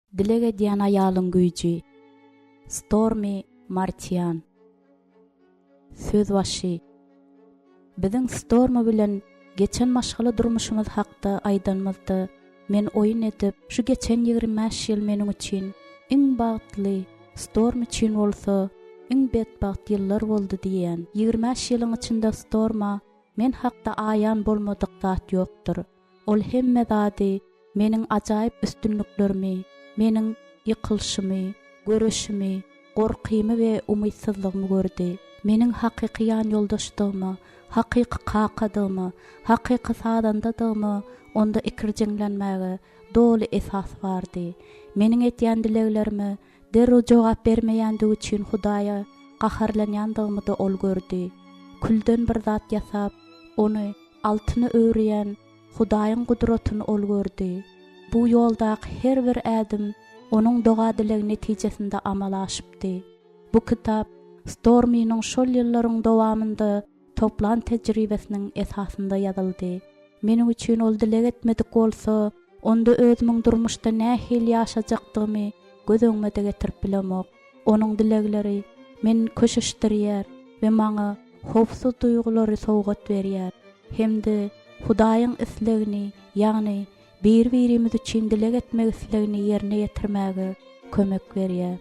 Dilege diýen aýalyň güýji. Stormy Martian. Söz başy. Biziň Stormy bilen geçen maşgala durmuşymyz hakda aýdanmazdy. Men oýun edip, şu geçen 25 ýyl meniň üçin iň bagtly, Stormy üçin bolsa, iň bedbaht ýyllar boldy diýen. 25 ýylyň içinde Storma men hakda aýan bolmadyk zat ýokdur. Ol hemme zady meniň ajaýyp üstünliklerimi, meniň ýykylşymy, göreşimi, gorkymy we umytsyzlygymy gördi. Meniň hakyky ýan ýoldaşdygymy, hakyky kakadygymy, hakyky sadandadygymy onda ikirjeňlenmäge doly esas bardy. Meniň etýän dileglerimi derrüw jogap bermeýändigi üçin Hudaýa gaharlanýandygymy da ol gördi. Külden bir zat ýasap, ony altyny öwreýän Hudaýyň gudratyny ol gördi. Bu ýoldaky her bir ädim onuň doga dilegi netijesinde amal aşypdy. Bu kitap Stormy'nyň şol ýyllaryň dowamynda toplan tejribesiniň esasynda ýazyldy. Meniň üçin ol dileg etmedik bolsa, onda özümiň durmuşda nähil ýaşajakdygymy gözüňme getirip bilemok. Onuň dilegleri meni köşeşdirýär we maňa howsuz duýgulary sowgat berýär. Hemde Hudaýyň islegini, ýagny bir-birimiz üçin dileg etmek islegini ýerine ýetirmäge kömek berýär.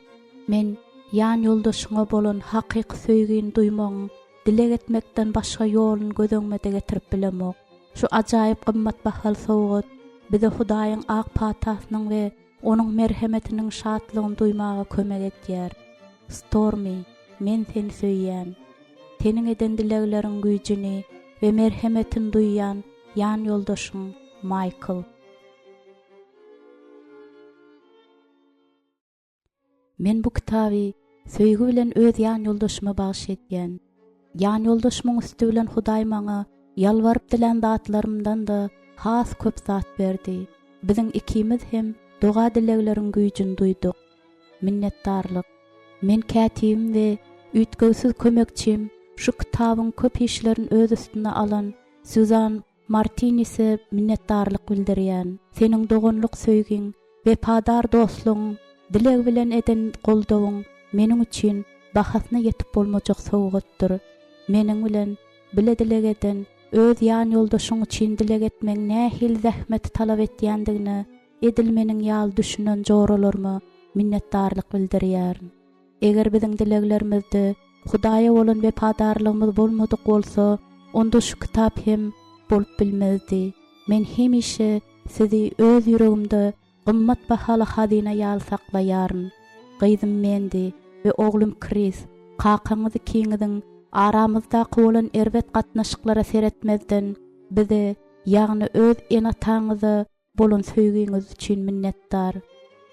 Men ýan ýoldaşyňa bolan hakyky söýgüni duýmagyň dileg etmekden başga ýoluny gözüňme getirip bilemok. Şu ajaýyp gymmat bahal sowgat bize Hudaýyň ak patasynyň we onuň merhemetiniň şatlygyny duýmaga kömek etýär. Stormy, men seni söýýän, teniň eden dilegleriň güýjini we merhemetini duýýan ýan ýoldaşyň Michael. Men bu kitaby söýgü bilen öz ýan ýoldaşyma bagş etýän. Ýan ýoldaşymyň üstü bilen Hudaý maňa ýalwaryp dilen zatlarymdan da has köp zat berdi. Biziň ikimiz hem doga dilegleriň güýjini duýduk. Minnetdarlyk. Men kätibim we üýtgewsiz kömekçim şu kitabyň köp işlerini öz üstüne alan Susan Martinez'e minnetdarlyk bildirýän. Seniň dogonluk söýgüň we padar dostlugyň, dileg bilen eden goldawyň meniň üçin bahasyna ýetip bolmajak sowgatdyr. Meniň bilen bile dileg eden öz ýan ýoldaşyň üçin dileg etmek nähil zähmet talap etýändigini edilmeniň ýaly düşünen joralarmy minnetdarlyk bildirýär. Eger biziň dileglerimizde Hudaýa bolan we padarlygymyz bolmadyk bolsa, onda şu kitap hem bolup bilmezdi. Men hemişe sizi öz ýüregimde gymmat bahaly hazina ýaly saklaýaryn. Gyzym mendi we oglum Chris, kakaňyzy kiňiziň aramyzda bolan erbet gatnaşyklara seretmezden bize, ýagny öz enataňyza bolan söýgüňiz üçin minnetdar.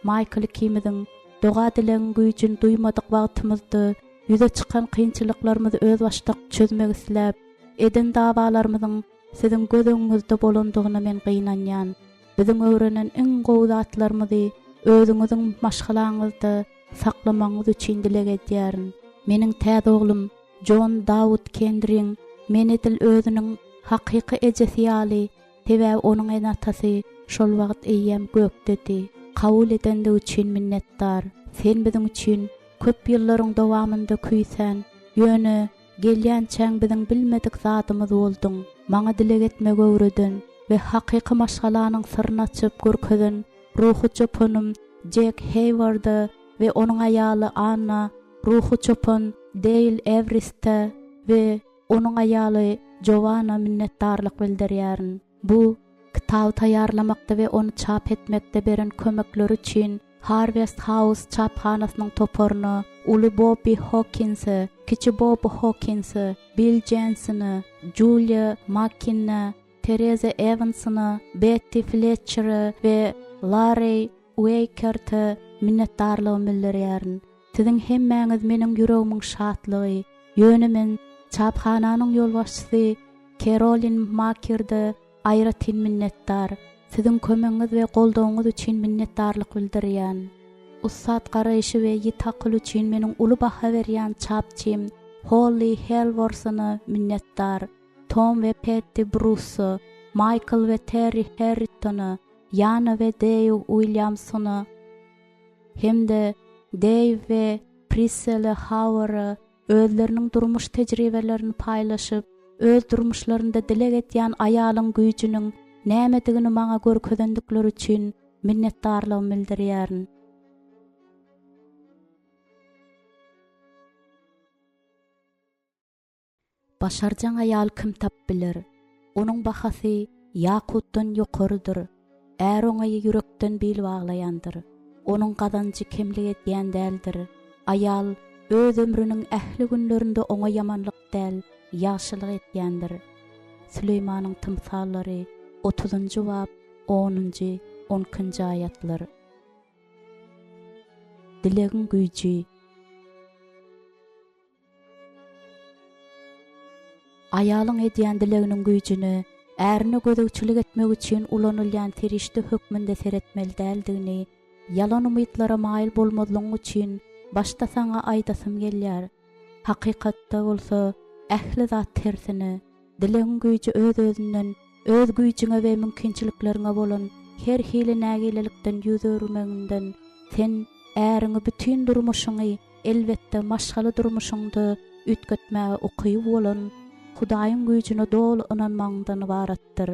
Michael kimiziň doga dilen güýjini duýmadyk wagtymyzda ýüze çykan kynçylyklarymyzy öz başda çözmek isläp, eden dawalarymyzyň siziň gözüňizde bolandygyna men gynanýan. Biziň öwrenen iň gowy zatlarymyzy özüňiziň maşgalaňyzda saklamaňyz üçin dileg edýärin. Meniň täze oglum John Dawud Kendring meni dil özüniň hakyky ejesi ýaly tebe onuň enatasy şol wagt eýem gökdedi. Kabul edende üçin minnetdar. Sen biziň üçin köp ýyllaryň dowamynda küýsen, ýöne gelýän çäň biziň bilmedik zatymyz boldun. Maňa dileg etmek öwredin we hakyky maşgalanyň syryny açyp görkezin. Ruhy çopanym Jack Hayward'a we onuň aýaly Anna, ruhy çopan Dale Everest'e we onuň aýaly Joanna minnetdarlyk bildirýärin. Bu kitap taýarlamakda we onu çap etmekde beren kömekleri üçin Harvest House çapxanasynyň toparyny, uly Bobby Hawkins'e, kiçi Bob Hawkins'e, Bill Jensen'e, Julia McKinnon'e, Teresa Evans'e, Betty Fletcher'e we Larry Wakert'e minnetdarlygym bildirýärin. Siziň hemmäňiz meniň ýüregimiň şatlygy, ýöne men çapxananyň ýolbaşçysy Caroline Maker'de aýratyn minnetdar. Siziň kömegiňiz we goldawyňyz üçin minnetdarlyk bildirýän. Ussat garaýşy we ýitakyl üçin meniň uly baha berýän çapçym Holly Helworth'na minnetdar. Tom we Patty Bruce, Michael ve Terry Harrington'a, Yana ve Dave Williamson'a, hem de Dave ve Priscilla Howard'ı özlerinin durmuş tecrübelerini paylaşıp, öz durmuşlarında dile getýän aýalyň güýjüniň nämedigini maňa görkezendikleri üçin minnetdarlygymy bildirýärin. Başarjan aýal kim tap bilir? Onuň bahasy ýakutdan ýokarydyr. Är oňa ýürekden bil baglaýandyr. Onuň gazanjy kemlik edýän däldir. Aýal öz ömrüniň ähli günlerinde oňa ýamanlyk däl, ýaşylyk etýändir. Süleýmanyň tymsallary 30-njy bab 10-njy 12-njy aýatlar. Dilegin güýji. Aýalyň edýän dileginiň güýjüni ärini gödөгçilik etmek üçin ulanylýan terişde hökmünde seretmeli däldigini, yalan umytlara maýyl bolmadygyň üçin başda saňa aýdasym gelýär. Hakykatda bolsa ähli zat tersini, dilegin güýji öz-özünden, öz güýjüňe we mümkinçiliklerine bolan her hili nägilelikden ýüz örmeginden sen äriňi bütün durmuşyňy elbetde maşgaly durmuşyňdy ütgetmäge okyp bolan Hudaýyň güýjüne dol inanmagyňdan ibaratdyr.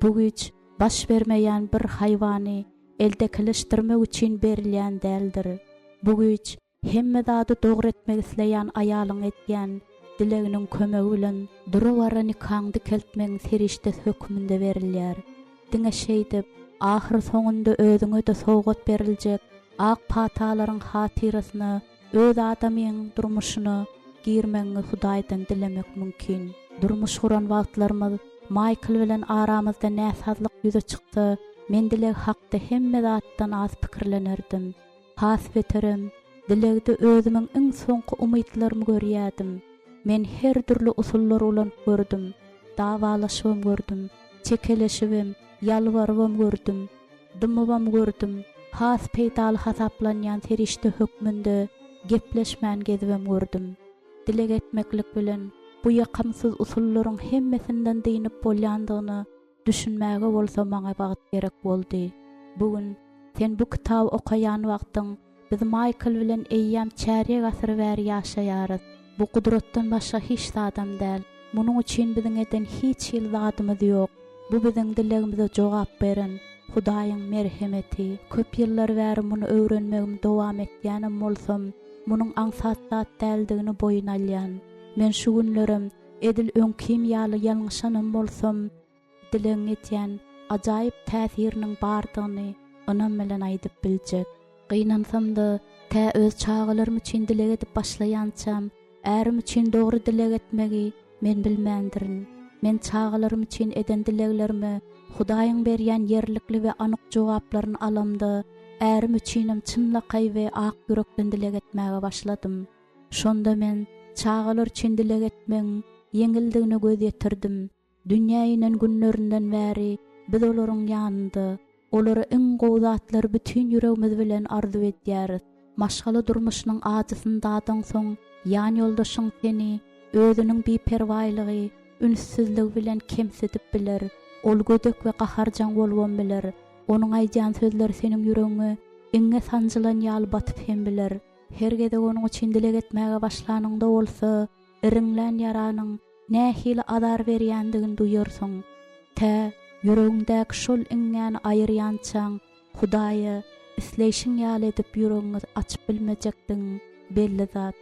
Bu güýj baş bermeýän bir haýwany elde kilişdirmek üçin berilýän däldir. Bu güýj hemme zady dogry etmek isleýän aýalyň etýän dileginiň kömegi bilen durwara nikaňdy keltmeň serişde hökmünde berilýär. Diňe şeýdip, ahyr soňunda özüňe de sowgat beriljek ak patalaryň hatyrasyny, öz adamyň durmuşyny girmeňi Hudaýdan dilemek mümkin. Durmuş guran wagtlarymyz Michael bilen aramyzda näsazlyk ýüze çykdy. Men dileg hakda hemme zatdan az pikirlenerdim. Has beterim, dilegde özümiň iň soňky umytlarymy görýärdim. Men her türlü usullar ulan gördüm. Dawalaşywym gördüm, çekeleşibim, ýalwarybym gördüm, dymybam gördüm. Has peýtal hasaplanýan terişde hökmünde gepleşmän gezibim gördüm. Dileg etmeklik bilen bu ýakamsyz usullaryň hemmesinden diýinip bolýandygyny düşünmäge bolsa maňa bagat gerek boldy. Bugün sen bu kitap okayan wagtyň biz Michael bilen eýýäm çärek asyr bäri ýaşaýarys. Bu kudratdan başga hiç adam däl. Munuň üçin biziň eden hiç ýyl zadymyz ýok. Bu biziň dilegimize jogap beren Hudaýyň merhemeti. Köp ýyllar bäri muny öwrenmegim dowam etýänim bolsam, munuň aňsat zat däldigini boyun alýan. Men şu günlerim edil öňkim ýaly ýalňyşanam bolsam, dileň etýän ajaýyp täsiriniň bardygyny onam bilen aýdyp biljek. Gynansamda tä öz çağalarym üçin dileg edip başlaýançam, ärim üçin dogry dileg etmegi men bilmändirin. Men çağalarym üçin eden dileglerimi Hudaýyň berýän ýerlikli we anyk jogaplaryny alamda, ärim üçinem çynlakay we ak ýürekden dileg etmäge başladym. Şonda men çağalar üçin dileg etmeň ýeňildigini göz ýetirdim. Dünýäniň günlerinden bäri biz olaryň ýanynda, olary iň gowy zatlary bütün ýüregimiz bilen arzu edýäris. Maşgaly durmuşynyň ajysyndadan soň ýan ýoldaşyň seni özüniň biperwaýlygy, ünsüzligi bilen kemsedip biler. Ol gödek we gaharjan bolwan biler. Onuň aýdýan sözleri seniň ýüregiňe iňe sanjylan ýaly batyp hem biler. Her gede onuň üçin dileg etmäge başlanyňda bolsa, iriňlän ýaranyň nähili adar berýändigini duýarsyň. Tä ýüregiňdäki şol iňňäni aýyrýançaň Hudaýy isleýşiň ýaly edip ýüregiňi açyp bilmejekdiň belli zat.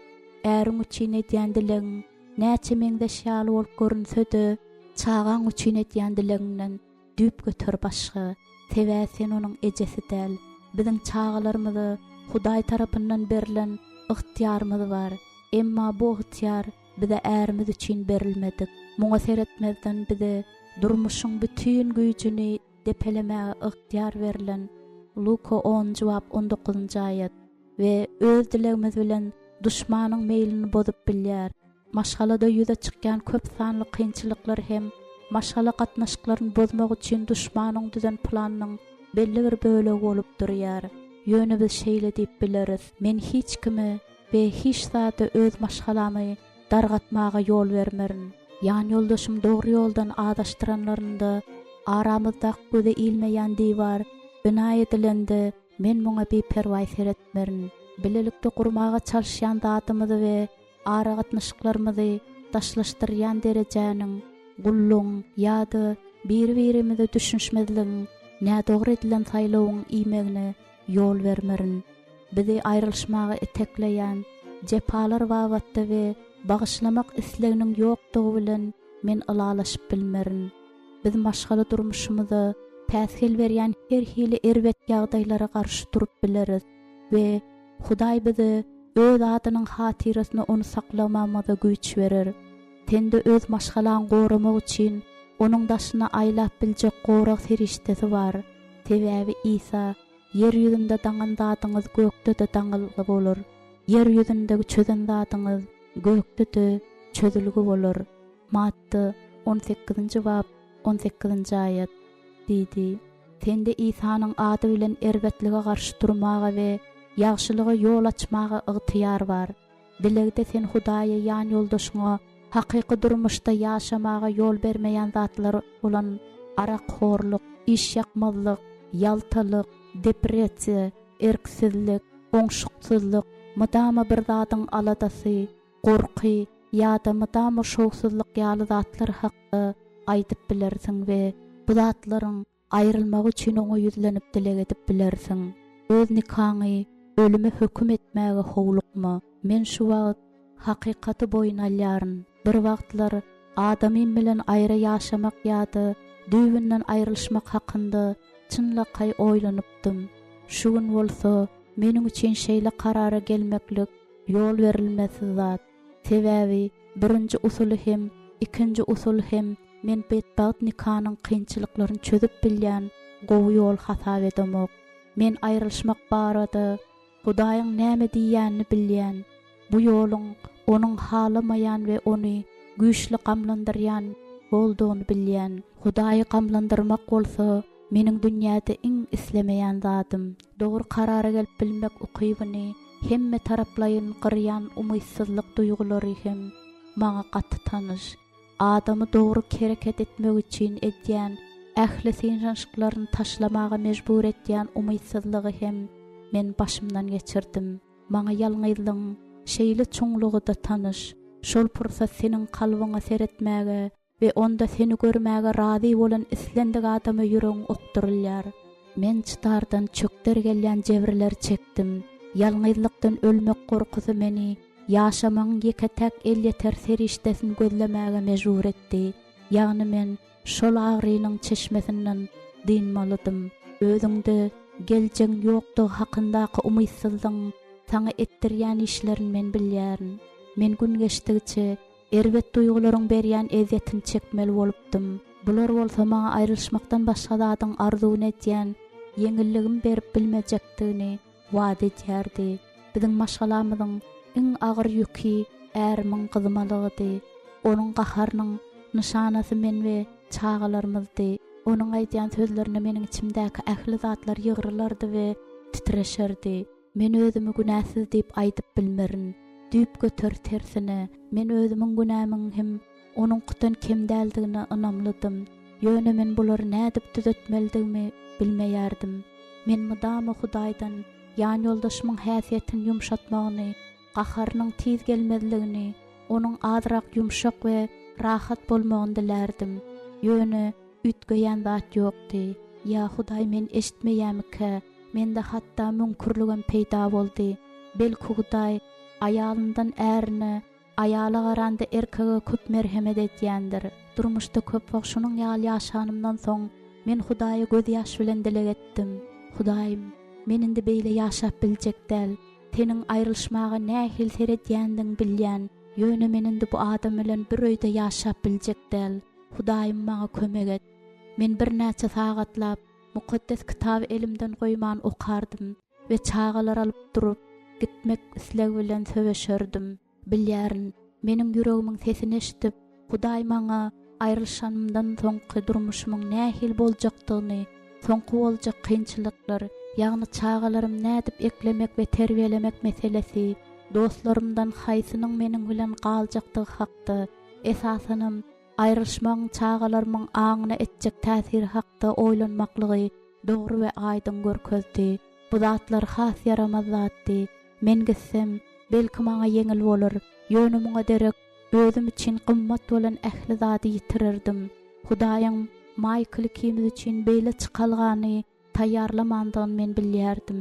Äriň üçin edýän dilegiň näçe meňdeş ýaly bolup görünse-de, çağaň üçin etýän dileginden düp götür başga. Tebäsen onuň ejesi däl. Biziň çağalarymyzy Hudaý tarapyndan berilen ıhtiýarymyz bar. Emma bu ıhtiýar bize ärimiz üçin berilmedik. Muňa seretmezden bize durmuşyň bütün güýjüni depelemäge ıhtiýar berilen Luka 10-njy bab 19-njy aýat we öz dilegimiz bilen duşmanyň meýlini bozup bilýär. Maşgalada ýüze çykýan köp sanly kynçylyklar hem maşgala gatnaşyklaryny bozmak üçin duşmanyň düzen planynyň belli bir bölegi bolup durýar. Ýöne biz şeýle diýip bileris. Men hiç kimi we hiç zady öz maşgalamy dargatmaga ýol bermerin. Ýan ýoldaşym dogry ýoldan adaşdyranlarynda aramyzda göze ilmeýän diýwar bina edilende Men muňa beperway seretmerin. Bilelikde gurmaga çalışýan zatymyzy we aragatmışyklarymyzy daşlaşdyrýan derejäniň gullum ýa-da bir-birimizi düşünşmezligiň nä dogry edilen saýlawyň iýmegine ýol bermerin. Bizi aýrylşmaga etekleýän jepalar wagtda we bagyşlamak isleginiň ýokdugy bilen men ylalaşyp bilmerin. Biz maşgaly durmuşymyzy täsir berýän her hili erbet ýagdaýlara garşy durup bileriz we Hudaý bizi öz adynyň hatyrasyny onu saklamamyza güýç berer. Tende öz maşgalan goramak üçin onuň daşyna aýlap biljek gorak feriştesi bar. Sebäbi İsa yer ýüzünde daňan zatyňyz gökde de daňylygy bolar. Yer ýüzündegi çözen zatyňyz gökde de çözülgi bolar. Matta 18-nji bab 18-nji aýat diýdi. Tende İsanyň ady bilen erbetlige garşy durmaga we ýagşylyga ýol açmaga ygtyýar bar. Dilegde sen Hudaýa ýan ýoldaşyňa hakyky durmuşda ýaşamaga ýol bermeýän zatlar bolan arakxorluk, iş ýakmazlyk, ýaltalyk, depressiýa, erksizlik, oňşuksyzlyk, mydama bir zatyň aladasy, gorky ýa-da mydama şowsuzlyk ýaly zatlar hakda aýdyp bilersiň we bu zatlaryň aýrylmagy üçin oňa ýüzlenip dileg edip bilersiň. Öz nikaňy ölüme höküm etmäge howlukma. Men şu wagt hakykaty boýun alýaryn. Bir wagtlar adamym bilen aýra ýaşamak ýa-da düýbünden aýrylşmak hakynda çynlakay oýlanypdym. Şu gün bolsa meniň üçin şeýle karara gelmeklik ýol berilmesi zat. Sebäbi birinji usuly hem, ikinji usuly hem men bedbaht nikanyň kynçylyklaryny çözüp bilýän gowy ýol hasap edemok. Men aýrylşmak barada Hudaýyň näme diýýänini bilýän, bu ýoluň onuň halamaýan we ony güýçli gamlandyrýan boldugyny bilýän. Hudaýy gamlandyrmak bolsa, meniň dünýäde iň islemeýän zatym. Dogry karara gelip bilmek ukybyny hemme taraplayyn gyrýan umytsyzlyk duýgulary hem maňa gaty tanyş. Adamy dogry kereket etmek üçin edýän ähli synşyklaryny taşlamaga mejbur etýän umytsyzlygy hem men başymdan geçirdim. Maňa ýalňyzlyň şeýle çoňlugy da tanyş. Şol pursat seniň kalbyňa seretmäge we onda seni görmäge razy bolan islendik adamy ýüregiň okdurylýar. Men çıtardan çökder gelýän jebirler çekdim. Ýalňyzlykdan ölmek gorkusy meni ýaşamaň ýeketek elýeter serişdesini gözlemäge mejbur etdi. Ýagny men şol agrynyň çeşmesinden dinmalydym. Özüňde geljeň ýokdugy hakyndaky umytsyzlygyň saňa etdirýän işlerini men bilýärin. Men gün geçdigçe erbet duýgularyň berýän ezýetini çekmeli bolupdym. Bular bolsa maňa aýrylşmakdan başga zadyň arzuwyn etýän ýeňilligim berip bilmejekdigini wada edýärdi. Biziň maşgalamyzyň iň agyr ýüki ärimin gyzmalygydy. Onuň gaharynyň nişanasy men we çagalarymyzdy. Onuň aýdýan sözlerini meniň içimdäki ähli zatlar ýygrylardy we titreşerdi. Men özümi günäsiz diýip aýdyp bilmerin. Düýüp götür tersine. Men özümiň günämiň hem onuň gutan kemdäldigine ynamlydym. Ýöne men bulary nädip düzeltmelidigimi bilmeýärdim. Men mydama Hudaýdan ýan ýoldaşymyň häsiýetini ýumşatmagyny, gaharynyň tiz gelmezligini, onuň azyrak ýumşak we rahat bolmagyny dilerdim. Ýöne ütgeýän zat ýokdy. Ya Hudaý men eşitmeýämike, mende hatda mümkürligem peýda boldy. Belki Hudaý ayalyndan ärini, ayala garanda erkege köp merhemet etýändir. Durmuşda köp wagt şunyň ýaly ýaşanymdan soň men Hudaýa göz ýaş bilen dileg etdim. Hudaýym, men indi beýle ýaşap biljekdäl. Teniň aýrylşmaga nähil seretýändiň bilýän. Ýöne men indi bu adam bilen bir öýde ýaşap biljekdäl. Hudaýym maňa kömek et. Men bir näçe sagatlap mukaddes kitap elimden goýman okardım we çagalar alyp durup gitmek isleg bilen söweşerdim. Bilýärin, meniň ýüregimiň sesini eşitip, Hudaý maňa aýrylşanymdan soňky durmuşymyň nähil boljakdygyny, soňky boljak kynçylyklar, ýagny çagalarym nädip eklemek we terbiýelemek meselesi, dostlarymdan haýsynyň meniň bilen galjakdygy hakda, esasanym aýrylşmaň çagalarymyň aňyna etjek täsiri hakda oýlanmaklygy dogry we aýdyn görkezdi. Bu zatlar has yaramaz zatdy. Men gitsem belki maňa yeňil bolar. Ýönümiňe derek özüm için gymmat bolan ähli zady ýitirirdim. Hudaýyň Michael kimiz için beýle çykalgany taýýarlamandygyny men bilýärdim.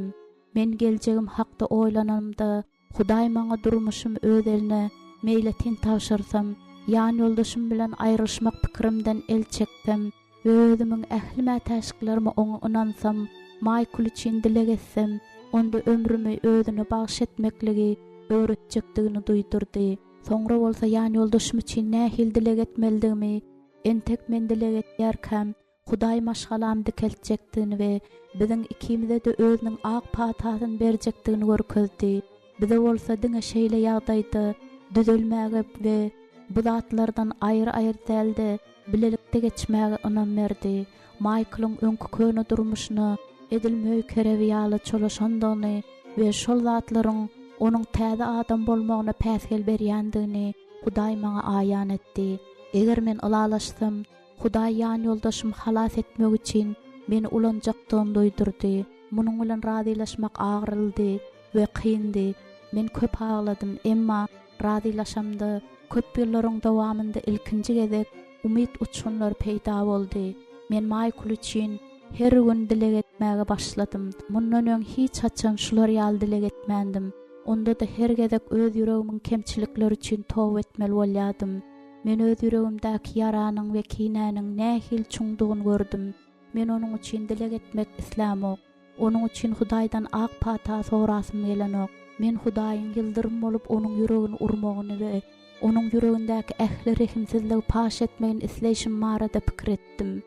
Men geljegim hakda oýlanamda Hudaý maňa durmuşym öz eline meýle tin tawşyrsam, ýan ýoldaşym bilen aýryşmak pikirimden el çekdim we özümiň ähli mätäşiklerime oňa inansam, Michael için dile getsem, onda ömrümi özüne bagş etmekligi öwretjekdigini duýdurdy. Soňra bolsa ýan ýoldaşym için nähil dile getmeldigimi, entek men dile getýärkäm, Hudaý maşgalamdy keltjekdigini we biziň ikimize de özüniň ak patasyny berjekdigini görkezdi. Bize bolsa diňe şeýle ýagdaýda düzelmäge we bu zatlardan aýry dälde bilelikde geçmäge önam berdi. Michael'ın öňkü köne durmuşyny, edilmeýi kerewiýaly çolaşandygyny we şol zatlaryň onuň täze adam bolmagyna päsgel berýändigini Hudaý maňa aýan etdi. Eger men alalaşsam, Hudaý ýan ýoldaşymy halas etmek üçin meni ulanjakdygyny duýdurdy. Munyň bilen razylaşmak agyryldy we kyndy. Men köp ağladım, emma razylaşamdy. Köp ýyllaryň dowamynda ilkinji gezek umyt uçunlar peýda boldy. Men Michael üçin her gün dile getmäge başladym. Mundan öň hiç haçan şular ýaly dile getmändim. Onda da her gezek öz ýüregimiň kemçilikleri üçin towba etmeli bolýardym. Men öz ýüregimdäki ýaranyň we kinäniň nähil çuňdugyny gördüm. Men onuň üçin dile getmek islämok. Onuň üçin Hudaýdan ak pata sorasym gelenok. Men Hudaýyň ýyldyrym bolup onuň ýüregini urmagyny we onuň ýüregindäki ähli rehimsizligi paş etmegini isleýişim barada pikir etdim.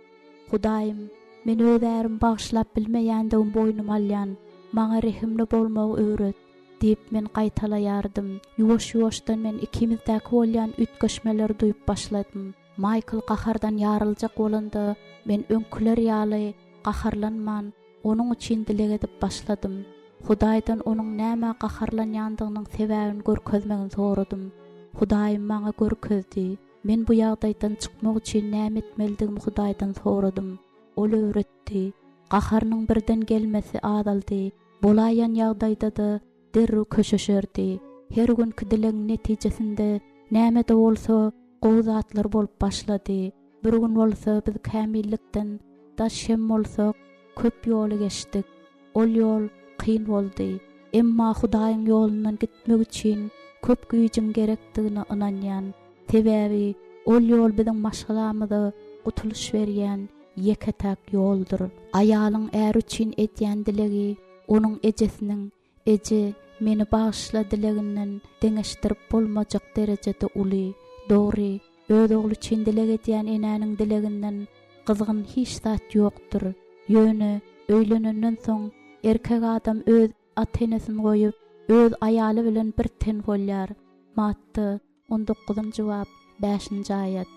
Hudaýym, men öz ärim bagşlap bilmeýändigim boýnuma alýan, maňa rehimli bolmagy öwret diýip men gaýtalaýardym. Ýuwaş-ýuwaşdan men ikimizdäki bolýan ütgeşmeleri duýup başladym. Michael gahardan ýarıljak bolanda men öňküler ýaly gaharlanman, onuň üçin dile edip başladym. Hudaýdan onuň näme gaharlanýandygynyň sebäbini görkezmegini soradym. Hudaýym maňa görkezdi. Men bu ýagdaýdan çykmak üçin näme etmelidigimi Hudaýdan soradym. Ol öwretdi. Gaharnyň birden gelmesi adaldy. Bolaýan ýagdaýda da derrew köşeşerdi. Her günkü dileň netijesinde näme de bolsa gowzatlar bolup başlady. Bir gün bolsa biz kämillikden daşem bolsak köp ýoly geçdik. Ol ýol kyn boldy. Emma Hudaýyň ýolundan gitmek üçin köp güýjüň gerekdigine inanýan. Sebäbi ol ýol biziň maşgalamyza gutuluş berýän ýeketäk ýoldur. Aýalyň är üçin etýän dilegi onuň ejesiniň eje meni bağışla dileginden deňeşdirip bolmajak derejede uly. Dogry, öz ogly üçin dileg etýän enäniň dileginden gyzgyn hiç zat ýokdur. Ýöne öýlenenden soň erkek adam öz atenesini goýup öz aýaly bilen bir ten bolýar. Matdy 19-njy bab 5-nji aýat.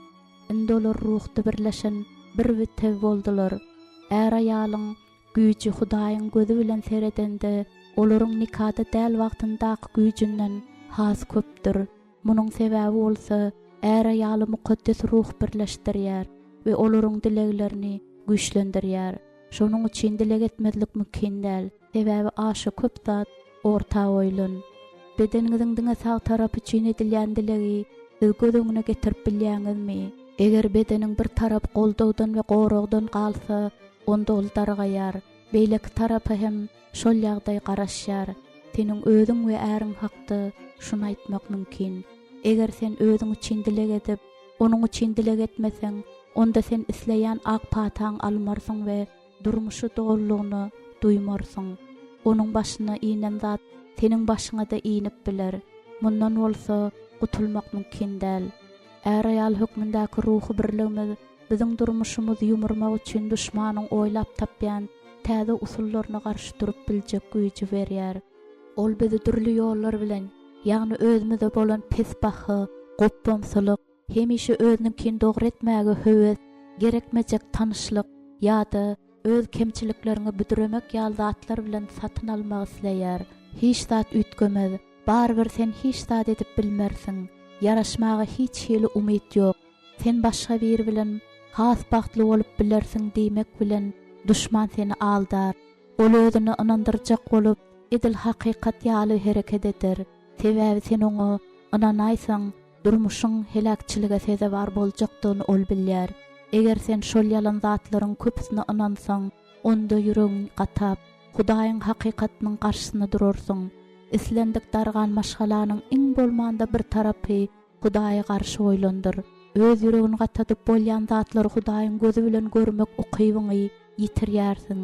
Indolar ruhda birleşen bir witew boldular. Är aýalyň güýji Hudaýyň gözü bilen seredende olaryň nikahda däl wagtyndaky güýjünden has köpdir. Munyň sebäbi bolsa är aýaly mukaddes ruh birleşdirýär we olaryň dileglerini güýçlendirýär. Şonuň üçin dileg etmezlik mümkin däl. Sebäbi aşy köp zat orta oýlan. Bedeniňiziň diňe sag tarapy üçin edilýän dilegi gözüňe getirip bilýäňizmi? Eger bedeniň bir tarap goldagdan we goragdan galsa, onda ol dargaýar. Beýleki tarapy hem şol ýagdaý garaşýar. Seniň özüň we äriň hakda şunu aýtmak mümkin. Eger sen özüň üçin dileg edip, onuň üçin dileg etmeseň, onda sen isleýän ak pataň almarsyň we durmuşy dogrulygyny duýmarsyň. Onuň başyna inen zat seniň başyňa da inip biler. Mundan bolsa gutulmak mümkin däl. Är aýal hökmündäki ruhy birligimiz biziň durmuşymyzy ýumurmak üçin düşmanyň oýlap tapýan täze usullaryna garşy durup biljek güýji berýär. Ol bizi türli ýollar bilen, ýagny özümizde bolan pesbahy, gopbamsylyk, hemişe özüninkini dogry etmäge höwes, gerekmejek tanyşlyk ýa-da öz kemçiliklerini büdüremek ýaly zatlar bilen satyn almak isleýär. Hiç zat ütgemez, barbyr sen hiç zat edip bilmersiň. Yaraşmaga hiç hili umyt ýok. Sen başga biri bilen has bagtly bolup bilersiň diýmek bilen düşman seni aldar. ol özüni inandyrjak bolup edil hakykat ýaly hereket eder. Sebäbi sen oňa inanaýsaň, durmuşyň helakçylyga sezebar boljakdygyny ol bilýär. Eger sen şol ýalan zatlaryň köpüsine inansaň, onda ýüregiň gatap, Hudaýyň hakykatynyň garşysyna durarsyň. Islendik dargan maşgalanyň iň bolmanda bir tarapy Hudaýa garşy oýlandyr. Öz ýüregini gatadyp bolýan zatlary Hudaýyň gözi bilen görmek ukybyňy ýitirýärsiň.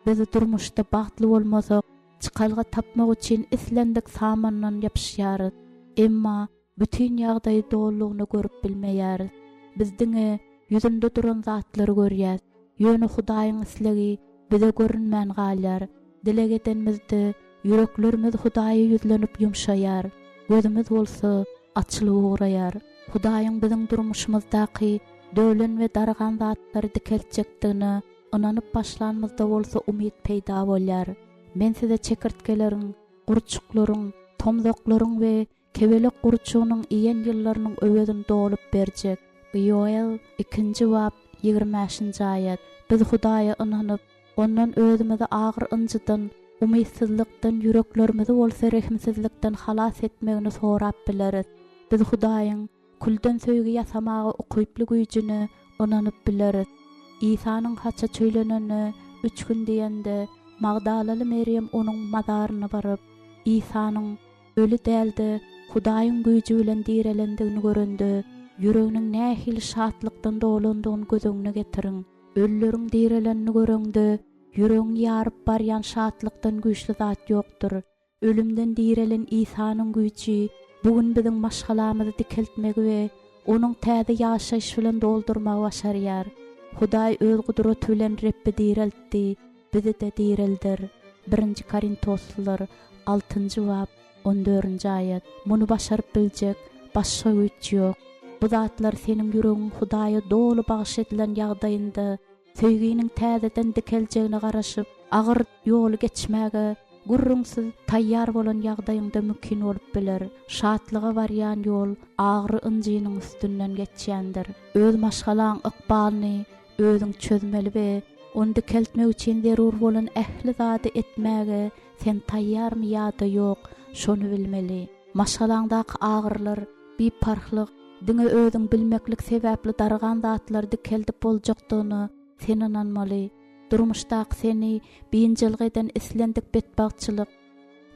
Biz durmuşda bagtly bolmasak, çykalga tapmak üçin islendik samandan ýapyşýarys. Emma bütün ýagdaý dolugyny görüp bilmeýäris. Bizdiňe ýüzünde duran zatlary görýäs. Ýöne Hudaýyň islegi bize görünmän galýar. Dilek edenmizde yüreklerimiz Hudaýa ýüzlenip ýumşaýar. Gözümüz bolsa açylyp uğraýar. Hudaýyň biziň durmuşymyzdaky döwlen we dargan zatlary dikelçekdigine inanyp başlanmazda bolsa umyt peýda bolýar. Men size çekirtkelerin, gurçuklaryň, tomzoklaryň we kebelek gurçugynyň iýen ýyllarynyň öwedini dolup berjek. Yoel 2-nji bab 20-nji aýat. Biz Hudaýa inanyp ondan özümüzi agyr ynjydan, umytsızlykdan, yüreklerimizi bolsa rehimsizlikden halas etmegini sorap bileris. Biz Hudaýyň kuldan söýgi ýasamagy ukyply güýjüni inanyp bileris. İsa'nyň haça çöýleneni 3 gün diýende Magdalaly Meryem onuň mazaryna baryp, İsa'nyň ölü däldi, Hudaýyň güýji bilen direlendigini görende, ýüreginiň nähili şatlykdan dolandygyny gözüňe getiriň. Ölleriň direlenini görende, ýüregiň ýaryp barýan şatlykdan güýçli zat ýokdur. Ölümden direlen İsa'nyň güýji bugün biziň maşgalamyzy dikeltmegi we onuň täze ýaşaýyş bilen doldurmagy başarýar. Hudaý öz gudraty bilen Rebbi direltdi, bizi de direldir. 1 Korintoslylar 6-njy bab 14-nji aýat. Muny başaryp biljek başga güýç ýok. Bu zatlar seniň ýüregiň Hudaýa dolu bagyş edilen ýagdaýynda söýginiň täzeden dikeljegine garaşyp agyr ýoly geçmäge gurrunsyz taýýar bolan ýagdaýynda mümkin bolup biler. Şatlyga barýan ýol agyr ynjynyň üstünden geçýändir. Öz maşgalaň ykbalyny özüň çözmeli we onu dikeltmek üçin zerur bolan ähli zady etmäge sen taýýarmy ýa-da ýok, şonu bilmeli. Maşgalaňdaky agyrlar, biparhlyk, diňe özüň bilmeklik sebäpli dargan zatlar dikeldip boljakdygyny sen inanmaly. Durmuşdaky seni biňjilgi eden islendik betbagçylyk,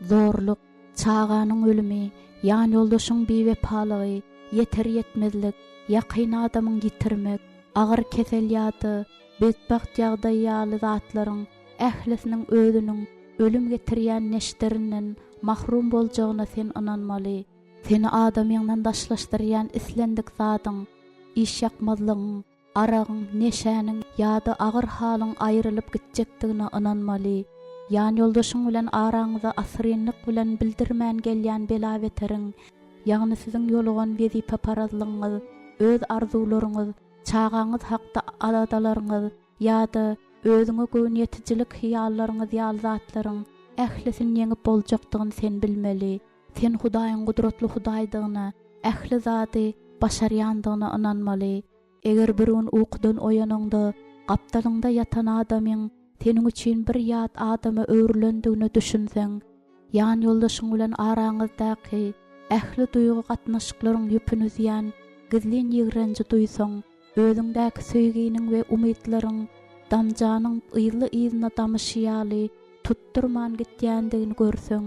zorluk, çağanyň ölümi, ýan ýoldaşyň bewepalygy, yeter yetmezlik, ýakyn adamyň ýitirmek, agyr kesel ýa-da betbaht ýagdaý ýaly zatlaryň ählisiniň özüniň ölüm getirýän neşderinden mahrum boljagyna sen inanmaly. Seni adamyňdan daşlaşdyrýan islendik zadyň, iş ýakmazlygyň, aragyň, neşäniň ýa-da agyr halyň aýrylyp gitjekdigine inanmaly. Ýan ýoldaşyň bilen araňyza asyrynlyk bilen bildirmän gelýän bela beteriň, ýagny siziň ýolugan wezipe parazlygyňyz, öz arzularyňyz, çağaňyz hakda adadalaryňyz ýa-da özüňe göwn ýeticilik hyýallaryňyz ýaly zatlaryň ählisini ýeňip boljakdygyny sen bilmeli. Sen Hudaýyň gudratly Hudaýdygyna, ähli zady başarýandygyna inanmaly. Eger bir gün uykudan oýanyňda, gapdalyňda ýatan adamyň seniň üçin bir ýat adamy öwrülendigini düşünseň, ýan ýoldaşyň bilen araňyzdaky ähli duýgu gatnaşyklaryň ýüpüni ýan gizlin ýigrenji duýsaň, özüňdäki söýginiň we umytlaryň damjanyň ýyly ýyzyna damyşýaly tutturman gitýändigini görseň,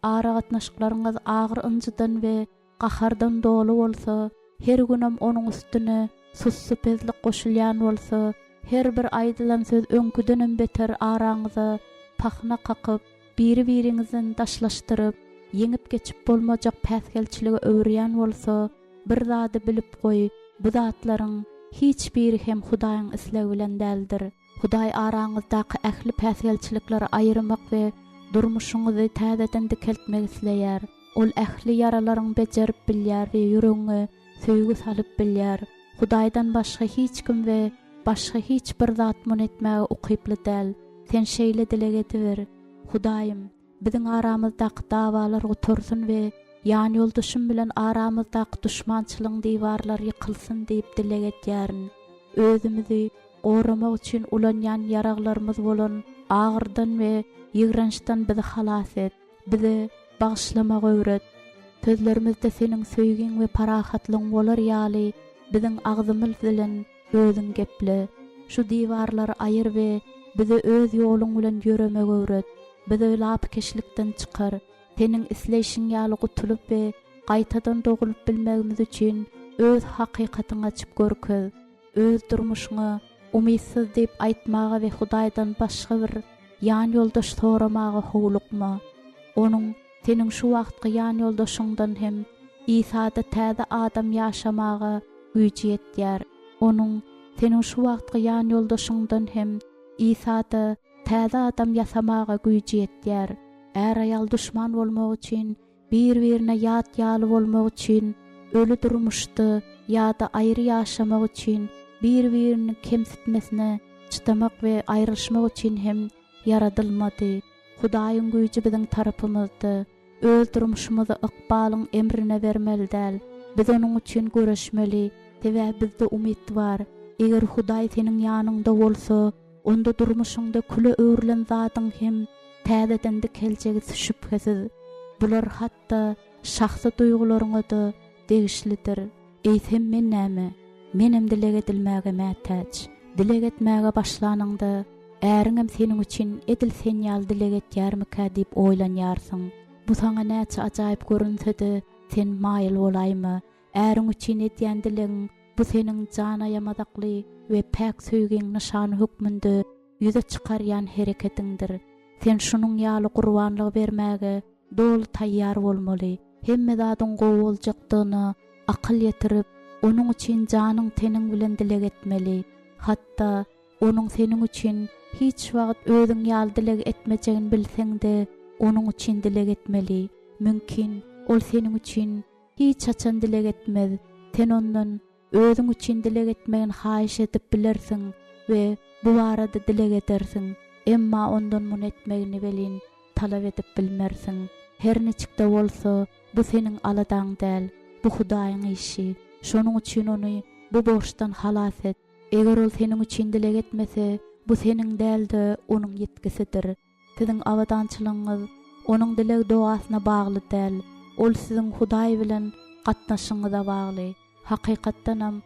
ara gatnaşyklaryňyz agyr ynjydan we gahardan dolu bolsa, her günem onuň üstüne sussupezlik goşulýan bolsa, her bir aýdylan söz öňküdenem beter araňyza pahna qakyp, biri-biriňizden daşlaşdyryp, ýeňip geçip bolmajak päsgelçiligi öwrýän bolsa, bir zady bilip goý, bu zatlaryň hiç biri hem Hudaýyň islegi bilen däldir. Hudaý araňyzdaky ähli päsgelçilikleri aýyrmak we durmuşuňyzy täzeden dikeltmek isleýär. Ol ähli yaralaryň bejerip bilýär we ýüregiňe söýgü salyp bilýär. Hudaýdan başga hiç kim we başga hiç bir zat mun etmäge ukyply däl. Sen şeýle dilek ediber. Hudaýym, biziň aramyzdaky dawalar gotursun we ýan ýoldaşym bilen aramyzdaky düşmançylygyň diwarlary ýykylsyn diýip dilek etýärin. Özümizi goramak üçin ulanýan ýaraglarymyz bolan ağırdan ve yıgrançtan bizi halas et, bizi bağışlamak öğret. Sözlerimizde senin söýgin ve parahatlyň bolar ýaly, biziň agzymyz bilen özüň gepli. Şu diwarlary aýyr we bizi öz ýoluň bilen ýöremek öwret. Bizi lapkeşlikden çykar. Senin isleýşiň ýaly gutulup we gaýtadan dogulup bilmegimiz üçin öz hakykatyňy açyp görkez. Öz durmuşyňy umysyz diýip aýtmaga we Hudaýdan başga bir ýan ýoldaş soramaga howlukma. Onuň senin şu wagtky ýan ýoldaşyňdan hem İsa'da täze adam ýaşamaga güýji ýetýär. Onuň senin şu wagtky ýan ýoldaşyňdan hem İsa'da täze adam ýasamaga güýji ýetýär. Är aýal düşman bolmak üçin, bir-birine ýat ýaly bolmak üçin, ölü durmuşdy ýa-da aýry ýaşamak üçin, bir-birini kemsitmesine çıtamak we aýrylşmak üçin hem yaradylmady. Hudaýyň güýji biziň tarapymyzda. Öz durmuşymyzy ykbalyň emrine bermeli däl. Biz onuň üçin göreşmeli. Tebe bizde umyt bar. Eger Hudaý seniň ýanyňda bolsa, onda durmuşyňda küle öwrilen zatyň hem täzeden keljegi şüphesiz. Bular hatda şahsy duýgularyňa da degişlidir. Eýsem men näme? Menem dileg edilmäge mätäç. Dileg etmäge başlanyňda äriňem seniň üçin edilsen ýaly dileg etýärmika diýip oýlanýarsyň. Bu saňa näçe ajaýyp görünse-de sen maýyl bolaýmy? Äriň üçin edýän dilegiň bu seniň jana ýamadakly we päk söýgüň nyşany hukmynda ýüze çykarýan hereketiňdir. Sen şunuň ýaly gurbanlyk bermäge dol taýýar bolmaly. Hemme zadyň gowy boljakdygyny akyl ýetirip, onuň üçin janyň teniň bilen dileg etmeli. Hatda onuň seniň üçin hiç wagt özüň ýaly dileg etmejegini bilseň-de, onuň üçin dileg etmeli. Mümkin ol seniň üçin hiç açan dileg etmez. Sen ondan özüň üçin dileg etmegin haýyş edip bilersiň we bu barada dileg edersiň. Emma ondan mun etmegini belin talap edip bilmersiň. Her neçikde bolsa bu seniň aladaň däl, bu Hudaýyň işi. Şonuň üçin ony bu borçdan halas et. Eger ol seniň üçin dileg etmese, bu seniň däl-de onuň ýetkisidir. Siziň awadançylygyňyz onuň dileg dogasyna bagly däl. Ol siziň Hudaý bilen gatnaşyňyza bagly. Hakykatdanam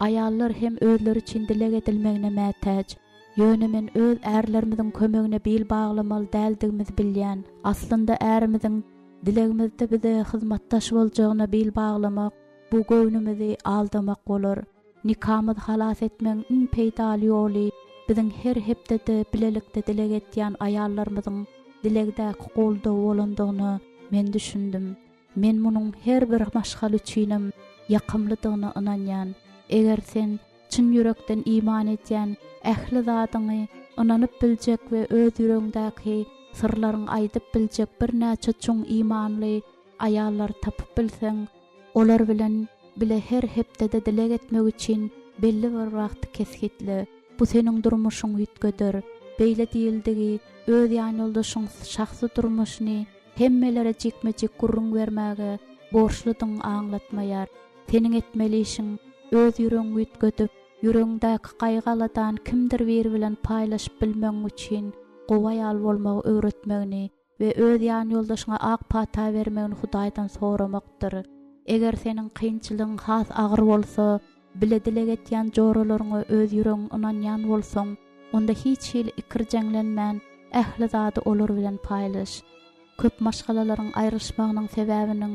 aýallar hem özleri üçin dileg edilmegine mätäç. Ýöne men öz ärlerimiziň kömegine bil baglamaly däldigimiz bilýän. Aslynda ärimiziň dilegimizde bize hyzmatdaş boljagyna bil baglamak, bu göwnümizi aldamak bolar. Nikamyzy halas etmeň in peýdaly ýoly biziň her hepdede bilelikde dileg etýän aýallarymyzyň dilegdäki golda bolandygyny men düşündim. Men munuň her bir maşgal üçinem ýakymlydygyna ynanýan. Eger sen çyn ýürekden iman etýän ähli zadyňy ynanyp biljek we öz ýüregiňdäki sırlaryň aýdyp biljek bir näçe çoň imanly aýallar tapyp bilseň, olar bilen bile her hepdede dileg etmek üçin belli bir wagt kesgitli. Bu seniň durmuşyň ýetgedir. Beýle diýildigi öz ýan ýoldaşyň şahsy durmuşyny hemmelere jekmejek gurrun bermäge borçludyň aňlatmaýar. Seniň etmeli işiň öz ýüregiňi ýetgedip, ýüregiňdäki gaýgaladan kimdir biri bilen paýlaşyp bilmeň üçin gowaýal bolmagy öwretmegini we öz ýan ýoldaşyňa ak pata bermegini Hudaýdan soramakdyr. Eger seniň kynçylygyň has agyr bolsa, bile dileg etýän joralaryňa öz ýüregiň ynanýan bolsaň, onda hiç hil ikirjeňlenmän ähli zady olar bilen paýlaş. Köp maşgalalaryň aýryşmagynyň sebäbiniň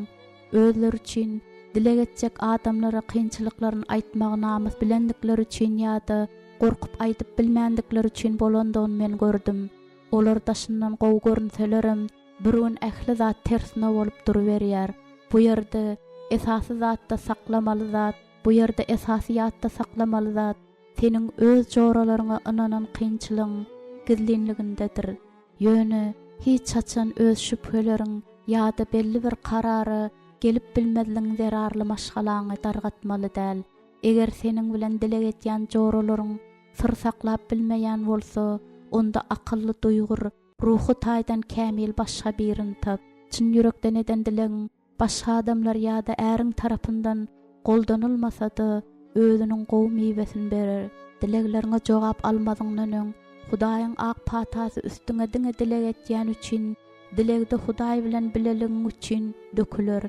özleri üçin dileg etjek adamlara kynçylyklaryny aýtmagy namys bilendikleri üçin ýa-da gorkup aýdyp bilmänlikleri üçin bolandygyny men gördüm. Olar daşyndan gowy görünselerem, bir gün ähli zat tersine bolup duruberýär. Bu ýerde esasy zatda saklamaly zat, bu ýerde esasiyatda saklamaly zat seniň öz joralaryňa ynanan kynçylygyň gizlinligindedir. Ýöne hiç açan öz şüpheleriň ýa-da belli bir karary gelip bilmediliň zerarly maşgalaňy dargatmaly däl. Eger seniň bilen dileg etýän joralaryň sır saklap bilmeýän bolsa, onda akylly duýgur, ruhy taýdan kämil başga birini tap. Çyn ýürekden eden dilegiň başga adamlar ýa-da äriň tarapyndan goldanylmasa-da özüniň gowy miwesini berer. Dilegleriňe jogap almadyňdan öň Hudaýyň ak patasy üstüňe diňe dilek etýän üçin, dilegde Hudaý bilen bileligiň üçin dökülür.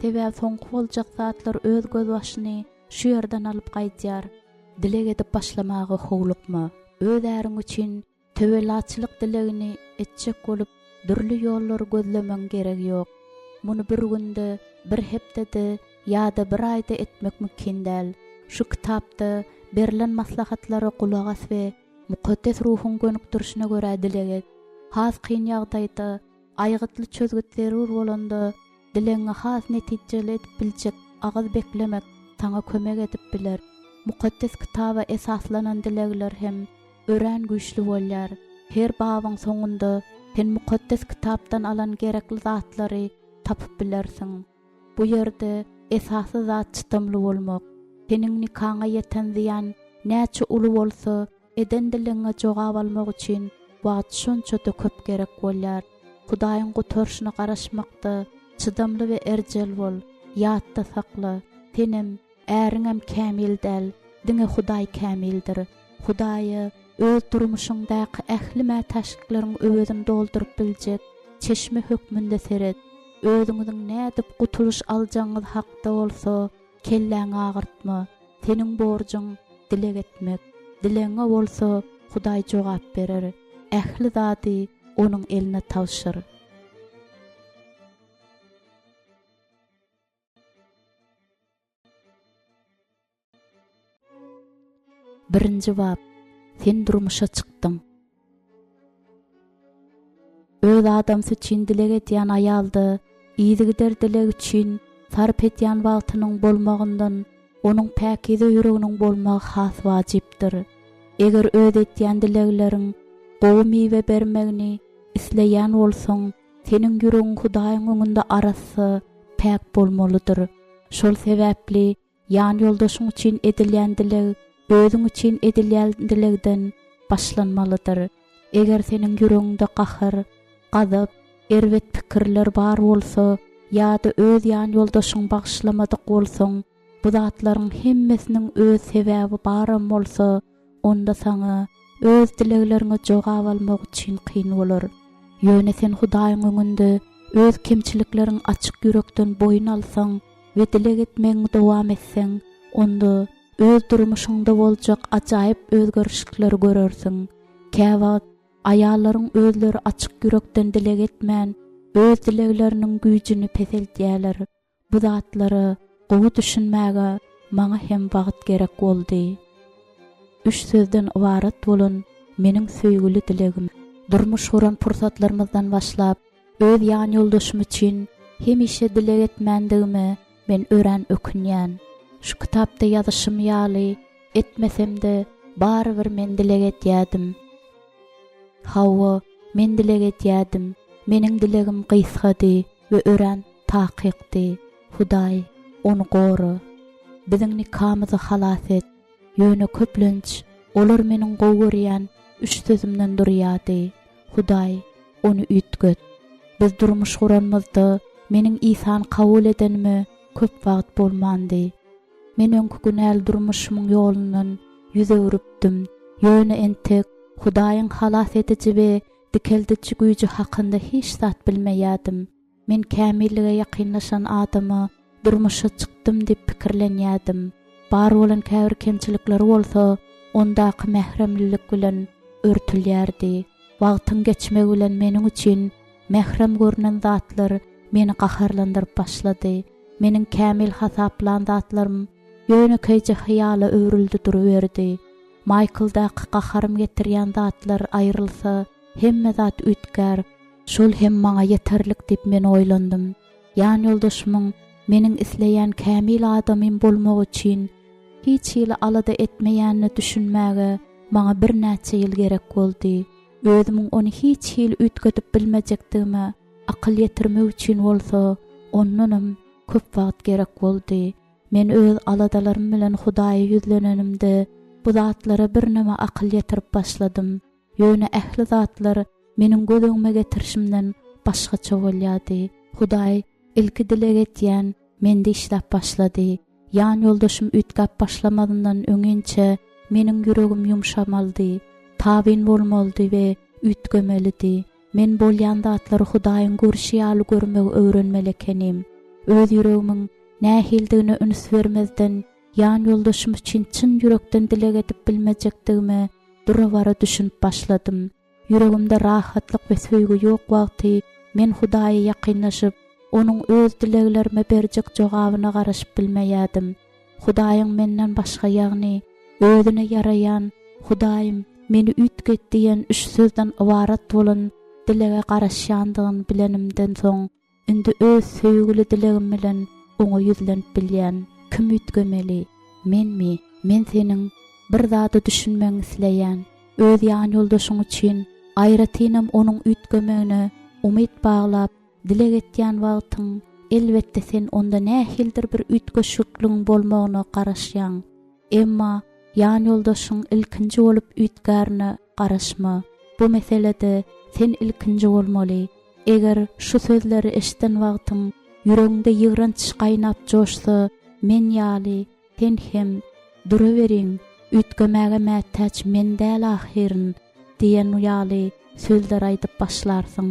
Tebe soňky boljak zatlar öz göz başyny şu ýerden alyp gaýdýar. Dilek edip başlamagy howlukmy? Öz äriň üçin töwelatçylyk dilegini etjek bolup dürli ýollar gözlemeň gerek ýok. Muny bir günde, bir hepdede ýa-da bir aýda etmek mümkin däl. Şu kitapda berilen maslahatlara kulak as we mukaddes ruhun gönükdirişine görä dilek et. Has kyn ýagdaýda aýgytly çözgüt zerur bolanda dileňe has netijeli etip biljek agyz beklemek taňa kömek edip biler. Mukaddes kitaba esaslanan dilekler hem örän güýçli bolýar. Her babyň soňunda sen mukaddes kitapdan alan gerekli zatlary tapyp bilersiň. Bu ýerde esasy zat çytymly bolmak. Senin nikaňa ýeten ziýan näçe uly bolsa, eden dileňe jogap almak üçin wagt şonça da köp gerek bolýar. Hudaýyň göterişine garaşmakda çydamly we erjel bol, ýatda sakla. Senem äriňem kämil däl, diňe Hudaý kämildir. Hudaýy öz durmuşyňdaky ähli mätäşiklerini özüň doldurup biljek çeşme hökmünde seret. Özüňiziň nädip gutuluş aljaňyz hakda bolsa, kelläňi agyrtma. Senin borjun dilek etmek. Dileňe bolsa Hudaý jogap berer. Ähli zady onuň eline tawşyr. Birinji bab. Sen durmuşa çykdyň. Öz adamsy üçin dilek etýän aýaldy, ýygyder dilek üçin sarp etýän wagtynyň bolmagyndan onuň päkize ýüreginiň bolmagy has wajypdyr. Eger öz etýän dilekleriň gowy mewe bermegini isleýän bolsaň, senin ýüregiň Hudaýyň öňünde arasy päk bolmalydyr. Şol sebäpli ýan ýoldaşyň üçin edilýän dilek özüň üçin edilýän dilegden başlanmalydyr. Eger senin ýüregiňde gahyr, gazap, erwet pikirler bar bolsa, ýa-da öz ýan ýoldaşyň bagşlamadyk bolsaň, bu zatlaryň hemmesiniň öz sebäbi barym bolsa, onda saňa öz dilekleriňe jogap almak üçin kyn bolar. Ýöne sen Hudaýyň öňünde öz kemçilikleriň açyk ýürekden boyun alsaň we dilek etmegiň dowam etseň, onda öz durmuşyňda boljak ajaýyp özgerişlikleri görersiň. Käwagt aýallaryň özleri açyk ýürekden dilek etmän, öz dilekleriniň güýjüni peseltýärler. Bu zatlary gowy düşünmäge maňa hem wagt gerek boldy. 3 sözden ibaret bolan meniň söýgüli dilegim. Durmuş huran pursatlarymyzdan başlap, öz ýan ýoldaşym üçin hemişe dilek etmändigimi men ören ökünýän. Şu kitapda ýazyşym ýaly etmesemde barbyr men dilek etýädim. Hawa men dilek etýädim. Meniň dilegim gysgady we ören taýykdy. Hudaý onu gory. Biziň nikamyzy halas et. Ýöne köplenç, olar meniň gowurýan 3 sözümden durýady. Hudaý onu ütgöt. Biz durmuş guranmyzda meniň İsa'ny kabul edenimi köp wagt bolmandy. Men öňkü günäl durmuşymyň ýolundan ýüze urupdym. Ýöne entek Hudaýyň halas edici we dikeldici güýji hakynda hiç zat bilmeýädim. Men kämillige ýakynlaşan adamy durmuşa çykdym diýip pikirlenýädim. Bar bolan käbir kemçilikleri bolsa, ondaky mähremlilik bilen örtülýärdi. Wagtyň geçmegi bilen meniň üçin mährem görünen zatlar meni gaharlandyryp başlady. Meniň kämil hasaplan zatlarym ýöne keýje hyýala öwrüldi duruberdi. Michael'daky gaharym getirýän zatlar aýrylsa, hemme zat ütkär. Şol hem maňa ýeterlik diýip men oýlandym. Ýan ýoldaşymyň meniň isleýän kämil adamym bolmagy üçin hiç ýyly alada etmeýänini düşünmäge maňa bir näçe ýyl gerek boldy. Özümiň onu hiç ýyl ütgötüp bilmejekdigime akyl ýetirmek üçin bolsa, onunam köp wagt gerek boldy. Men öz aladalarym bilen Hudaýa ýüzlenenimde bu zatlara bir näme akyl ýetirip başladym. Ýöne ähli zatlar meniň gözüňe getirişimden başgaça bolýady. Hudaý ilki dilek etýän mende işläp başlady. Ýan ýoldaşym ütgap başlamadyndan öňünçe meniň ýüregim ýumşamaldy. tabin bolmalydy we ütgemelidi. Men bolýan zatlary Hudaýyň görşi ýaly görmek öwrenmeli ekenim. Öz ýüregimin nähildigine üns bermezden ýan ýoldaşym üçin çyn ýürekden dilek edip bilmejekdigimi durabara düşünüp başladym. Ýüregimde rahatlyk we söýgü ýok wagty men Hudaýa ýakynlaşyp onuň öz dileglerime berjek jogabyna garaşyp bilmeýädim. Hudaýyň menden başga ýagny özüne ýarayan, Hudaýym meni ütget diýen üç sözden ibarat bolan dilege garaşýandygyny bilenimden soň indi öz söýgüli dilegim bilen oňa ýüzlenip bilýän. Kim ütgemeli? Menmi? Men seniň bir zady düşünmeňi isleýän, öz ýan ýoldaşyň üçin aýratynam onuň ütgemegine umyt baglap dilek etýän wagtyň elbetde sen onda nähildir bir ütgeşikliň bolmagyna garaşýan. Emma ýan ýoldaşyň ilkinji bolup ütgärine garaşma. Bu meselede sen ilkinji bolmaly. Eger şu sözleri eşiten wagtyň ýüreginde ýygranç gaýnap joşsa, men ýaly sen hem duraberiň, ütgemäge mätäç men däl ahyryň diýen ýaly sözler aýdyp başlarsyň.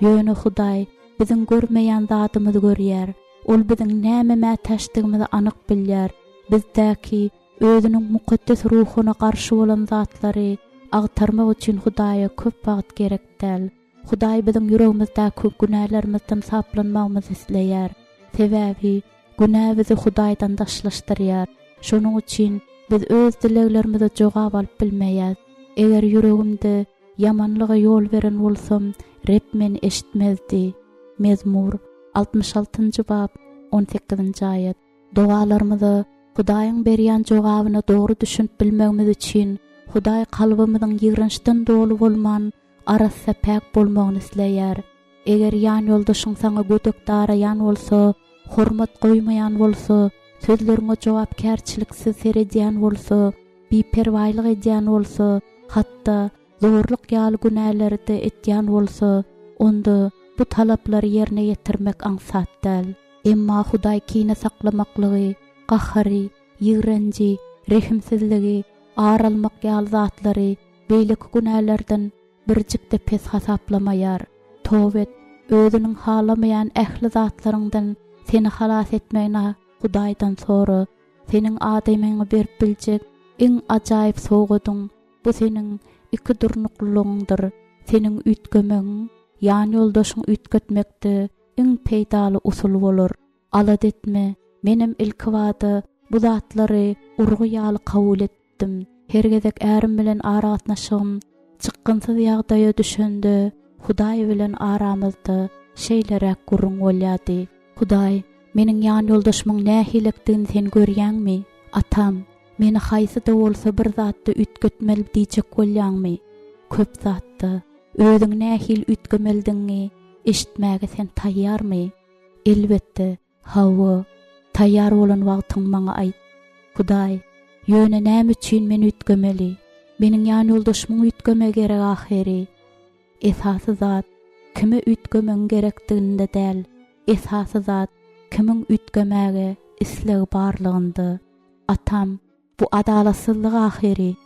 Ýöne Hudaý biziň görmeýän zatymyzy görýär. Ol biziň näme mätäçdigimizi anyk bilýär. Bizdäki özüniň mukaddes ruhuna garşy bolan zatlary agtarmak üçin Hudaýa köp wagt gerek däl. Hudaý biziň ýüregimizdäki günahlarymyzdan saplanmagymyzy isleýär. Sebäbi günah bizi Hudaýdan daşlaşdyrýar. Şonuň üçin biz öz dileglerimizi jogap alyp bilmeýäs. Eger ýüregimde yamanlyga ýol beren bolsam, Reb meni eşitmezdi. Mezmur 66-njy bab 18-nji aýat. Dogalarymyzy Hudaýyň berýän jogabyna dogry düşünüp bilmegimiz üçin Hudaý kalbymyzyň ýygrançdan dolu bolman arassa päk bolmagyny isleýär. Eger ýan ýoldaşyň saňa gödek daraýan bolsa, hormat goýmaýan bolsa, sözleriňe jogapkärçiliksiz seredýän bolsa, biperwaýlyk edýän bolsa, hatda zorluk ýaly günäleri de etýän bolsa, onda bu talaplary ýerine ýetirmek aňsat däl. Emma Hudaý kine saklamaklygy, gahary, ýygrançy, rehimsizligi, aralmak ýaly zatlary beýleki günälerden birjikde pes hasaplamaýar. Towet özüniň halamaýan ähli zatlaryňdan seni halas etmeýine Hudaýdan sonra seniň adamyňy berip biljek iň ajaýyp soğudyň. Bu seniň iki durnukluğundur. Seniň ütgemeň, ýan ýoldaşyň ütgetmekde iň peýdaly usul bolar. Alad etme, menim ilki wada bu zatlary urgu ýaly kabul etdim. Her gezek ärim bilen aratnaşygym çykgynsyz ýagdaýa düşende Hudaý bilen aramyzda şeýlerek gurrun bolýady. Hudaý, meniň ýan ýoldaşymyň nähilekdigini sen görýänmi? Atam, meni haýsy da bolsa bir zatda ütgetmeli diýjek bolýanmy? Köp zatda özüň nähil ütgemeldiňi eşitmäge sen taýýarmy? Elbetde, hawa, taýýar bolan wagtyň maňa aýt. Hudaý, ýöne näme üçin meni ütgemeli? Meniň ýan ýoldaşymyň ütgeme gerek ahyry. Esasy zat kime ütgemeň gerekdiginde däl, esasy zat kimiň ütgemäge islegi barlygynda. Atam, bu adalatsızlyk ahyry.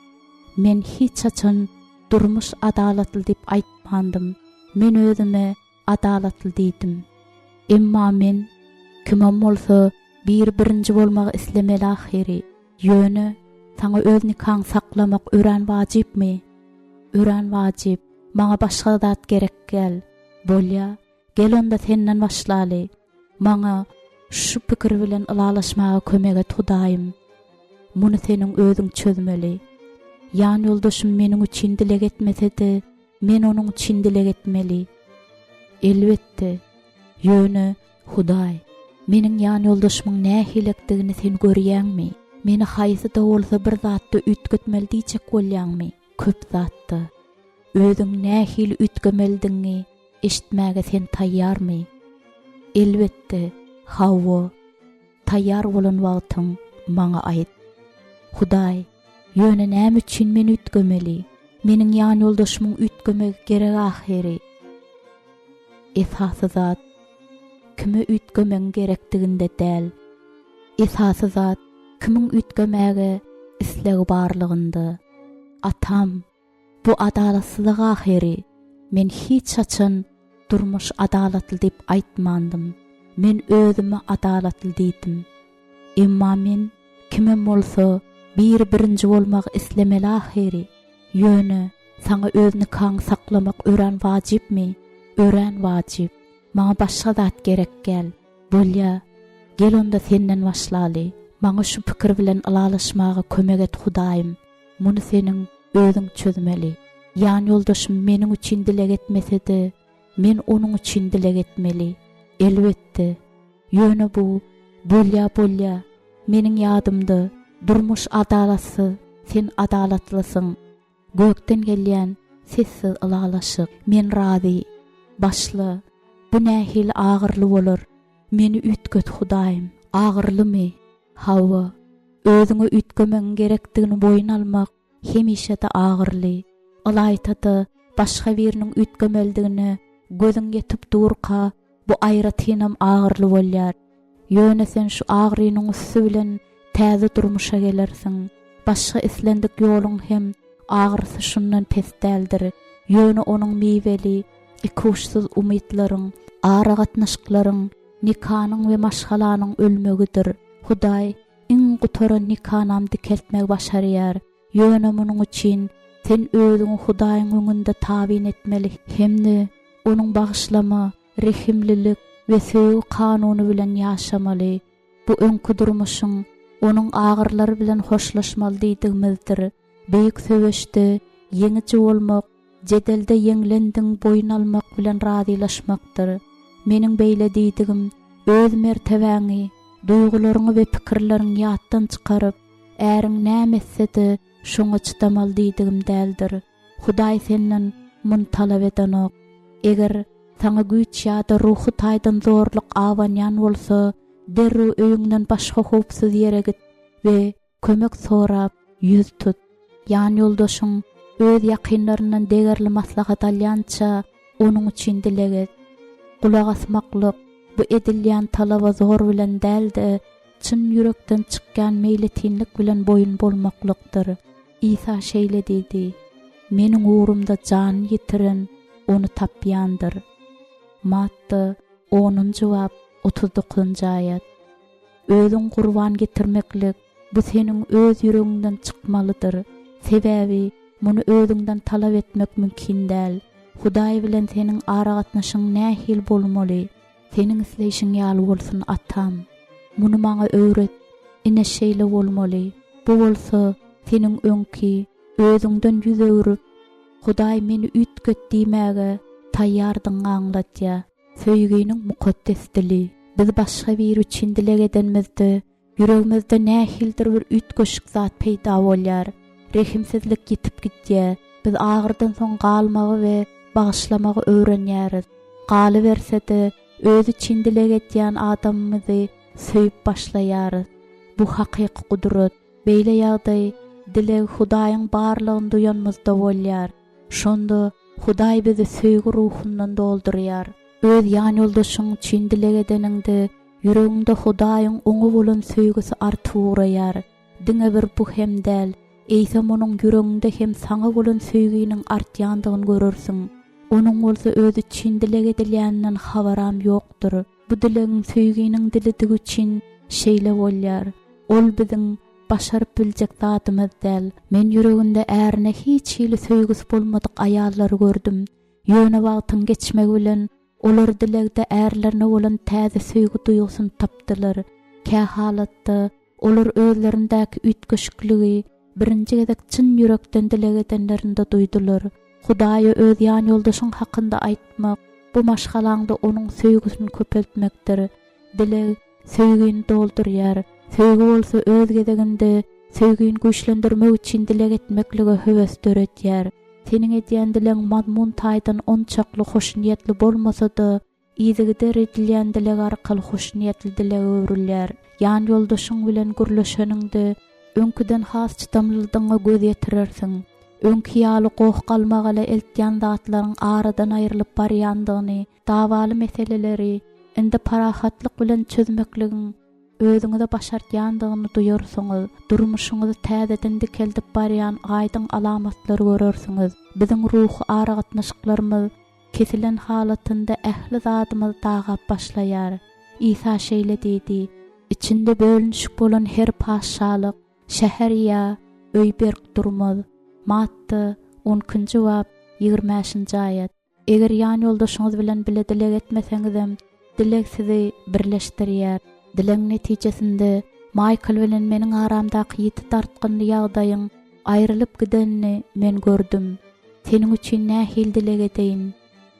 Men hiç açan durmuş adalatly dip aýtmandym. Men özüme adalatly diýdim. Emma men kimem bolsa birinji bolmagy islemeli ahyry. Ýöne saňa öz nikaň saklamak ören wajypmy? Ören wajyp. Maňa başga zat gerek gel. Bolýa, gel onda senden başlaly. Maňa şu pikir bilen ılalaşmaga kömek et Hudaýym. Muny seniň özüň çözmeli. Ýan ýoldaşym meniň üçin dilek etmese-de, men onuň üçin dilek etmeli. Elbetde, ýöne Hudaý, meniň ýan ýoldaşymyň nähilekdigini sen görýänmi? Meni haýsy da bolsa bir zatda ütgetmeli diýjek bolýanmy? Köp zatda. Özüň nähil ütgemeldiňi eşitmäge sen taýýarmy? Elbetde, hawa, taýýar bolan wagtyň maňa aýt. Hudaý, ýöne näme üçin meni ütgemeli? Meniň ýan ýoldaşymyň ütgemegi gerek ahyry. Esasy zat kime ütgemeň gerekdiginde däl. Esasy zat kimiň ütgemäge islegi barlygynda. Atam, Bu adalatsızlyk ahiri. Men hiç açan durmuş adalatlı dip aytmandım. Men özüme adalatlı diýdim. Emma men kimem bolsa birinci bolmak islemeli ahiri. Ýöne saňa özüni kaň saklamak ören wajypmy? Ören wajyp. Maňa başga zat gerek gel. Bolýa, gel onda senden başlaly. Maňa şu pikir bilen alalaşmaga kömek et Hudaýym. Muny seniň özüň çözmeli. Ýan ýoldaşym meniň üçin dilek etmesede, men onuň üçin dilek etmeli. Elbetde. Ýöne bu, bolýa, meniň ýadymda durmuş adalatsy, sen adalatlysyň. Gökden gelýän sessiz alalaşyk, men razy. Başla, bu nähil agyrly bolar. Meni ütgöt Hudaýym, agyrlymy? Hawa, özüňe ütgemeň gerekdigini boyun almak hemişe de agyrly. Alaýtady, başga biriniň ütgemeldigini gözüň ýetip durka, bu aýratynam agyrly bolýar. Ýöne sen şu agrynyň üstü bilen täze durmuşa gelersiň. Başga islendik ýoluň hem agyrysy şundan pes däldir. Ýöne onuň miweli, ikuşsuz umytlaryň, ara gatnaşyklaryň, nikanyň we maşgalanyň ölmegidir. Hudaý iň gutoran nikanamdy keltmek başarýar. Ýöne munyň üçin sen özüňi Hudaýyň öňünde tabin etmeli. Hemde onuň bagyşlama, rehimlilik we söýgü kanuny bilen ýaşamaly. Bu öňkü durmuşyň onuň agyrlary bilen hoşlaşmaly diýdigimizdir. Beýik söwüşde ýeňiçi bolmak, jedelde ýeňlendiň boyun almak bilen razylaşmakdyr. Meniň beýle diýdigim, öz mertebäňi, duýgularyňy we pikirleriňi ýatdan çykaryp, äriň nämetsede şoňa çytamaly diýdigim däldir. Hudaý senden muny talap edenok. Eger saňa güýç ýa-da ruhy taýdan zorluk awanýan bolsa, derrew öýüňden başga howpsuz ýere git we kömek sorap ýüz tut. Ýan ýoldaşyň öz ýakynlaryndan degerli maslahat alýança onuň üçin dilek et. Kulak asmaklyk bu edilýän talaba zor bilen däldi, çyn ýürekden çykkan meýletinlik bilen boyun bolmaklykdyr. İsa şeýle diýdi: meniň uğrumda jan ýitiren onu tapýandyr. Matta 10-njy bab 39-njy aýat. Özüň gurban getirmeklik bu seniň öz ýüregiňden çykmalydyr. Sebäbi muny özüňden talap etmek mümkin däl. Hudaý bilen seniň ara gatnaşyň nähil bolmaly? Seniň isleýişiň ýaly bolsun atam. Muny maňa öwret. Ine şeýle bolmaly. Bu bolsa seniň öňki özüňden ýüz öwrüp Hudaý meni ütgöt diýmäge taýýardyň aňlatýa. Söýgüniň mukaddes dili. Biz başga bir üçin dilek edenmizde ýüregimizde nähildir bir ütgöşük zat peýda bolýar. Rehimsizlik ýitip gitýär. Biz agyrdan soň galmagy we bagyşlamagy öwrenýäris. Galy bersede öz için dilek etýän adamymyzy söýüp başlaýarys. Bu hakyky kudret. Beýle ýagdaý dilek Hudaýyň barlygyny duýanmyzda bolýar. Şonda Hudaý bizi söýgü ruhundan doldurýar. Öz ýan ýoldaşyň için dilek edeninde ýüregiňde Hudaýyň oňa bolan söýgüsi artýar. Diňe bir bu hem däl. Eýsem onuň ýüregiňde hem saňa bolan söýgüniň artýandygyny görürsiň. Onuň bolsa öz için dilek edilýäninden habaram ýokdur. Bu dilegiň söýgüniň dilidigi üçin şeýle bolýar. Ol biziň başaryp biljek zatymyz däl. Men ýüreginde ärine hiç hili söýgüsi bolmadyk aýallary gördüm. Ýöne wagtyň geçmegi bilen olar dilegde ärlerine bolan täze söýgü duýgusyny tapdylar. Kä halatda olar özlerindäki ütgüşükligi birinji gezek çyn ýürekden dilek edenlerinde duýdular. Hudaýa öz ýan ýoldaşyň hakynda aýtmak, bu maşgalaňda onuň söýgüsini köpeltmekdir. Dilek söýgüni doldurýar. Söýgü bolsa öz gezeginde söýgüni güýçlendirmek üçin dilek etmekligi höwes döretýär. Seniň edýän dileň mazmun taýdan onçakly hoşniýetli bolmasa-da, ýyzygyda edilýän dilek arkaly hoşniýetli dilek öwrülýär. Ýan ýoldaşyň bilen gürleşeninde öňküden has çytamlylygyňa göz ýetirersiň. Öňki ýaly gowy galmagaly eltýän zatlaryň aradan aýrylyp barýandygyny, dawaly meseleleri indi parahatlyk bilen çözmekligiň özüňize başartýandygyny duýarsyňyz, durmuşyňyzy täzeden dikeldik barýan gaýdyň alamatlary görersiňiz. Biziň ruh aragatnaşyklarymyz kesilen halatynda ähli zadymyz dagap başlaýar. İsa şeýle dedi: "İçinde bölünüşik bolan her paşalyk, şäher ýa öý berk durmaz." Matta 10-njy bab 20-nji aýat. Eger ýan ýoldaşyňyz bilen bile dilek etmeseňizem, dilek sizi birleşdirýär. Dileň netijesinde Michael bilen meniň aramdaky ýeti tartgynly ýagdaýyň aýrylyp gidenini men gördüm. Seniň üçin nähil dilek edeýin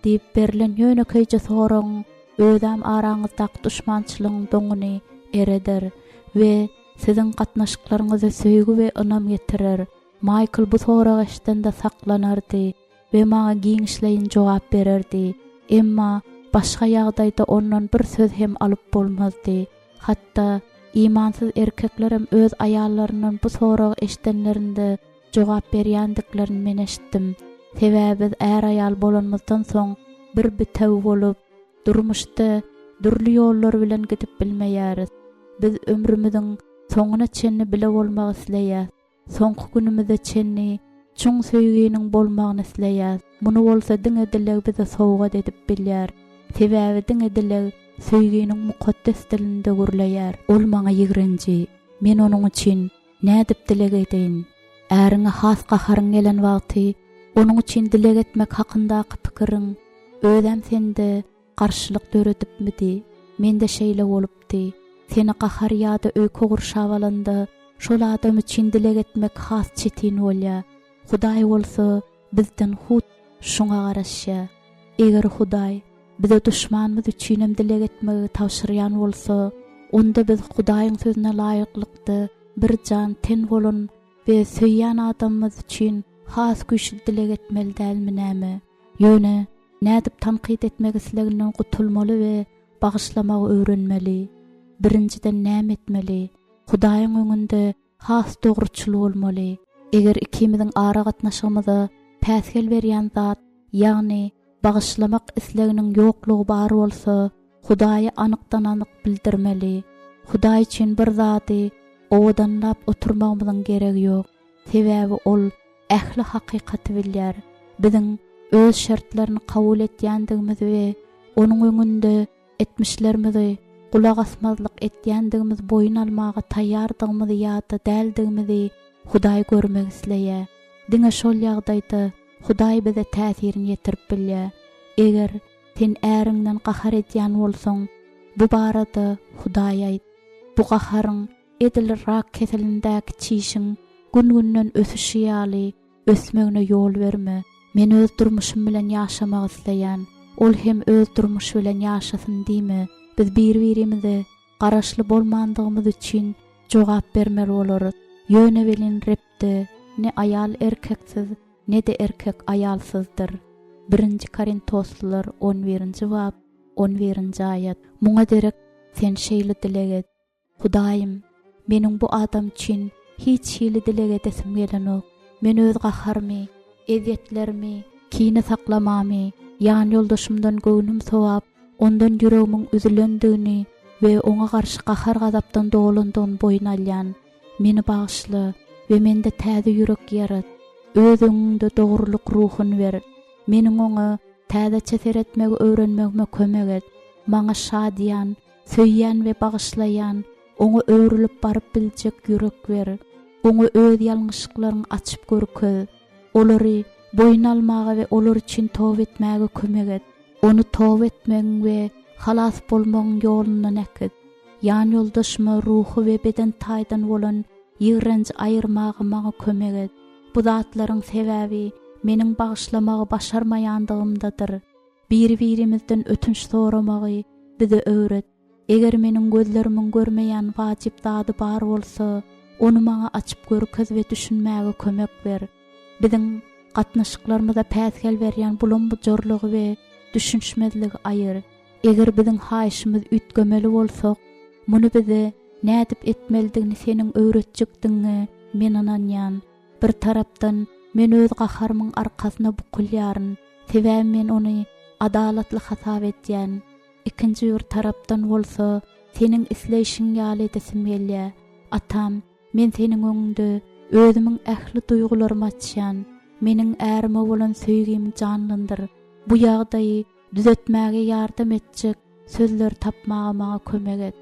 diýip berilen ýönekeýje soraň özüm araňyzdaky duşmançylygyň doňuny ereder we siziň gatnaşyklaryňyza söýgü we ynam getirer. Michael bu soragy eşitende saklanardy we maňa giňişleýin jogap bererdi. Emma başga ýagdaýda ondan bir söz hem alyp bolmazdy. Hatta imansyz erkeklerim öz aýallarynyň bu soragy eşitenlerinde jogap berýändiklerini men eşitdim. Sebäbi biz är aýal bolanmazdan soň bir bitew bolup, durmuşda dürli ýollar bilen gidip bilmeýäris. Biz ömrümiziň soňuna çenni bile bolmak isleýär. Soňky günümizde çenni çuň söýgüniň bolmagyny isleýär. Muny bolsa diňe dilek bize sowgat edip bilýär. Sebäbi diňe dilek söýgüniň mukaddes dilinde gürleýär. Ol maňa ýigrenji. Men onuň üçin nädip dilek edeýin? Äriňe has gaharyň gelen wagty onuň üçin dilek etmek hakyndaky pikiriň özüm sende garşylyk döredipmidi? Mende şeýle bolupdy. Seni gahar ýa-da öýke gurşap alanda şol adam üçin dilek etmek has çetin bolýar. Hudaý bolsa bizden hut şuňa garaşýar. Eger Hudaý bize düşmanymyz üçin hem dilek etmegi tawşyrýan bolsa, onda biz Hudaýyň sözüne laýyklykdy bir jan ten bolan we söýýän adamymyz üçin has güýçli dilek etmeli dälmi näme? Ýöne nädip tanqid etmek isleginden gutulmaly we bagyşlamagy öwrenmeli. Birinciden näme etmeli? Hudaýyň öňünde has dogruçylyk bolmaly. Eger ikimiziň ara gatnaşygymyza täsir berýän zat, ýagny bagyşlamak isleginiň ýoklugy bar bolsa, Hudaýy anykdan anyk bildirmeli. Hudaý üçin bir zaty owadanlap oturmagymyzyň geregi ýok. Sebäbi ol ähli hakykaty bilýär. Biziň öz şertlerini kabul etýändigimiz we onuň öňünde etmişlerimizi kulak asmazlyk etýändigimiz boyun almaga taýýardygymyzy ýa-da däldigimizi Hudaý görmek isleýär. Diňe şol ýagdaýda Hudaý bize täsirini ýetirip bilýär. Eger sen äriňden gahar etýän bolsaň, bu barada Hudaý aýt. Bu gaharyň edil rak keselindäki çişiň gün-günden ösüşi ýaly ösmegine ýol berme. Men öz durmuşum bilen ýaşamak isleýän, ol hem öz durmuşy bilen ýaşasyn diýme. Biz bir-birimize garaşly bolmandygymyz üçin jogap bermeli bolarys. Ýöne bilen repde ne aýal erkeksiz, ne de erkek aýalsyzdyr. 1 Korintoslylar 11-nji bab 11-nji aýat. Muňa derek sen şeýle dilek et: Hudaýym, meniň bu adam üçin hiç şeýle dilek edesim gelenok. Men öz gaharmy, eziyetlerimi, kine saklamamy, ýan ýoldaşymdan göwnüm sowap, ondan ýüregimiň üzülendigini we oňa garşy gahar gazapdan dolandygyny boyun alýan. Meni bagyşla we mende täze ýürek ýarat. Öz öňüňde dogrulyk ruhun ber. Meniň oňa täze çeser etmegi öwrenmegime kömek et. Maňa şadýan, söýýän we bagyşlaýan, oňa öwrülip baryp biljek ýürek ber. Oňa öz ýalňyşlyklaryny açyp görkezd. Olary boyun almaga we olar üçin tawba etmäge kömek et. Onu tawba etmegiň we halas bolmagyň ýoluna näket. Ýan ýoldaşyma ruhy we beden taýdan bolan ýigrenç aýyrmagy maňa kömek et. Bu zatlaryň sebäbi meniň bagyşlamagy başarmaýandygymdadyr. Bir-birimizden ötünç soramagy bize öwret. Eger meniň gözlerimiň görmeýän wajyp zady bar bolsa, onu maňa açyp görkez we düşünmäge kömek ber. Biziň gatnaşyklarymyza päsgel berýän bulan bu jorlugy we düşünşmezligi aýyr. Eger biziň haýyşymyz ütgemeli bolsak, muny bize nädip etmelidigini seniň öwretjekdiňe men ananýan. Bir tarapdan men öz gaharymyň arkasyna bukylýaryn, sebäbi men ony adalatly hasap etýän. Ikinji bir tarapdan bolsa, senin isleýişiň ýaly edesim gelýär. Atam, men senin öňünde özümiň ähli duýgularymy açýan, meniň ärime bolan söýgimi canlandyr. Bu ýagdaýy düzeltmäge ýardam etjek sözler tapmaga maga kömek et.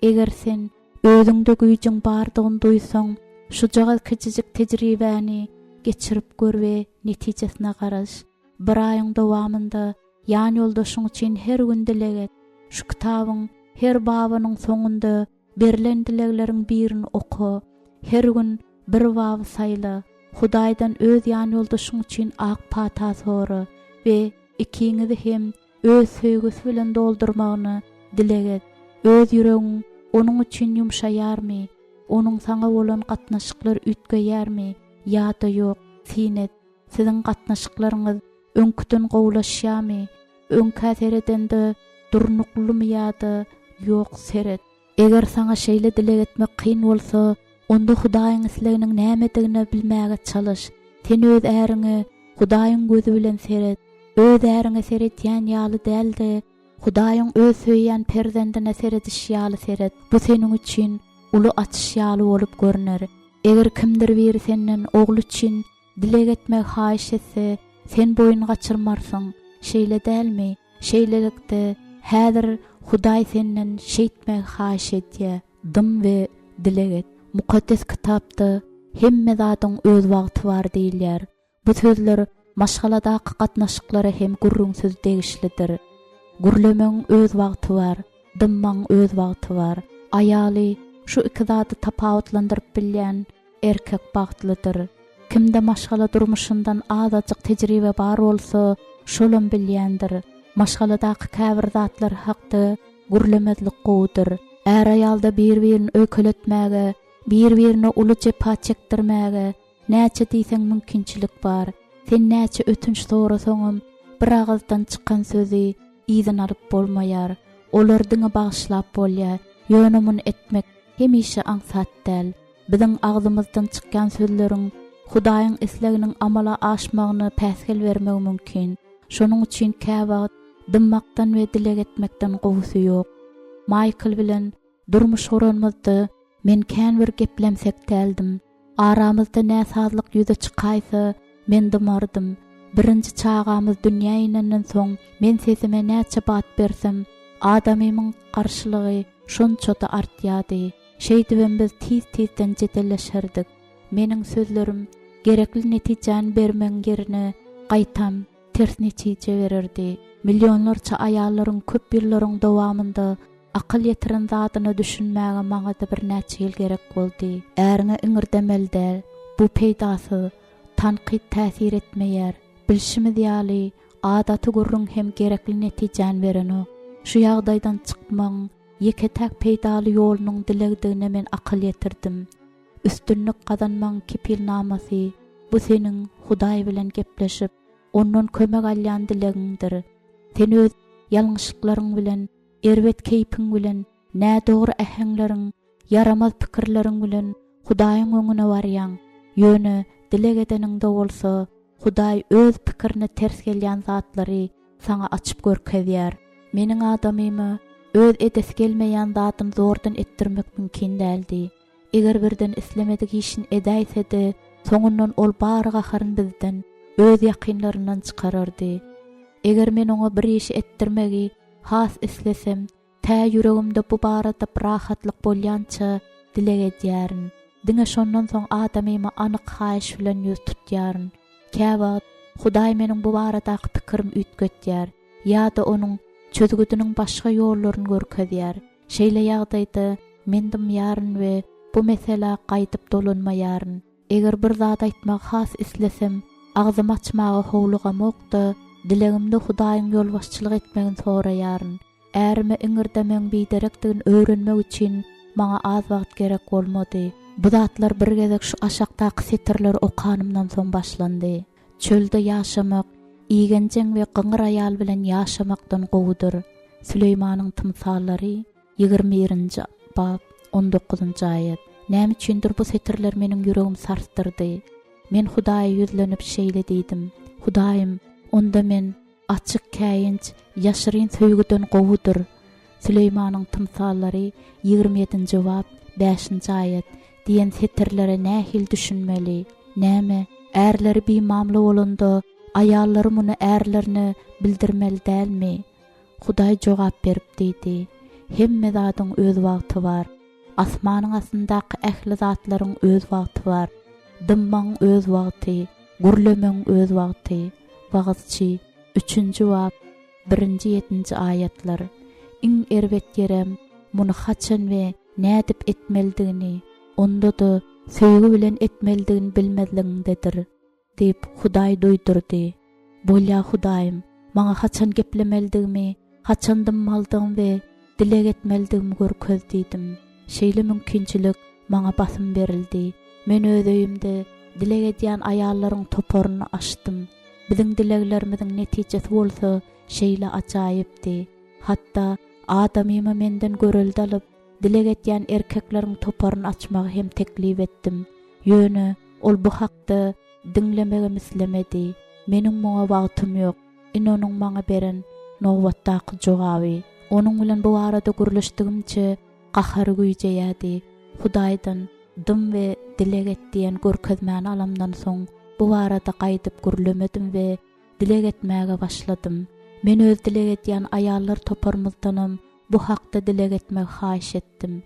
Eger sen özüňde güýjüň bardygyny duýsaň, şu jagal kiçijik tejribäni geçirip gör we netijesine garaş. Bir aýyň dowamında ýan ýoldaşyň üçin her gün dilek et. Şu kitabyň her babynyň soňunda berilen dilekleriň birini oku. Her gün bir bab saýla. Hudaýdan öz ýan ýoldaşyň üçin ak pata sory we ikiňizi hem öz söýgüsi bilen doldurmagyny dilek et. Öz ýüregiň onuň üçin ýumşaýarmy? Onuň saňa bolan gatnaşyklar ütgeýärmi? Ýa-da ýok? Sinet, siziň gatnaşyklaryňyz öňküden gowlaşýarmy? Öňkä edende durnuklumy ýa-da ýok seret. Eger saňa şeýle dilek etmek kyn bolsa, onda Hudaýyň isleginiň nämedigini bilmäge çalyş. Sen öz äriňi Hudaýyň gözü bilen seret. Öz äriňe seretýän ýaly däldi. Hudaýyň öz söýýän perzendine seredişi ýaly seret. Bu seniň üçin uly açyş ýaly bolup görner. Eger kimdir biri senden ogul üçin dilek etmek haýyş etse, sen boyun gaçyrmarsyň. Şeýle dälmi? Şeýlelikde häzir Hudaý senden şeýtmek haýyş etýär. Dım we dilek et. Mukaddes kitapda hemme zadyň öz wagty bar diýilýär. Bu sözler maşgaladaky gatnaşyklara hem gurrunsyz degişlidir. Gurlemeň öz wagty bar, dymmaň öz wagty bar. Aýaly şu iki zady tapawutlandyryp bilýän erkek bagtlydyr. Kimde maşgala durmuşyndan azaçyk tejribe bar bolsa, şolam bilýändir. Maşgaladaky käbir zatlar hakda gurlemezlik gowudyr. Är aýalda bir-birini öýkeletmäge, bir-birini uly jepa çekdirmäge näçe diýseň mümkinçilik bar. Sen näçe ötünç sorasaňam bir agazdan çykan sözi izin alyp bolmaýar. Olar diňe bagyşlap bolýar. Ýönemin etmek hemişe aňsat däl. Biziň agzymyzdan çykkan sözleriň Hudaýyň isleginiň amala aşmagyny päsgel bermek mümkin. Şonuň üçin käwagt dymmakdan we dilek etmekden gowusy ýok. Michael bilen durmuş horanmazda men kän bir geplemsek däldim. Aramyzda näsazlyk ýüze çykaýsa men dymardym. Birinji çağamyz dünýä inenden soň men sesime näçe bat bersem, adamyň garşylygy şonça da artýardy. Şeýdibem biz tiz-tizden jedelleşerdik. Meniň sözlerim gerekli netijen bermeň yerine gaýtam ters netije bererdi. Milyonlarça aýallaryň köp ýyllaryň dowamında akyl ýetiren zadyny düşünmäge maňa da bir näçe ýyl gerek boldy. Äriňe iňirdemelde bu peýdasy tanqid täsir etmeýär. Bilşimiz ýaly adaty gurrun hem gerekli netijen bereni. Şu ýagdaýdan çykmaň ýeketäk peýdaly ýolunyň dilegdigine men akyl ýetirdim. Üstünlük gazanmaň kepilnamasy bu seniň Hudaý bilen gepleşip ondan kömek alýan dilegiňdir. Sen öz ýalňyşlyklaryň bilen, erwet keýpiň bilen, nädogry äheňleriň, yaramaz pikirleriň bilen Hudaýyň öňüne barýan. Ýöne dilek edeniňde bolsa, Hudaý öz pikirini ters gelýän zatlary saňa açyp görkezýär. Meniň adamymy öz edesi gelmeýän zatyny zordan etdirmek mümkin däldi. Eger birden islemedik işin edäýsedi, soňundan ol bary gaharyn bizden öz ýakynlaryndan çykarardy. Eger men oňa bir iş etdirmegi has islesem, tä ýüregimde bu barada bir rahatlyk bolýança dilek edýärin. Diňe şondan soň adamymy anyk haýyş bilen ýüz tutýaryn. Käwagt Hudaý meniň bu baradaky pikirim ütgetýär, ýa-da onuň çözgüdüniň başga ýollaryny görkezýär. Şeýle ýagdaýda men dymýaryn we bu mesele gaýdyp dolanmaýaryn. Eger bir zat aýtmak has islesem, agzym açmagy howlugamokda, dilegimde Hudaýyň ýolbaşçylyk etmegini soraýaryn. Ärime iňirdemeň biderekdigini öwrenmek üçin maňa az wagt gerek bolmady. Bu zatlar bir gezek şu aşakdaky setirler okanymdan soň başlandy. Çölde ýaşamak, iýgenjeň we gyňyr aýal bilen ýaşamakdan gowudyr. Süleýmanyň tymsallary 21-nji bab 19-njy aýat. Näme üçindir bu setirler meniň ýüregimi sarstyrdy. Men Hudaýa ýüzlenip şeýle diýdim. Hudaýym, onda men açyk käýinç, ýaşyryn söýgüden gowudyr. Süleymanyň tymsallary 27-nji bab 5-nji aýat diýen setirlere nähil düşünmeli. Näme? Erleri bir mamly bolanda ayallary muny erlerini bildirmeli dälmi? Hudaý jogap berip diýdi. Hemme zatyň öz wagty bar. Asmanyň asyndaky ähli zatlaryň öz wagty bar. Dymmaň öz wagty, gurlemeň öz wagty. Bagysçy 3-nji bab 1-7-nji aýatlar. İň erbet yerem muny haçan we nädip etmelidigini, onda da söýgü bilen etmelidigini bilmezligiňdedir diýip Hudaý doýdurdy. Bolýa Hudaýym, maňa haçan geplemelidigimi, haçan dymmaldygymy we dilek etmelidigimi görkezdidim. Şeýle mümkinçilik maňa basym berildi. Men öz öýümde dilek edýän aýallaryň toporuny açdym. Biziň dileklerimiziň netijesi bolsa şeýle ajaýypdy. Hatda adamymy menden göreldi alyp dilek edýän erkekleriň toporuny açmagy hem teklip etdim. Ýöne ol bu hakda dinlemegi mislemedi. Meniň muňa wagtym ýok. Inonuň maňa beren nowbatdaky jogaby. Onuň bilen bu arada gürleşdigimçe gahary güýjeýärdi. Hudaýdan dym we dilek etdiýän görkezmäni alamdan soň bu arada gaýdyp gürlemedim we dilek etmäge başladym. Men öz dilek etýän aýallar toparymyzdanam bu hakda dilek etmek haýyş etdim.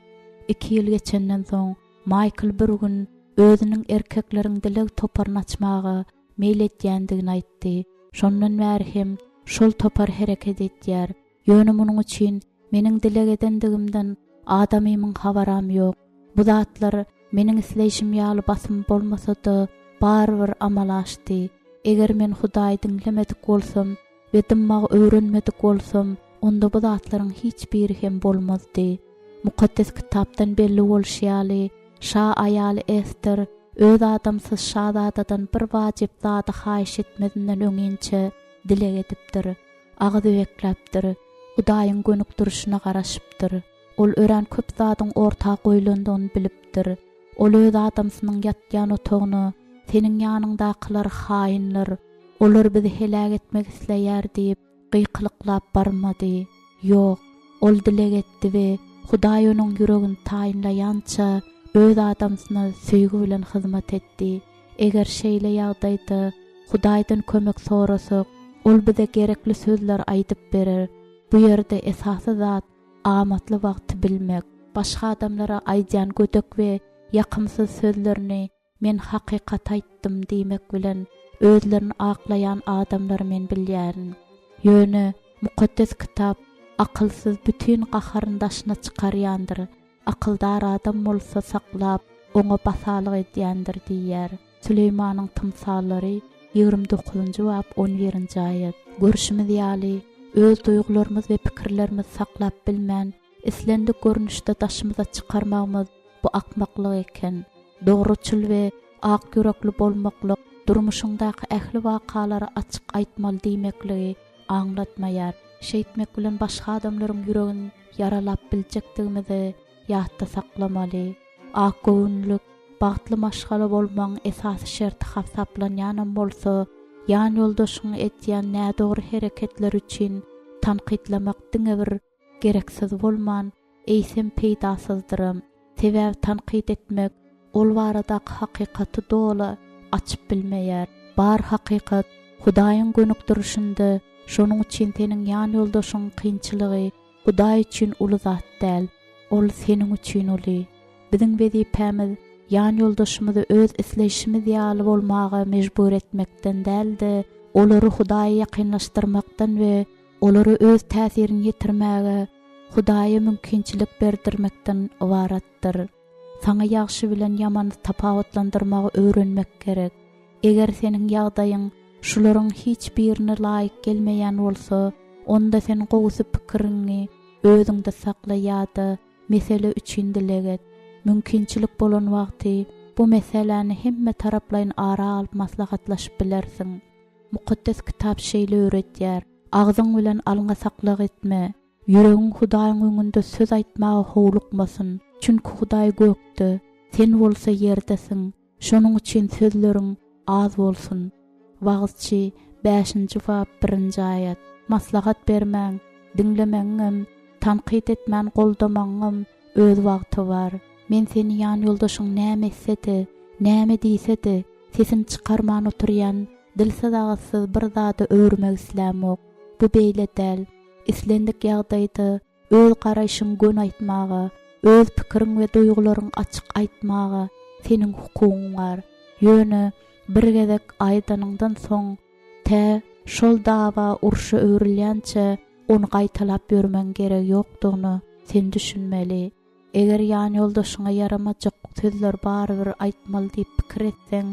2 ýyl geçenden soň Michael bir gün özüniň erkekleriň dilek toparyny açmagy meýil etýändigini aýtdy. Şondan bäri hem şol topar hereket etýär. Ýöne munuň üçin meniň dilek edendigimden adamymyň habaram ýok. Bu zatlar meniň isleýişim ýaly basym bolmasa-da barbyr amal açdy. Eger men Hudaýy dinlemedik bolsam we dymmagy öwrenmedik bolsam, onda bu zatlaryň hiç biri hem bolmazdy. Mukaddes kitapdan belli bolşýaly, şa aýaly Ester öz adamsyz şahzadadan bir wajyp zady haýyş etmedinden öňinçe dilek edipdir. Agyzy bekläpdir. Hudaýyň gönükdirişine garaşypdyr. Ol ören köp zadyň ortak goýlandygyny bilipdir. Ol öz adamsynyň ýatýan otagyny seniň ýanyňdakylar haýynlar, olar bizi helak etmek isleýär diýip gıykılıklap barmady. Ýok, ol dilek etdi we Hudaý onuň ýüregini taýinlaýança öz adamsyna söýgü bilen hyzmat etdi. Eger şeýle ýagdaýda Hudaýdan kömek sorasak, ol bize gerekli sözler aýdyp berer. Bu ýerde esasy zat amatly wagty bilmek. Başga adamlara aýdýan gödek we ýakymsyz sözlerini men hakykat aýtdym diýmek bilen özlerini aklayan adamlar men bilýärin. Ýöne mukaddes kitap akylsyz bütün gaharyndaşyna çykarýandyr. Akyldar adam bolsa saklap, oňa basalyk edýändir diýär. Süleymanyň tymsallary 29-njy bab 11-nji aýat. Görüşimiz ýaly öz duýgularymyz we pikirlerimiz saklap bilmän, islendik görnüşde daşymyza çykarmagymyz bu akmaklyk eken. Dogruçul we ak yürekli bolmaklyk durmuşyňdaky ähli wakalary açyk aýtmaly diýmekligi aňlatmaýar. Şeýtmek bilen başga adamlaryň ýüregini yaralap biljekdigimizi ýatda saklamaly. Ak göwnlük, bagtly maşgala bolmaň esasy şerti haplanýan bolsa, ýan ýoldaşyň etýän nädogry hereketler üçin tanqidlamak diňe bir gereksiz bolman eýsem peýdasyzdyrym. Sebäp tanqid etmek ol baradaky hakykaty dola açyp bilmeýär. Bar hakykat Hudaýyň gönükdirişinde, şonuň üçin seniň ýan ýoldaşyň kynçylygy Hudaý üçin uly zat däl, ol seniň üçin uly. Biziň wezipemiz ýan ýoldaşymyzy öz isleýişimiz ýaly bolmagy mejbur etmekden däldi, olary Hudaýa ýakynlaşdyrmakdan we olary öz täsirini ýetirmäge Hudaýa mümkinçilik berdirmekden ibaratdyr. Sana ýagşy bilen ýamany tapawatlandyrmagy öwrenmek gerek. Eger seniň ýagdaýyň şularyň hiç birine laýyk gelmeýän bolsa, onda sen gowsy pikirini özüňde saklaýada mesele üçin dilek et. Mümkinçilik bolan wagty bu meseleni hemme taraplayın ara alıp maslahatlaşyp bilersiň. Mukaddes kitap şeýle öwretýär. Agzyň bilen alyňa saklak etme. Yüregiň Hudaýyň öňünde söz aýtmagy howlukmasyn. Çünki Hudaý gökde, sen bolsa ýerdesiň. Şonuň üçin sözleriň az bolsun. Wagtçy 5-nji bab 1-nji aýat. Maslahat bermäň, dinlemeňem tanqid etmän goldamaňym öz wagty var. Men seni ýan ýoldaşyň näme etsedi, näme diýsedi, sesim çykarman oturýan, dilsiz agyssyz bir zady öwürmek islämok. Bu beýle däl. Islendik ýagdaýda öz garaşyň gön aýtmagy, öz pikiriň we duýgularyň açyk aýtmagy seniň hukugyň var. Ýöne bir gezek aýdanyňdan soň şol dawa urşa öwrilýänçe onu gaýtalap bermen gerek ýokdugyny sen düşünmeli. Eger ýan ýoldaşyňa yaramajak sözler barbyr aýtmaly diýip pikir etseň,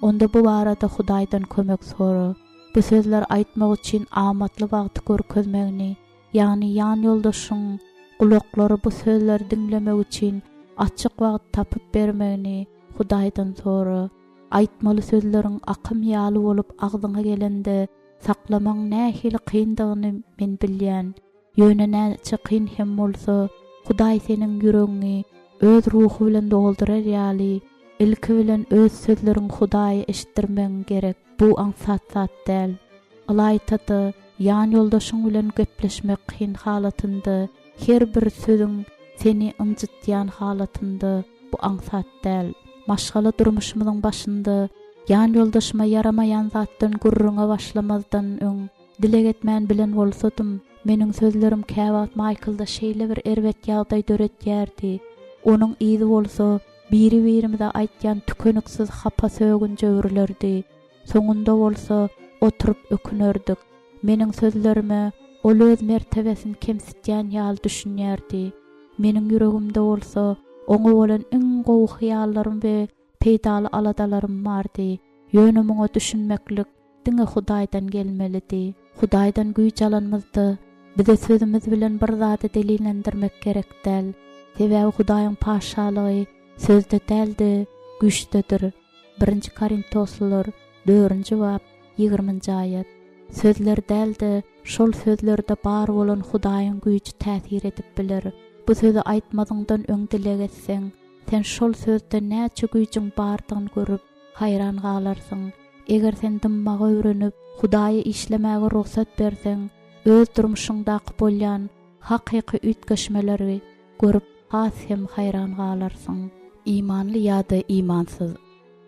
onda bu barada Hudaýdan kömek sora. Bu sözler aýtmak üçin amatly wagt görkezmegini, ýani ýan ýoldaşyň gulaklary bu sözleri dinlemek üçin açyk wagt tapyp bermegini Hudaýdan sora. Aýtmaly sözleriň akym ýaly bolup agdyňa gelende saklamaň nähili kyndygyny men bilýän. Ýöne näçe kyn hem bolsa, Hudaý seniň ýüregiňi öz ruhy bilen doldurar ýaly, ilki bilen öz sözleriň Hudaýy eşitdirmeň gerek. Bu ansat däl. Alaýtady, ýan ýoldaşyň bilen gepleşmek kyn halatynda, her bir sözüň seni ynjytýan halatynda bu ansat däl. Maşgala durmuşymyzyň başynda ýan ýoldaşyma yaramaýan zatdan gurrunga başlamazdan öň dilek etmän bilen bolsadym, meniň sözlerim käwat Michaelda şeýle bir erwet ýagdaý döretýärdi. Onuň izi bolsa biri-birimize aýtýan tükeniksiz hapa sögünje öwrilerdi. Soňunda bolsa oturup ökünerdik. Meniň sözlerime ol öz mertebesini kemsitýän ýaly düşünýärdi. Meniň ýüregimde bolsa oňa bolan iň gowy hyýallarym we peýdaly aladalarym bardy. Ýöne muňa düşünmeklik diňe Hudaýdan gelmelidi. Hudaýdan güýç alanmazdy. Bize sözümüz bilen bir zady delillendirmek gerek däl. Sebäbi Hudaýyň paşalygy sözde däldi, güýçdedir. 1 Korintoslar 4-nji bab 20-nji aýat. Sözler däldi, şol sözlerde bar bolan Hudaýyň güýçi täsir edip biler. Bu sözü aýtmadyňdan öň dilek etseň, sen şol sözde näçe güýçiň bardygyny görüp haýran galarsyň. Eger sen dymmagy öwrenip Hudaýy işlemäge ruhsat berseň, öz durmuşyňdaky bolýan hakyky ütgeşmeleri görüp has hem haýran galarsyň. İmanly ýa-da imansyz.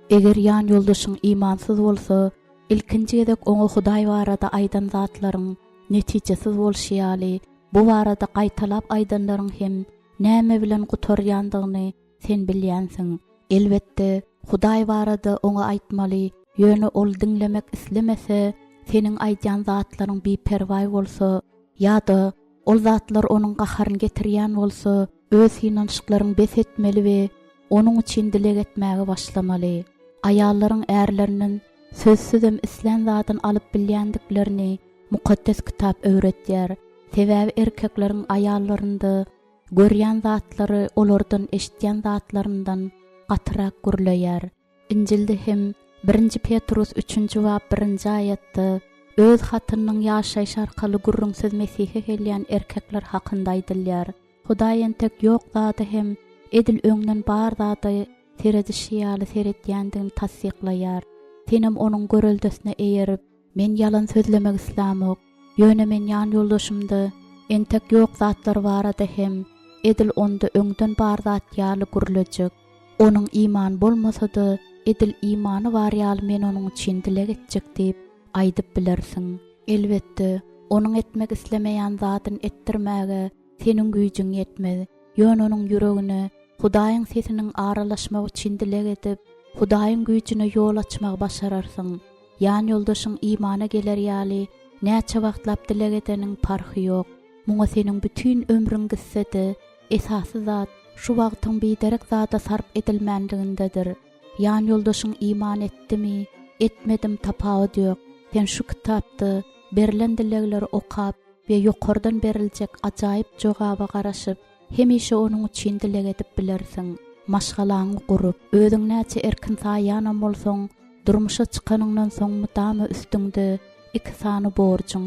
Eger ýan ýoldaşyň imansyz bolsa, ilkinji gezek oňa Hudaý barada aýdan zatlaryň netijesiz bolşýaly, bu barada gaýtalap aýdanlaryň hem näme bilen gutarýandygyny sen bilýänsiň. Elbetde Hudaý barada oňa aýtmaly, ýöne ol dinlemek islemese, seniň aýdýan zatlaryň beperway bolsa, ýa-da ol zatlar onuň gaharyny getirýän bolsa, öz inançlaryň bes etmeli we onuň üçin dilek etmäge başlamaly. Aýallaryň ärleriniň sözsüzem islen zadyny alyp bilýändiklerini mukaddes kitap öwretýär. Sebäbi erkekleriň aýallarynda görýän zatlary olardan eşitýän zatlaryndan gatyrak gürleýär. İncilde hem 1 Petrus 3-nji bab 1-nji aýatda öz hatynyň ýaşaýyş arkaly gurrunsyz Mesihe gelýän erkekler hakynda aýdylýar. Hudaýyň tek ýok zady hem edil öňden bar zady teredişi ýaly seretýändigini tasdiklaýar. Senem onuň göreldesine eýerip, men ýalan sözlemek islämok. Ýöne men ýan ýoldaşymda entek ýok zatlar barada hem edil onda öňden bar zat ýaly gürlejek. Onuň iman bolmasady, edil imany bar ýaly men onuň üçin dilek etjek diýip aýdyp bilersiň. Elbetde onuň etmek islemeýän zatyny etdirmäge seniň güýjüň ýetmez. Ýöne onuň ýüregine Hudaýyň sesiniň aralaşmak üçin dilek edip, Hudaýyň güýjüne ýol açmak başararsyň. Ýan ýoldaşyň imana geler ýaly näçe wagtlap dilek edeniň parhy ýok. Muňa seniň bütün ömrüň gitsede, esasy zat şu wagtyň biderek zata sarp edilmändigindedir. Ýan ýoldaşyň iman etdimi, etmedim tapawut ýok. Sen şu kitapda berilen dilekleri okap we ýokardan beriljek ajaýyp jogaba garaşyp, hemişe onuň üçin dilek edip bilersiň. Maşgalaňy gurup, özüň näçe erkin saýanam bolsaň, durmuşa çykanyňdan soň mudamy üstüňde 2 sany borjuň,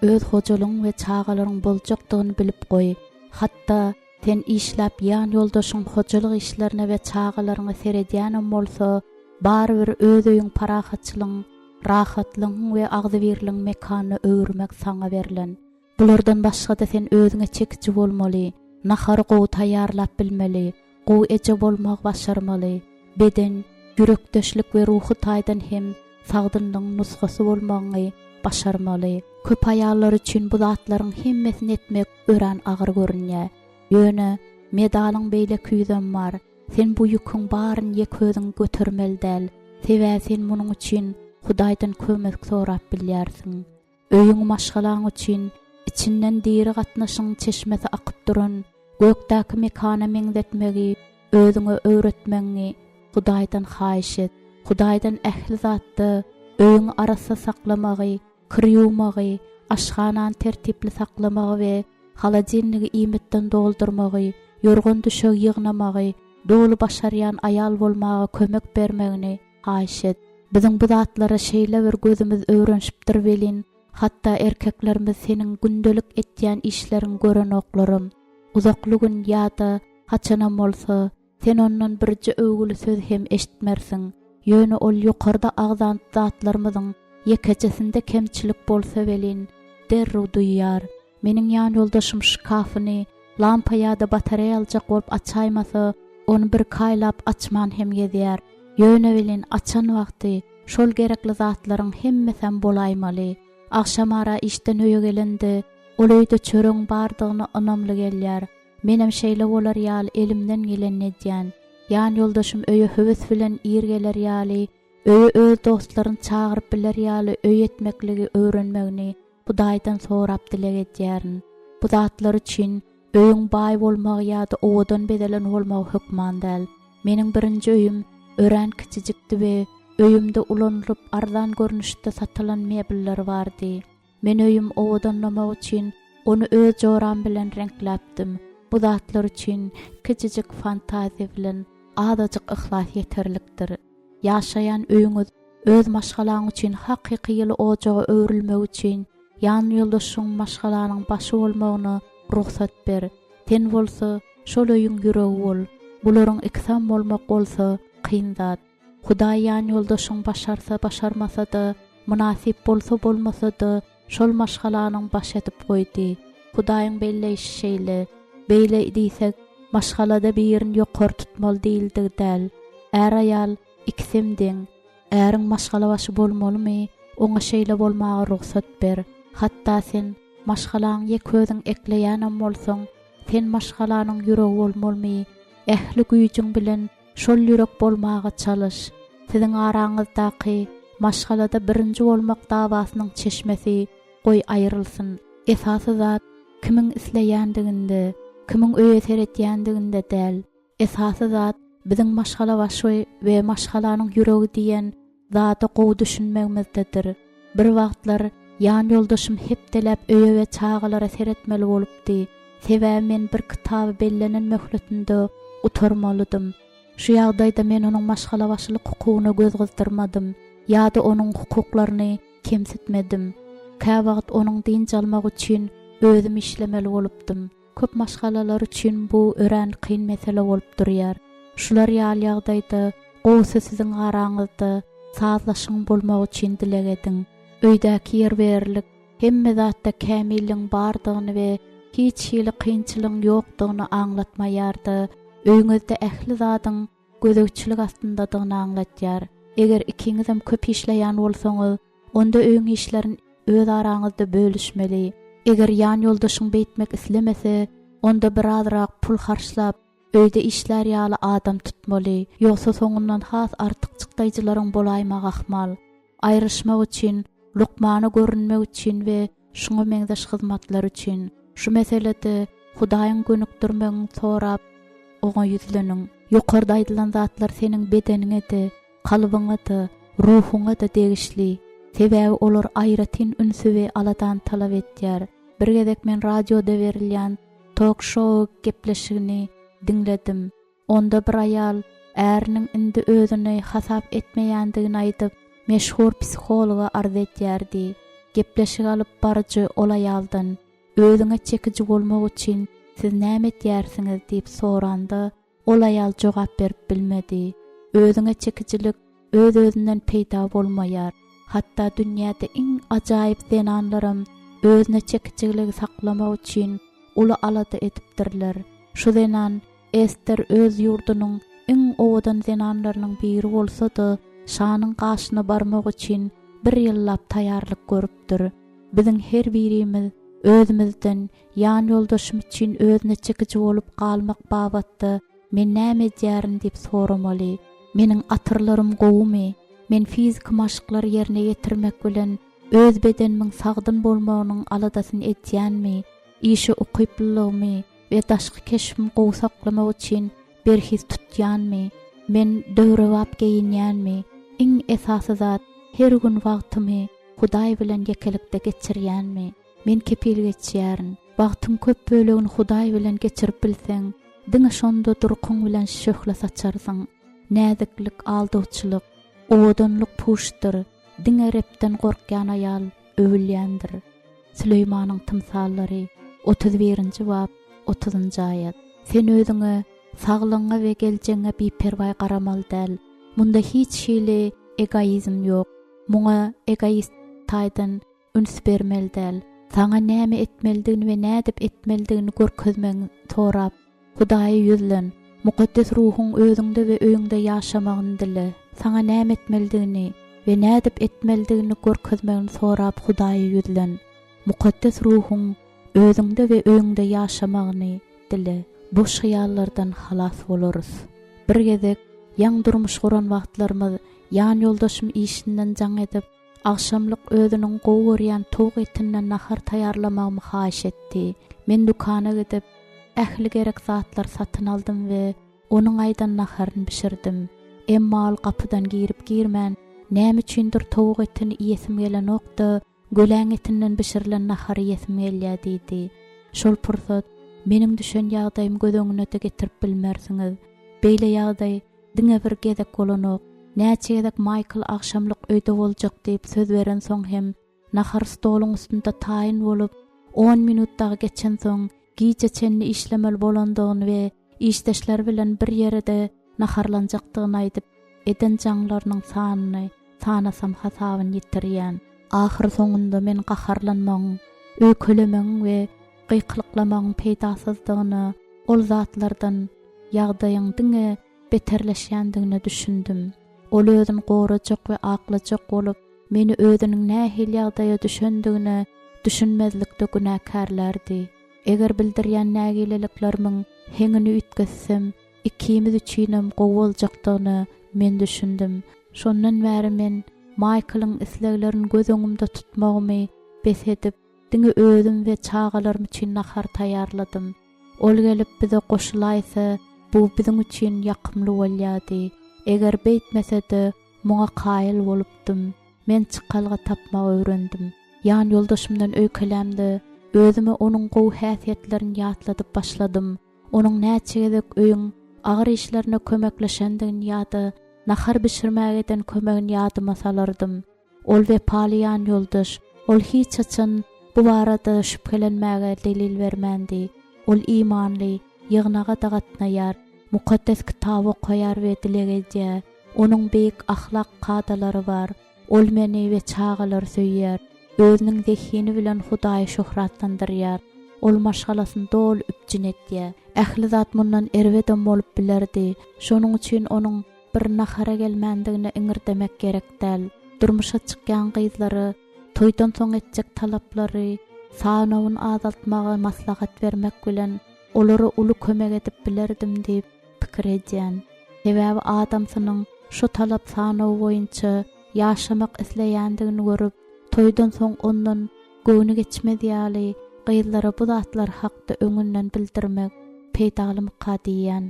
öz hojalyň we çagalaryň boljakdygyny bilip goý. Hatda sen işläp ýan ýoldaşyň hojalyk işlerine we çagalaryňa seredýänem bolsa, barbyr öz öýüň parahatçylygyň, rahatlygyň we agzybirligiň mekanyny öwürmek saňa berilen. Bulardan başga da sen özüňe çekici bolmaly, nahar gowy taýýarlap bilmeli, gowy eje bolmak başarmaly. Beden, yürekdeşlik we ruhy taýdan hem sagdynlygyň nusgasy bolmagy başarmaly. Köp aýallar üçin bu zatlaryň hemmesini etmek ören agyr görünýär. Ýöne medalyň beýle küýden bar. Sen bu ýüküň baryny ýeközüň götermeli däl. Sebäbi sen munuň üçin Hudaýdan kömek sorap bilýärsiň. Öýüň maşgalaň üçin içinden diri gatnaşyň çeşmesi akyp duran, gökdäki mekana meňzetmegi, özüňe öwretmegi Hudaýdan haýyş et. Hudaýdan ähli zatdy öýüň arasy saklamagy, kirýumagy, aşxanan tertipli saklamagy we halajynlygy iýmitden doldurmagy, yorgun düşeg ýygnamagy, dolu başarýan aýal bolmagy kömek bermegini haýyş et. Biziň bu zatlara şeýle bir gözümiz öwrenşipdir belin. Hatta erkeklerimiz senin gündelik etýän işlerin gören oklarym. Uzaklygyň ýa-da haçanam bolsa, sen ondan birji öwgüli söz hem eşitmersiň. Ýöne ol ýokarda agzan zatlarymyzyň ýekejesinde kemçilik bolsa belin, derrew duýýar. Meniň ýan ýoldaşym şkafyny lampa ýa-da batareýa aljak bolup açaýmasa, onu bir kaýlap açman hem gezýär. Ýöne belin açan wagty şol gerekli zatlaryň hemmesen bolaýmaly. Akşam ara işten öýe gelende, ol öýde çöreň bardygyny anamly gelýär. Menem şeýle bolar ýaly elimden gelen edýän. Ýan ýoldaşym öýe höwes bilen ir geler ýaly, öýe öz dostlaryny çagyryp biler ýaly öýe etmekligi öwrenmegini Hudaýdan sorap dilek edýärin. Bu zatlar üçin öýüň baý bolmagy ýa-da owadan bedelen bolmagy hükman däl. Meniň birinji öýüm ören kiçijikdi we öýümde ulanryp arzan görnüşde satylan mebelleri bardy. Men öýüm owadanlamak üçin onu öz joram bilen renkläpdim. Bu zatlar üçin kiçijik fantaziýa bilen azajyk ihlas ýeterlikdir. Ýaşaýan öýüňiz öz maşgalaň üçin hakyky ýyly ojaga öwrilmek üçin ýan ýoldaşyň maşgalanyň başy bolmagyny ruhsat ber. Sen bolsa şol öýüň ýüregi bol. Bularyň ikisam bolmak bolsa kyn zat. Hudaý ýan ýoldaşyň başarsa başarmasa da, münasip bolsa bolmasa da şol maşgalanyň baş etip goýdy. Hudaýyň belleýişi şeýle. Beýle diýsek, maşgalada bir ýerini ýokary tutmaly diýildi däl. Är aýal ikisemdiň. Äriň maşgala başy bolmalymy, oňa şeýle bolmagy ruhsat ber. Hatta sen maşgalaň ýeközüň ekleýänem bolsaň, sen maşgalanyň ýüregi bolmalymy. Ähli güýjüň bilen şol ýürek bolmagy çalyş. Siziň araňyzdaky maşgalada birinji bolmak dawasynyň çeşmesi goý aýrylsyn. Esasy zat kimiň isleýändiginde, kimiň öýe seretýändiginde däl. Esasy zat biziň maşgala başy we maşgalanyň ýüregi diýen zata gowy düşünmegimizdedir. Bir wagtlar ýan ýoldaşym hep delep öýe we çağalara seretmeli bolupdy. Sebäbi men bir kitaby bellenen möhletinde utarmalydym. Şu ýagdaýda men onuň maşgala başlyk hukugyna göz gyzdyrmadym, ýa-da onuň hukuklaryny kemsitmedim. Käwagt onuň dinç almak üçin özüm işlemeli bolupdym. Köp maşgalalar üçin bu ören kyn mesele bolup durýar. Şular ýaly ýagdaýda gowsy siziň araňyzda sazlaşyň bolmak üçin dilek ediň. Öýdäki ýerberlik hemme zatda kämilliň bardygyny we hiç ýyly kynçylygyň ýokdugyny aňlatmaýardy. Öýüňizde ähli zadyň gözegçilik astyndadygyny aňlatýar. Eger ikiňizem köp işleýän bolsaňyz, onda öýüň işlerini öz araňyzda bölüşmeli. Eger ýan ýoldaşyň beýtmek islemese, onda bir azrak pul harçlap, öýde işler ýaly adam tutmaly. Ýoksa soňundan has artykçykdaýjylaryň bolaýmak ahmal. Aýryşmak üçin, lukmany görünmek üçin we şuňa meňzeş hyzmatlar üçin. Şu meselede Hudaýyň gönükdirmegini sorap, oňa ýüzleniň. Ýokarda aýdylan zatlar seniň bedeniňe de, kalbyňa da, ruhuňa da degişli. Sebäbi olar aýratyn ünsü we aladan talap etýär. Bir gezek men radioda berilýän talk show gepleşigini dinledim. Onda bir aýal äriniň indi özüni hasap etmeýändigini aýdyp, meşhur psihologa arz etýärdi. Gepleşik alyp barjy ol aýaldan özüňe çekici bolmak üçin siz näme etýärsiňiz diýip sorandy. Ol aýal jogap berip bilmedi. Özüňe çekicilik öz-özünden peýda bolmaýar. Hatta dünýäde iň ajaýyp zenanlarym özüne çekiciligi saklamak üçin uly alady edipdirler. Şu zenan Ester öz yurdunyň iň owadan zenanlarynyň biri bolsa-da, şanyň gaşyna barmak üçin bir ýyllap taýýarlyk görüpdir. Biziň her birimiz özümizden ýan ýoldaşym üçin özüne çekici bolup galmak babatda men näme edýärin diýip soramaly. Meniň atyrlarym gowumy? Men fizik maşyklary ýerine ýetirmek bilen öz bedenimiň sagdyn bolmagynyň aladasyny etýänmi? Işi okyplygymy we daşky keşfim gowy saklamak üçin berhis tutýanmy? Men döwrewap geyinýänmi? Iň esasy zat her gün wagtymy Hudaý bilen ýekelikde geçirýänmi? Men kepil geçýärin. Wagtym köp bölegini Hudaý bilen geçirip bilseň, diňe şonda durkuň bilen şöhla saçarsyň. Näziklik, aldawçylyk, owadanlyk puşdyr. Diňe repden gorkýan aýal övülýändir. Süleýmanyň tymsallary 31-nji bab 30-njy aýat. Sen özüňe, saglygyňa we geljegiňe beperway garamaly däl. Munda hiç şeýle egoizm ýok. Muňa egoist taýdan üns bermeli däl. Saňa näme etmelidigini we nädip etmelidigini görkezmeň sorap, Hudaýy ýüzlen, mukaddes ruhuň özüňde we öýüňde ýaşamagyny dile. Saňa näme etmelidigini we nädip etmelidigini görkezmeň sorap, Hudaýy ýüzlen, mukaddes ruhuň özüňde we öýüňde ýaşamagyny dile. Boş hyýallardan halas bolarys. Bir gezek ýaň durmuş guran wagtlarymyz ýan ýoldaşym işinden jaň edip, akşamlyk özüniň gowy görýän tog etinden nahar taýýarlamagymy haýyş etdi. Men dukana gidip ähli gerek zatlar satyn aldym we onuň aýdan naharyny bişirdim. Emma al kapydan girip girmän näme üçindir tog etini ýesim gelenokda göläň etinden bişirilen nahary ýesim gelýär diýdi. Şol pursat meniň düşen ýagdaýym göz de getirip bilmersiňiz. Beýle ýagdaý diňe bir gezek bolanok. Näçe gezek Michael akşamlyk öýde boljak diýip söz beren soň hem nahar stoluň üstünde taýyn bolup 10 minutda geçen soň giýje çenni işlemel bolandygyny we işdeşler bilen bir ýerde naharlanjakdygyny aýdyp eden jaňlarynyň sanyny sanasam hasabyny ýitirýän. Ahir soňunda men gaharlanmagyň, öýkelemeň we gıykılıklamagyň peýdasyzdygyny, ol zatlardan ýagdaýyň diňe beterleşýändigini düşündim. Ol özüni gorajak we aklajak bolup, meni özüniň nähil ýagdaýa düşendigini düşünmezlikde günäkärlerdi. Eger bildirýän nägileliklerimiň heňini ütketsem, ikimiz üçinem gowy boljakdygyny men düşündim. Şondan bäri men Michael'ın isleglerini göz öňümde tutmagymy bes edip, diňe özüm we çagalarym üçin nahar taýýarladym. Ol gelip bize goşulaýsa, bu biziň üçin ýakymly bolýardy. Eger beýtmesede, muňa kaýyl bolupdym. Men çykalga tapmagy öwrendim. Ýan ýoldaşymdan öýkelemde, özüme onuň gowy häsiýetlerini ýatladyp başladym. Onuň näçe gezek öýüň agyr işlerine kömekleşendigini ýa-da nahar bişirmägeden kömegini ýadyma salardım. Ol wepaly ýan ýoldaş, ol hiç açan bu barada şüphelenmäge delil bermändi. Ol imanly, ýygnaga dagatnaýar, mukaddes kitap okaýar we dilegejär. Onuň beýik ahlak kadalary bar. Ol meni we çagalar söýýär. Özüniň zehini bilen Hudaýy şöhratlandyrýar. Ol maşgalasyny dol üpjün etýär. Ähli zat mundan erweden bolup bilerdi. Şonuň üçin onuň bir nahara gelmändigini iňirdemek gerek däl. Durmuşa çykýan gyzlary, toýdan soň etjek talaplary, sanawyny azaltmagy maslahat bermek bilen olary uly kömek edip bilerdim diýip pikir edýän. Sebäbi adamsynyň şu talap sanawy boýunça ýaşamak isleýändigini görüp, toýdan soň ondan göwnü geçmedýäli gyzlara bu zatlar hakda öňünden bildirmek peýdalymyka diýen.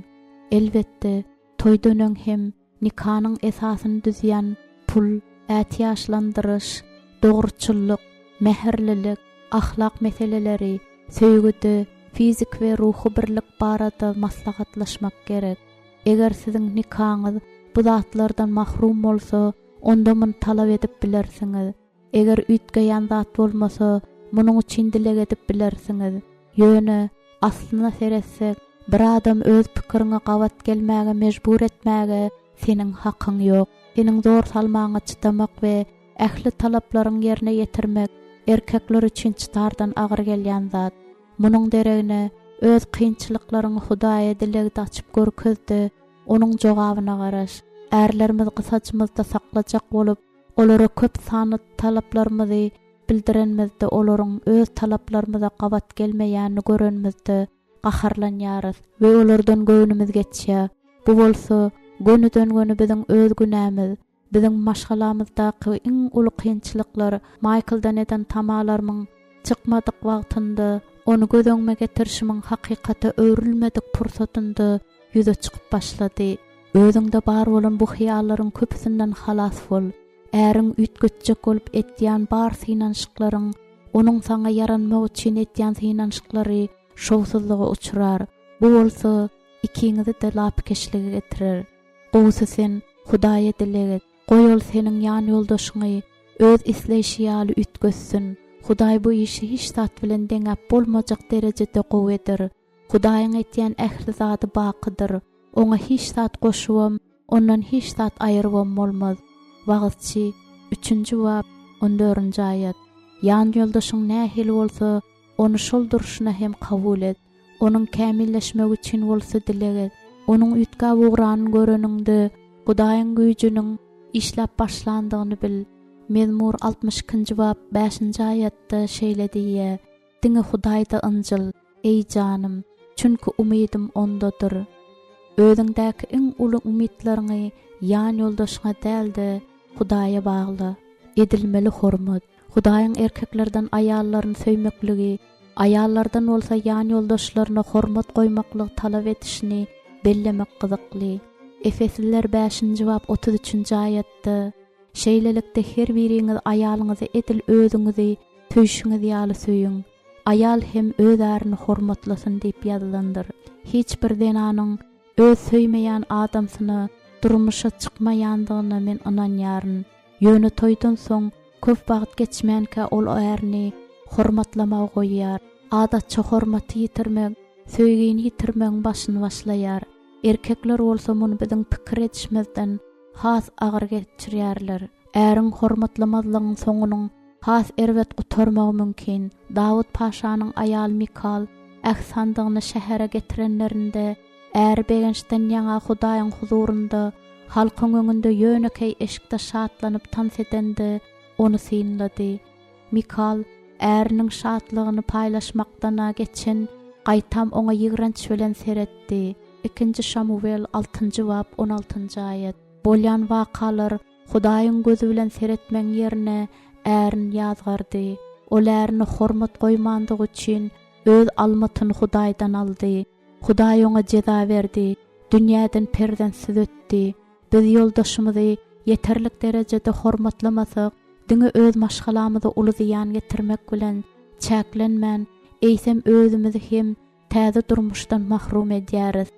Elbetde toýdan öň hem nikanyň esasyny düzýän pul, ätýaşlandyryş, dogruçylyk, mäherlilik, ahlak meseleleri, söýgüde fizik we ruhy birlik barada maslahatlaşmak gerek. Eger siziň nikaňyz bu zatlardan mahrum bolsa, onda muny talap edip bilersiňiz. Eger ütgeýän zat bolmasa, munyň üçin dileg edip bilersiňiz. Ýöne aslyna seretsek, bir adam öz pikirine gawat gelmäge mejbur etmäge seniň hakyň ýok. Seniň zor salmagyna çydamak we ähli talaplaryň ýerine ýetirmek erkekler üçün çıtardan ağır gelýän zat. Munuň deregine öz kynçylyklaryny Hudaýa dilegde açyp görkezdi, onuň jogabyna garaş. Erlerimiz kysajymyzda saklajak bolup, olara köp sany talaplarymyzy bildirenmizde, olaryň öz talaplarymyza gabat gelmeýänini görenmizde gaharlanýarys we olardan göwnümiz geçýär. Bu bolsa gönüden göni biziň öz günämiz, biziň maşgalamyzdaky iň uly kynçylyklar Michael'dan eden tamalarymyň çykmadyk wagtynda onu gödöňme getirişimiň hakykaty öwrülmedik pursatynda ýüze çykyp başlady. Özüňde bar bolan bu hyýallaryň köpüsinden halas bol. Äriň ütgütjek bolup etýän bar synanşyklaryň, onuň saňa yaranmak üçin etýän synanşyklary şowsuzlyga uçurar. Bu bolsa ikiňizi de lapkeşlige getirir. Gowsy sen Hudaýa dilegit, goýal seniň ýan ýoldaşyňy öz isleýşi ýaly ütgössün. Hudaý bu işi hiç zat bilen deňäp bolmajak derejede gowwedir. Hudaýyň etýän ähli zady bakydyr. Oňa hiç zat goşubam, ondan hiç zat aýyrwam bolmaz. Wagtçy 3-nji bab 14-nji aýat. Ýan ýoldaşyň nähil bolsa, onu şol duruşuna hem kabul et. Onuň kämilleşmek üçin bolsa dilegit. Onuň ütkä ugranyny göreninde Hudaýyň güýjüniň işläp başlandygyny bil. Mezmur 62-nji bab 5-nji aýatda şeýle diýär: "Diňe Hudaýda ynjyl, ey janym, çünki umidim ondadyr." Özüňdäki iň uly umidlaryňy ýan ýoldaşyňa däldi, Hudaýa bagly. Edilmeli hormat. Hudaýyň erkeklerden aýallaryny söýmekligi, aýallardan bolsa ýan ýoldaşlaryna hormat goýmaklygy talap etişini bellemek gyzykly. Efesliler 5-nji bab 33-nji aýatda şeýlelikde her biriňiz aýalyňyzy edil özüňizi töýüşiňiz ýaly söýüň. Aýal hem öz ärini hormatlasyn diýip ýazylandyr. Hiç bir denanyň öz söýmeýän adamsyny durmuşa çykmaýandygyna men inanýaryn. Ýöne toýdan soň köp wagt geçmänkä ol ärini hormatlamagy goýýar. Adatça hormaty ýitirmek, söýgeni ýitirmeň başyny başlaýar. Erkekler bolsa muny biziň pikir etişmezden has agyr geçirýärler. Äriň hormatlamazlygyň soňunyň has erwet gutarmagy mümkin. Dawud paşanyň aýaly Mikal ähsandygyny şähere getirenlerinde äri begençden ýaňa Hudaýyň huzurunda halkyň öňünde ýönekey eşikde şatlanyp tans edende onu synlady. Mikal äriniň şatlygyny paýlaşmakdan geçen gaýtam oňa ýigrenç bilen seretdi. 2 Şamuel 6-njy bab 16-njy aýat. Bolýan wakalar Hudaýyň gözü bilen seretmeň ýerine ärin ýazgardy. Ol ärini hormat goýmandygy üçin öz almatyny Hudaýdan aldy. Hudaý oňa jeza berdi, dünýäden perdensiz ötdi. Biz ýoldaşymyzy ýeterlik derejede hormatlamasak, diňe öz maşgalamyzy uly ziýan getirmek bilen çäklenmän, eýsem özümizi hem täze durmuşdan mahrum edýäris.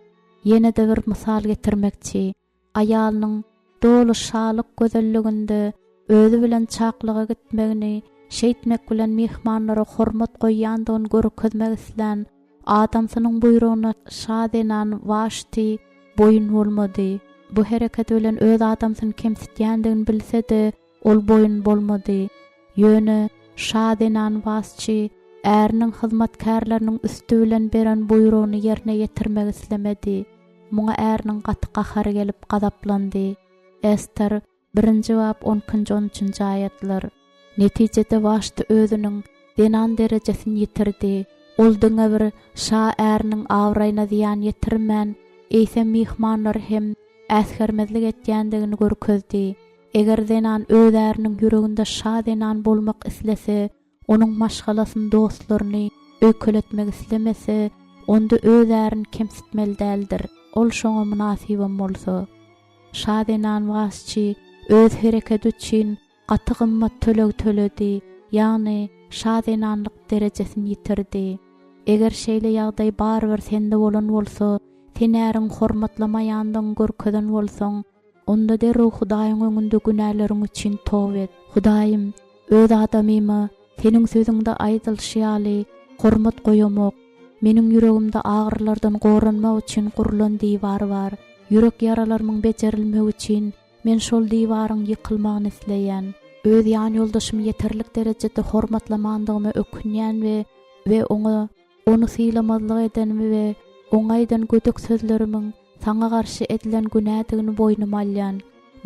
Ýene de bir mysal getirmekçi, aýalynyň dolu şalyk gözelliginde özü bilen çaklyga gitmegini şeýtmek bilen mehmanlara hormat goýýandygyny görkezmek islen adamsynyň buyruguna şadenan waşty boyun bolmady. Bu hereket bilen öz adamsyny kemsitýändigini bilse-de ol boyun bolmady. Ýöne şadenan waşçy äriniň hyzmatkarlarynyň üstü bilen beren buyrugyny ýerine ýetirmek islemedi. Muňa äriniň gaty gahary gelip gadaplandy. Ester 1-nji bab 12-13-nji aýatlar. Netijede waşty özüniň denan derejesini ýitirdi. Ol diňe bir şa äriniň awraýyna ziýan ýetirmän, eýsem mehmanlar hem äsgermezlik etýändigini görkezdi. Eger denan öz äriniň ýüreginde şa denan bolmak islese, onuň maşgalasyny dostlaryny ökeletmek islemese, onda öz ärini kemsitmeli däldir. Ol şoňa münasibam bolsa. Şa denan waşçy öz hereket üçin gaty gymmat töledi, ýagny şa denanlyk derejesini ýitirdi. Eger şeýle ýagdaý barbyr sende bolan bolsa, sen äriň hormatlamaýandygyny görkeden bolsaň, onda derrew Hudaýyň öňünde günäleриň üçin towba et. Hudaýym, öz adamymy seniň sözüňde aýdylşýaly hormat goýamak, meniň ýüregimde agyrlardan goranmak üçin gurulan diýwar bar. Ýürek ýaralarynyň bejerilmegi üçin men şol diýwaryň ýykylmagyny isleýän. öz ýan ýoldaşymy ýeterlik derejede hormatlamandygymı ökünýän we onu sylamazlyk edenimi we oňaýdan gödek sözlerimiň saňa garşy edilen günädigini boynuma alýan.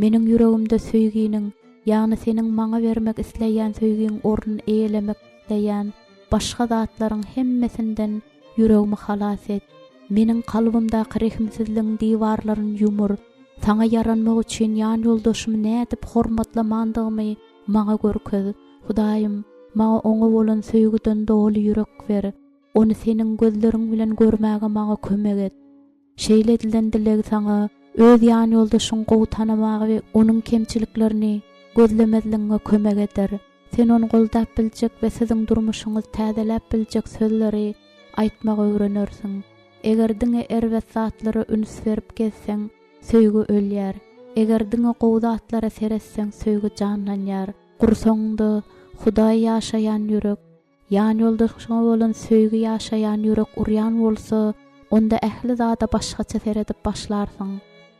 Meniň ýüregimde söýginiň, ýagny seniň maňa bermek isleýän söýginiň ornuny eýelemek isleýän başga zatlaryň hemmesinden ýüregimi halas et. Meniň kalbymdaky rehimsizligiň diwarlaryny ýumur. Saňa yaranmak üçin ýan ýoldaşymy nädip hormatlamandygymy maňa görkez. Hudaýym, maňa oňa bolan söýgüden doly ýürek ber. Onu seniň gözleriň bilen görmäge maňa kömek et. Şeýle edilen dilegi saňa öz ýan ýoldaşyň gowy tanamagy we onuň kemçiliklerini gözlemezligiňe kömek eder. Sen onu goldap biljek we siziň durmuşyňyz täzeläp biljek sözleri aýtmagy öwrenersiň. Eger diňe erwet zatlary üns berip gelseň, söýgü ölýär. Eger diňe gowy zatlara seretseň, söýgü janlanýar. Gursoňdy Hudaý ýaşaýan ýürek, ýan ýoldaşyňa bolan söýgü ýaşaýan ýürek urýan bolsa, onda ähli zada başgaça seredip başlarsyň.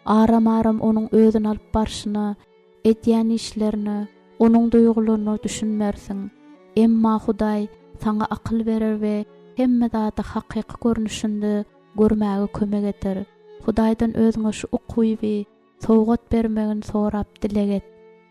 Aram-aram onuň özüni alyp barşyna, edýän işlerini, onuň duýgularyny düşünmersiň. Emma Hudaý saňa akyl berer we hemme zada hakyky görnüşinde görmäge kömek eder. Hudaýdan özüňe şu ukuyby, sowgat bermegini sorap dileget.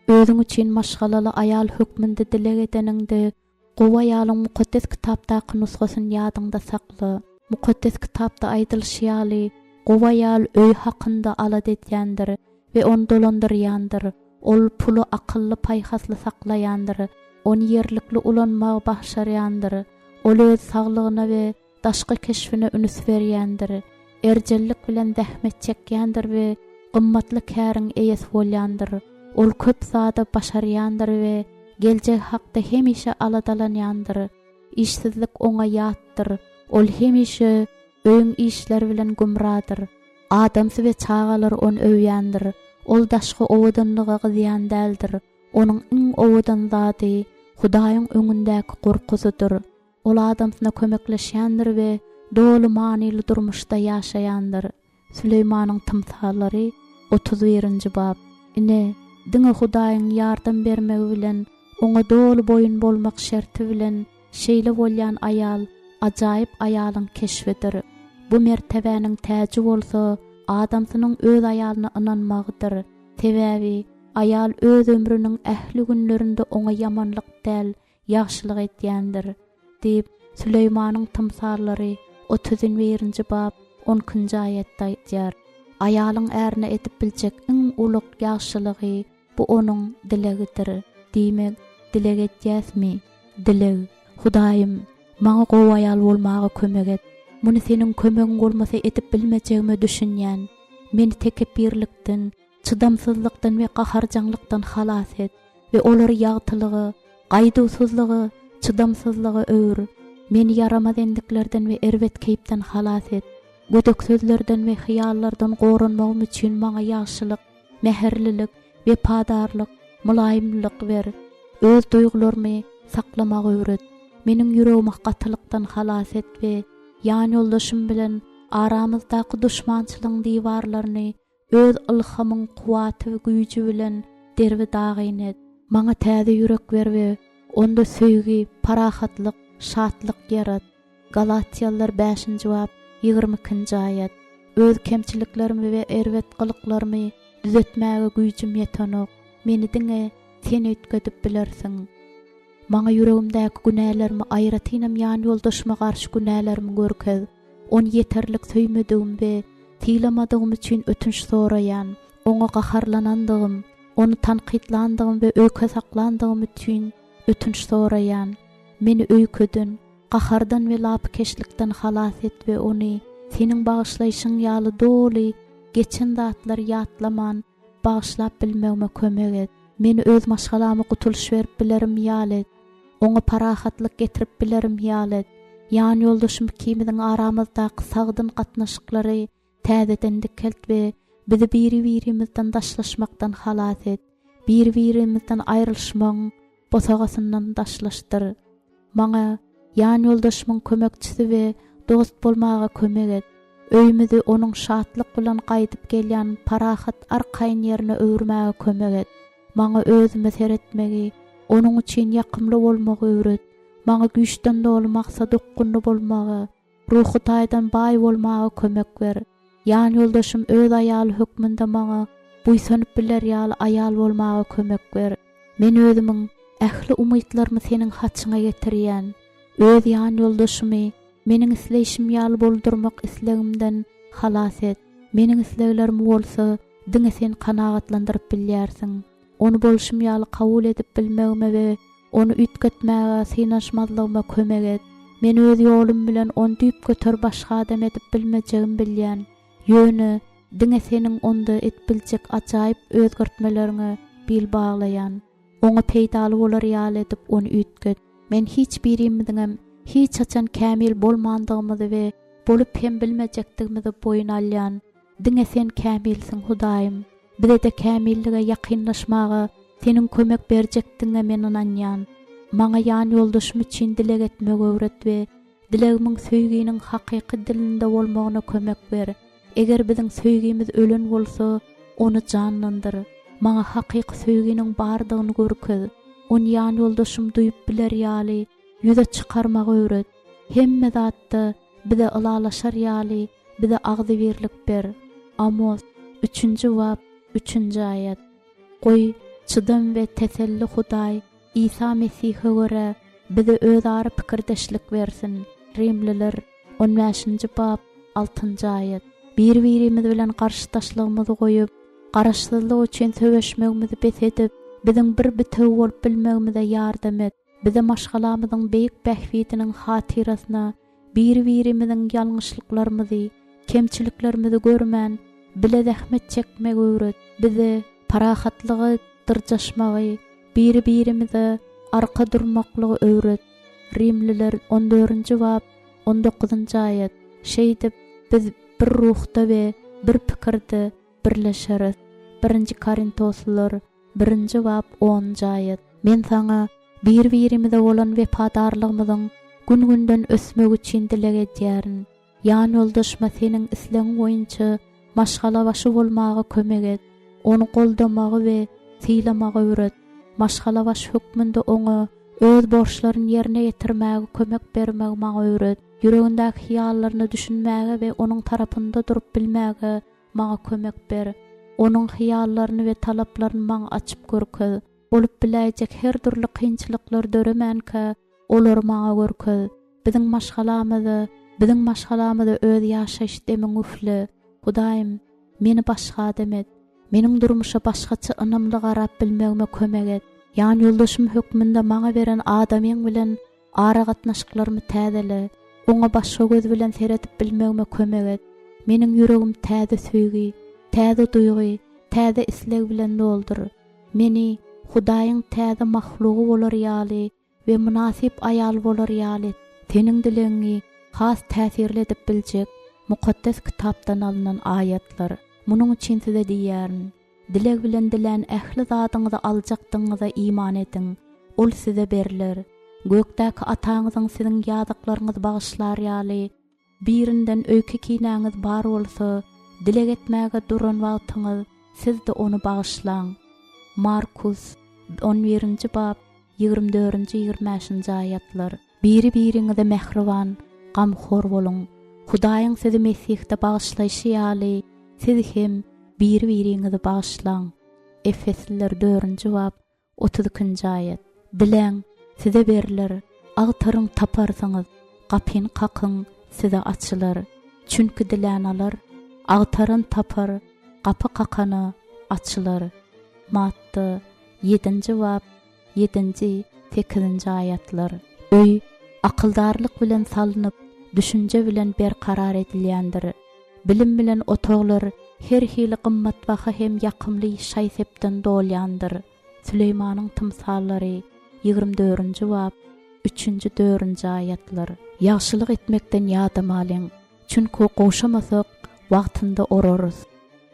Özüň üçin maşgalaly aýal hökmünde dilek edeninde gowy aýalyň mukaddes kitapdaky nusgasyny ýadyňda sakla. Mukaddes kitapda aýdylşýaly gowy aýal öý hakynda alad etýändir we onu dolandyrýandyr. Ol pulu akylly paýhasly saklaýandyr. Onu ýerlikli ulanmagy başarýandyr. Ol öz saglygyna we daşky keşfine ünüs berýändir. Erjellik bilen zähmet çekýändir we gymmatly käriň eýesi bolýandyr. Ol köp zada başarýandyr we geljek hakda hemişe aladalanýandyr. İşsizlik oňa ýatdyr. Ol hemişe öň işler bilen gumradyr. Adamsy we çağalar onu öwýändir. Ol daşky owadanlyga gyzýan däldir. Onuň iň owadan zady Hudaýyň öňündäki gorkuzydyr. Ol adamsyna kömekleşýändir we dolu manyly durmuşda ýaşaýandyr. Süleýmanyň tymsallary 31-nji bab. Ine diňe Hudaýyň ýardam bermegi bilen oňa dolu boyun bolmak şerti bilen şeýle bolýan aýal ajaýyp aýalyň keşfedir. Bu mertebäniň täji bolsa adamsynyň öz aýalyna ynanmagydyr. Sebäbi aýal öz ömrüniň ähli günlerinde oňa ýamanlyk däl, ýaxşylyk etýändir. Diýip Süleýmanyň tymsallary 31-nji bab 10-njy aýatda aýdýar. Aýalyň ärine edip biljek iň ulyk ýaxşylygy bu onuň dilegidir. Diýmek, dileg etýäsmi? Dileg. Hudaýym, maňa gowy aýal bolmagy kömek et. Muny seniň kömegiň bolmasa edip bilmejegimi düşünýän. Meni tekebirlikden, çydamsyzlykdan we gaharjanlykdan halas et we olary ýagtylygy, gaýdusuzlygy, çydamsyzlygy öwür. Meni yaramaz endiklerden we erwet keýpden halas et. Gödek sözlerden we hyýallardan goranmagym üçin maňa ýaşylyk, meherlilik we padarlyk, mulaýymlyk ber. Öz duýgularymy saklamagy öwret. Meniň ýüregimi gatylykdan halas et we ýan ýoldaşym bilen aramyzdaky duşmançylygyň diwarlaryny öz ilhamyň kuwaty we güýji bilen derbi dagyň et. Maňa täze ýürek ber we onda söýgi, parahatlyk, şatlyk yarat. Galatiýalılar 5-nji bab 22-nji aýat. Öz kemçiliklerimi we erwet gylyklarymy düzetmäge güýjüm ýetenok. Meni diňe sen ötgedip bilersiň. Maňa ýüregimdäki günälerimi aýratynam ýan ýoldaşyma garşy günälerimi görkez. Onu ýeterlik söýmedigim we tiýlamadygym üçin ötünç soraýan, oňa gaharlanandygym, onu tanqidlandygym we öýke saklandygym üçin ötünç soraýan. Meni öýkedin, gahardan we lapkeşlikden halas et we ony seniň bagyşlaýşyň ýaly doly geçen zatlar ýatlaman bagyşlap bilmegime kömek et. Meni öz maşgalamy gutuluş berip bilerim ýaly et. Oňa parahatlyk getirip bilerim ýaly et. Ýan ýoldaşym kimiň aramyzdaky sagdyn gatnaşyklary täzeden dikelt we bizi biri-birimizden daşlaşmakdan halas et. Bir-birimizden aýrylşmagyň bosagasyndan daşlaşdyr. Maňa ýan ýoldaşymyň kömekçisi we dost bolmaga kömek et. Öýümüzi onuň şatlyk bilen gaýdyp gelýän parahat arkaýyn ýerine öwürmäge kömek et. Maňa özüme seretmegi, onuň üçin ýakymly bolmagy öwret. Maňa güýçden dolu maksat ukkunly bolmagy, ruhy taýdan baý bolmagy kömek ber. Ýan ýoldaşym öz aýaly hökmünde maňa buýsanyp biler ýaly aýal bolmagy kömek ber. Men özümiň ähli umytlarymy seniň haçyňa getirýän, öz ýan ýoldaşymy meniň isleýişim ýaly boldurmak islegimden halas et. Meniň isleglerim bolsa, diňe sen kanagatlandyryp bilýärsiň. Onu bolşum ýaly kabul edip bilmegime we onu ütgetmäge synaşmazlygyma kömek et. Men öz ýolum bilen onu düýp götür başga adam edip bilmejegim bilýän. Ýöne diňe seniň onda etbiljek ajaýyp özgertmelerini bil baglaýan. Oňa peýdaly bolar ýaly edip onu ütget. Men hiç birimidiňem hiç açan kämil bolmandygymyzy we bolup hem bilmejekdigimizi boyun alýan. Diňe sen kämilsiň Hudaýym. Bize de kämillige ýakynlaşmagy seniň kömek berjekdiňe men inanýan. Maňa ýan ýoldaşym üçin dilek etmek öwret we dilegimiň söýginiň hakyky dilinde bolmagyna kömek ber. Eger biziň söýgimiz ölen bolsa, onu canlandyr. Maňa hakyky söýginiň bardygyny görkez. Onu ýan ýoldaşym duýup biler ýaly ýüze çykarmagy öwret. Hemme zatda bize ılalaşar ýaly bize agdy berlik ber. Amos 3-nji bab 3-nji aýat. Goý çydam we teselli Hudaý İsa Mesihe göre bize özara pikirdeşlik versin. Rimliler 15-nji bab 6-njy aýat. Bir-birimiz bilen garşydaşlygymyzy goýup, garaşsyzlyk üçin söwüşmegimizi bes edip, biziň bir bitew bolup bilmegimize ýardam et. Bize maşgalamyzyň beýik bähwitiniň hatirasyna bir-birimiziň ýalňyşlyklarymyzy, kemçiliklerimizi görmän, bile zähmet çekmek öwret. Bize parahatlygy, dyrjaşmagy, bir-birimize arka durmaklygy öwret. Rimliler 14-nji bab 19-njy aýat. Şeýdip biz bir ruhda we bir pikirde birleşeriz. 1-nji Korintoslar 1-nji bab 10-njy aýat. Men saňa bir-birimize bolan wefadarlygymyzyň gün-günden ösmek üçin dilek edýärin. Ýan ýoldaşyma seniň islegiň boýunça maşgala başy bolmagy kömek et. Onu goldamagy we syýlamagy öwret. Maşgala baş hökmünde oňa öz borçlaryny ýerine ýetirmäge kömek bermegi maňa öwret. Ýüregindäki hyýallaryny düşünmäge we onuň tarapynda durup bilmäge maňa kömek ber. Onuň hyýallaryny we talaplaryny maňa açyp görkez. Bolup biläjek her türlü kynçylyklar döremänkä olar maňa görkez. Biziň maşgalamyzy öz ýaşaýyş demiň üfle. Hudaýym, meni başga adam et. Meniň durmuşa başgaça ynamly garap bilmegime kömek et. Ýan ýoldaşym hökmünde maňa beren adamyň bilen ara gatnaşyklarymy täzele. Oňa başga göz bilen seretip bilmegime kömek et. Meniň ýüregim täze söýgi, täze duýgy, täze isleg bilen doldur. Meni Hudaýyň täze mahlugy bolar ýaly we münasip aýal bolar ýaly. Seniň dilegiňi has täsirli edip biljek mukaddes kitapdan alynan aýatlar. Munuň üçin size diýärin, dileg bilen dilen ähli zadyňyza aljakdyňyza iman ediň. Ol size beriler. Gökdäki ataňyzyň siziň ýazyklaryňyzy bagyşlar ýaly birinden öýke kinäňiz bar bolsa, dileg etmäge duran wagtyňyz siz de onu bagyşlaň. Markus 11-nji bab 24-25-nji aýatlar. Biri-biriňize mehriban, gamhor boluň. Hudaýyň sizi Mesihde bagyşlaýşy ýaly siz hem bir-biriňizi bagyşlaň. Efesliler 4-nji bab 32-nji aýat. Dileň size beriler, agtaryň taparsyňyz, gapyny kakyň size açylar. Çünki dilen alar, agtaryn tapar, gapy kakany açylar. Matta 7-nji bab 7-8-nji aýatlar. Öý akyldarlyk bilen salynıp, düşünje bilen berkarar edilýändir. Bilim bilen otoglar her hili gymmatbaha hem ýakymly şaýsepden dolýandyr. Süleýmanyň tymsallary 24-nji bab 3-4-nji aýatlar. Ýagşylyk etmekden ýadam alyň, çünki goşamasak wagtynda orarys.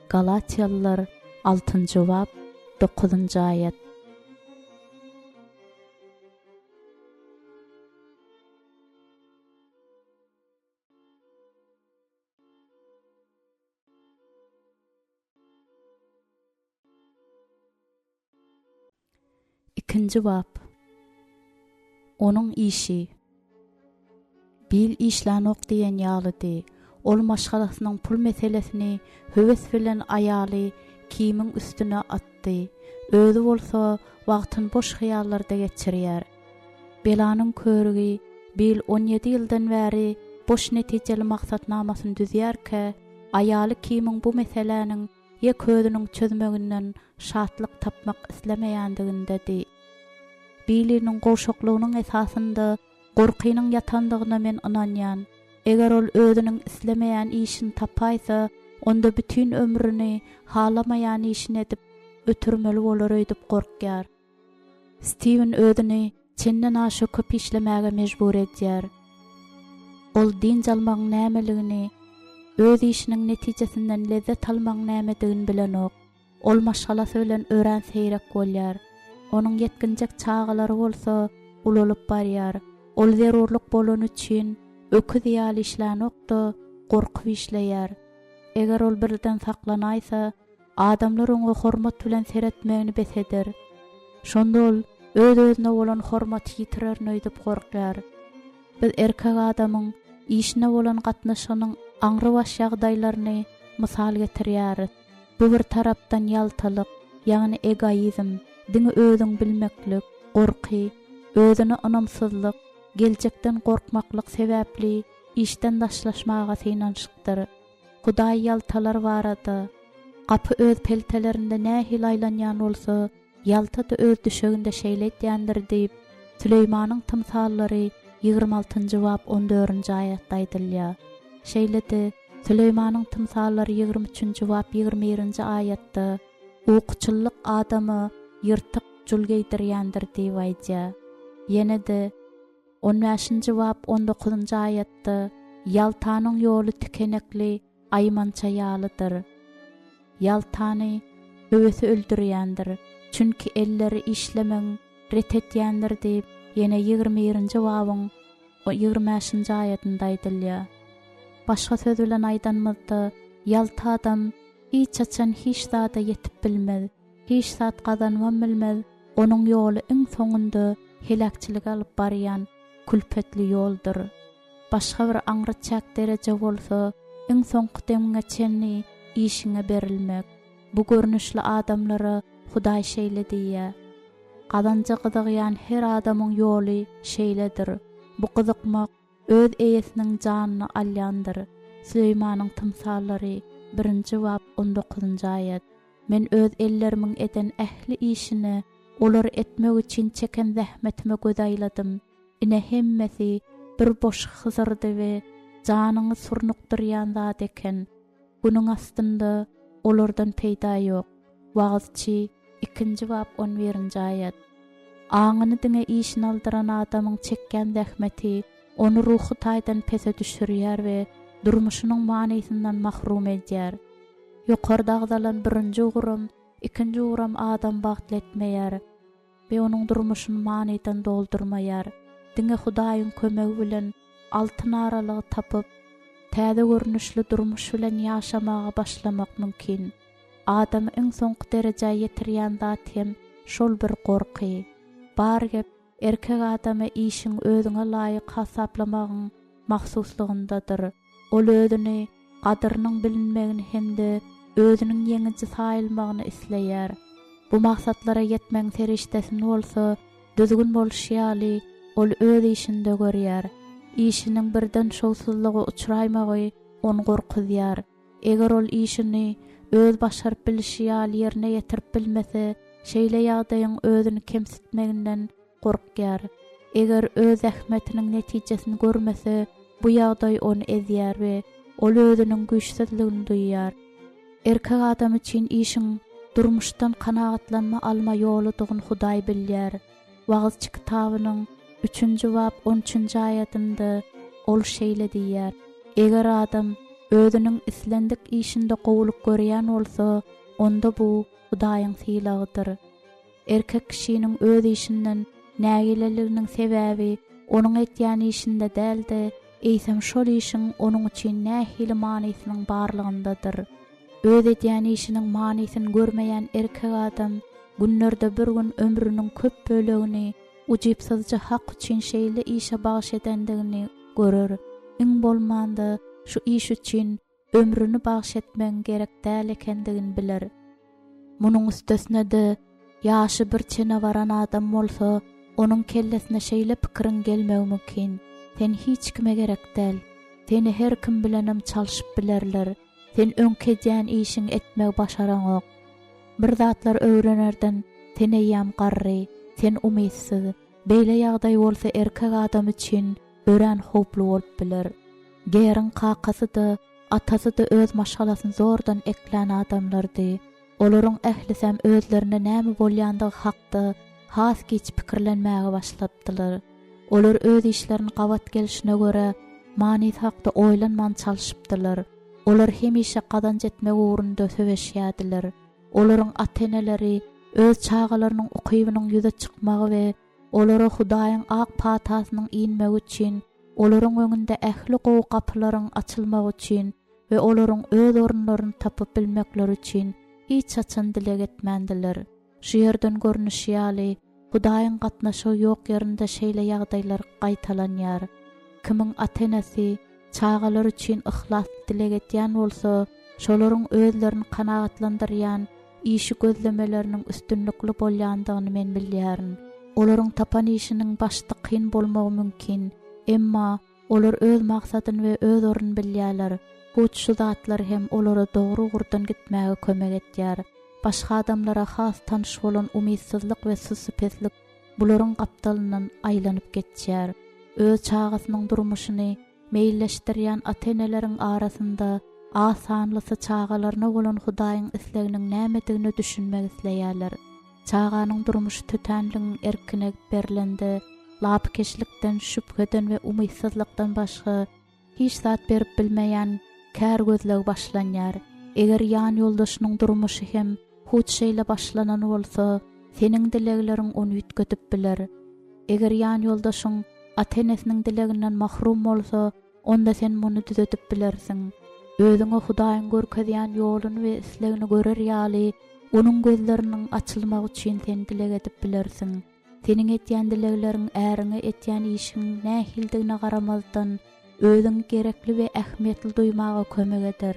Galatiýalılar 6-njy bab 9-njy aýat. İkinci bab. Onun işi. Bil işlänok diýen ýalydy. Ol maşgalasynyň pul meselesini höwes bilen aýaly kimin üstüne atdy. Özü bolsa wagtyny boş hyýallarda geçirýär. Belanyň körügi bil 17 ýyldan bäri boş netijeli maksatnamasyny düzýärke, aýaly kimin bu meseleniň ýa közüniň çözmeginden şatlyk tapmak islemeýändigindedi. Biliniň goşuklugynyň esasynda gorkynyň ýatandygyna men inanýan. Eger ol özüniň islemeýän işini tapaýsa, onda bütün ömrüni halamaýan işini edip ötürmeli bolar öýdüp gorkýar. Steven özüni çenden aşy köp işlemäge mejbur edýär. Ol din almagyň nämeligini, öz işiniň netijesinden lezzet almagyň nämedigini bilenok. Ol maşgalasy bilen ören seýrek bolýar. Onuň yetkinjek çağalary bolsa ululup barýar. Ol zerurluk bolan üçin öküz ýaly işlänokda gorkup işleýär. Eger ol birden saklanaýsa, adamlar oňa hormat bilen seretmegini beseder. Şonda ol öz-özüne bolan hormaty ýitirerini öýdüp gorkýar. Biz erkek adamyň işine bolan gatnaşygynyň aňry baş ýagdaýlaryny mysal getirýäris. Bu bir tarapdan ýaltalyk, ýagny egoizm, diňi özüň bilmeklik, gorky, özüne ynamsyzlyk, geljekden gorkmaklyk sebäpli işden daşlaşmaga synanşykdyr. Hudaý ýaltalar barada. Gapy öz peltelerinde nähil aýlanýan bolsa, ýalta da öz düşeginde şeýletýändir diýip Süleýmanyň tymsallary 26-njy bab 14-nji aýatda aýdylýar. Şeýledi Süleýmanyň tymsallary 23-nji bab 21-nji aýatda uqçyllyk adamy ýyrtyk jul geýdirýändir diýip aýdýar. Ýene-de 15-nji bab 19-njy aýatda ýaltanyň ýoly tükenekli, aýmança ýalydyr. Ýaltany höwesi öldürýändir. Çünki elleri işlemeň ret etýändir diýip ýene 21-nji babyň 25-nji aýatynda aýdylýar. Başga söz bilen aýdanmazda, ýalty adam hiç açan hiç zada yetip bilmez, hiç zat gazanman bilmez, onuň ýoly iň soňunda helakçylyk alyp barýan külpetli ýoldur. Başga bir aňryçak derece bolsa, iň soňky deňe çenni işiňe berilmek. Bu görnüşli adamlara Hudaý şeýle diýär. Gazança gyzygýan her adamyň ýoly şeýledir. Bu gyzykmak öz eýesiniň janyny alýandyr. Süleýmanyň tymsallary 1-nji bab 19-njy aýat. Men öz ellerimiň eden ähli işini olar etmek üçin çeken zähmetime göz aýladym. Ine hemmesi bir boş hyzyrdy we janyny surnukdyrýan zat eken. Bunyň astynda olardan peýda ýok. Wagzçy 2-nji bab 11-nji aýat. Aňyny diňe işini aldyran adamyň çekken zähmeti onu ruhy taýdan pese düşürýär we durmuşynyň manysynyň mahrum edýär. Ýokardagylan 1-nji ugram, 2-nji ugram adam bagtly etmeýär we onuň durmuşyny manydan doldurmaýar. Diňe Hudaýyň kömegi bilen altyn aralygy tapyp, täze görnüşli durmuş bilen ýaşamaga başlamak mümkin. Adam iň soňky derejäge ýetirýän zat hem şol bir gorky. Bar gep erkek adamy işiň özüňe laýyk hasaplamagyň mahsuslygyndadyr. Ol özüni gadyrynyň bilinmegini hemde özüniň ýeňici saýylmagyny isleýär. Bu maksatlara ýetmeň serişdesini bolsa, düzgün boluş ýaly ol öz işinde görýär. İşiniň birden şowsuzlygy uçuraýmagy onu gorkudýar. Eger ol işini öz başaryp bilişi ýaly ýerine ýetirip bilmese, şeýle ýagdaýyň özüni kemsitmeginden gorkýar. Eger öz ähmetiniň netijesini görmese, bu ýagdaý onu ezýär we ol özüniň güýçsizligini duýýar. Erkek adam üçin işiň durmuşdan kanagatlanma alma ýoludygyny Hudaý bilýär. Wagzçy kitabynyň 3-nji bab 13-nji aýatynda ol şeýle diýär. Eger adam özüniň islendik işinde gowulyk görýän bolsa, onda bu Hudaýyň sylagydyr. Erkek kişiniň öz işinden nägileliginiň sebäbi onuň etýän işinde däldi, eýsem şol işiň onuň üçin nähili manysynyň barlygyndadyr. Öz etýän işiniň manysyny görmeýän erkek adam Günlerde bir gün ömrünün köp bölegini ujipsizce hak üçün şeýle işe bağış edendigini görür. Iň bolmanda şu iş üçün ömrünü bağış etmen gerek däl ekendigini biler. Munuň üstesine de ýaşy bir çene baran adam bolsa, onuň kellesine şeýle pikirin gelmegi mümkin. Sen hiç kime gerek däl. Seni her kim bilenem çalşyp bilerler. Sen öňkedýän işiň etmek başaran ok. Bir zatlar öwrenerden sen eýýäm garry, sen umysyz. Beýle ýagdaý bolsa erkek adam üçin ören hoplu bolup biler. Gerin kakasy da, atasy da öz maşgalasyny zordan eklen adamlardy. Olaryň ählisem özlerine näme bolýandygy hakda has geç pikirlenmäge başlapdylar. Olar öz işlerini gabat gelişine göre mani hakda oýlanman çalşypdylar. Olar hemişe kazanç etmek uğrunda söweşýärdiler. Olaryň ateneleri öz çağalarynyň ukybynyň ýüze çykmagy we olara Hudaýyň ak patasynyň inmegi üçin, olaryň öňünde ähli gowy kapylaryň açylmagy üçin we olaryň öz orunlaryny tapyp bilmekleri üçin hiç açan dilek etmendiler. Şu yerden görnüşýäli Hudaýyň gatnaşygy ýok ýerinde şeýle ýagdaýlar gaýtalanýar. Kimiň atenesi çağalar üçin ihlas dilek etýän bolsa, şolaryň özlerini kanagatlandyrýan işi gözlemeleriniň üstünlikli bolýandygyny men bilýärin. Olaryň tapan işiniň başda kyn bolmagy mümkin, emma olar öz maksadyny we öz orun bilýärler. Bu şu zatlar hem olara dogry gurdan gitmäge kömek etýär. Başga adamlara has tanış bolan umytsızlyk we susupeslik bularyň gapdalynyň aýlanyp geçýär. Öz çağasynyň durmuşyny meýilleşdirýän ateneleriň arasynda asanlysy çağalaryna bolan Hudaýyň isleginiň nämedigini düşünmek isleýärler. Çağanyň durmuşy tütänligiň erkine berlendi, lapkeşlikden, şüpheden we umytsızlykdan başga hiç zat berip bilmeýän kär gözleg başlanýar. Eger ýan ýoldaşynyň durmuşy hem huç şeýle başlanan bolsa, seniň dilekleriň onu ütgetip biler. Eger ýan ýoldaşyň atenesiniň dileginden mahrum bolsa, onda sen muny düzetip bilersiň. Özüňe Hudaýyň görkezýän ýoluny we islegini görer ýaly, onuň gözleriniň açylmagy üçin sen dilek edip bilersiň. Seniň etýän dilekleriň äriňe etýän işiň nähildigine garamazdan özüň gerekli we ähmiýetli duýmagy kömek eder.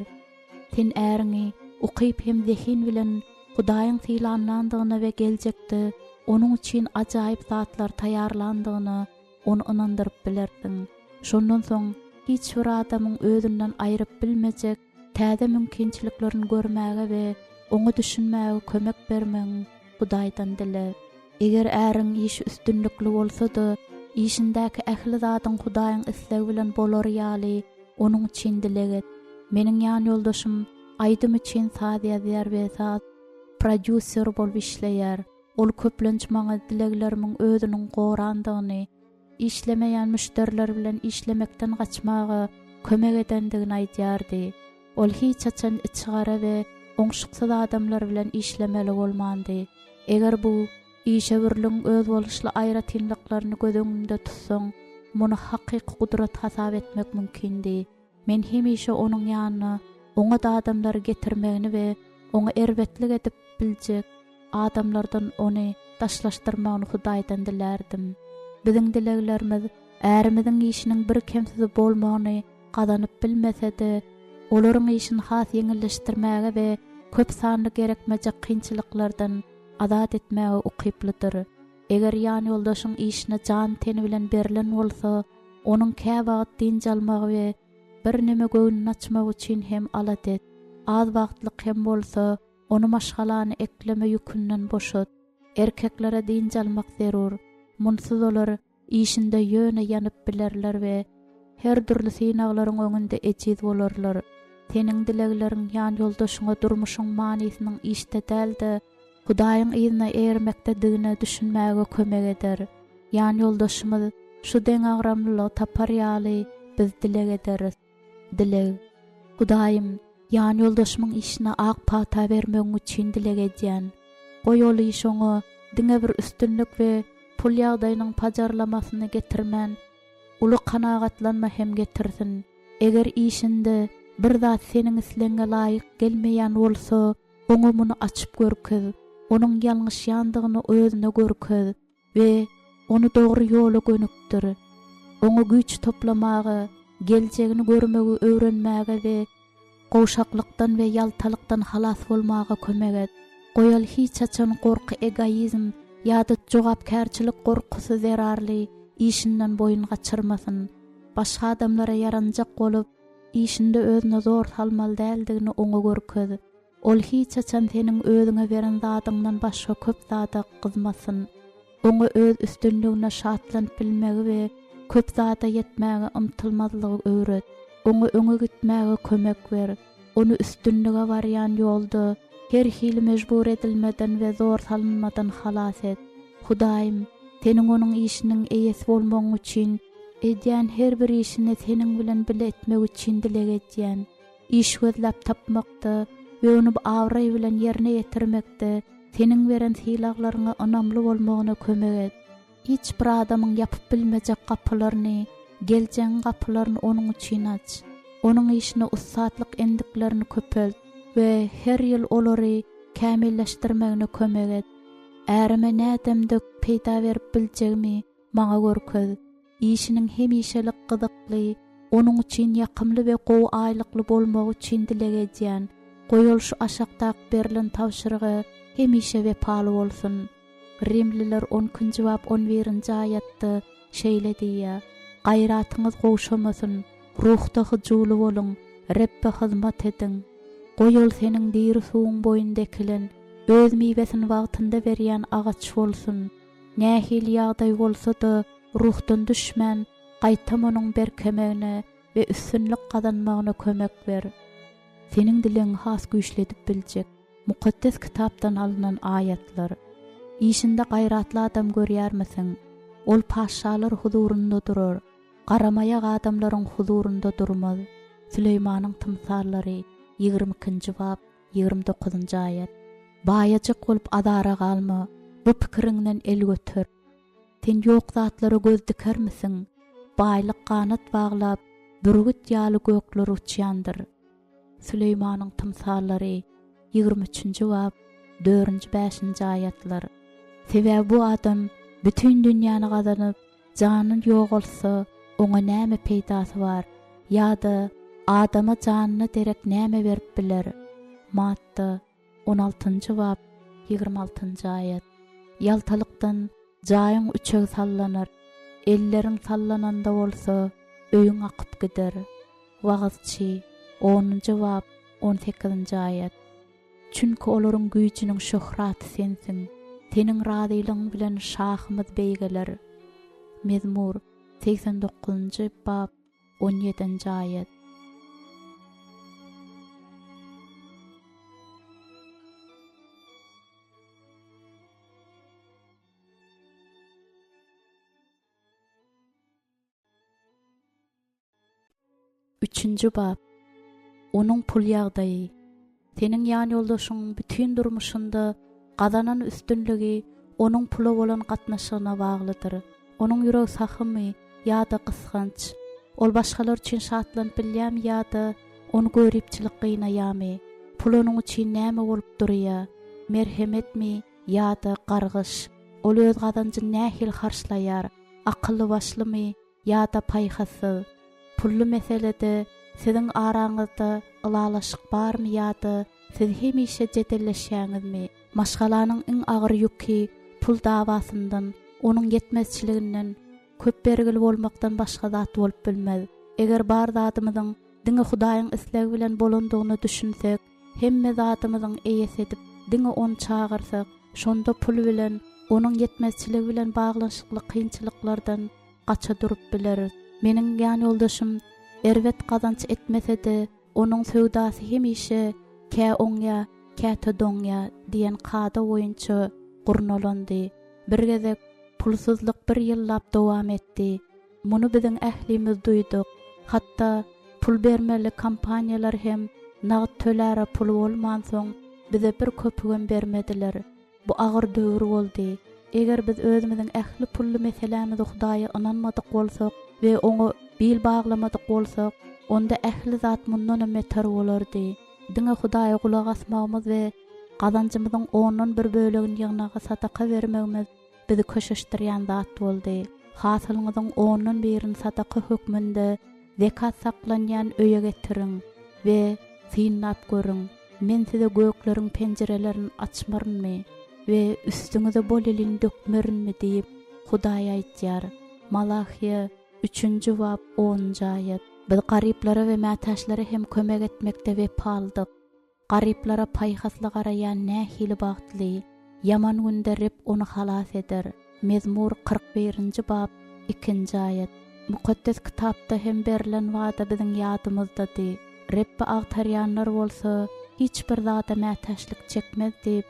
Sen äriňi ukyp hem zehin bilen Hudaýyň sylanlandygyny we geljekde onuň üçin ajaýyp zatlar taýýarlandygyny onu inandyryp bilersiň. Şondan soň hiç bir adamyň özünden aýryp bilmejek täze mümkinçiliklerini görmäge we onu düşünmäge kömek bermeň Hudaýdan dile. Eger äriň iş üstünlikli bolsa-da, işindäki ähli zatyň Hudaýyň islegi bilen bolar ýaly, onuň üçin dilek et. Meniň ýan ýoldaşym aýdym üçin saz ýazýar we saz prodüser bolup işleýär. Ol köplenç maňa dileklerimiň özüniň gorandygyny, işlemeýän müşteriler bilen işlemekden gaçmagy kömek edendigini aýdýardy. Ol hiç açan içgara we oňşyksyz adamlar bilen işlemeli bolmandy. Eger bu işe birliň öz boluşly aýratynlyklaryny göz öňünde tutsaň, muny hakyky gudrat hasap etmek mümkindi. Men hemişe onuň ýanyna oňa da adamlar getirmegini we oňa erbetlik edip biljek adamlardan ony taşlaşdyrmagyny Hudaýdan dilerdim. Biziň dileklerimiz ärimiziň işiniň bir kemsizi bolmagyny gazanyp bilmese-de, olaryň işini has ýeňilleşdirmäge we köp sanly gerekmejek kynçylyklardan azat etmäge ukyplydyr. Eger ýan ýoldaşyň işine jan teni bilen berilen bolsa, onuň käbagt dinç almagy we bir neme göwnüni açmak üçin hem alat et. Az wagtlyk hem bolsa, onu maşgalany ekleme ýükünden boşat. Erkeklere dinç almak zerur. Munsuz olar işinde ýöne ýanyp bilerler we her türlü synaglaryň öňünde ejiz bolarlar. Seniň dilekleriň ýan ýoldaşyňa durmuşyň manysynyň işte däldi, Hudaýyň ýyzyna ermekde digine düşünmäge kömek eder. Ýan ýoldaşymyz şu deň agramlylyk tapar ýaly biz dilek ederiz. Dilek. Hudaýym, ýan ýoldaşymyň işine ak pata bermek üçin dilek edýän. Goýoly iş oňa diňe bir üstünlik we pul ýagdaýynyň pajarlamasyny getirmän, uly kanagatlanma hem getirsin. Eger işinde bir zat seniň isleňe laýyk gelmeýän bolsa, oňa muny açyp görkez. onun yanlış yandygyny özüne görkezip we onu dogry ýola gönükdir. Onu güç toplamagy, geljegini görmegi öwrenmäge we goşaklykdan we ýaltalykdan halas bolmaga kömek et. Goýal hiç açan gorky, egoizm ýa-da jogapkärçilik gorkusy zerarly işinden boyun gaçyrmasyn. Başga adamlara yaranjak bolup, işinde özüne zor salmaly däldigini oňa görkezip, ol hiç açan seniň özüňe beren zadyňdan başga köp zada gyzmasyn. Oňa öz üstünligine şatlanyp bilmegi we köp zada ýetmäge ymtylmazlygy öwret. Oňa öňe gitmäge kömek ber. Onu üstünlige barýan ýolda her hili mejbur edilmeden we zor salınmadan halas et. Hudaýym, seniň onuň işiniň eýesi bolmagyň üçin edýän her bir işini seniň bilen bile etmek üçin dilek edýän. İş gözläp tapmakda we onu awry bilen ýerine ýetirmekde seniň beren hilaglaryňa anamly bolmagyna kömek et. Hiç bir adamyň ýapyp bilmejek gapylaryny, geljeň gapylaryny onuň üçin aç. Onuň işine ussatlyk endiklerini köpelt we her ýyl olary kämilleşdirmegine kömek et. Ärime nädemde peýda berip biljegmi maňa görkez. İşiniň hemişelik gyzykly, onuň üçin ýakymly we gowy aýlykly bolmagy üçin dilek edýän. Goýul şu aşakdak berilen tawşyrygy hemişe wepaly bolsun. Rimliler 10-njy bab 11-nji aýatda şeýle diýär: Gaýratyňyz gowşamasyn, ruhda hyjyly bolun, Rebbe hyzmat edin. Goýul seniň diri suwuň boýunda ekilen, öz miwesini wagtynda berýän agaç bolsun. Nähil ýagdaý bolsa-da ruhdan düşmän, gaýtam onuň berkemegine we üstünlik gazanmagyna kömek ber. Seniň dileň has güýçledip biljek. Mukaddes kitapdan alynan aýatlar. İşinde gaýratly adam görýärmisin? Ol paşalar huzurunda durur. Garamaýak adamlaryň huzurunda durmaz. Süleýmanyň tymsallary 22-nji bab 29-njy aýat. Baýajak bolup adara galma, bu pikiriňden el götür. Sen ýok zatlary göz dikermisin? Baýlyk kanat baglap, bürgüt ýaly gökler uçýandyr. Süleýmanyň tymsallary 23-nji bab 4-5-nji aýatlar. Sebäbi bu adam bütün dünýäni gazanyp, janyny ýok bolsa, oňa näme peýdasy bar? Ýa-da adama janyny derek näme berip biler? Matta 16-njy bab 26-njy aýat. Ýaltalykdan jaýyň üçe sallanar. Elleriň sallananda bolsa, öýüň akyp gider. Wagazçy 10-njy bab 18-nji aýat. Çünki olaryň güýjüniň şöhraty sensiň. Seniň radylygyň bilen şahymyz beýgeler. Mezmur 89-njy bab 17-nji aýat. Üçüncü bab. Onuň pul ýagdaýy. Seniň ýan ýoldaşyň bütün durmuşynda gazanan üstünligi onuň pula bolan gatnaşygyna baglydyr. Onuň ýüregi sahymy ýa-da gysganç. Ol başgalar üçin şatlanyp bilýärmi ýa-da onu göripçilik gynayamy? Pul onuň üçin näme bolup durýar? Merhemetmi ýa-da gargyş? Ol öz gazancyn nähil harçlaýar? Akylly başlymy ýa-da paýhasy? Pullu meselede siziň araňyzda ılalaşyk barmy ýa-da siz hemişe jedelleşýäňizmi? Maşgalanyň iň agyr ýüki pul dawasyndan, onuň yetmezçiliginden, köp bergili bolmakdan başga zat bolup bilmez. Eger bar zatymyzyň diňe Hudaýyň islegi bilen bolandygyny düşünsek, hemme zatymyzyň eýes edip diňe onu çağırsak, şonda pul bilen, onuň yetmezçiligi bilen baglanşykly kynçylyklardan gaça durup bileriz. Meniň ýan ýoldaşym erwet gazanç etmese-de, onuň söwdasy hemişe kä oňa, kä tödoňa diýen kada boýunça gurnalandy. Bir gezek pulsuzlyk bir ýyllap dowam etdi. Muny biziň ählimiz duýduk. Hatda pul bermeli kampaniýalar hem nagd töläre pul bolman soň bize bir köpügen bermediler. Bu agyr döwür boldy. Eger biz özümiziň ähli pully meselemizi Hudaýa inanmadyk bolsak we oňa bil baglamadyk bolsak, onda ähli zat mundan beter bolardy. Diňe Hudaýa gulak asmagymyz we Qazancymyzyň 10-dan 1 bölegini ýygnaga sadaka bermegimiz bizi köşeşdirýän zat boldy. Hasylyňyzyň 10-dan 1-ini sadaka hökmünde zekat saklanýan öýe getiriň we synnap görüň. Men size gökleriň penjerelerini açmarynmy we üstüňize bol elini dökmerinmi diýip Hudaý aýtýar. Malachiýa 3-nji bab 10-nji aýat. Biz garyplara we mätäşlere hem kömek etmekde wepaldyk. Garyplara paýhasly garaýan nähili bagtly, yaman günde Reb onu halas eder. Mezmur 41-nji bab 2-nji aýat. Mukaddes kitapda hem berilen wada biziň ýadymyzdady. Rebbe agtarýanlar bolsa hiç bir zata mätäşlik çekmez diýip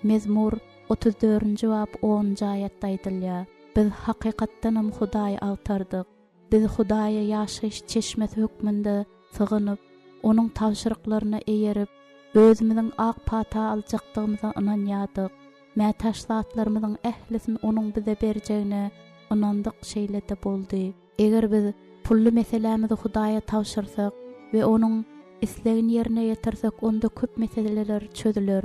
Mezmur 34-nji bab 10-nji aýatda aýdylýar. Biz hakykatdanam Hudaýy agtardyk. Biz Hudaýa ýaşaýyş çeşmesi hökmünde sygynyp, onuň tawşyryklaryna eýerip, özümiziň ak pata aljakdygymyza inanýardyk. Mätäş zatlarymyzyň ählisini onuň bize berjegine inandyk şeýlede boldy. Eger biz pully meselemizi Hudaýa tawşyrsak we onuň islegini ýerine ýetirsek, onda köp meseleler çözüler.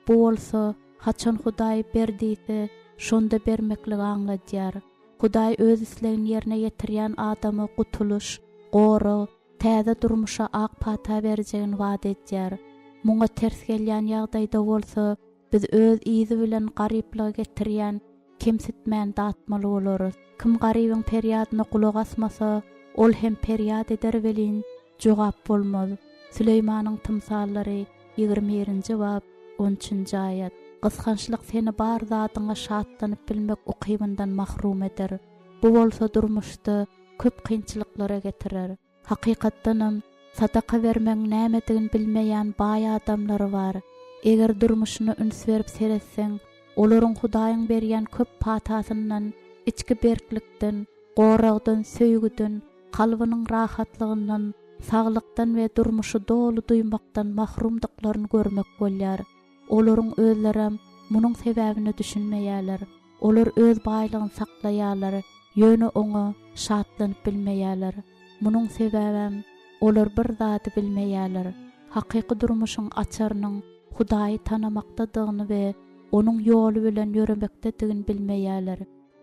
Bu bolsa haçan Hudaý berdiyse şonda bermekligi aňladýar. Hudaý öz islegini ýerine ýetirýän adamy gutuluş, gory, täze durmuşa ak pata berjegini wada etýär. Muňa ters gelýän ýagdaýda bolsa, biz öz izi bilen garyplyga getirýän kemsitmän datmaly bolarys. Kim garybyň perýadyna kulak asmasa, ol hem perýad eder welin jogap bolmaz. Süleýmanyň tymsallary 21-nji bab 13-nji aýat. Gysgançlyk seni bar zatyňa şatlanyp bilmek ukymyndan mahrum eder. Bu bolsa durmuşda köp kynçylyklara getirer. Hakykatdanam sadaka vermek nämedigini bilmeýän baý adamlar bar. Eger durmuşyny üns berip seretseň, olaryň Hudaýyň berýän köp patasyndan, içki berklikden, goragdan, söýgüden, kalbynyň rahatlygyndan, saglykdan we durmuşy dolu duýmakdan mahrumdyklaryny görmek bolýar. Olaryň özlerem munyň sebäbini düşünmeýärler. Olar öz baýlygyny saklaýarlar, ýöne oňa şatlanyp bilmeýärler. Munyň sebäbem olar bir zady bilmeýärler. Hakyky durmuşyň açarynyň Hudaýy tanamakdadygyny we onuň ýoly bilen ýöremekdedigini bilmeýärler.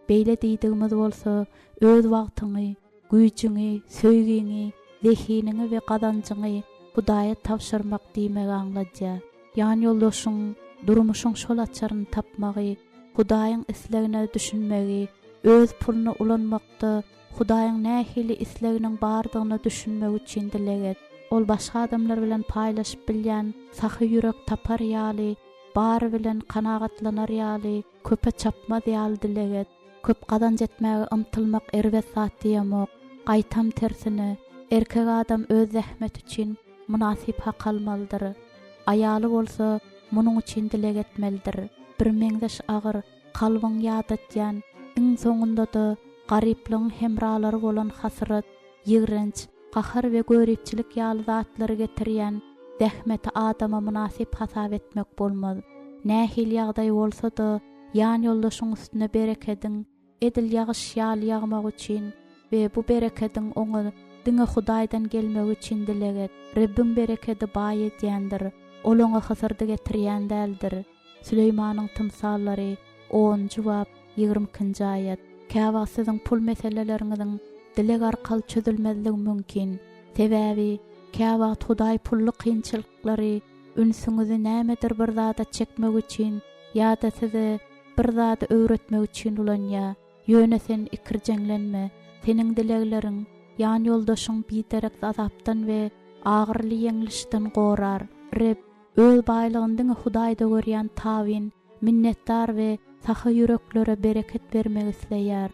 Beýle diýdigimiz bolsa, öz wagtyňy, güýçiňi, söýgüňi, zehiniňi we gazançyňy Hudaýa tawşyrmak diýmegi aňladýar. Ýani ýoldaşyň durmuşyň şol açaryny tapmagy, Hudaýyň islegine düşünmegi, öz puluny ulanmakda Hudaýyň nähili isleginiň bardygyny düşünmek üçin dileget. Ol başga adamlar bilen paýlaşyp bilýän sahy ýürek tapar ýaly, bar bilen kanagatlanar ýaly, köpe çapmaz ýaly dileget. Köp gazanç etmäge ymtylmak erbet zat diýemok. Gaýtam tersine, erkek adam öz zähmet üçin munasyp hak almalydyr. Aýaly bolsa munyň üçin dileg etmelidir. Bir meňdeş agyr, kalbyň ýad etýän, iň soňunda da garyplygyň hemralary bolan hasrat, ýigrenç, gahar we göripçilik ýaly zatlary getirýän zähmeti adama munasyp hasap etmek bolmaz. Nähil ýagdaý bolsa da ýan ýoldaşyň üstüne berekediň edil ýagyş ýaly ýagmak üçin we bu berekediň oňa diňe Hudaýdan gelmek üçin dileget. Rebbiň berekedi baý edýändir. Ol oňa hasardy getirýän däldir. Süleýmanyň tymsallary 10-njy bab 22-nji aýat. Käbä siziň pul meseleleriňiziň dileg arkaly çözülmezligi mümkin. Sebäbi käbä Hudaý pully kynçylyklary ünsüňizi nämedir bir zada çekmek üçin ýa-da sizi bir zada öwretmek üçin ulanýar. Ýöne sen ikirjeňlenme. Seniň dilegleriň ýan ýoldaşyň biderek azapdan we agyrly ýeňlişden gorar. Reb öz baýlygyndyň Hudaýda görýän tawin, minnetdar we sahy ýüreklere bereket bermek isleýär.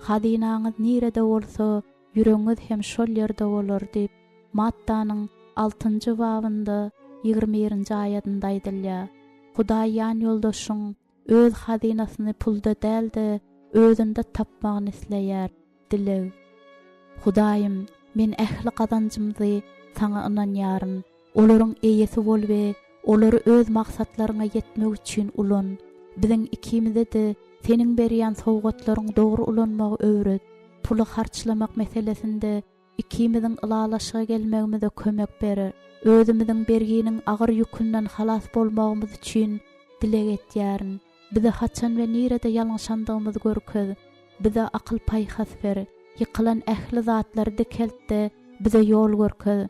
Hadinaňyz nirede bolsa, ýüregiňiz hem şol ýerde bolar diýip Mattanyň 6-njy babynda 21-nji aýatynda aýdylýar. Hudaý ýan ýoldaşyň öz hadinasyny pulda däldi, özünde tapmagyny isleýär. Dileg. Hudaýym, men ähli gazançymyzy saňa inanýarym. Olaryň eýesi bol we olary öz maksatlaryna ýetmek üçin ulan. Biziň ikimize de seniň berýän sowgatlaryň dogry ulanmagy öwret. Puly harçlamak meselesinde ikimizin ılalaşyga gelmegimize kömek berer. Özümizin berginin agyr ýükünden halas bolmagymyz üçin dilek etýärin. Bize haçan we nirede ýalňşandygymyzy görkez. Bize akyl paýhas ber. Ýykylan ähli zatlary dikeltde bize ýol görkez.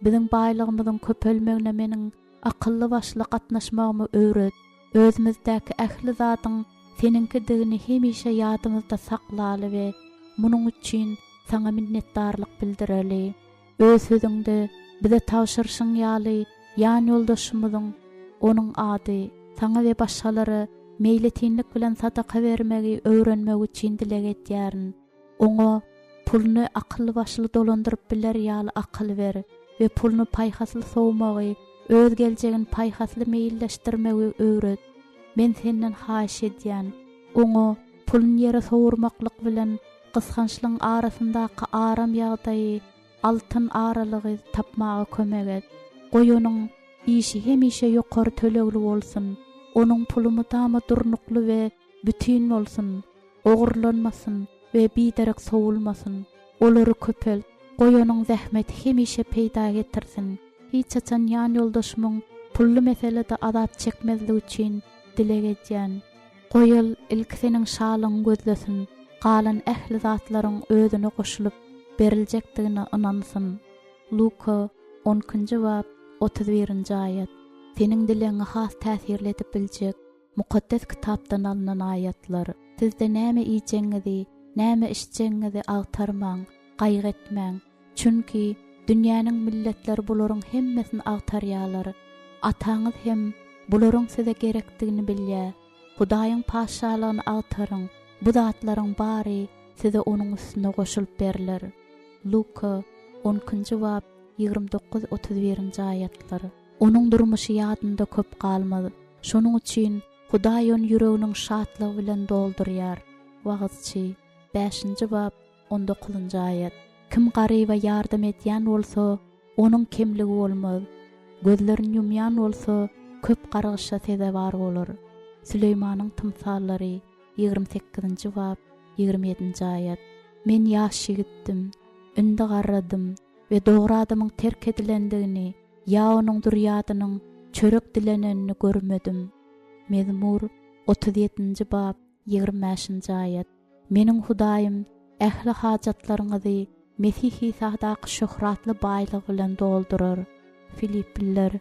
Biziň baýlygymyzyň köpelmegine meniň akylly başly gatnaşmagymy öwret. Özümizdäki ähli zatyň seninkidigini hemişe ýadymyzda saklaly we munuň üçin sana minnetdarlyk bildireli. Öz sözüňde bize tawşyrşyň ýaly ýan ýoldaşymyzyň onuň ady sana we başgalary meýletinlik bilen sadaka bermegi öwrenmek üçin dilek etýärin. Oňa pulny akylly başly dolandyryp biler ýaly akyl ber we pulny paýhasly sowmagy, öz geljegin paýhasly meýilleşdirmegi öwret. Men senden haýyş edýän, oňa pulny ýere sowurmaklyk bilen gysgançlygyň arasyndaky aram ýagdaýy, altyn aralygy tapmagy kömek et. Goýunyň işi hemişe ýokary tölegli bolsun. Onuň pulumy tama durnukly we bütün bolsun. Ogurlanmasyn we biderek sowulmasyn. Olary köpel, goýunyň zähmeti hemişe peýda getirsin. Hiç açan ýan ýoldaşymyň pully meselede azap çekmezligi üçin dilek etýän. Goýal ilk seniň şalyň gözlesin. Galan ähli zatlaryň özüne goşulyp beriljakdygyna inansyn. Luka 10-njy bab 31-nji aýat. Senin dileňi has täsirletip biljek mukaddes kitapdan alynan ayatlar. Sizde näme iýjeňizi, näme içjeňizi agtarmaň, gaýg etmäň. Çünki dünýäniň milletleri bularyň hemmesini agtarýarlar. Ataňyz hem bularyň size gerekdigini bilýär. Hudaýyň paşalygyny agtaryň. Bu zatlaryň bary size onuň üstüne goşulyp beriler. Luka 10-njy bab 29-31-nji aýatlar. Onuň durmuşy ýadynda köp galmady. Şonuň üçin Hudaý onu ýüreginiň şatlygy bilen doldurýar. Wagtçy 5-nji bab 19-njy aýat. Kim garyba ýardam etýän bolsa, onuň kemligi bolmaz. Gözlerini ýumýan bolsa, köp garagşa sezebar bolar. Süleýmanyň tymsallary 28-nji bab 27-nji aýat. Men ýaş ýigitdim, ünde garradym we dogry adamyň terk edilendigini ýa onuň durýadynyň çörek dilenenini görmedim. Mezmur 37-nji bab 25-nji aýat. Meniň Hudaýym ähli hajatlaryňyzy Mesih Isa'daky şöhratly baýlyg bilen doldurar. Filipliler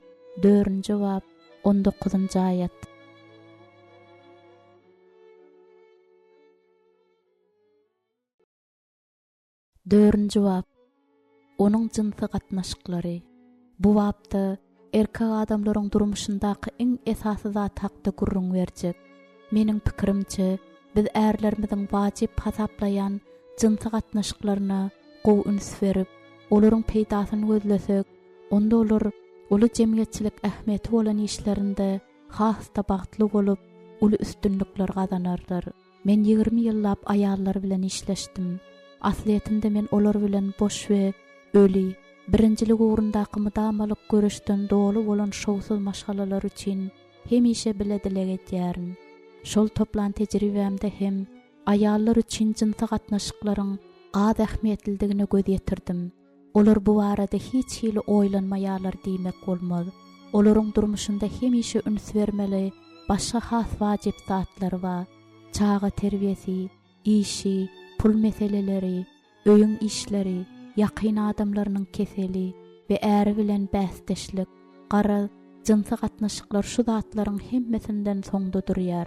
4-nji bab 19-njy aýat. Dördüncü bab. Onuň jynsa gatnaşyklary. Bu babda erkek adamlaryň durmuşyndaky iň esasy zat hakda gurrun berjek. Meniň pikirimçe, biz ärlerimiziň wajyp hasaplayan jynsa gatnaşyklaryna gowy üns berip, olaryň peýdasyny gözlesek, onda olar uly jemgyýetçilik ähmiýeti bolan işlerinde hasda bagtly bolup, uly üstünlikler gazanarlar. Men 20 ýyllap aýallar bilen işleşdim. Asliýetinde men olar bilen boş we öli, birinjilik ugrundaky mydamalyk görüşden dolu bolan şowsuz maşgalalar üçin hemişe bile dilek etýärin. Şol toplan tejribemde hem aýallar üçin jynsa gatnaşyklaryň az ähmiýetlidigine göz ýetirdim. Olar bu barada hiç hili oýlanmaýarlar diýmek bolmaz. Olaryň durmuşynda hemişe üns bermeli başga has wajyp zatlary bar. Çağa terbiyesi, işi, pul meseleleri, öýüň işleri, ýakyn adamlarynyň keseli we äri bilen bäsdeşlik, gara jynsa gatnaşyklar şu zatlaryň hemmesinden soňda durýar.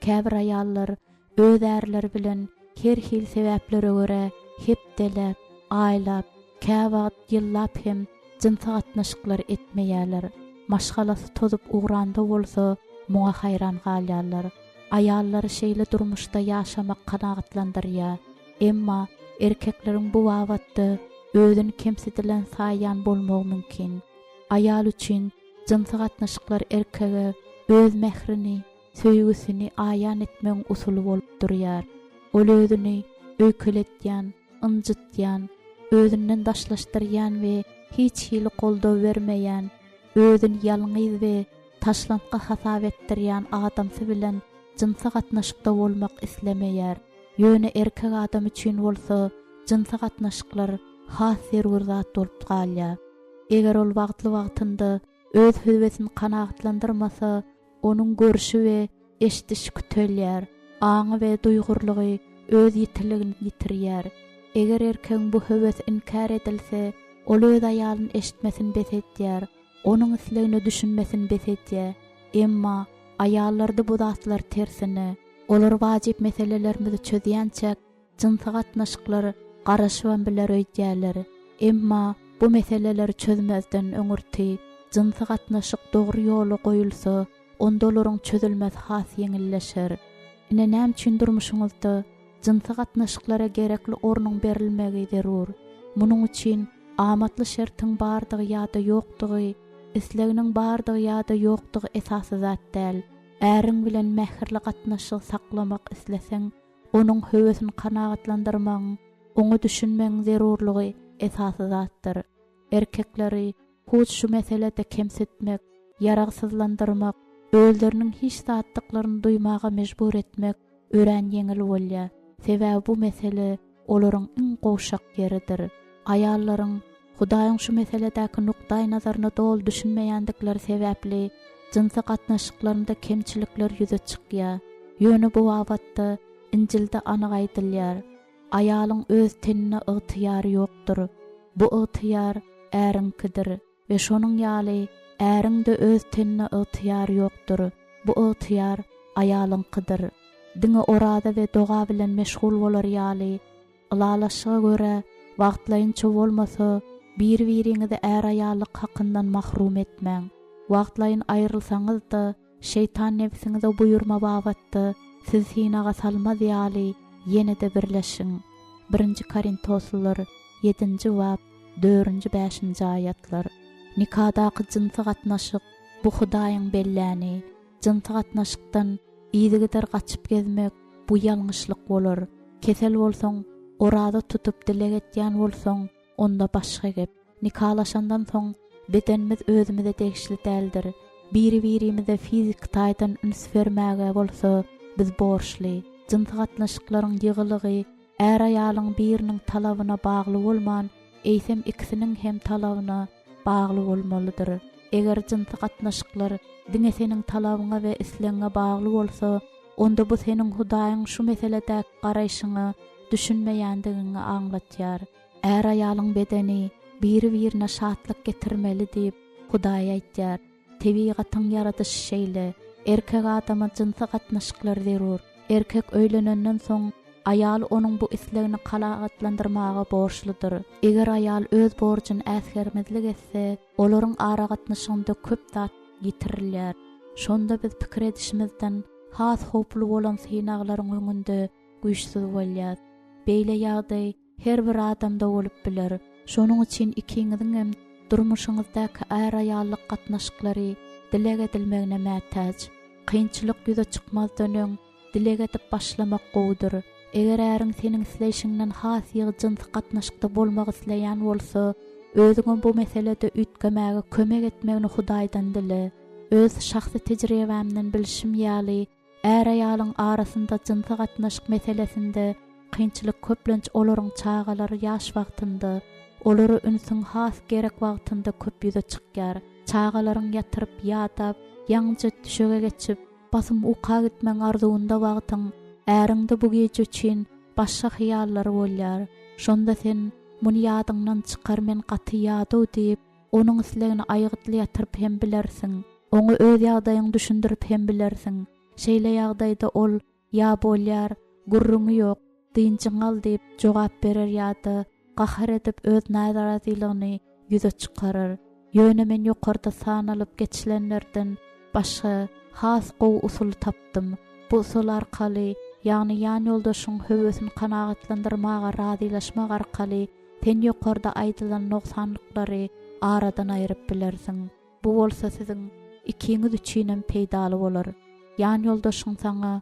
Käbir aýallar öz ärleri bilen her hil sebäplere görä hepdelep, aýlap, käwagt ýyllap hem jynsa gatnaşyklar etmeýärler. Maşgalasy tozup ugranda bolsa, muňa haýran galýarlar. Aýallary şeýle durmuşda ýaşamak kanagatlandyrýar. Emma erkekleriň bu wagtda özüni kemsitilen saýan bolmagy mümkin. Aýal üçin jynsa gatnaşyklar erkege öz mehrini, söýgüsini aýan etmeň usuly bolup durýar. Ol özüni öýkeletýän, ynjytýan, özünden daşlaşdyrýan we hiç hili goldaw bermeýän, özüni ýalňyz we taşlantka hasap etdirýän adamsy bilen jynsa gatnaşykda bolmak islemeýär. Ýöne erkek adam üçin bolsa, jynsa gatnaşyklar has zerurdat bolup galýar. Eger ol wagtynda öz höwesini kanagatlandyrmasa, onun görüşi we eşdişi kütölýär, aňy we duýgurlygy öz ýitiligini ýitirýär. Eger erkeň bu höwes inkar edilse, ol öz aýalyny eşitmesini besetýär, onun islegini düşünmesini besetýär. Emma aýallarda bu zatlar tersine, olar wajyp meselelerimizi çözýänçek jynsyk gatnaşyklar garaşywan biler öýdýärler. Emma bu meseleleri çözmezden öňürti jynsyk gatnaşyk dogry ýoly goýulsa, onda olaryň çözülmez has ýeňilleşer. Ine näme üçin durmuşyňyzda jynsyk gatnaşyklara gerekli ornuň berilmegi zerur. Munuň üçin amatly şertiň bardygy ýa-da ýokdugy, isleginiň bardygy ýa-da ýokdugy esasy zat däl. Äriň bilen mähirli gatnaşyk saklamak isleseň, onuň höwesini kanagatlandyrmaň, onu düşünmeň zerurlygy esasy zatdyr. Erkekleri huç şu meselede kemsetmek, yaragsızlandyrmak, özleriniň hiç zatlyklaryny duýmaga mejbur etmek ören ýeňil bolýar. Sebäbi bu mesele olaryň iň gowşak ýeridir. Aýallaryň Hudaýyň şu meseledäki nukdaý nazaryny dol düşünmeýändikleri sebäpli jynsyk gatnaşyklaryna kemçilikler ýüze çykýar. Ýöne bu wagtda Injilde anyk aýdylýar. Aýalyň öz tenine ygtyýary ýokdur. Bu ygtyýar ärinkidir we şonuň ýaly äriňde öz tenine ygtyýary ýokdur. Bu ygtyýar aýalynkydyr. Diňe orada we doga bilen meşgul bolar ýaly ylalaşyga görä wagtlaýynça bolmasa bir-biriňizi är aýallyk hakyndan mahrum etmäň. Wagtlaýyn aýrylsaňyz da şeytan nefsiňize buýurma wagtda siz hinaga salmaz ýaly ýene-de birleşiň. 1 Korintoslar 7-nji bab 4-5-nji aýatlar. Nikahdaky jynsyk gatnaşyk bu Hudaýyň belläni. Jynsyk gatnaşykdan ýygydyr gaçyp gezmek bu ýalňyşlyk bolar. Kesel bolsaň, orada tutup dilek etýän bolsaň, onda başga gep. Nikahlaşandan soň bedenimiz özümize degişli däldir. Bir-birimize fizik taýdan üns bermäge bolsa, biz borçly. Jynsyk gatnaşyklaryň ýygylygy är aýalyň biriniň talabyna bagly bolman, eýsem ikisiniň hem talabyna bagly bolmalydyr. Eger jynsyk gatnaşyklar diňe seniň talabyňa we isleňe bagly bolsa, onda bu seniň Hudaýyň şu meselede garaýşyňy düşünmeýändigini aňlatýar. Är aýalyň bedeni bir-birine şatlyk getirmeli diýip Hudaý aýtýar. Tebigatyň yaradyşy şeýle, erkek adama jynsyk gatnaşyklar zerur. Erkek öýlenenden soň aýal onuň bu islegini kalagatlandyrmaga borçludyr. Eger aýal öz borjyny äsgermezlik etse, olaryň ara gatnaşygynda köp zat ýitirilýär. Şonda biz pikir edişimizden has hoply bolan synaglaryň öňünde güýçsiz bolýar. Beýle ýagdaý her bir adamda bolup biler. Şonuň üçin ikiňiziň hem durmuşyňyzdaky är aýallyk gatnaşyklary dilek edilmegine mätäç. Kynçylyk ýüze çykmazdan öň dilek edip başlamak gowdur. Eger äriň seniň isleýişiňden has ýygyjynsyk gatnaşykda bolmak isleýän bolsa, özüňe bu meselede ütgemäge kömek etmegini Hudaýdan dile. Öz şahsy tejribämden bilişim ýaly, är aýalyň arasynda jynsyk gatnaşyk meselesinde kynçylyk köplenç olaryň çağalary ýaş wagtynda, olary ünsüň has gerek wagtynda köp ýüze çykýar. Çağalaryň ýatyryp ýadap, ýaňjy düşege geçip, basym uka gitmeň arzuwynda wagtyň äriňde bu gece üçin başga hyýallar bolýar. Şonda sen muny ýadyňdan çykar men gaty ýady diýip, onuň islegini aýgytly ýatyryp hem bilersiň. Oňa öz ýagdaýyňy düşündirip hem bilersiň. Şeýle ýagdaýda ol ýa bolýar, gurruňy ýok, dynjyň al diýip jogap berer ýa-da gahar edip öz narazylygyny ýüze çykarar. Ýöne men ýokarda sanalyp geçilenlerden başga has gow usuly tapdym. Bu usul arkaly, ýagny ýan ýoldaşyň höwesini kanagatlandyrmaga razylaşmak arkaly sen ýokarda aýdylan noksanlyklary aradan aýryp bilersiň. Bu bolsa siziň ikiňiz üçin hem peýdaly bolar. Ýan ýoldaşyň saňa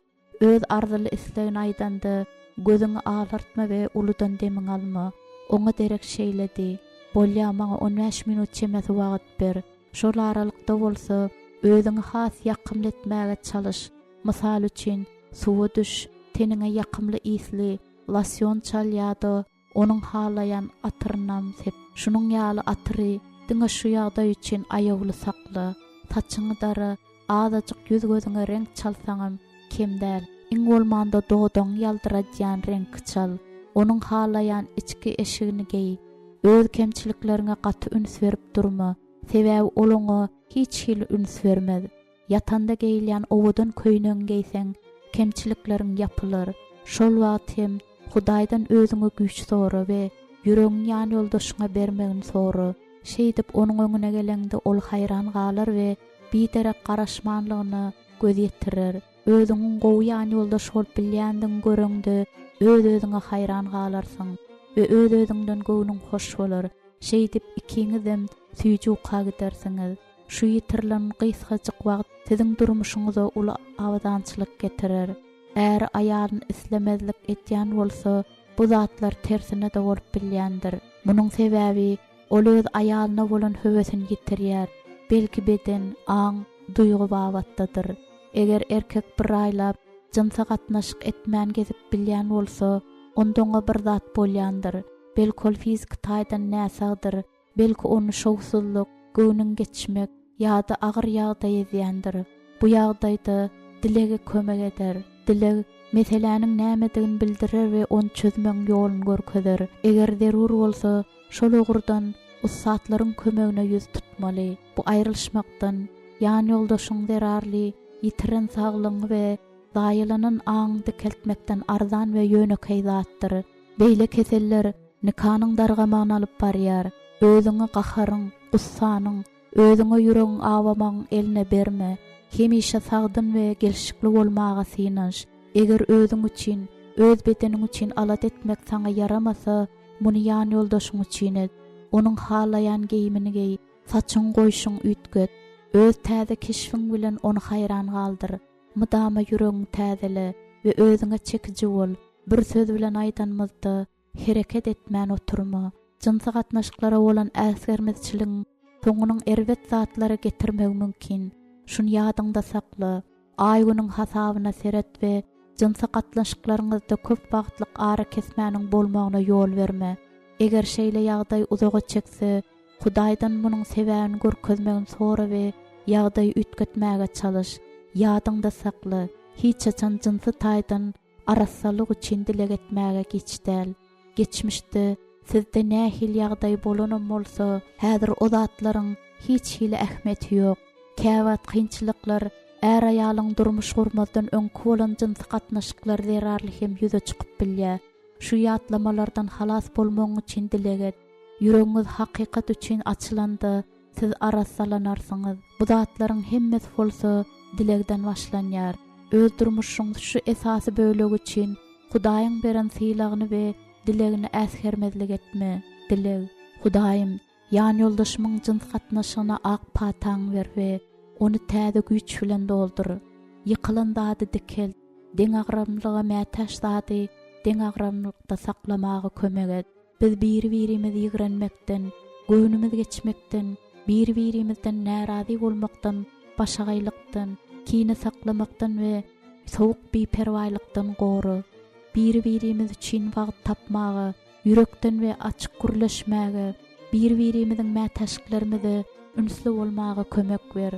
öz arzuly islegini aýdanda gözüňi ağlartma we uludan demiň alma. Oňa derek şeýledi. Bolýa maňa 15 minut çemäsi wagt ber. Şol aralykda bolsa özüňi has ýakymletmäge çalyş. Mysal üçin suwa düş, teniňe ýakymly isli, lasyon çal ýa-da onun halayan atırnam sep. Şunun ýaly atyry diňe şu ýagdaý üçin aýagly sakla. Saçyňy dara, azajyk ýüz gözüňe renk çalsaňam kemdäl. Iň bolmanda doğdoň ýaldyrajan renk çal. Onun halayan içki eşigini gey. Öz kemçiliklerine gaty üns berip durma. Sebäbi olaňa hiç hil üns bermez. Yatanda geyilýän owadan köýnüň geyseň kemçilikleriň yapylar. Şol wagt hem Hudaýdan özüňe güç sora we ýüregiň ýan ýoldaşyňa bermegin sora. Şeýdip onuň öňüne gelende ol hayran galar we biderek garaşmanlygyny göz ýetirir. Özüňiň gowy ýan ýoldaş bolup bilýändiň görüňde öz-özüňe hayran galarsyň we öz-özüňden göwnüň hoş bolar. Şeýdip ikiňizem süýjükka gidersiňiz. Şu ýitirilen gysgaçyk wagt siziň durmuşyňyza uly awdançylyk getirir. Eğer ayağın islemezlik etýän bolsa, bu zatlar tersine de bolup bilýändir. Munyň sebäbi ol öz ayağına bolan höwesini ýitirýär. Belki beden, aň, duýgu babatdadyr. Eger erkek bir aýlap jynsa gatnaşyk etmän gezip bilýän bolsa, ondoňa bir zat bolýandyr. Belki ol fizik taýdan näsagdyr. Belki onu şowsuzlyk, göwnüň geçmek ýa-da agyr ýagdaý edýändir. Bu ýagdaýda dilege kömek eder. Dileg meselanyň nämedigini bildirer we onu çözmeň ýoluny görkezler. Eger zerur bolsa, şol ogurdan ustatlaryň kömegine ýüz tutmaly. Bu aýrylşmakdan, ýan ýoldaşyň zerarly, ýitiren saglygyny we zaýylanan aňdy keltmekden arzan we ýönekey zatdyr. Beýle keseller nikanyň dargamagyny alyp barýar. Özüňi gaharyň, gussanyň, özüňe ýüregiň awamagyň eline berme. Hemişe sagdyn we gelşikli bolmaga synanş. Eger özüň üçin, öz bedeniň üçin alat etmek saňa yaramasa, muny ýan ýoldaşyň üçin et. Onuň halayan geyimini gey, saçyň goýşyň ütget. Öz täze keşfiň bilen onu hayran galdyr. Mydama ýüregiň täzele we özüňe çekiji bol. Bir söz bilen aýdanmazda hereket etmän oturma. Jynsa gatnaşyklara bolan äsgermezçiligiň soňunyň erwet zatlary getirmek mümkin. Şunu ýadyňda sakla. Aýgynyň hasabyna seret we jynsa gatnaşyklaryňyzda köp wagtlyk ara kesmäniň bolmagyna ýol berme. Eger şeýle ýagdaý uzaga çekse, Hudaýdan munyň sebäbini görkezmegin sora we ýagdaýy ütgetmäge çalyş. Ýadyňda sakla. Hiç açan jynsa taýdan arassalyk üçin dileg etmäge geçdäl. Geçmişde sizde nähil ýagdaý bolanam bolsa, häzir o zatlaryň hiç hili ähmeti ýok. Käwat kynçylyklar, är aýalyň durmuş gurmazdan öňkü bolan jynsa gatnaşyklar zerarly hem ýüze çykyp bilýär. Şu ýatlamalardan halas bolmagyň üçin dileg et. Ýüregiňiz hakykat üçin açylanda siz arassalanarsyňyz. Bu zatlaryň hemmesi bolsa dilegden başlanýar. Öz durmuşyňyz şu esasy bölegi üçin Hudaýyň beren sylagyny we dilegini äsgermezlik etme. Dileg, Hudaýym, ýan ýoldaşymyň jyns gatnaşygyna ak pataň ber we onu täze güýç bilen doldur. Ýykylan zady dikel, deň agramlyga mätäş zady, deň agramlykda saklamagy kömek et. Biz bir-birimizi ýigrenmekden, göwnümiz geçmekden, bir-birimizden närazy bolmakdan, başagaýlykdan, kine saklamakdan we sowuk biperwaýlykdan gory. Bir-birimiz üçin wagt tapmagy, ýürekden we açyk gürleşmäge, bir-birimiziň mätäşiklerimizi ünsli bolmagy kömek ber.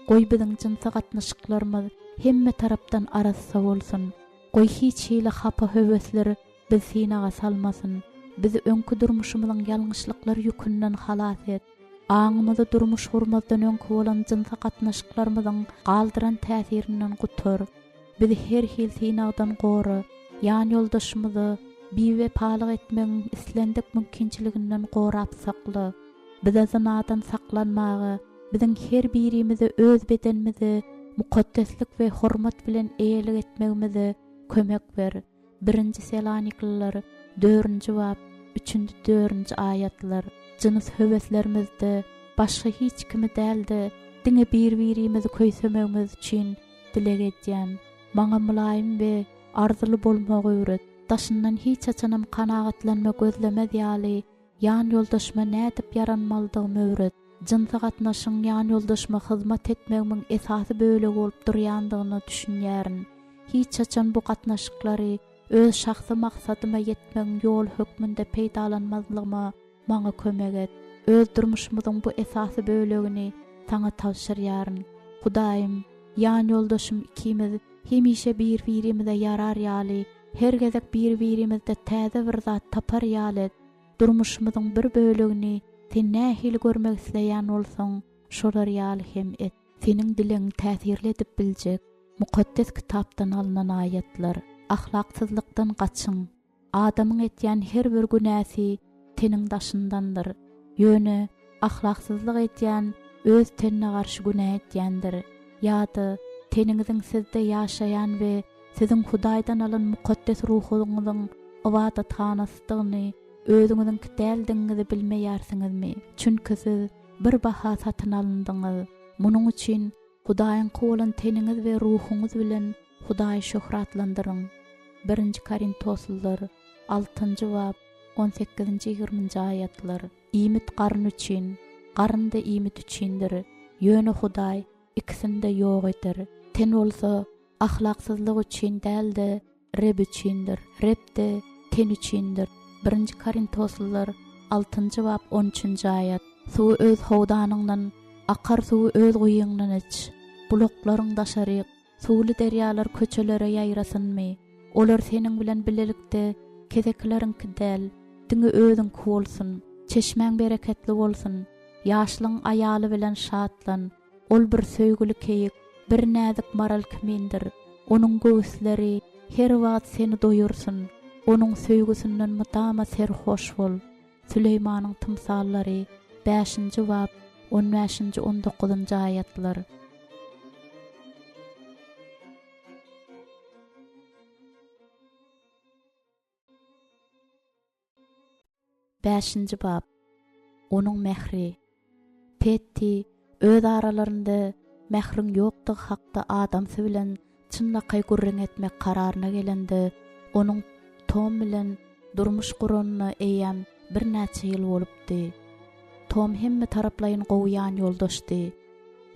Goý biziň jynsa gatnaşyklarymyz hemme tarapdan arassa bolsun. Goý hiç hili hapa höwesleri biz synaga salmasyn. Bizi öňkü durmuşymyzyň ýalňyşlyklary ýükünden halas et. Aňymyzy durmuş gurmazdan öňkü bolan jynsa gatnaşyklarymyzyň galdyran täsirinden gutar. Bizi her hil synagdan gory, ýan ýoldaşymyzy biwepalyk etmegiň islendik mümkinçiliginden gorap sakla. Bize zinadan saklanmagy, biziň her birimizi öz bedenimizi mukaddeslik we hormat bilen eýelik etmegimize kömek ber. 1-nji Selanikliler 4-nji bab 3-4-nji aýatlar. Jyns höweslerimizde başga hiç kimi däldi, diňe bir-birimizi köýsemegimiz üçin dileg edýän. Maňa mulaýym we arzuly bolmagy öwret. Daşyndan hiç açanam kanagatlanma gözlemez ýaly, ýan ýoldaşyma nädip yaranmalydygymy öwret. Jynsa gatnaşyň ýan ýoldaşyma hyzmat etmegiň esasy bölegi bolup durýandygyny düşünýärin. Hiç açan bu gatnaşyklary öz şahsy maksadyma yetmeň ýol hökmünde peýdalanmazlygyma maňa kömek et. Öz durmuşymyzyň bu esasy bölegini taňa tapşyrýaryn. Hudaýym, ýan ýoldaşym ikimiz hemişe bir-birimize yarar ýaly, her gezek bir-birimizde täze bir zat tapar ýaly. Durmuşymyzyň bir bölegini sen nähil görmek isleýän bolsaň, şolar ýaly hem et. Seniň dileň täsirli edip biljek mukaddes kitapdan alynan ayetler. Ahlaksyzlykdan gaçyň. Adamyň etýän her bir günäsi teniň daşyndandyr. Ýöne ahlaksyzlyk etýän öz tenine garşy günä etýändir. Ýa-da teniňiziň sizde ýaşaýan we siziň Hudaýdan alan mukaddes ruhuňyzyň ibadathanasdygyny özüňiziň däldiňizi bilmeýärsiňizmi? Çünki siz bir baha satyn alyndyňyz. Munuň üçin Hudaýyň kowalan teniňiz we ruhuňyz bilen Hudaýy şöhratlandyryň. 1 Korintoslylar 6-njy bab 18-20 ayetler. İmit garyn üçin, garynda imit üçindir. Ýöne Hudaý ikisinde ýok eder. Ten bolsa ahlaksyzlyk üçin däldi, reb üçindir. Reb de ten üçindir. 1 Korintoslylar 6-njy bab 13-nji ayet. Suw öz howdanyňdan, akar suw öz guýyňdan iç. Bulaklaryň daşaryk, suwly derýalar köçelere ýaýrasynmy? Olar seniň bilen bilelikde kezekleriňki däl, diňi özüň bolsun, çeşmäň bereketli bolsun. Ýaşlyň aýaly bilen şatlan, ol bir söýgüli keyik, bir näzik maral kimindir. Onuň göğüsleri her wagt seni doýursun. Onuň söýgüsinden mutama serhoş bol. Süleýmanyň tymsallary 5-nji bab 15-19 ayetler. 5-nji bab. Onuň mehri. Petti öz aralarynda mehriň ýokdygy hakda adamsy bilen çynlakay gurrun etmek kararyna gelende, onuň Tom bilen durmuş guranyna eýem bir näçe ýyl bolupdy. Tom hemme taraplaryň gowýan ýoldaşdy.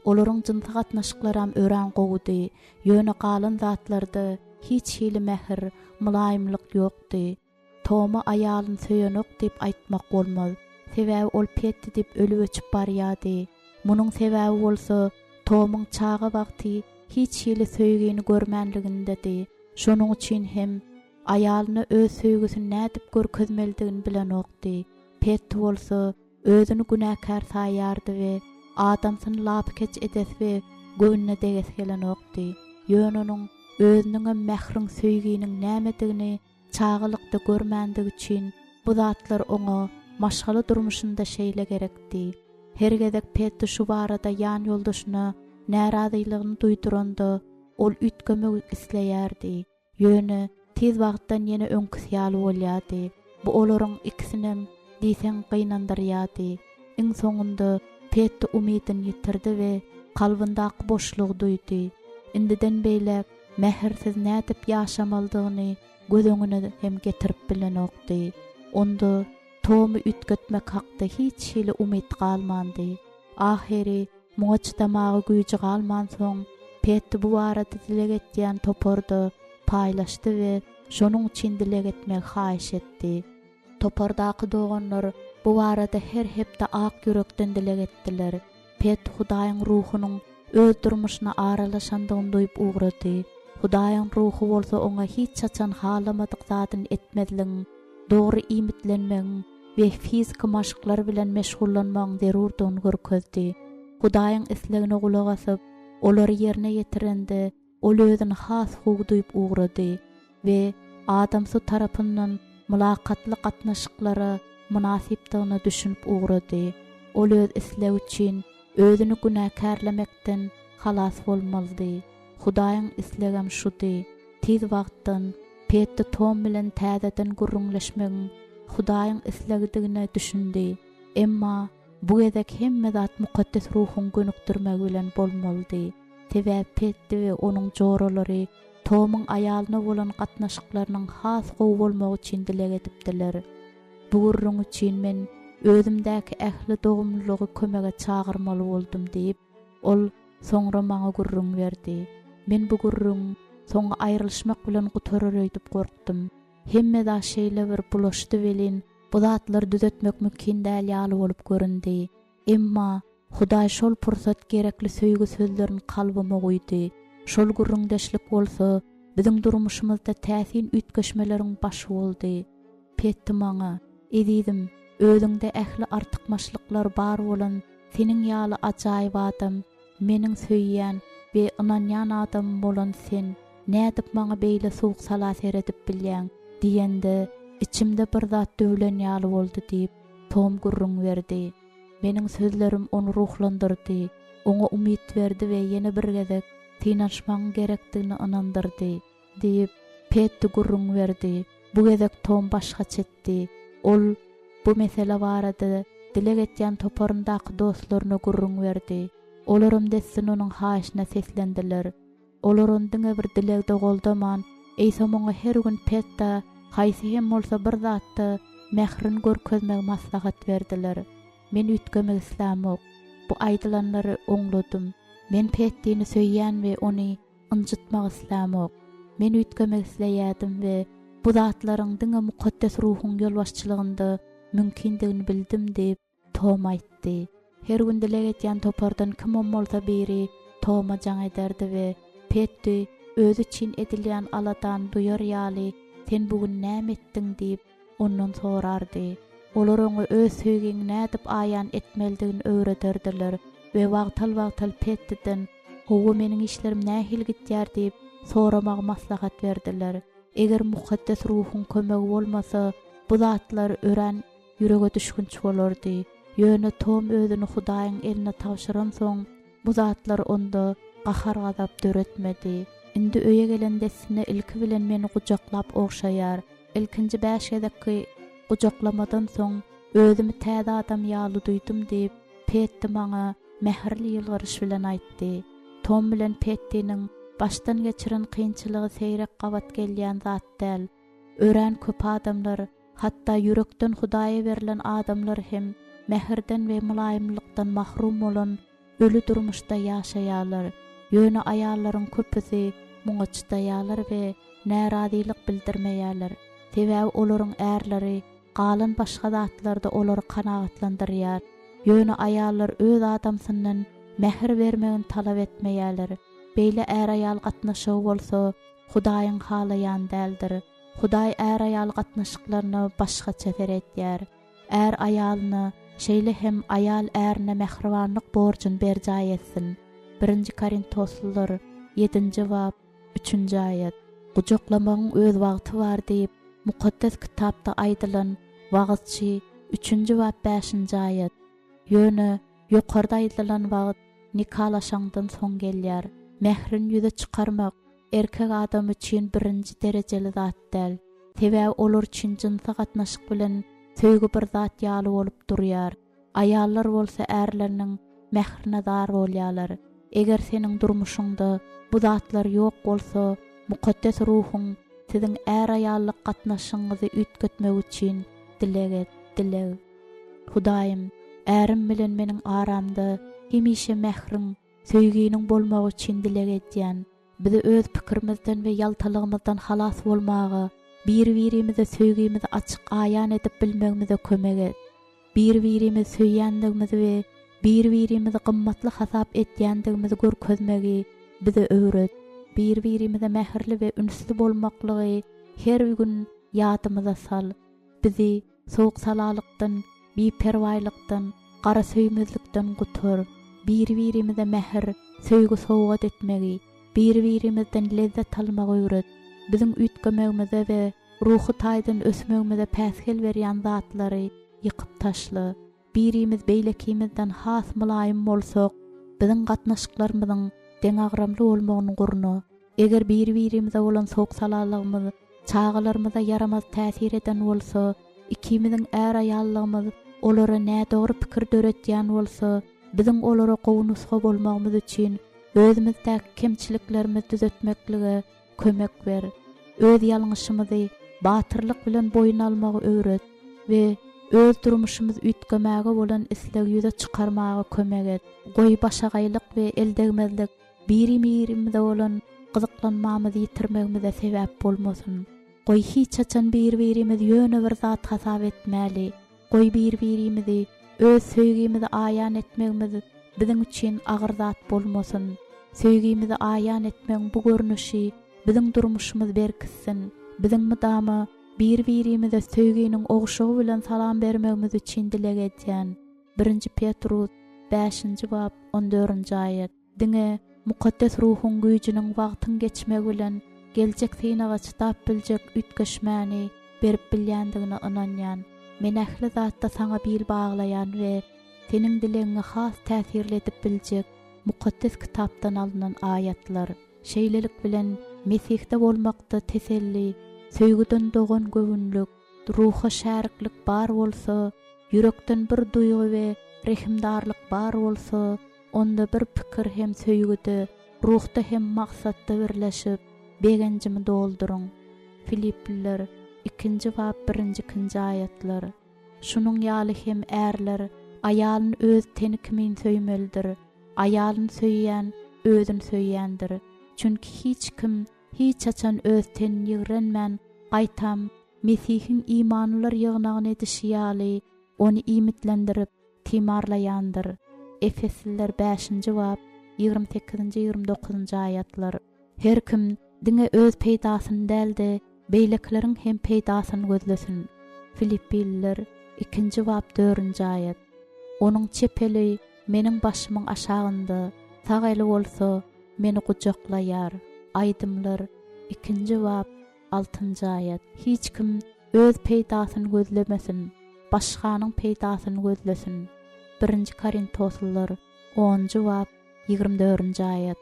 Olaryň jynsa gatnaşyklaram ören gowdy. Ýöne galyn zatlarda hiç hili mehr, mulaýymlyk ýokdy. Tom'a aýalyny söýenok dip aýtmak bolmaz. Sebäbi ol Petti dip ölüp öçüp barýady. Munuň sebäbi bolsa Tom'yň çaga wagty hiç hili söýgeni görmänligindedi. Şonuň üçin hem aýalyna öz söýgüsini nädip görkezmelidigini bilen okdy. Petti bolsa özüni günäkär saýardy we adamsyny lapkeç edes we göwnüne deges gelen okdy. Ýöne onuň özüniň mehriň söýgeniň nämedigini çağılykda görmändig üçin bu zatlar oňa maşgaly durmuşynda şeýle gerekdi. Her gezek Petti şu barada ýan ýoldaşyna närazylygyny duýduranda ol ütgemek isleýärdi. Ýöne tez wagtdan ýene öňküsýaly bolýardy. Bu olaryň ikisinem diýsen gynandyrýardy. Iň soňunda Petti umydyn ýitirdi we kalbyndaky boşlugy duýdy. Indiden beýlek mähersiz nädip ýaşamalydygyny gözüňe hem getirip bilen okdy. Onda Tom'u ütgetmek hakda hiç hili umid galmandy. Ahiri muňa çydamagy güýji galman soň Petti bu barada dilek etýän topordy paýlaşdy we şonuň üçin dilek etmek haýyş etdi. Topordaky doganlar bu barada her hepde ak ýürekden dilek etdiler. Petti Hudaýyň ruhunyň öz durmuşyna aralaşandygyny duýup ugrady. Hudaýyň ruhu bolsa oňa hiç çaçan halamadyk zadyny etmediliň, dogry imitlenmeň we fizik maşyklar bilen meşgullanmaň zerurdygyny görkezdi. Hudaýyň islegine gulak asyp, olary ýerine ýetirende ol özüni has hugy duýup ugrady we adamsy tarapyndan mulakatly gatnaşyklara munasipdygyny düşünüp ugrady. Ol öz isleg üçin özüni günäkärlemekden halas bolmaly. Hudaýyň islegem şudy. Tez wagtdan Petti Tom bilen täzeden gurrunlaşmagyň Hudaýyň islegidigine düşündi. Emma bu gezek hemme zat mukaddes ruhuň gönükdirmek bilen bolmaly. Sebäbi Petti we onuň joralary Tom'yň aýalyna bolan gatnaşyklarynyň has gowy bolmagy üçin dilek edipdiler. Bu gurrun üçin men özümdäki ähli dogumlygy kömege çağırmaly boldum diýip ol soňra maňa gurrun berdi. Men bu gurrun Soňa aýrylşmak bilen gutarır öýdüp gorkdym. Hemme da şeýle bir bulaşdy welin, bu zatlar düzetmek mümkin däl ýaly bolup göründi. Emma Hudaý şol pursat gerekli söýgü sözlerini kalbyma goýdy. Şol gurrundeşlik bolsa, biziň durmuşymyzda täsin ütgeşmeleriň başy boldy. Petdi maňa, edidim, özüňde ähli artykmaşlyklar bar bolan, seniň ýaly ajaýyp adam, meniň söýýän we ynanýan adam bolan sen, nädip maňa beýle soğuk salat eredip bilýän, diýende içimde bir zat döwlen ýaly boldy diýip Tom gurrun berdi. Meniň sözlerim onu ruhlandyrdy, oňa umyt berdi we ýene bir gezek tinaşmaň gerekdigini anandyrdy diýip Petdi gurrun berdi. Bu gezek Tom başga çetdi. Ol bu mesele barada dilek etýän toparyndaky dostlaryna gurrun berdi. Olaram dessin onuň haýyşyna seslendiler. Olar ondyňa bir dilekde goldaman, eýsa maňa her gün Petda haýsy hem bolsa bir zatda mehrin görkezmek maslahat berdiler. Men ütgemek islämok. Bu aýdylanlary oňladym. Men Petdini söýýän we ony ynjytmak islämok. Men ütgemek isleýädim we bu zatlaryň diňe mukaddes ruhuň ýolbaşçylygynda mümkindigini bildim diýip Tom aýtdy. Her gün dilek etýän topardan kim bolsa biri Toma jaň ederdi we Petdi özü için edilýän aladan duyar ýaly sen bugün näme etdiň diýip ondan sorardy. Olar oňa öz söýgüni nädip aýan etmeldigini öwreterdiler we wagtal Petdiden "Howa meniň işlerim nähil gitýär" diýip soramak maslahat berdiler. Eger mukaddes ruhuň kömegi bolmasa, bu zatlar ören ýürege düşkünç bolardy. Ýöne Tom özüni Hudaýyň eline tawşyran soň, bu zatlar onda gahar gazap döretmedi. Indi öýe gelendesine ilki bilen meni gujaklap okşaýar. Ilkinji 5 gezekki gujaklamadan soň özümi täze adam ýaly duýdum diýip Petdi maňa mähirli ýylgyryş bilen aýtdy. Tom bilen Petdiň başdan geçiren kynçylygy seýrek gabat gelýän zat däl. Ören köp adamlar, hatda ýürekden Hudaýa berilen adamlar hem mähirden we mulaýymlykdan mahrum bolan ölü durmuşda ýaşaýarlar. Ýöne aýallaryň köpüsi muňa çytaýarlar we närazilik bildirmeýärler. Sebäbi olaryň ärleri galan başga zatlarda olary kanagatlandyrýar. Ýöne aýallar öz adamsynyň mähir bermegini talap etmeýärler. Beýle är aýal gatnaşygy bolsa, Hudaýyň halaýan däldir. Hudaý är aýal gatnaşyklaryny başgaça beredýär. Er aýalyny şeýle hem aýal ärine mehribanlyk borjun berjäy etsin. 1 Korintoslular 7-nji bab 3-nji aýat. Gujaklamagyň öz wagty bar diýip mukaddes kitapda aýdylan wagtçy 3-nji bab 5-nji aýat. Ýöne ýokarda aýdylan wagt nikalaşaňdan soň gelýär. Mehrin ýüze çykarmak erkek adam üçin 1-nji derejeli zat däl. Sebäbi olar üçin jynsa gatnaşyk bilen söýgü bir zat ýaly bolup durýar. Aýallar bolsa ärleriniň mehrine dar bolýarlar. Eger seniň durmuşyňda bu zatlar ýok bolsa, mukaddes ruhuň siziň är aýallyk gatnaşygyňyzy ütgetmek üçin dilek. Hudaýym, ärim bilen meniň aramda hemişe mehriň, söýgüniň bolmagy üçin dilek edýän. Bizi öz pikirimizden we ýaltalygymyzdan halas bolmagy, bir-birimize söýgümizi açyk aýan edip bilmegimize kömek et. Bir-birimizi söýýändigimizi we bir-birimizi gymmatly hasap etýändigimizi görkezmegi bize öwret. Bir-birimize mähirli we ünsli bolmaklygy her gün ýadymyza sal. Bizi soğuk salalykdan, biperwaýlykdan, gara söýmezlikden gutar. Bir-birimize mähir, söýgü sowgat etmegi, bir-birimizden lezzet almagy öwret. Biziň ütgemegimize we ruhy taýdan ösmegimize päsgel berýän zatlary ýykyp taşla. Birimiz beýlekimizden has mulaýym bolsak, biziň gatnaşyklarymyzyň deňagramly bolmagyny gurno. Eger bir-birimize bolan soğuk salalygymyz çağalarymyza yaramaz täsir eden bolsa, ikimiziň är aýallygymyz olara nädogry pikir döretýän bolsa, biziň olara gowunusga bolmagymyz üçin özümizdäki kemçiliklerimizi düzeltmeklige kömek ber. Öz ýalňyşymyzy batyrlyk bilen boyun almagy öwret we öz durmuşymyz ütgemäge bolan isleg ýüze çykarmagy kömek et. Goý başagaýlyk we eldegmezlik birimize bolan gyzyklanmamyzy ýitirmegimize sebäp bolmasyn. Goý hiç açan bir-birimizi ýöne bir zat hasap etmäli. Goý bir-birimizi öz söýgimizi aýan etmegimiz biziň üçin agyr zat bolmasyn. Söýgimizi aýan etmegiň bu görnüşi biziň durmuşymyzy berkitsin. Biziň mydamy bir-birimize söýginiň ogşagy bilen salam bermegimiz üçin dileg edýän. 1 Petrus 5-nji bab 14-nji aýat. Diňe mukaddes ruhun güýjüniň wagtyň geçmegi bilen geljek synaga çytap biljek ütgeşmäni berip bilýändigine ynanýan. Men ähli zatda saňa bil baglaýan we seniň dilegiňe has täsirli edip biljek mukaddes kitapdan alynan aýatlar. Şeýlelik bilen Mesihde bolmakda teselli, söýgüden dogan gövünlük, ruha şäriklik bar bolsa, yürekden bir duýgy we rehimdarlyk bar bolsa, onda bir pikir hem söýgüde, ruhda hem maksatda birleşip, begencimi doldurun. Filipliler 2-nji bab 1-2-nji aýatlar. Şunuň ýaly hem ärler, aýalyň öz teni kimin söýmelidir. Aýalyň söýýän, özüni söýýändir. Çünki hiç kim, hiç açan öz tenini ýygrenmän, gaýtam, Mesihiň imanlylar ýygnagyny edişýaly, onu imitlendirip, timarlaýandyr. Efesliler 5-nji bab 28-29-njy aýatlar. Her kim diňe öz peýdasyny däldi, beýlekleriň hem peýdasyny gözlesin. Filippililer 2-nji bab 4-nji aýat. Onuň çepeli meniň başymyň aşagynda, sag eli bolsa meni gujaklaýar. Aýdymlar 2-nji bab 6-njy aýat. Hiç kim öz peýdasyny gözlemesin, başganyň peýdasyny gözlesin. 1 Korintoslylar 10-njy bab 24-nji aýat.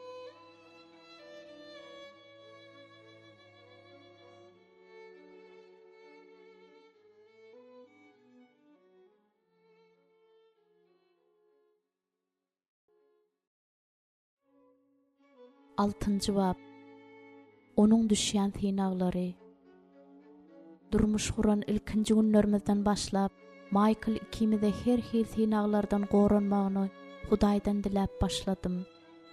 Altıncı bab. Onuň düşýän synaglary. Durmuş guran ilkinji günlerimizden başlap, Michael ikimize her hil synaglardan goranmagyny Hudaýdan dilep başladym.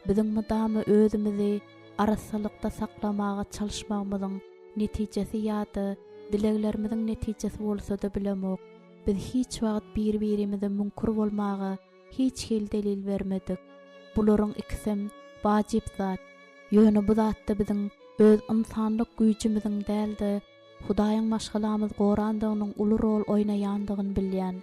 Biziň mydamy özümizi arasylykda saklamaga çalışmagymyzyň netijesi ýa-da dileglerimiziň netijesi bolsa-da bilemok. Biz hiç wagt bir-birimize münkur bolmaga hiç hil delil bermedik. Bularyň ikisem wajib zat. Ýöne bu zatda biziň öz insanlyk güýjümiziň däldi, Hudaýyň maşgalamyz gorandygynyň uly rol oýnaýandygyny bilýän.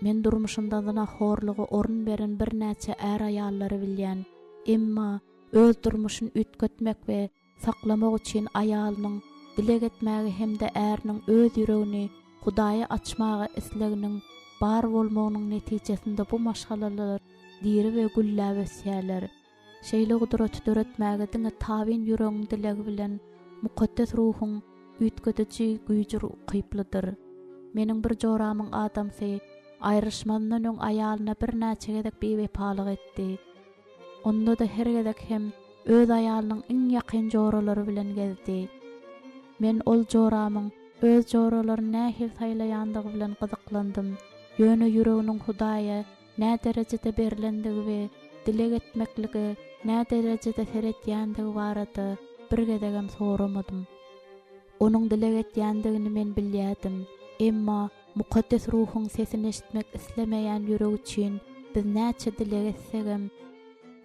Men durmuşymda zinahorlygy orun beren bir näçe är aýallary bilýän. Emma öz durmuşyny ütgetmek we saklamak üçin aýalynyň dileg etmägi hemde ärniň öz ýüregini Hudaýa açmagy isleginiň bar bolmagynyň netijesinde bu maşgalalar diri we güllä wesýäler. Şeýle gudraty döretmäge diňe tabin ýüregiň dilegi bilen mukaddes ruhuň ütgedici güýjür kyplydyr. Meniň bir joramyň adamsy aýryşmandan öň aýalyna bir näçe gedek bewepalyk etdi. Onda da her gedek hem öz aýalynyň iň ýakyn joralary bilen gezdi. Men ol joramyň öz joralaryny nähil saýlaýandygy bilen gyzyklandym. Ýöne ýüreginiň Hudaýa nä derejede berilendigi we dileg etmekligi nä derejede seretýändigi barada bir gedegem soramadym. Onuň dileg etýändigini men bilýärdim. Emma mukaddes ruhuň sesini eşitmek islemeýän ýüreg üçin biz näçe dileg etsegem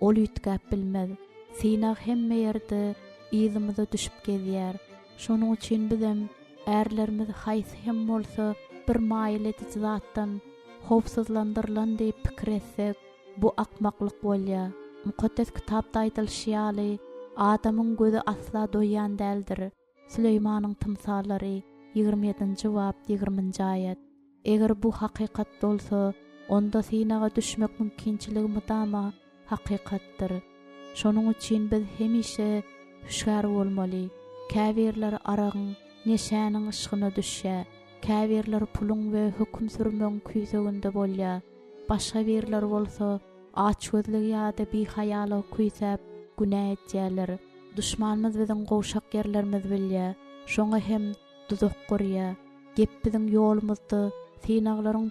ol ýetgäp bilmez. Synag hemme ýerde ýzymize düşüp gezýär. Şonuň üçin bizem ärlerimiz haýsy hem bolsa bir maýil edici zatdan howpsuzlandyrylan diýip pikir etsek, bu akmaklyk bolýar. Mukaddes kitapda aýdylýaly, adamyň gözi asla doýan däldir. Süleýmanyň tymsallary 27-nji bab 20-nji aýat. Eger bu hakykat bolsa, onda synaga düşmek mümkinçiligi mydama hakykatdyr. Şonuň üçin biz hemişe hüşgär bolmaly. Käbirler aragyň neşäniň ışgyna düşýär. Käbirler puluň we hökm sürmeň küýseginde bolýar. Başga birler bolsa açgözligi ýa-da bihaýaly küýsep günä etýärler. Düşmanymyz biziň gowşak ýerlerimiz bilýär. Şoňa hem duzak gorýar. Gep biziň ýolumyzda synaglaryň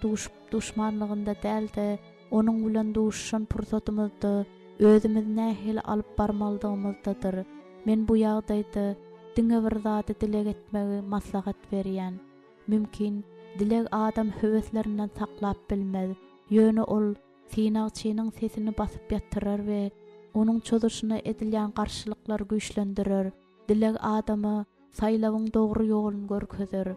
düşmanlygynda däldi, onuň bilen duşuşan pursatymyzda özümiz nähili alyp barmaldygymyzdadyr. Men bu ýagdaýda diňe bir zady dilek etmegi maslahat berýän. Mümkin dilek adam höweslerinden saklap bilmez. Ýöne ol sinagçynyň sesini basyp ýatyrar we onuň çözüşine edilýän garşylyklar güýçlendirir. Dilek adamy saýlawyň dogry ýoluny görkezir.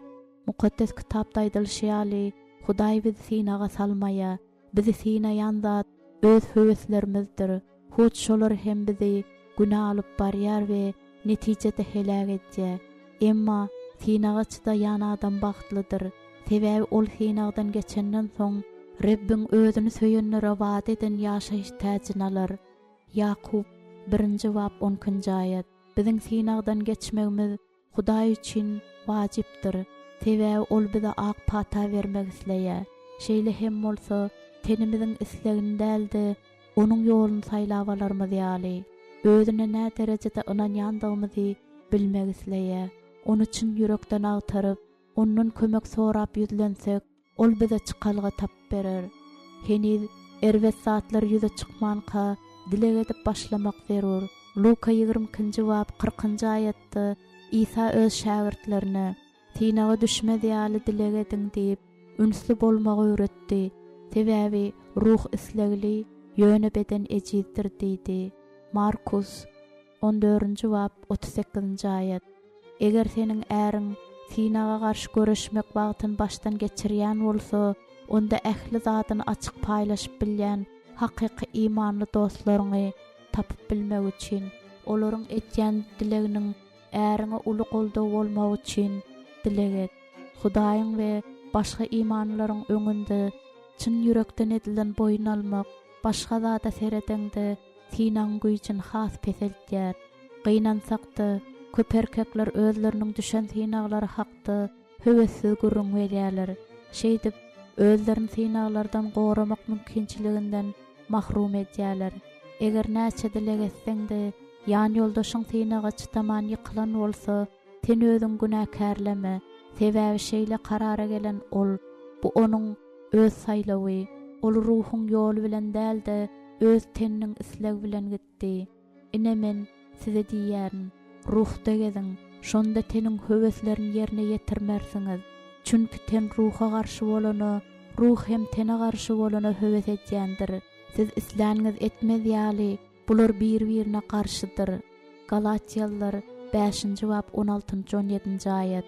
Mukaddes kitapda aýdylýar, Hudaý bizi sinaga salmaýa, bizi sinaýan zat öz höweslerimizdir. Hoç şolar hem bizi günah alyp barýar we netijede helak edýär. Emma sinaga çydaýan adam bagtlydyr. Sebäbi ol sinagdan geçenden soň Rabbim özüni söýenlere wada eden ýaşaýyş täjini alar. Ýakup 1-nji bab 10-njy aýat. Biziň sinagdan geçmegimiz Hudaý üçin wajypdyr. Sebäbi ol bize ak pata bermek isleýär. Şeýle hem bolsa tenimiziň islegini däldi, onuň ýoluny saýlap alarmyz ýaly. Özüne nä derejede ynanýandygymyzy bilmek isleýär. Onu çyn ýürekden agtaryp, ondan kömek sorap ýüzlensek, ol bize çykalga tap berer. Heniz erwet zatlar ýüze çykmanka dilek edip başlamak zerur. Luka 20-nji bab 40-njy aýatda İsa öz şagirtlerine "Sinaga düşmez ýaly dilek ediň" diýip ünsü bolmagy öğretdi. Sebäbi ruh islegli, ýöne beden ejizdir diýdi. Markus 14-nji bab 38-nji aýat. Eger seniň äriň sinaga garşy görüşmek wagtyn başdan geçirýän bolsa, onda ähli zatyny açyk paýlaşyp bilýän hakyky imanly dostlaryňy tapyp bilmek üçin, olaryň etýän dileginiň äriňe uly goldaw bolmak üçin dilek et. Hudaýyň we başga imanlaryň öňünde çyn ýürekden edilen boyun almak, başga zata seredende sinaň güýçin has peseltýär. Gynansak-da köp erkekler özleriniň düşen sinaglary hakda höwessiz gurrun berýärler. Şeýdip özlerini sinaglardan goramak mümkinçiliginden mahrum edýärler. Eger näçe dilek etseň-de ýan ýoldaşyň sinaga çytaman ýykylan bolsa, sen özüň günäkärleme. Sebäbi şeýle karara gelen ol, bu onuň öz saýlawy, ol ruhuň ýoly bilen dälde öz teniniň islegi bilen gitdi. Ine men size diýärin, ruhda geziň, şonda teniň höweslerini ýerine ýetirmersiňiz. Çünki ten ruha garşy bolany, ruh hem tene garşy bolany höwes edýändir. Siz isläniňiz etmez ýaly, bular bir-birine garşydyr. Galatiýalılar 5-nji bab 16-17-nji aýat.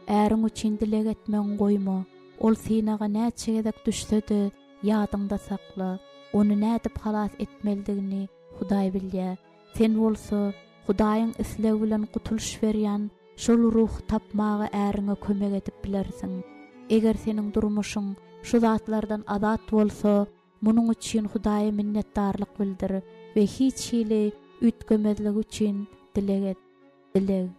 Äriň üçin dilek etmeň goýma. Ol sinaga näçe gezek düşsedi, ýadyňda sakla. Onu nädip halas etmelidigini Hudaý bilýär. Sen bolsa Hudaýyň islegi bilen gutuluş berýän şol ruh tapmagy äriňe kömek edip bilersiň. Eger seniň durmuşyň şu zatlardan azat bolsa, munuň üçin Hudaýa minnetdarlyk bildir we hiç hili ütgemezlik üçin dilek et. Dilek.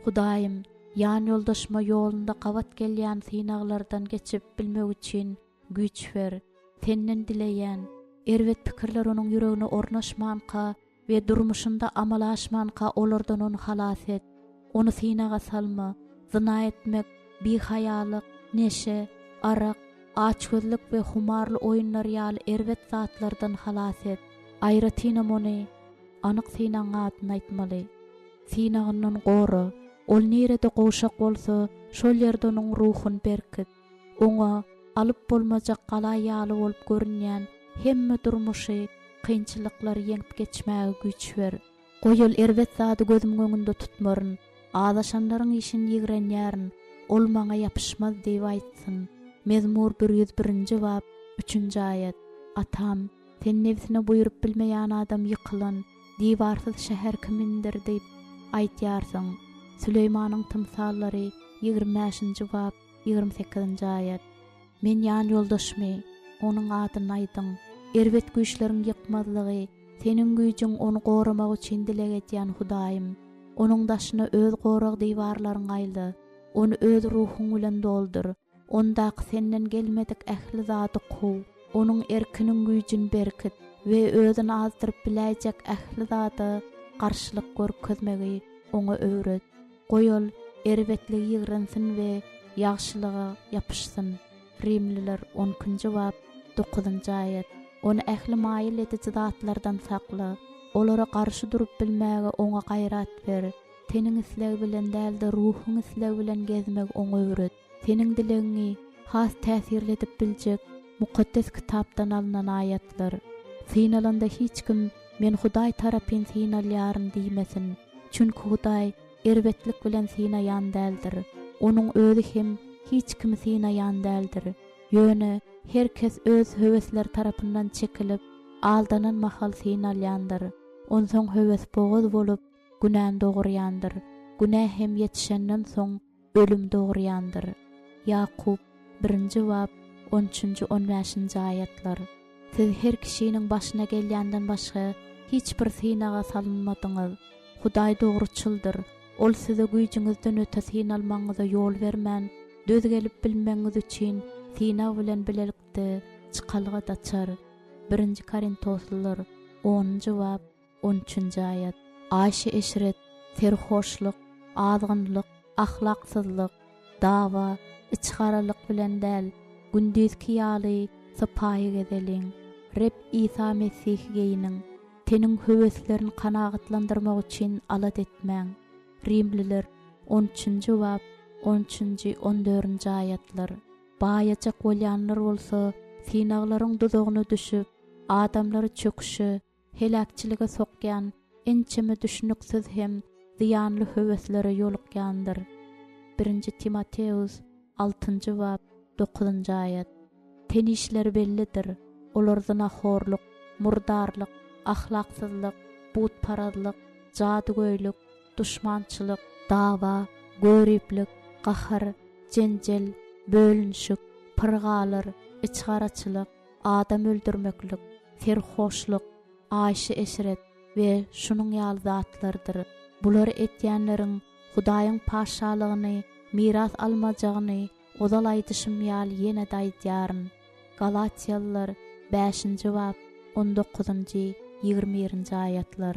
Hudaýym, ýan ýoldaşma ýolunda gabat gelýän sinaglardan geçip bilmek üçin güýç ber. Senden dileýän erwet pikirler onuň ýüregine ornaşmanka we durmuşynda amalaşmanka olardan onu halas et. Onu sinaga salma. Zina etmek, bihayalyk, neşe, arak, açgözlük we humarly oýunlar ýaly erwet zatlardan halas et. Aýratynam ony anyk sinaň adyny aýtmaly. Sinagyndan gory. Ol nerede goşak bolsa, şol ýerde onuň ruhun berkit. Oňa alyp bolmajak galay ýaly bolup görünýän hemme durmuşy, kynçylyklary ýeňip geçmäge güýç ber. Goýul erwet zady gözüm öňünde tutmaryn, adaşanlaryň işini ýigrenýärin, ol maňa ýapyşmaz diýip aýtsyn. Mezmur 101-nji bab 3-nji aýat. Atam, sen nefsine buýurup bilmeýän adam ýykylan, diýbarsyz şäher kimindir diýip aýtýarsyň. Süleýmanyň tymsallary 25-nji bab 28-nji aýat. Men ýan ýoldaşmy, onuň adyny aýdyň. Erwet güýçleriň ýykmazlygy, seniň güýçiň onu goramak üçin dilek etýän Hudaýym. Onuň daşyna öz gorag diýbarlaryň aýly, onu öz ruhuň bilen doldur. Ondaky senden gelmedik ähli zady gow, onuň erkiniň güýçini berkit we özüni azdyryp biläjek ähli zady garşylyk görkezmegi oňa öwret. Goýul erwetligi ýygransyň we ýagşylyga ýapyşsyn. Rimliler 10-njy bab 9-njy aýat. Onu ähli maýil edici zatlardan sakla. olara qarşı durup bilmäge oňa gaýrat ber. Teniň isleg bilen dälde ruhyň isleg bilen gezmek oňa öwret. Teniň dilegiňi has täsirledip biljek mukaddes kitapdan alınan ayatlar. Sinalanda hiç kim men Hudaý tarapyn sinalýaryn diýmesin. Çünki Hudaý erbetlik bilen sinaýan däldir. Onuň özü hem hiç kim sinaýan däldir. Ýöne herkes öz höwesler tarapyndan çekilip aldanan mahal sinalýandyr. Onsoň höwes boğaz bolup günän dogurýandyr. Günä hem yetişenden soň ölüm dogurýandyr. Yaqub 1-nji bab 13-15 ayatlar. Siz her kişiniň başyna gelýänden başga hiç bir sinaga salynmadyňyz. Hudaý dogruçyldyr. Ol size güýjüňizden öte sinalmaňyza ýol bermän, döz gelip bilmeňiz üçin sina bilen bilelikde çykalga daçar. 1-nji Korintoslylar 10-njy bab 13-nji ayat. Aşy eşret, serhoşluk, azgynlyk, ahlaksyzlyk, dawa, içgaralyk bilen däl, gündüzki ýaly sapaýy gezeliň. Reb İsa Mesih geýiniň, teniň höweslerini kanagatlandyrmak üçin alat etmäň. Rimliler 13-nji bab 13-14-nji ayatlar. Baýajak bolýanlar bolsa, sinaglaryň duzagyna düşüp, adamlary çöküşi, helakçylyga sokýan, ençeme düşünüksiz hem ziyanly höweslere ýolukýandyr. 1-nji Timoteus 6-njy bab 9-njy ayat. Tenişler bellidir. Olar zinahorluk, murdarlyk, ahlaksyzlyk, butparazlyk, jadugoýluk, duşmançylyk, dawa, görüplik, gahar, jenjel, bölünşük, pırgalar, içgaraçylyk, adam öldürmeklik, serhoşluk, aşy eşret we şunuň ýaly zatlardyr. Bular etýänleriň Hudaýyň paşalygyny, miras almajagyny ozalaydyşym ýaly ýene daýdýaryn. Galatiýalılar 5-nji bab 19-njy 21-nji ayatlar.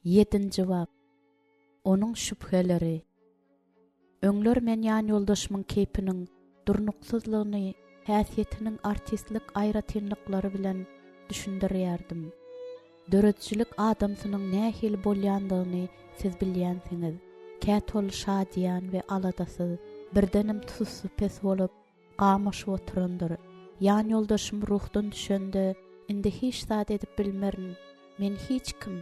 Yedinci bab. Onuň şüpheleri. Öňler men ýan ýoldaşymyň kepiniň durnuksuzlygyny, häsiýetiniň artistlik aýratynlyklary bilen düşündirýärdim. Döretçilik adamsynyň nähil bolýandygyny siz bilýänsiňiz. Kätol şadiýan we aladasy, birdenim tutsuz pes bolup, gamaşyp oturandyr. Ýan ýoldaşym ruhdan düşende, indi hiç zat edip bilmerin. Men hiç kim,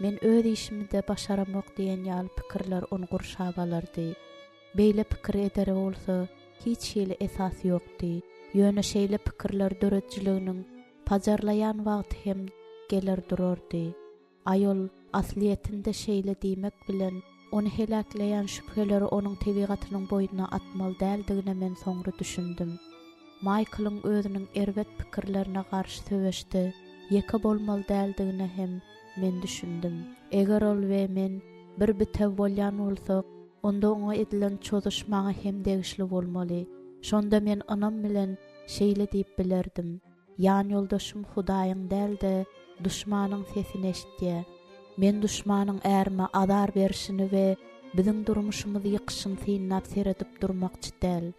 men öz işimde başaramak diýen ýaly pikirler onu gurşap alardy. Beýle pikir edere bolsa, hiç hili esas ýokdy. Ýöne şeýle pikirler döretçiliginiň pajarlayan wagt hem gelir durardy. Ayol asliýetinde şeýle diýmek bilen onu helakleýän şüpheleri onuň tebigatynyň boýuna atmaly däldigine men soňra düşündim. Michael'ın özüniň erbet pikirlerine garşy söweşdi, ýeke bolmaly däldigine hem men düşündim. Eger ol we men bir bitew bolýan bolsak, onda oňa edilen çözüşmagy hem degişli bolmaly. Şonda men anam bilen şeýle diýip bilerdim. Ýan ýoldaşym Hudaýyň dälde düşmanyň sesini eşitdi. Men düşmanyň ärme adar berişini we biziň durmuşymyzy ýykyşyny synap seredip durmakçy däl.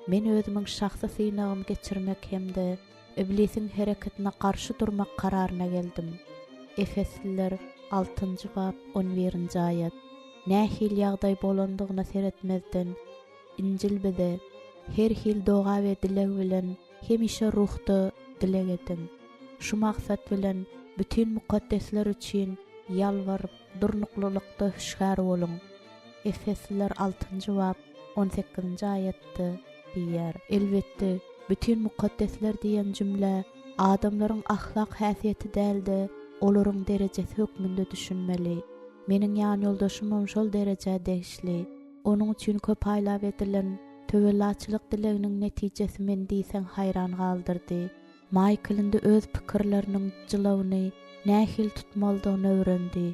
Men özümiň şahsy synagymy geçirmek hemde iblisiň hereketine garşy durmak kararyna geldim. Efesliler 6-njy bab 11-nji ayat. Nähil ýagdaý bolandygyna seretmezden Injil bize her hil doga we dileg bilen hemişe ruhda dileg edin. Şu maksat bilen bütün mukaddesler üçin ýalwaryp durnuklulukda hüşgär bolun. Efesliler 6-njy bab 18-nji ayatda diýer. Elbetde bütün mukaddesler diýen jümle adamlaryň ahlak häsiýeti däldi, olaryň derejesi hökmünde düşünmeli. Meniň ýan ýoldaşymyň şol derejede degişli. Onuň üçin köp aýlap edilen töwellaçylyk dileginiň netijesi men diýsen hayran galdyrdy. Michael'ın da öz pikirleriniň jylawyny nähil tutmalydygyny öwrendi.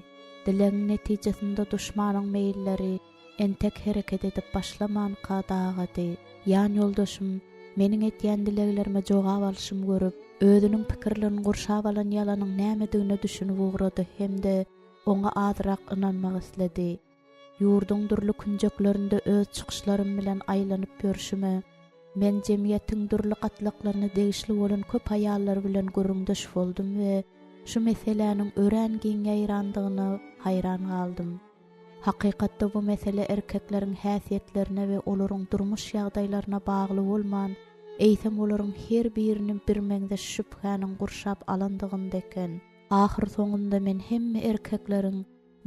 Dilegiň netijesinde düşmanyň meýilleri entek hereket edip başlaman kadagady. Ýan ýoldaşym meniň etýän dileglerime jogap alşym görüp, özüniň pikirlerini gurşap alan ýalanyň nämedigine düşünüp ugrady hemde oňa azrak ynanmak isledi. Yurdun durlu künjeklerinde öz çıkışlarım bilen aylanyp görüşüme, men jemiyetiň durly gatlaklaryny degişli bolan köp hayallar bilen görüňdeş boldum we şu meseleniň ören giňeýrandygyna hayran galdym. Hakykatda bu mesele erkekleriň häsiýetlerine we olaryň durmuş ýagdaýlaryna bagly bolman, eýsem olaryň her biriniň bir meňde şüphäniň gurşap alandygynda eken. Ahir soňunda men hemme erkekleriň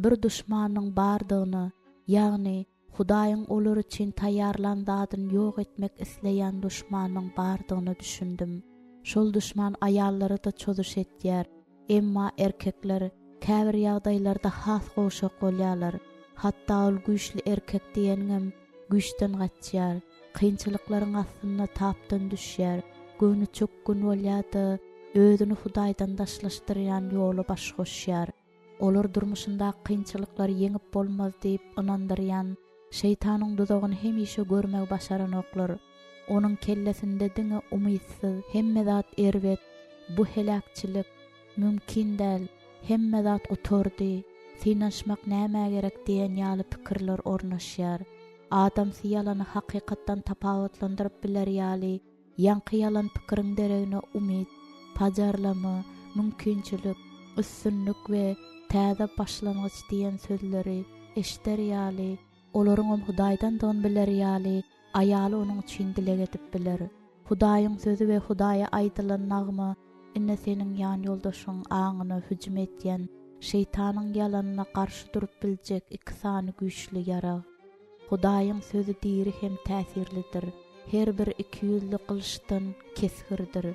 bir düşmanyň bardygyny, ýagny Hudaýyň olar üçin taýýarlandadyny ýok etmek isleýän düşmanyň bardygyny düşündim. Şol düşman aýallary da çödüş etýär, emma erkekler käbir ýagdaýlarda has goşak bolýarlar. Hatda ol güýçli erkek diýenim güýçden gaçýar, kynçylyklaryň astyna tapdan düşýär, göni çok gün bolýardy, özüni Hudaýdan daşlaşdyrýan ýoly baş goşýar. Olar durmuşynda kynçylyklar yeňip bolmaz diýip inandyrýan şeytanyň dudagyny hemişe görmek başaran oklar. Onuň kellesinde diňe umytsyz, hemme zat erwet, bu helakçylyk mümkin däl, hemme zat oturdy, sinaşmak näme gerek diýen ýaly pikirler ornaşýar. Adam ýalany hakykatdan tapawutlandyryp biler ýaly, ýanky ýalan pikiriň deregine umyt, pajarlama, mümkinçilik, üstünlük we täze başlangıç diýen sözleri eşder ýaly. Olaryň Hudaýdan don biler ýaly, aýaly onuň üçin dilek edip biler. Hudaýyň sözü we Hudaýa aýdylan nagma, inne seniň ýan ýoldaşyň aňyna hüjüm etýän şeytanyň ýalanyna garşy durup biljek iki sany güýçli ýara. Hudaýyň sözü diri hem täsirlidir. Her bir iki ýüzli kılıçdan keshirdir.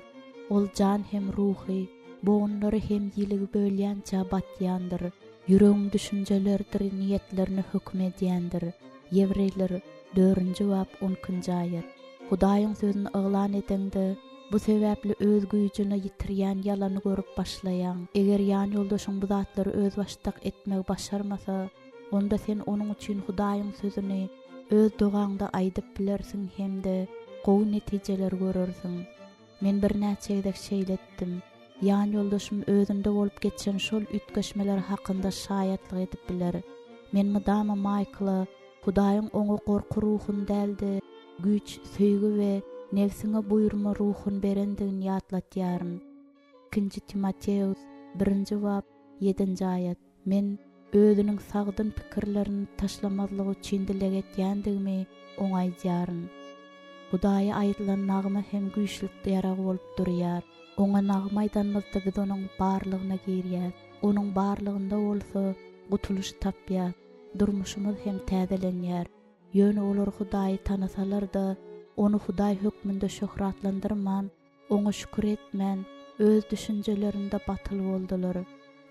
Ol jan hem ruhy, boğunları hem ýiligi bölýänçä batýandyr. Yüreğin düşüncelerdir, niyetlerini hükmediyendir. Yevreyler 4-nji bab 10-njy aýat. Hudaýyň sözüni yglan edende, bu sebäpli öz güýjüni ýitirýän ýalany görüp başlaýan. Eger ýan ýoldaşyň bu zatlary öz başdak etmek başarmasa, onda sen onuň üçin Hudaýyň sözüni öz dogaňda aýdyp bilersiň hemde gowy netijeler görersiň. Men bir näçe edek şeýletdim. Ýan ýoldaşym özünde bolup geçen şol ütgeşmeler hakynda şaýatlyk edip biler. Men mydama Michael'a Hudaýyň oňa gorky ruhun däldi, güýç, söýgü we nefsiňe buýurma ruhun berendigini ýatlatýaryn. 2 Timoteus 1-nji bab 7-nji aýat. Men özüniň sagdyn pikirlerini taşlamazlygy üçin dilek etýändigimi oňaýjaryn. Hudaýa aýdylan nagma hem güýçlik ýarag bolup durýar. Oňa nagmaýdanmazda biz onuň barlygyna girýär. Onuň barlygynda bolsa gutuluş tapýar. Durmuşymyz hem täzelenýär. Ýöne olar Hudaýy tanasalar da onu Hudaý hökmünde şöhratlandyrman, oňa şükür etmän, öz düşünjelerinde batyl boldular.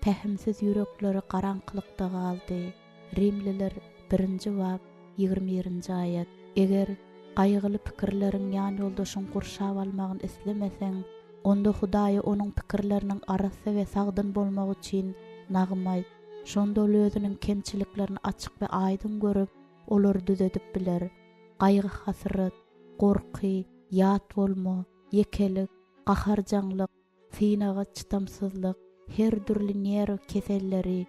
Pähimsiz yürekleri garaňkylykda galdy. Rimliler 1-nji bab 21-nji aýat. Eger gaýgyly pikirleriň ýan ýoldaşyň gurşap almagyny islemeseň, onda Hudaýy onuň pikirleriniň arasy we sagdyn bolmak üçin nagmaýt. Şonda ol özüniň kemçiliklerini açyk we aýdyn görüp, olary düzedip biler. Gaýgy, hasyrat, gorky, ýat bolma, yekelik, gaharjanlyk, synaga çıtamsyzlyk, her türlü nero keselleri,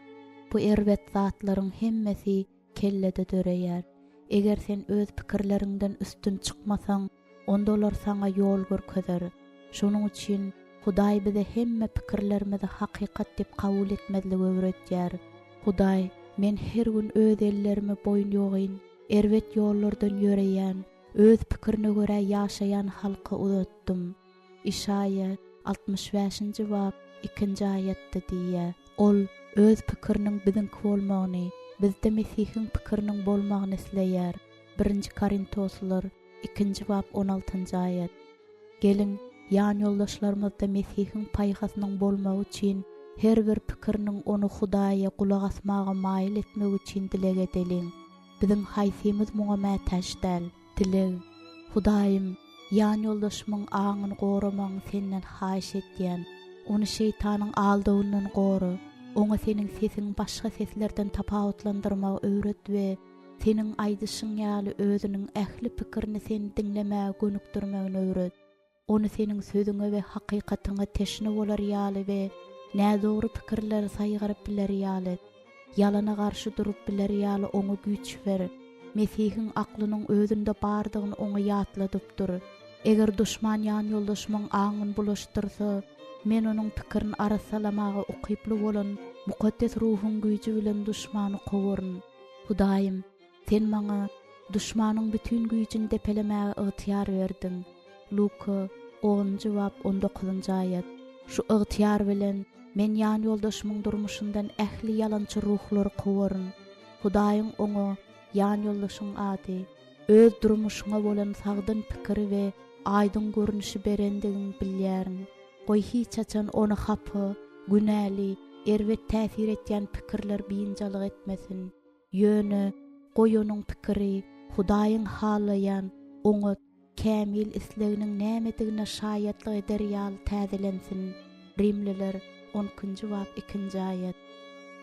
bu erwet zatlaryň hemmesi kellede döreýär. Eger sen öz pikirleriňden üstün çykmasaň, onda olar saňa ýol görkezer. Şonuň üçin Hudaý bize hemme pikirlerimizi hakykat dep kabul etmezligi öwretýär. Hudaý, men her gün öz ellerimi boýun ýogyn, erwet ýollardan ýöreýän, öz pikirine göre ýaşaýan halka uzatdym. İşaya 65-nji bab 2-nji aýatda diýär. Ol öz pikiriniň biziňki bolmagyny, bizde Mesihiň pikiriniň bolmagyny isleýär. 1-nji Korintoslar 2-nji bab 16-njy aýat. Gelin, ýan ýoldaşlarymyzda Mesihiň paýgasynyň bolmagy üçin her bir pikiriniň onu Hudaýa gulak asmaga maýyl etmek üçin dilek edeliň. Biziň haýsymiz muňa mätäç däl. Dilek, Hudaýym, ýan ýoldaşymyň aňyny goramagyny senden haýyş etýän. Onu şeytanyň aldawyndan goru. Oňa seniň sesiň başga seslerden tapawutlandyrmagy öwret we seniň aýdyşyň ýaly özüniň ähli pikirini sen diňlemäge gönükdirmegini öwret. Onu seniň sözüňe we hakykatyňa teşne bolar ýaly we nädogry pikirleri saýgaryp biler ýaly. Yalana karşı durup biler ýaly oňa güç ber. Mesihiň aklynyň özünde bardygyny oňa ýatladypdyr. Eger duşman ýan ýoldaşymyň aňyny bulaşdyrsa, men onuň pikirini arasalamagy ukyply bolan mukaddes ruhyň güýji bilen duşmany gowaryn. Hudaýym, sen maňa duşmanyň bütün güýjini depelemäge ygtyýar berdiň. Luka 10-njy bab 19-njy aýat. Şu ygtyýar bilen men ýan ýoldaşymyň durmuşyndan ähli ýalançy ruhlary gowaryn. Hudaýyň oňa ýan ýoldaşyň ady, öz durmuşyňa bolan sagdyn pikiri we aýdyn görnüşi berendigini bilýärin. Goý hiç açan onu hapy, günäli, erwet täsir etýän pikirler biýinjalyk etmesin. Ýöne goý onuň pikiri Hudaýyň halaýan, oňa kämil isleginiň nämedigine şaýatlyk eder ýaly täzelensin. Rimliler 10-njy bab 2-nji aýat.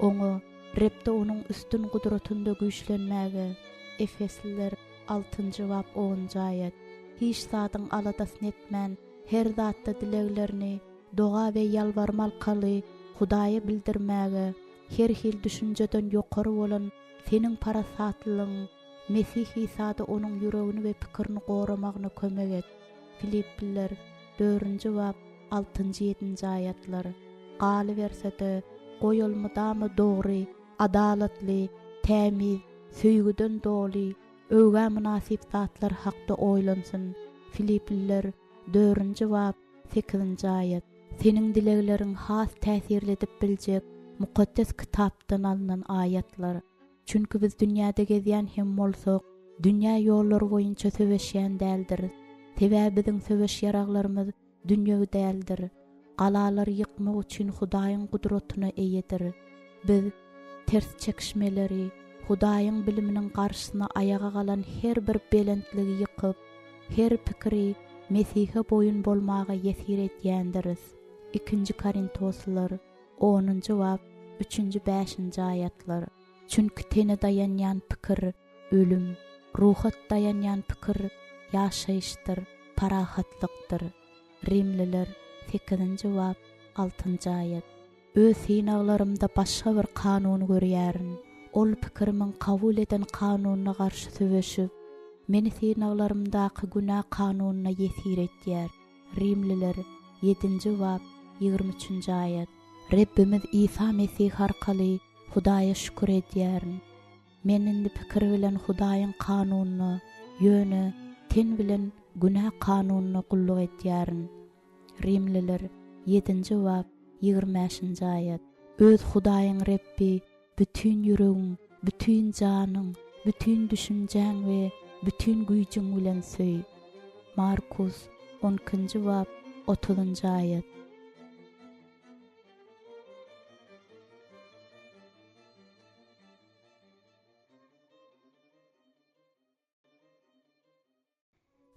Oňa Repde onuň üstün gudratynda güýçlenmäge. Efesliler 6-njy bab 10-njy aýat. Hiç zadyň alatasyn etmän, her zatda dileglerini doga we ýalbarmalkaly Hudaýa bildirmäge, her hil düşünjeden ýokary bolan seniň parasatlygyň Mesih Isa'da onuň ýüregini we pikirini goramagyna kömek et. Filipliler 4-njy bab 6-7-nji aýatlar. Galy bersede goýulmadamy dogry, adalatly, tämiz, söýgüden doly, öwgä münasip zatlar hakda oýlansyn. Filipliler 4-nji bab 8-nji aýat. Seniň dilegleriň has täsirli edip biljek mukaddes kitapdan alynan aýatlar. Çünkü biz dünyada gezýän hem bolsak, dünýä ýollary boýunça söweşýän däldir. Sebäbi biziň söweş ýaraglarymyz dünýäwi däldir. Galalary ýykmak üçin Hudaýyň gudratyna eýedir. Biz ters çekişmeleri, Hudaýyň biliminiň garşysyna ayaga galan her bir belentligi ýykyp, her pikiri Mesihe boyun bolmaga ýesir etýändiris. 2 Korintoslar 10-njy bab 3-nji 5-nji aýatlar. Çünkü tene dayanyan pikir ölüm, ruhat dayanyan pikir yaşayıştır, parahatlıktır. Rimliler 8-nji bab 6-njy aýat. Öz sinaglarymda başga bir kanuny görýärin. Ol pikirimin kabul eden kanunyna garşy söweşip, meni sinaglarymdaky günah kanunyna ýesir etýär. Rimliler 7-nji bab 23-nji aýat. Rabbimiz İsa Mesih arkaly Hudaýa şükür edýärin. Men indi pikir bilen Hudaýyň kanunyny, ýöne ten bilen günah kanunyny gulluk edýärin. Rimliler 7-nji bab 25-nji aýat. Öz Hudaýyň Rabbi bütün ýüregiň, bütün janyň, bütün düşünjeň we bütün güýjüň bilen söý. Markus 10-njy bab 30-njy aýat.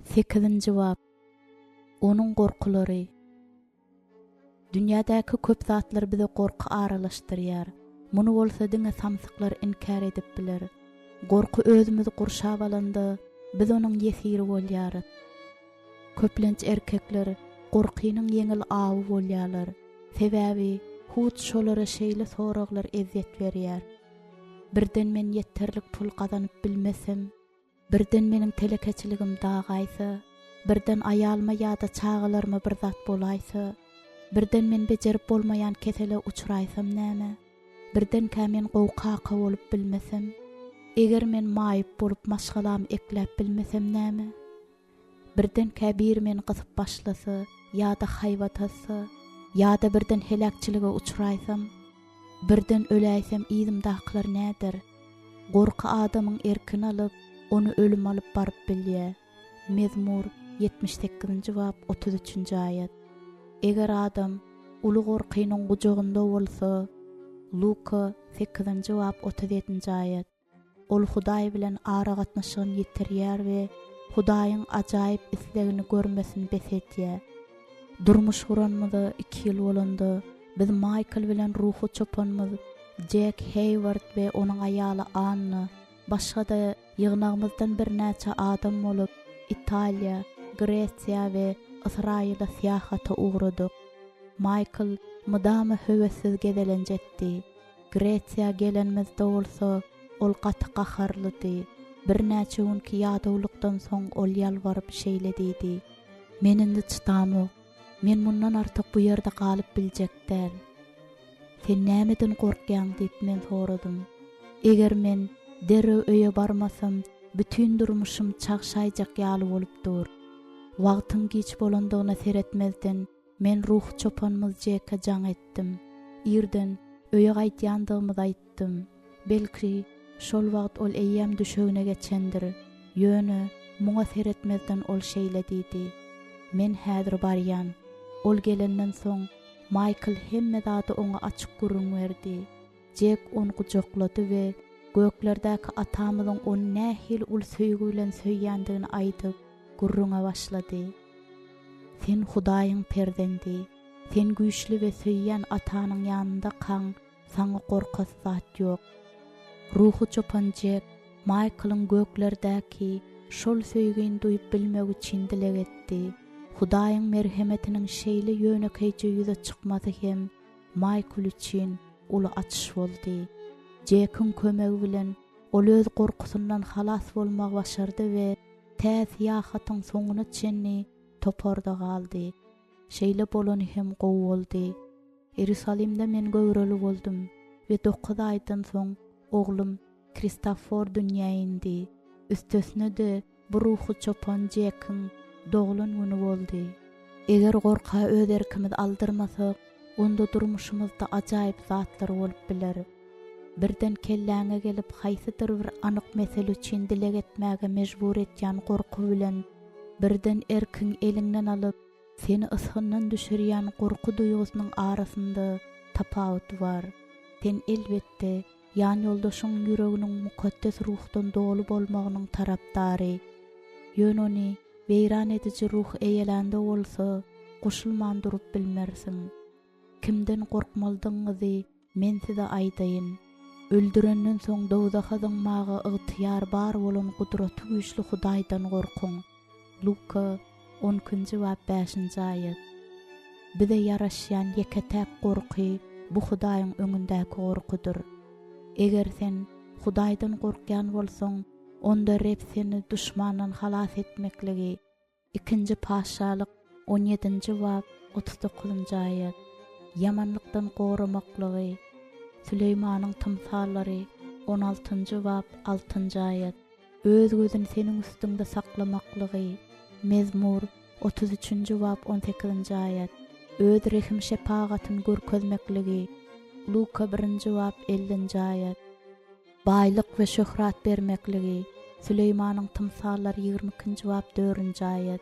Sekizinci bab. Onun gorkulary. Dünyadaky köp zatlar bize gorku aralaşdyrýar. Muny bolsa diňe samsyklar inkar edip biler. Gorku özümizi gurşap alanda biz onuň ýesiri bolýar. Köplenç erkekler gorkynyň ýeňil awy bolýarlar. Sebäbi hut şolara şeýle soraglar ezzet berýär. Birden men ýeterlik pul gazanyp bilmesem, birden meniň telekeçiligim dagaýsa, birden aýalyma ýa-da çağalarma bir zat bolaýsa, birden men bejerip bolmaýan kesele uçuraýsam näme? Birden men gowkaka bolup bilmesem, eger men maýyp bolup maşgalam ekläp bilmesem näme? Birden bir men gysyp başlasa, ýa-da haýwatasa, ýa-da birden helakçylyga uçuraýsam, birden öläýsem ýzimdaklar nädir? Gorky adamyň erkini alyp, onu ölüm alıp barıp bilýär. Mezmur 78-nji bab 33-nji aýat. Eger adam uly gorkynyň gujagynda bolsa, Luka 8-nji bab 37-nji aýat. Ol Hudaý bilen ara gatnaşygyny ýetirýär we Hudaýyň ajaýyp islegini görmesini besetýär. Durmuş guranmyda 2 ýyl bolanda biz Michael bilen ruhu çopanmyz Jack Hayward we onuň aýaly Anna, başga da ýygnagymyzdan bir näçe adam bolup Italiýa, Gresiýa we Israýla syýahata ugradyk. Michael mydamy höwessiz gezelenjetdi. Gretsiya gelenmezde bolsa ol gaty gaharlydy. Bir näçe günki ýadawlykdan soň ol ýalwaryp şeýledidi. Meninde çytamok. Men mundan artyk bu ýerde galyp biljek däl. Sen nämeden gorkýan diýip men soradym. Eger men derew öýe barmasam, bütün durmuşym çagşaýjak ýaly bolup dur. Wagtyň geç bolandygyna seretmezden men ruh çopanmyz jeka jaň etdim. Irden öýe gaýtýandygymyzy aýtdym. Belki şol wagt ol eýýäm düşegine geçendir. Ýöne muňa seretmezden ol şeýledidi. Men häzir barýan. Ol gelenden soň Michael hemme zady oňa açyk gurrun berdi. Jack onu kucakladı we göklerdäki atamyzyň onu nähil ul söýgü bilen söýýändigini aýdyp gurruna başlady. Sen Hudaýyň perdendi. Sen güýçli we söýýän atanyň ýanynda kaň, saňa gorkas zat ýok. Ruhu çopan Jack Michael'ın göklerdäki şol söýgüni duýup bilmek üçin dilek etdi. Hudaýyň merhemetiniň şeýle ýönekeýje ýüze çykmasy hem Michael üçin uly açyş boldy. Jack'ın kömegi bilen ol öz gorkusundan halas bolmak başardy we täz ýahatyň soňuna çenni toparda galdy. Şeýle bolany hem gowy boldy. Ýerusalimde men göwreli boldum we 9 aýdan soň oglum Kristofor dünýäge indi. Üstesine de bu ruhu çopan Jack'ın doğulan günü boldy. Eger gorka öz erkimiz aldyrmasak, onda durmuşymyzda ajaýyp zatlar bolup biler. Birden kelläňe gelip haýsydyr bir anyk mesele üçin dilek etmäge mejbur etýän gorku bilen birden erkiň elinden alyp seni ysgyndan düşürýän gorku duýgusynyň arasynda tapawut bar. Sen elbetde ýan ýoldaşyň ýüreginiň mukaddes ruhdan dolu bolmagynyň tarapdary. Ýöne ony beyran edici ruh eýelände bolsa, goşulman durup bilmersiň. Kimden gorkmaldyňyzy men size aýdaýyn. Öldürenden soň dowzaha zyňmaga ygtyýar bar bolan gudraty güýçli Hudaýdan gorkuň. Luka 10-njy bab 5-nji aýat. Bize ýaraşýan ýeketäk gorky bu Hudaýyň öňündäki gorkudur. Eger sen Hudaýdan gorkýan bolsaň, onda rep seni düşmandan halas etmekligi. 2-nji paşalyk 17-nji bab 39-njy aýat. Yamanlykdan goramaklygy. Süleýmanyň tymsallary 16-njy bab 6-njy aýat. Öz gözüni seniň üstüňde saklamaklygy. Mezmur 33-njy bab 18-njy aýat. Öz rehim şepagatyn görkezmekligi. Luka 1-nji bab 50-njy aýat. Baýlyk we şöhrat bermekligi. Süleýmanyň tymsallary 22-nji bab 4-nji aýat.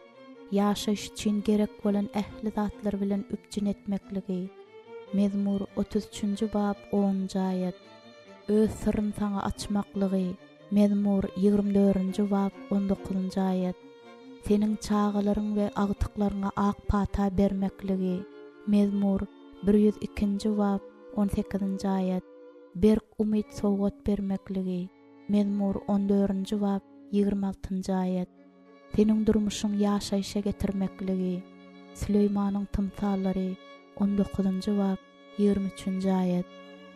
Ýaşaş üçin gerek bolan ähli zatlar bilen üpjün etmekligi. Mezmur 33-njy bab 10-njy aýat. Öz sırryn saňa açmaklygy. Mezmur 24-njy bab 19-njy aýat. Seniň çağalaryň we agtyklaryňa ak pata bermekligi. Mezmur 102-njy bab 18-njy aýat. Berk umyt sowgat bermekligi. Mezmur 14-njy bab 26-njy aýat. Seniň durmuşyň ýaşaýşa getirmekligi. Süleýmanyň tymsallary 19-njy bab 23-njy aýat.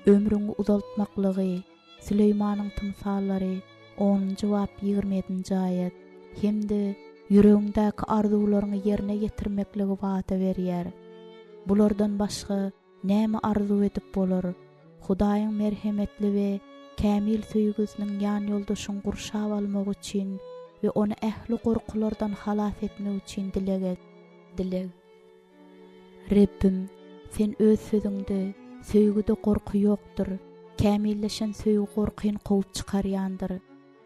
Ömrüňi uzaltmaklygy. Süleýmanyň tymsallary 10-njy bab 27-njy aýat. Hemde ýüregiňdäki arzularyňy ýerine getirmekligi wada berýär. Bulardan başga näme arzu edip bolar? Hudaýyň merhemetli we kämil söýgüsiniň ýan ýoldaşyny gurşap almak üçin we onu ähli gorkulardan halas etmek üçin dilek. Rebbim, sen öz sözüňde söýgüde gorky ýokdur. Kämilleşen söýgü gorkyny gowy çykarýandyr.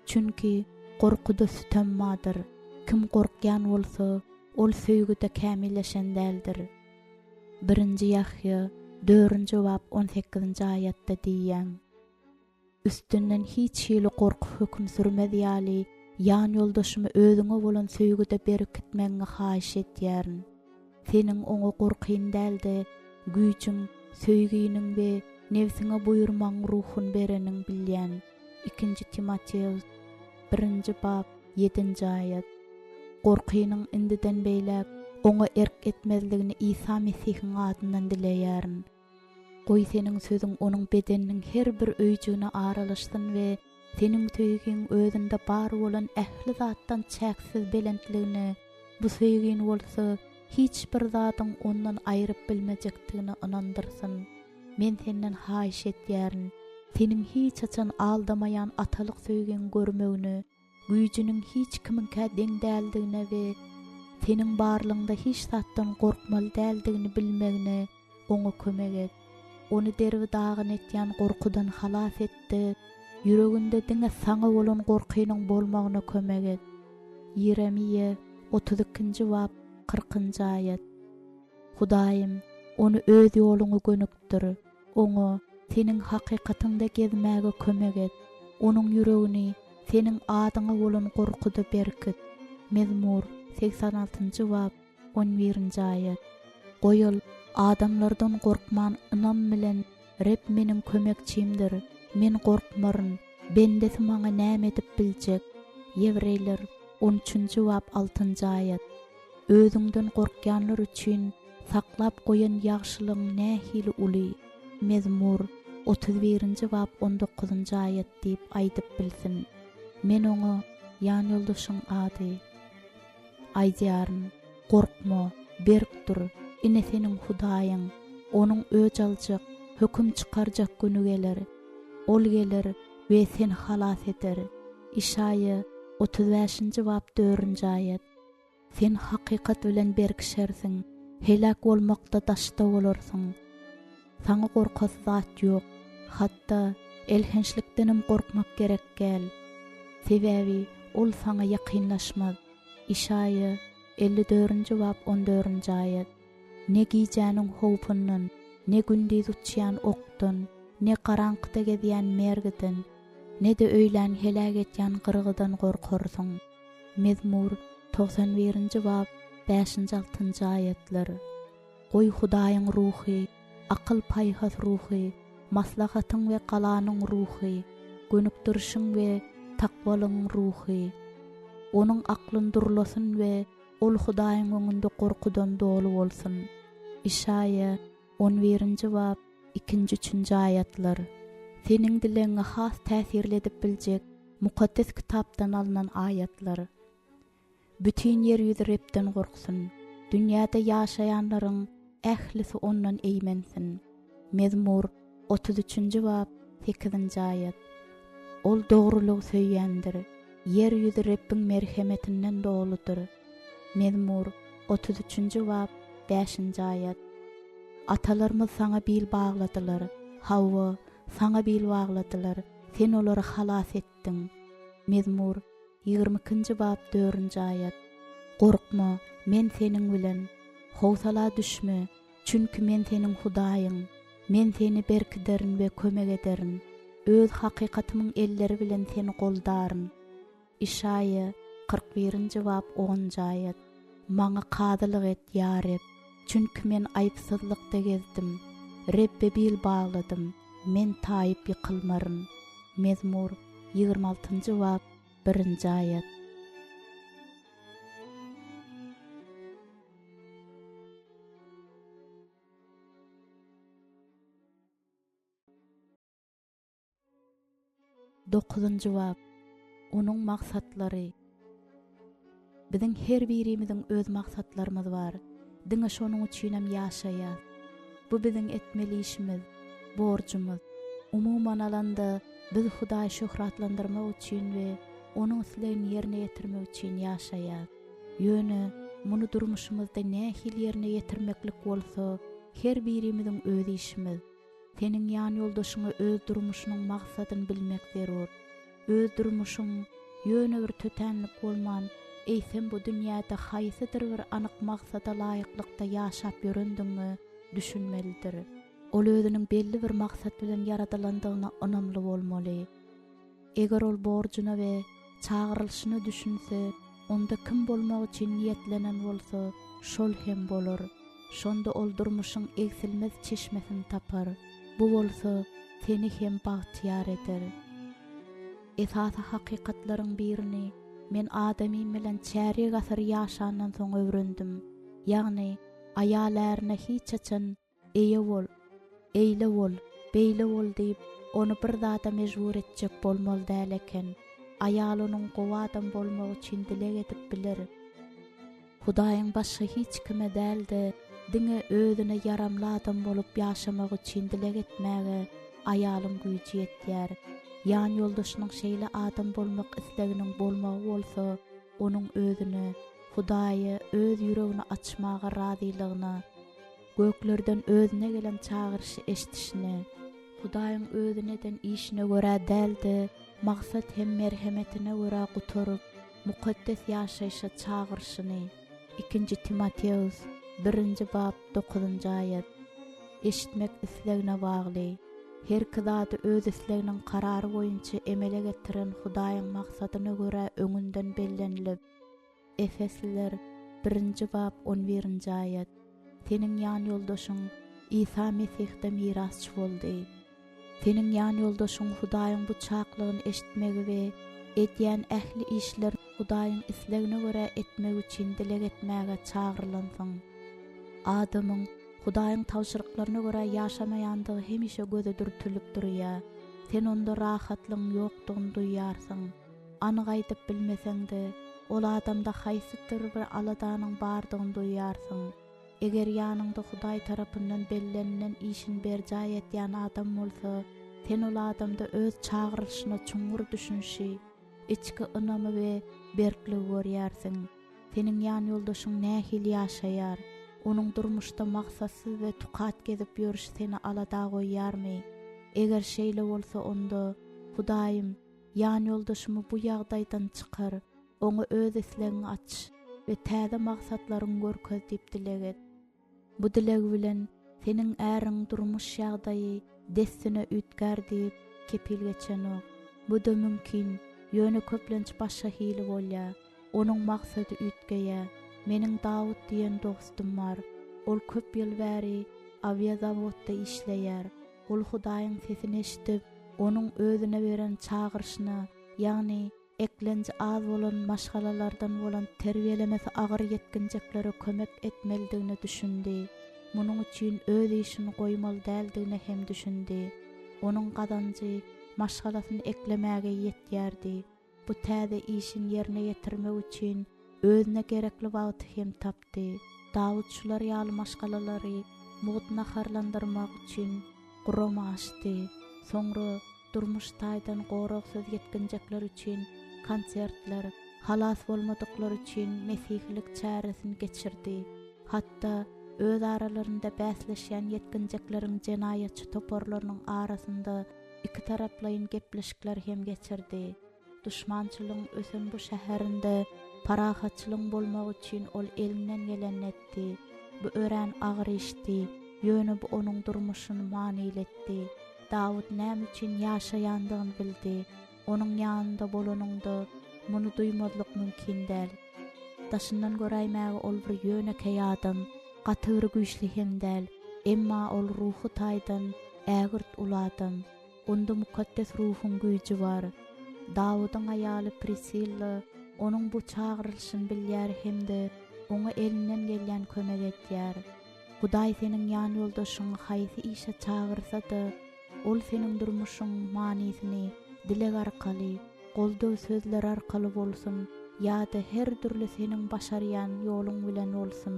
Çünki gorkuda sütemmadyr. Kim gorkýan bolsa, ol söýgüde kämilleşen däldir. 1-nji Ýahya 4-nji bab 18-nji aýatda diýýän. Üstünden hiç hili gorku hüküm sürmedi ýaly, ýan ýoldaşymy özüňe bolan söýgüde berip gitmeňi haýyş etýärin. Seniň oňa gorkyn däldi, güýçüň, söýgüniň we nefsiňe buýurmaň ruhun bereniň bilýän. 2 Timoteus 1-nji bab 7-nji aýat. Gorkynyň indiden beýläp oňa erk etmezligini İsa Mesihiň adyndan dileýärin. Goý seniň sözüň onuň bedeniniň her bir öýjüne aralaşsyn we seniň töýgin özünde bar bolan ähli zatdan çäksiz belentligini, bu söýgin bolsa hiç bir zatyň ondan aýryp bilmejekdigini inandyrsyn. Men senden haýyş etýärin, seniň hiç açan aldamayan atalyk söýgin görmegini, güýjüniň hiç kiminkä deň däldigine we seniň barlygyňda hiç zatdan gorkmaly däldigini bilmegine oňa kömek et. Onu derbi dağın etýän gorkudan halas etdi. Yüreginde diňe saňa bolan gorkynyň bolmagyna kömek et. Yeremiýe 32-nji bab 40-njy aýat. Hudaýym, onu öz ýoluňa gönükdir. Oňa seniň hakykatyňda gezmäge kömek et. Onuň yüregini seniň adyňa bolan gorkuda berkit. Mezmur 86-njy bab 11-nji aýat. Goýul, adamlardan gorkman inam bilen Rep meniň kömekçimdir. Men gorkmaryn, bendesi maňa näme edip biljek. Ýewreýler 13-nji bab 6-njy aýat. Özüňden gorkýanlar üçin saklap goýan ýagşylygyň nähili uly. Mezmur 31-nji bab 19-njy aýat diýip aýdyp bilsin. Men oňa ýan ýoldaşyň ady. Aýdýaryn, gorkma, berk dur. Ine seniň Hudaýyň, onuň öj aljak, höküm çykarjak günü gelir. Ol gelir we sen halas eder. İşaýa 35-nji bab 4-nji aýat. Sen hakykat bilen berkişersiň, helak bolmakda daşda bolarsyň. Saňa gorkas zat ýok, hatda elhençlikdenim gorkmak gerek gel. Sebäbi ol saňa ýakynlaşmaz. İşaýa 54-nji bab 14-nji aýat. Ne giyjäniň howpyndan, ne gündüz uçýan okdan, ne garaňkyda gezýän mergiden, ne de öýlen helak etýän gyrgydan gorkarsyň. Mezmur 91-nji bab 5-6-njy aýatlar. Goý Hudaýyň ruhy, akyl paýhas ruhy, maslahatyň we galanyň ruhy, gönükdirişiň we takwalyň ruhy. Onuň aklyn durlasyn we ol Hudaýyň öňünde gorkudan dolu bolsun. İşaýa 11-nji bab 2-3-nji aýatlar. Seniň dileňe has täsirli edip biljek mukaddes kitapdan alynan aýatlar. Bütün yer ýüzi Repden gorksun. Dünýäde ýaşaýanlaryň ählisi ondan eýmensin. Mezmur 33-nji bab 8-nji aýat. Ol dogrulygy söýýändir. Yer ýüzi Rebbiň merhemetinden doludur. Mezmur 33-nji bab 5-nji aýat. Atalarymyz saňa bil bagladylar. Hawwa saňa bil bagladylar. Sen olary halas etdiň. Mezmur 22-nji bab 4-nji aýat. Gorkma, men seniň bilen. Howsala düşme, çünki men seniň Hudaýyň. Men seni berkiderin we kömek ederin. Öz hakykatymyň elleri bilen seni goldaryn. İşaýa 41-nji bab 10-njy aýat. Maňa kadylyk et ýa Reb, çünki men aýpsızlykda gezdim. Rebbe bil bagladym, men taýyp ýykylmaryn. Mezmur 26-njy bab 1-nji aýat. Dokuzuncu bab. Onuň maksatlary. Biziň her birimiziň öz maksatlarymyz bar. Diňe şonuň üçinem ýaşaýar. Bu biziň etmeli işimiz, borjumuz. Umuman alanda biz Hudaý şöhratlandyrmak üçin we onuň islerini ýerine ýetirmek üçin ýaşaýar. Ýöne muny durmuşymyzda nähil ýerine ýetirmeklik bolsa, her birimiziň öz işimiz. Seniň ýan ýoldaşyňa öz durmuşynyň maksadyny bilmek zerur. Öz durmuşyň ýöne bir tötenlik bolman, sen bu dünýäde haýsydyr bir anyk maksada laýyklykda ýaşap ýörendiňmi düşünmelidir. Ol özüniň belli bir maksat bilen yaradylandygyna ynamly bolmaly. Eger ol borjuna we çağrylşyny düşünse, onda kim bolmak üçin niýetlenen bolsa, şol hem bolar. Şonda ol durmuşyň eksilmez çeşmesini tapar. Bu bolsa seni hem bagtyar eder. Esasy hakykatlaryň birini men adamym bilen çärik asyr ýaşandan soň öwrendim. Ýagny aýallaryna hiç açan eýe bol, eýle bol, beýle bol diýip onu bir zata mejbur etjek bolmaly däl eken. Aýal onuň gowy adam bolmagy üçin dilek edip biler. Hudaýyň başga hiç kime däldi, diňe özüne yaramly adam bolup ýaşamak üçin dilek etmäge aýalyň güýji ýetýär. Ýan ýoldaşynyň şeýle adam bolmak isleginiň bolmagy bolsa, onuň özüne, Hudaýy öz ýüregini açmaga razylygyna, göklerden özüne gelen çağırışı eşitişini, Hudaýyň özüneden işine görä däldi, maksat hem merhemetine görä guturup, mukaddes ýaşaýşa çağırışyny. 2 Timoteus 1 bab 9 aýat. Eşitmek islegine bagly. Her kızady öz isleginiň karary boýunça emele getiren Hudaýyň maksadyna görä öňünden bellenilip. Efesliler 1 bab 11 aýat. Seniň ýan ýoldaşyň İsa Mesihde mirasçy boldy. Seniň ýan ýoldaşyň Hudaýyň bu çaklygyny eşitmegi we edýän ähli işler Hudaýyň islegine görä etmek üçin dilek etmäge çagyrlansyň. Adamyň Hudaýyň tawşyryklaryna görä ýaşamaýandygy hemişe göze dürtülip durýar. Sen onda rahatlyň ýokdugyny duýarsyň. Anyk aýdyp bilmeseň-de, ol adamda haýsytyr bir aladanyň bardygyny duýarsyň. Eger ýanyňda Hudaý tarapyndan bellenilen işin berjä etýän adam bolsa, sen ol adamda öz çagyrylşyna çuňur düşünşi, içki ynamy we berklik görýärsiň. Seniň ýan ýoldaşyň nähili ýaşaýar, onuň durmuşda maksatsız we tukat gezip ýörüş seni alada goýýarmy? Eger şeýle bolsa onda, Hudaýym, ýan ýoldaşymy bu ýagdaýdan çykar, oňa öz islegini aç we täze maksatlaryny görkez diýip dilek et. Bu dilek bilen seniň äriň durmuş ýagdaýy destine ütkär diýip kepil geçenok. Bu da mümkin, ýöne köplenç başga hili bolýar. Onuň maksady ütgeýär. Meniň Dawud diýen dostum bar. Ol köp ýyl bäri aviazawodda işleýär. Ol Hudaýyň sesini eşitip, onuň özüne beren çagyrşyna, ýagny eklenji az bolan maşgalalardan bolan terbiýelemesi agyr ýetginjeklere kömek etmelidigini düşündi. Munuň üçin öz işini goýmaly däldigini hem düşündi. Onuň gazanjy maşgalasyny eklemäge ýetýärdi. Bu täze işin ýerine ýetirmek üçin özüne gerekli wagty hem tapdy. Dawud şular ýaly maşgalalary mugutna harlandyrmak üçin gurama açdy. Soňra durmuşdaýdan gorok söz ýetginjekler üçin konsertler, halas bolmadyklar üçin mesihlik çäresini geçirdi. Hatda öz aralarında bäsleşýän ýetginjekleriň jenaýatçy toporlarynyň arasynda iki taraplayın gepleşikler hem geçirdi. Düşmançylygyň ösen bu şäherinde parahatçylygyň bolmak üçin ol elinden gelen etdi. Bu ören agyr işdi, ýöne bu onuň durmuşyny maniletdi. Dawud näme üçin ýaşaýandygyny bildi. Onuň ýanynda bolanyňda muny duýmadlyk mümkin däl. Daşyndan göräýmäge ol bir ýönekej adam, gatyry güýçli hem däl, emma ol ruhy taýdan ägirt uladam. Onda mukaddes ruhun güýji bar. Dawudyň aýaly Priscilla onuň bu çagyrylşyny bilýär hemde oňa elinden gelýän kömek etýär. Hudaý seniň ýan ýoldaşyň haýsy işe çagyrsa-da, ol seniň durmuşyň manysyny dilek arkaly, goldaw sözler arkaly bolsun, ýa-da her türlü seniň başarýan ýoluň bilen bolsun,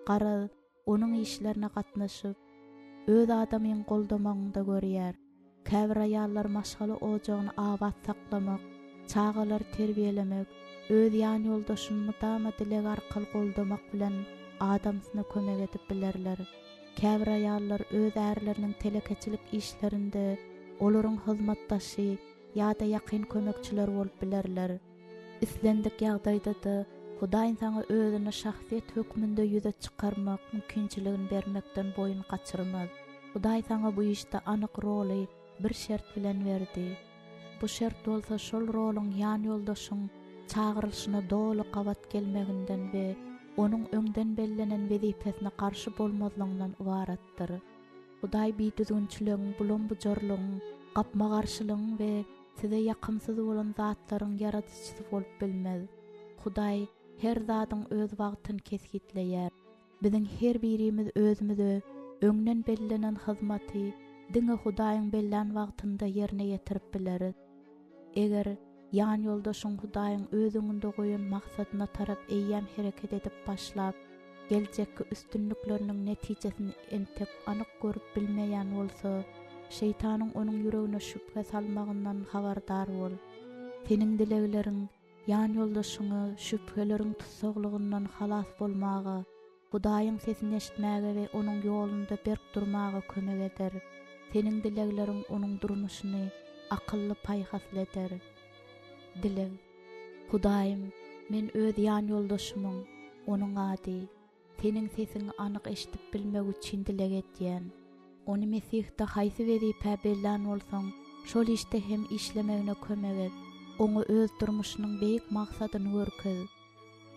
gara onuň işlerine gatnaşyp, öz adamyň goldamagyny da görýär. Käbir aýallar maşgaly ojagyny abad saklamak, çagalar terbiýelemek, öz ýan ýoldaşyny mudama dilek arkaly goldamak bilen adamsyna kömek edip bilerler. Käbir aýallar öz ärleriniň telekeçilik işlerinde olaryň hyzmatdaşy ýa-da ýakyn kömekçiler bolup bilerler. Islendik ýagdaýda da Hudaý saňa özüne şahsiýet hökmünde ýüze çykarmak mümkinçiligini bermekden boyun gaçyrmaz. Hudaý saňa bu işde anyk roly bir şert bilen berdi. Bu şert bolsa şol roluň ýan ýoldaşyň çagyrylşyna dolu gawat gelmeginden we onuň öňden bellenen wezipesine garşy bolmazlygyndan ibaratdyr. Hudaý biýdüzgünçiligiň, bulan bujorlygyň, gapma garşylygyň we size ýakymsyz bolan zatlaryň yaratyjysy bolup bilmez. Hudaý her zadyň öz wagtyny kesgitleýär. Biziň her birimiz özümize öňden bellenen hyzmaty diňe Hudaýyň bellan wagtynda ýerine ýetirip bileris. Eger ýan ýoldaşyň Hudaýyň özüňinde goýan maksadyna tarap eýýäm hereket edip başlap, geljekki üstünlükleriniň netijesini entek anyk görüp bilmeýän bolsa, şeytanyň onuň ýüregine şüphe salmagyndan habardar bol. Senin dilekleriň ýan ýoldaşyňy şüpheleriň tutsaglygynyň halas bolmagy, Hudaýyň sesini eşitmäge we onuň ýolunda berk durmagy kömek eder. Senin dilekleriň onuň durmuşyny akylly paýhasl eder. Dilek, Hudaýym, men öz ýan ýoldaşymyň, onuň ady, senin sesini anyk eşitip bilmek üçin dilek etýän. Ony Mesihde haýsy wezipe bellan bolsaň, şol işte hem işlemegine kömek et. Oňa öz durmuşynyň beýik maksadyny görkez.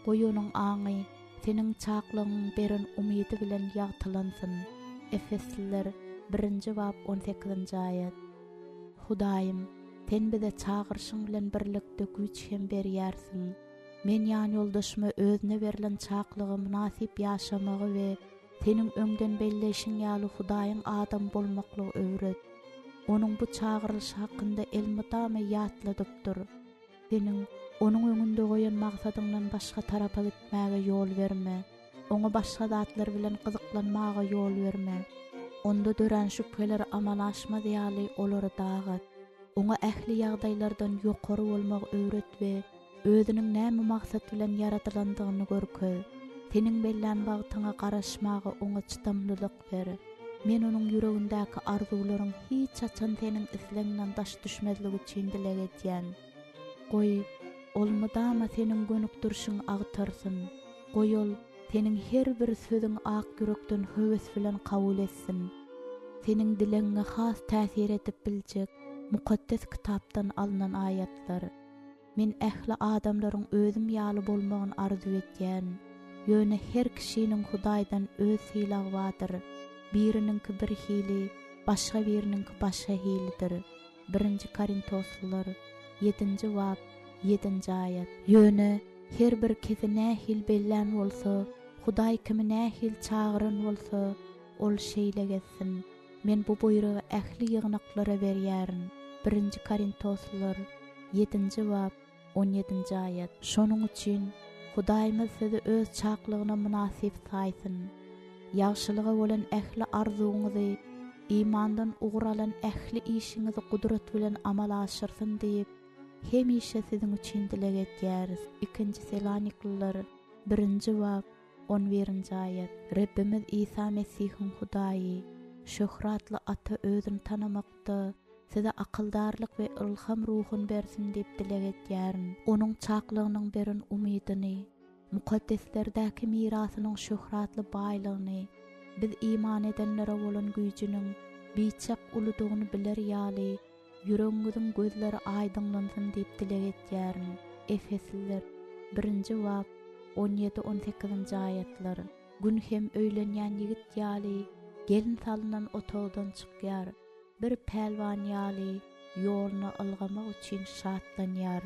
Goýunyň aňy senin çaklygyň beren umydy bilen ýagtylansyn. Efesliler 1-nji bab 18-nji aýat. Hudaýym, sen bize çağırşyň bilen birlikde güç hem berýärsiň. Men ýan ýoldaşyma özüne berilen çaklygy münasip ýaşamagy we senin öňden belleşiň ýaly Hudaýyň adam bolmaklygy öwret. Onuň bu çağırylşy hakynda elmydamy ýatladypdyr. Senin onuň öňünde goýan maksadyňdan başga tarapa gitmäge ýol berme. Oňa başga zatlar bilen gyzyklanmaga ýol berme. Onda dören şüpheler amalaşma diýaly olary dagat. Oňa ähli ýagdaýlardan ýokary bolmagy öwret we özüniň näme maksat bilen yaratylandygyny görkez. Senin bellan wagtyňa garaşmagy oňa çydamlylyk ber. Men onuň ýüregindäki arzularyň hiç açan senin isleňinden daş düşmezligi üçin dilek etýän. Goý, olmadama senin gönükdürşüň agtarsyn. Goý ol senin her bir sözüň ak yürekden höwes bilen kabul etsin. Senin dileňe has täsir edip biljek mukaddes kitapdan alınan ayatlar. Men ähli adamlaryň özüm ýaly bolmagyny arzu etýän. Ýöne her kişiniň Hudaýdan öz hilagy bardyr. Birininki bir hili, başga birininki başga hilidir. 1-nji Korintoslar 7-nji bab 7-nji aýat. Ýöne her bir kisi nähil bellan bolsa, Hudaý kimi nähil çağıran bolsa, ol şeýle getsin. Men bu buyrugy ähli ýygnaklara berýärin. 1-nji Korintoslar 7-nji bab 17-nji aýat. Şonuň üçin Hudaýymyz sizi öz çaklygyna münasip saýsyn. Ýagşylyga bolan ähli arzuňyzy, imandan uğralan ähli işiňizi gudrat bilen amal aşyrsyn diýip, hemişe sizin üçin dilek etýäris. 2-nji Selanikliler 1-nji bab 11-nji aýat. Rabbimiz İsa Mesihiň Hudaýy, şöhratly ata özüni tanamakda, size akıldarlyk we ilham ruhun bersin diýip dilek etýärin. Onuň çaklygynyň beren umydyny, mukaddeslerdäki mirasynyň şöhratly baýlygyny, biz iman edenlere bolan güýjüniň biçak uludygyny biler ýaly, ýüregiňiziň gözleri aýdynlansyn diýip dilek etýärin. Efesliler 1-nji bab 17-18-nji aýatlar. Gün hem öýlenýän ýigit ýaly gelin salynan otogdan çykýar. Bir pelwan ýaly ýoluny algamak üçin şatlanýar.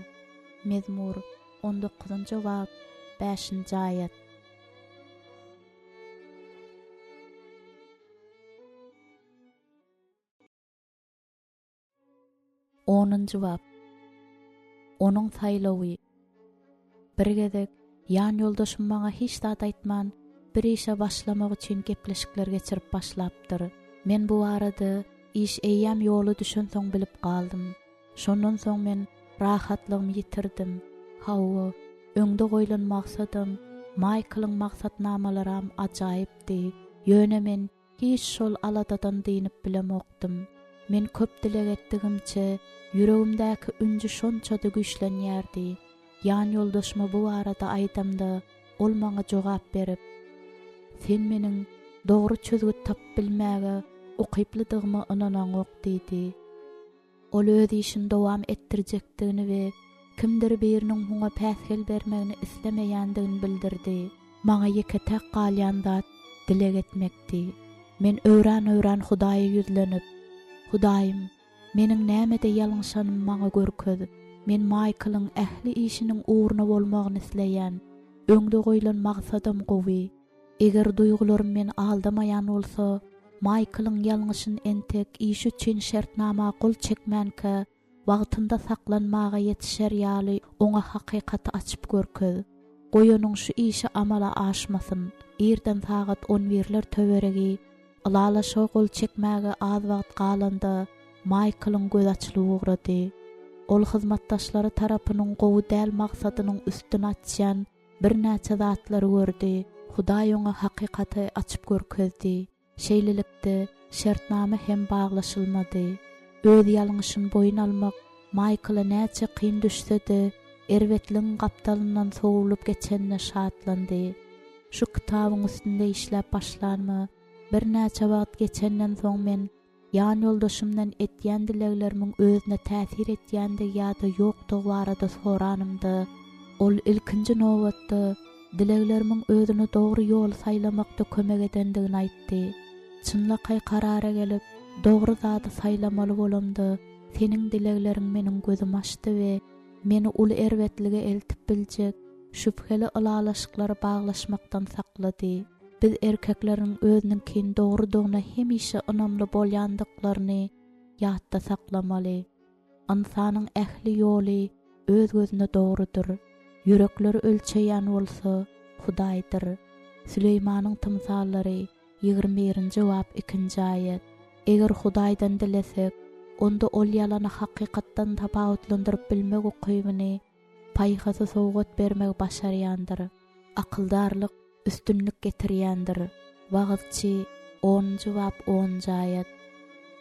Mezmur 19-njy bab 5-nji aýat. Onuncu bab. Onuň saýlawy. Bir gezek ýan ýoldaşym maňa hiç zat aýtman, bir işe başlamak üçin gepleşikler geçirip başlapdyr. Men bu arada iş eýýäm ýoly düşünsoň bilip galdym. Şondan soň men rahatlygymy ýitirdim. Hawa, öňde goýulan maksadym, Michael'ın maksatnamalaram ajaýypdy. Ýöne men hiç şol aladadan diýinip bilemokdym. Men köp dilek etdigimçe ýüregimdäkiünji şonçada güýçlenýärdi. Ýan ýoldaşyma bu arada aýdamda ol maňa jogap berip, sen meniň dogry çözgü tap bilmäge okyplydygyma inanan ok diýdi. Ol öz işini dowam etdirjekdigini we kimdir biriniň muňa päsgel bermegini islemeýändigini bildirdi. Maňa ýeketek galýan zat dilek etmekdi. Men öwran Hudaýa ýüzlenip, Hudaýym, meniň nämede ýalňşanymy maňa görkez. Men Michael'ın ähli işiniň uğruna bolmagyny isleýän, öňde goýulan maksadym gowy. Eger duýgularym meni aldamaýan bolsa, Michael'ın yalňyşyn entek iş üçin şertnama gol çekmänke wagtynda saklanmaga yetişer ýaly oňa hakykaty açyp görköz. Goýanyň şu işi amala aşmasyn. Irden sagat 11'ler töweregi alalaşa gol çekmäge az wagt galanda Michael'ın göz açylyp ugrady. Ol hyzmatdaşlary tarapynyň gowy däl maksadynyň üstüne açýan bir näçe zatlary gördi. Hudaý oňa hakykaty açyp görkezdi. Şeýlelikde şertnama hem baglaşylmady. Öz ýalňyşyny boyun almak Michael'a näçe kyn düşse-de erwetliň gapdalyndan sowulup geçenine şatlandy. Şu kitabyň üstünde işläp başlanma bir näçe wagt geçenden soň men ýan ýoldaşymdan etýän dileglerimiň özüne täsir etýände ýa-da ýokdygy barada soranymda. Ol ilkinji nowatda dileglerimiň özüni dogry ýol saýlamakda kömek edendigini aýtdy. Çynlakay karara gelip dogry zady saýlamaly bolamdy. Seniň dilegleriň meniň gözüm açdy we meni ul erwetlige eltip biljek şüpheli alalaşyklary baglaşmakdan saklady. Biz erkekleriň özüniň dogrudygyna hemişe ynamly bolýandyklaryny ýatda saklamaly. Insanyň ähli ýoly öz gözüne dogrudur. Yürekleri ölçeýän bolsa Hudaýdyr. Süleýmanyň tymsallary 21-nji bab 2-nji aýat. Eger Hudaýdan dilesek, onda ol ýalany hakykatdan tapawutlandyryp bilmek ukybyny paýhasy sowgat bermek başarýandyr. Akyldarlyk üstünlük getirýändir. Wagtçy 10-njy bab 10-njy aýat.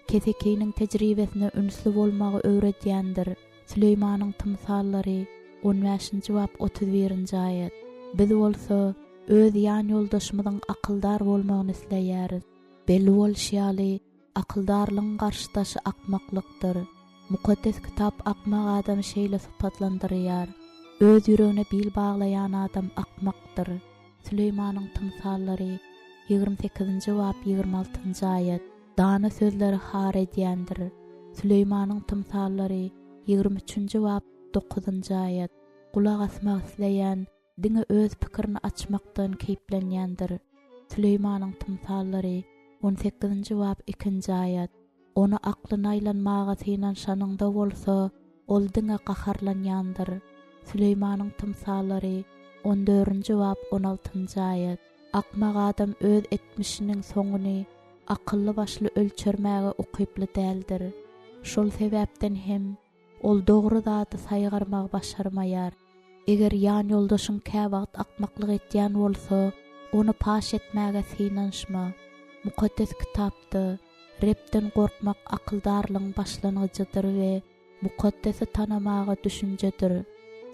Kesekiniň tejribesine ünsli bolmagy öwredýändir. Süleýmanyň tymsallary 15-nji bab 31-nji aýat. Biz bolsa öz ýan ýoldaşymyzyň akıldar bolmagyny isleýäris. Belli bolşýaly akıldarlyň garşydaşy akmaklykdyr. Mukaddes kitap akmak adamy şeýle sypatlandyrýar. Öz ýüregine bil baglaýan adam akmakdyr. Süleýmanyň tymsallary 28-nji bab 26-njy aýat. Dana sözleri har edýändir. Süleýmanyň tymsallary 23-nji bab 9-njy aýat. Kulak asmak isleýän diňe öz pikirini açmakdan keýplenýändir. Süleýmanyň tymsallary 18-nji bab 2-nji aýat. Onu aklyna aýlanmaga synan şanyňda bolsa, ol diňe gaharlanýandyr. Süleýmanyň tymsallary 14-nji bab 16-njy aýat. Akmak adam öz etmişiniň soňuny akylly başly ölçermäge ukyply däldir. Şol sebäpden hem ol dogry zady saýgarmak başarmaýar. Eger ýan ýoldaşyň käwagt akmaklyk etýän bolsa, onu paş etmäge synanşma. Mukaddes kitapda repden gorkmak akyldarlygyň başlanyjydyr we mukaddesi tanamaga düşünjedir.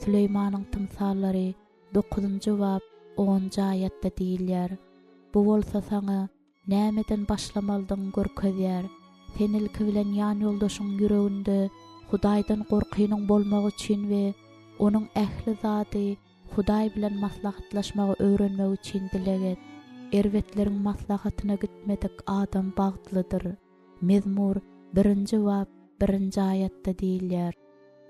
Süleýmanyň tymsallary 9-njy bab 10-njy aýatda diýilýär. Bu bolsa saňa nämeden başlamalydyň görkezýär. Sen ilki bilen ýan ýoldaşyň ýüreginde Hudaýdan gorkynyň bolmagy üçin we onuň ähli zady Hudaý bilen maslahatlaşmagy öwrenmek üçin dileget. Erwetleriň maslahatyna gitmedik adam bagtlydyr. Mezmur 1-nji bab 1-nji aýatda diýilýär.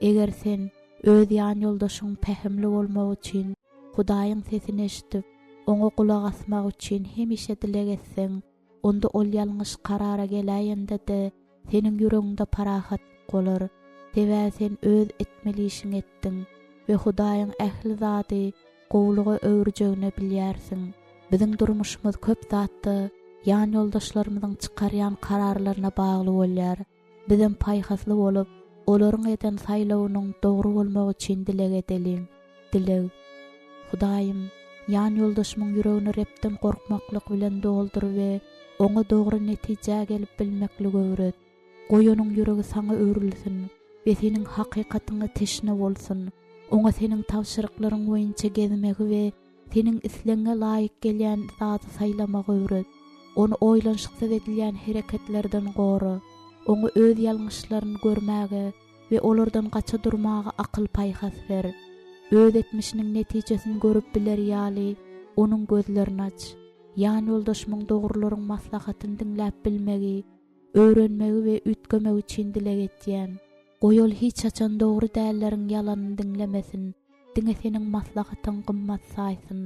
Eger sen öz ýan ýoldaşyň pähimli bolmagy üçin Hudaýyň sesini eşitip, oňa kulak asmak üçin hemişe dilegetseň, onda ol ýalňyş karara gelýände de seniň ýüregiňde parahat bolar. Sebä sen öz etmeli işiň etdiň we Hudaýyň ähli zady gowlugy öwrüjegini bilýärsiň. Biziň durmuşymyz köp zatda ýan ýoldaşlarymyzyň çykarýan kararlaryna bagly bolýar. Biziň paýhasly bolup, olaryň eden saýlawynyň dogry bolmagy üçin dileg edeliň. Dileg. Hudaýym, ýan ýoldaşymyň ýüregini repden gorkmaklyk bilen doldur we oňa dogry netije gelip bilmeklik öwret. Goý onuň ýüregi saňa öwrülsin we seniň hakykatyňa teşne bolsun. Oňa seniň tawşyryklaryň boýunça gezmegi we seniň isleňe laýyk gelýän zady saýlamagy öwret. Onu oýlanşyksa edilýän hereketlerden gory. Oňa öz ýalňyşlaryny görmäge we olardan gaça durmaga akyl paýhas ber. Öz etmişiniň netijesini görüp biler ýaly onuň gözlerini aç. Ýan ýoldaşymyň dogrulygyň maslahatyny dinläp bilmegi, öwrenmegi we ütgemegi üçin dileg etýän. Goýol hiç açan dogry dällerin ýalanyny dinlemesin. Diňe seniň maslahatyň gymmat saýsyn.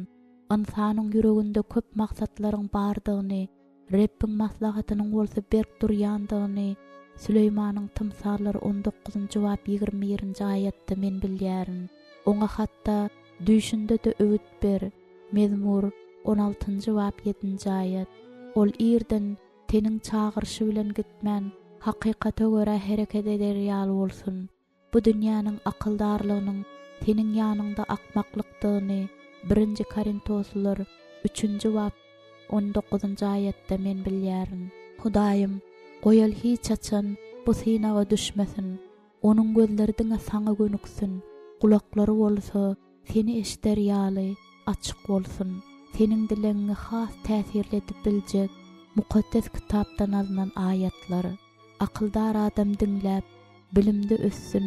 Insanyň ýüreginde köp maksatlaryň bardygyny Rebbin maslahatynyň bolsa berk durýandygyny Süleymanyň tymsallary 19-njy bab 21-nji aýatda men bilýärin. Oňa hatda düşünde de öwüt ber. Mezmur 16-njy bab 7-nji aýat. Ol irden teniň çağırşy bilen gitmän, hakykata görä hereket eder ýaly bolsun. Bu dünýäniň akyldarlygynyň teniň ýanynda akmaklykdygyny 1-nji Korintoslar 3-nji bab 19-njy aýatda men bilýärin. Hudaýym, goýal hiç açan bu synaga düşmesin. Onuň gözleri diňe saňa gönüksin. Gulaklary bolsa seni eşder ýaly açyk bolsun. Seniň dileňi has täsirletip biljek mukaddes kitapdan alınan aýatlar. Akyldar adam diňläp bilimde össün.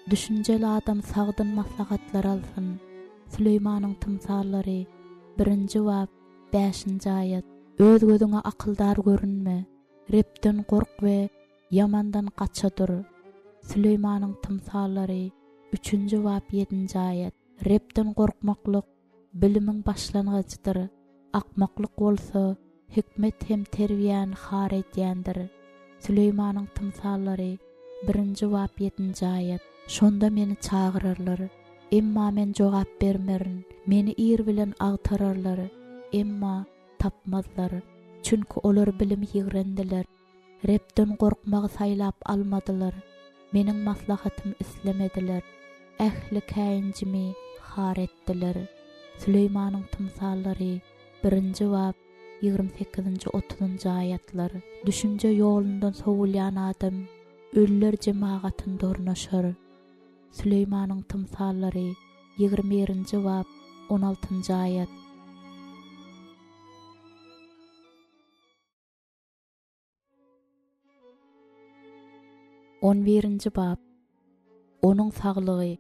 Düşünjeli adam sagdyn maslahatlar alsyn. Süleymanyň tymsallary 1-nji bab 5-nji aýat. Öz gözüňe akyldar görünme. Repden gork we yamandan gaça dur. Süleymanyň tymsallary 3-nji bab 7-nji aýat. Repden gorkmaklyk bilimiň başlangaçydyr. Akmaklyk bolsa hikmet hem terbiýäni har edýändir. Süleymanyň tymsallary 1-nji bab 7-nji aýat. Şonda meni çağırarlar. Emma men jogap bermerin. Meni ir bilen agtararlar. Emma tapmazlar. Çünki olar bilim ýigrendiler. Repden gorkmagy saýlap almadylar. Meniň maslahatym islemediler. Ähli käýinjimi har etdiler. Süleymanyň tymsallary 1-nji bab 28-nji 30-njy aýatlar. Düşünje ýolundan sowulýan adam ölüler jemagatynda ornaşar. Süleymanyň tymsallary 21-nji bab 16-njy aýat. On birinci bab. Onuň saglygy.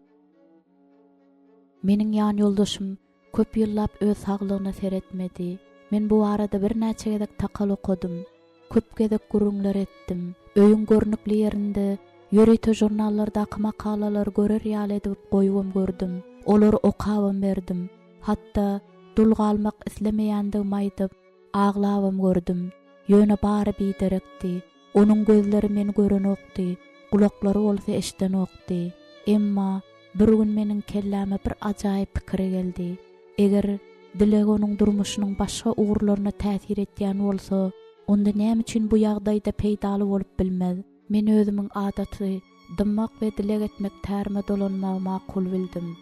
Meniň ýan ýoldaşym köp ýyllap öz saglygyna seretmedi. Men bu arada bir näçe gezek takal okudum. Köp gezek gurulňlar etdim. Öýüň görnükli ýerinde ýörüýte jurnallardaky makalalar görer ýaly edip goýubam gördüm. Olar okabam berdim. Hatda dulga almak islemeýändigimi aýdyp aglabam gördüm. Ýöne bary biderekdi. Onuň gözleri meni gören okdy. Gulaklary bolsa eşden okdy. Emma bir gün meniň kelläme bir ajaýyp pikir geldi. Eger dilek onuň durmuşynyň başga ugurlaryna täsir etýän bolsa, onda näme üçin bu ýagdaýda peýdaly bolup bilmez. Men özümiň adaty dymmak we dilek etmek tärme dolanmagy makul bildim.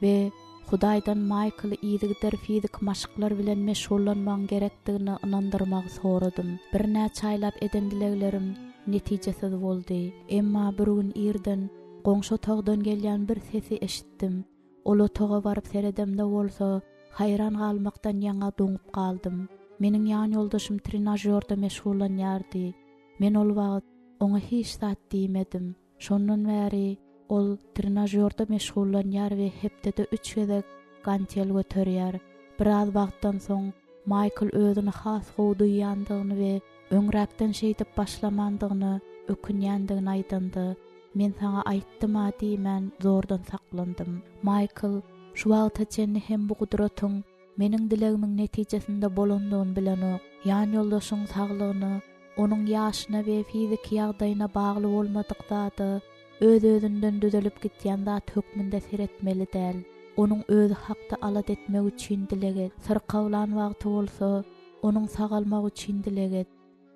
We Hudaýdan Michael ýygyder fizik maşyklar bilen meşgullanmagy gerekdigini inandyrmagy soradym. Bir näçe aýlap eden dileklerim netijesiz boldy. Emma bir gün irden goňşy togdan gelýän bir sesi eşitdim. Ol toga baryp seredemde bolsa, hayran galmakdan ýaňa doňup galdym. Meniň ýan ýoldaşym trenajörde meşgullanýardy. Men ol wagt oňa hiç zat diýmedim. Şondan bäri ol trenajörde meşgullanýar we hepde de 3 gezek gantel göterýär. Biraz wagtdan soň Michael özüni has gowduýandygyny we öňräkden şeýdip başlamandygyny, ökünýändigini aýdandy. Men saňa aýtdym-a diýmän zordan saklandym. Michael şu wagtaçen hem bu gudratyň meniň dilegimiň netijesinde bolandygyny bilenok. Ýan ýoldaşyň saglygyny, onuň ýaşyna we fizik ýagdaýyna bagly bolmadyk zady öz-özünden düzelip gitýän zat hökmünde seretmeli däl. Onuň özü hakda alat etmek üçin dileget. Sırkawlan wagty bolsa, onuň sagalmagy üçin dileget.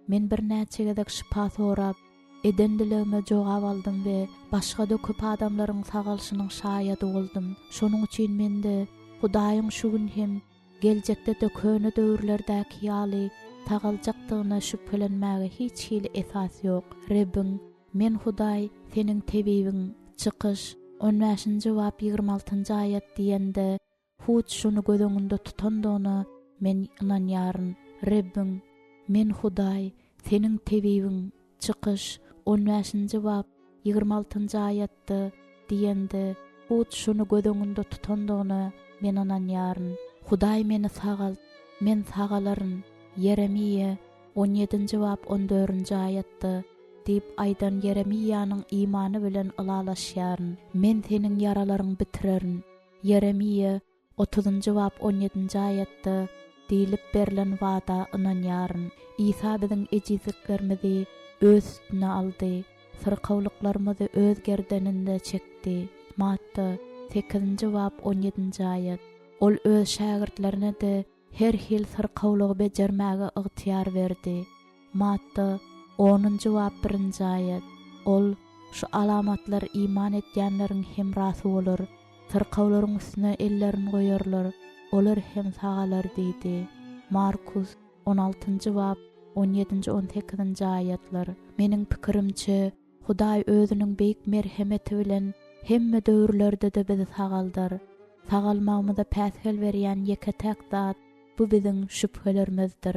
Men bir näçe gezek şypa sorap, eden dilegime jogap aldym we başga da köp adamlaryň sagalşynyň şaýady boldum. Şonuň üçin mende Hudaýyň şu gün hem geljekde de köne döwürlerdäki ýaly tagaljakdygyna şüphelenmäge hiç hili esas ýok. Rebbim, men Hudaý seniň tebibiň. Çykyş 15-nji bab 26-njy aýat diýende Hud şunu gödüňünde tutandygyna men inanýaryn. Rebbim, men Hudaý seniň tebibiň. Çykyş 15-nji bab 26-njy aýatda diýende Hud şunu gödüňünde tutandygyna men inanýaryn. Hudaý meni sagal, men sagalaryn. Yeremiýe 17-nji bab 14-nji aýatda diýip aýdan Yeremiýanyň imany bilen ılalaşýaryn. Men seniň yaralaryň bitirerin. Yeremiýe 30-njy bab 17-nji aýatda diýilip berilen wada ynanýaryn. İsa biziň ejizliklerimizi öz üstüne aldy. Sırkawlyklarymyzy öz gerdeninde çekdi. Matta 8-nji bab 17-nji aýat. Ol öz şagirdlerine de her hil sırkawlygy bejermäge ygtyar berdi. Matta 10-njy bab 1-nji aýat. Ol şu alamatlar iman etýänleriň hemrasy bolar. Sırkawlaryň üstüne ellerini goýarlar. Olar hem sagalar diýdi. Markus 16-njy bab 17-nji 18-nji aýatlar. Meniň pikirimçe Hudaý özüniň beýik merhemeti bilen hemme döwürlerde de bizi sagaldar. Sagalmagymyza päsgel berýän ýeketek zat bu biziň şüphelerimizdir.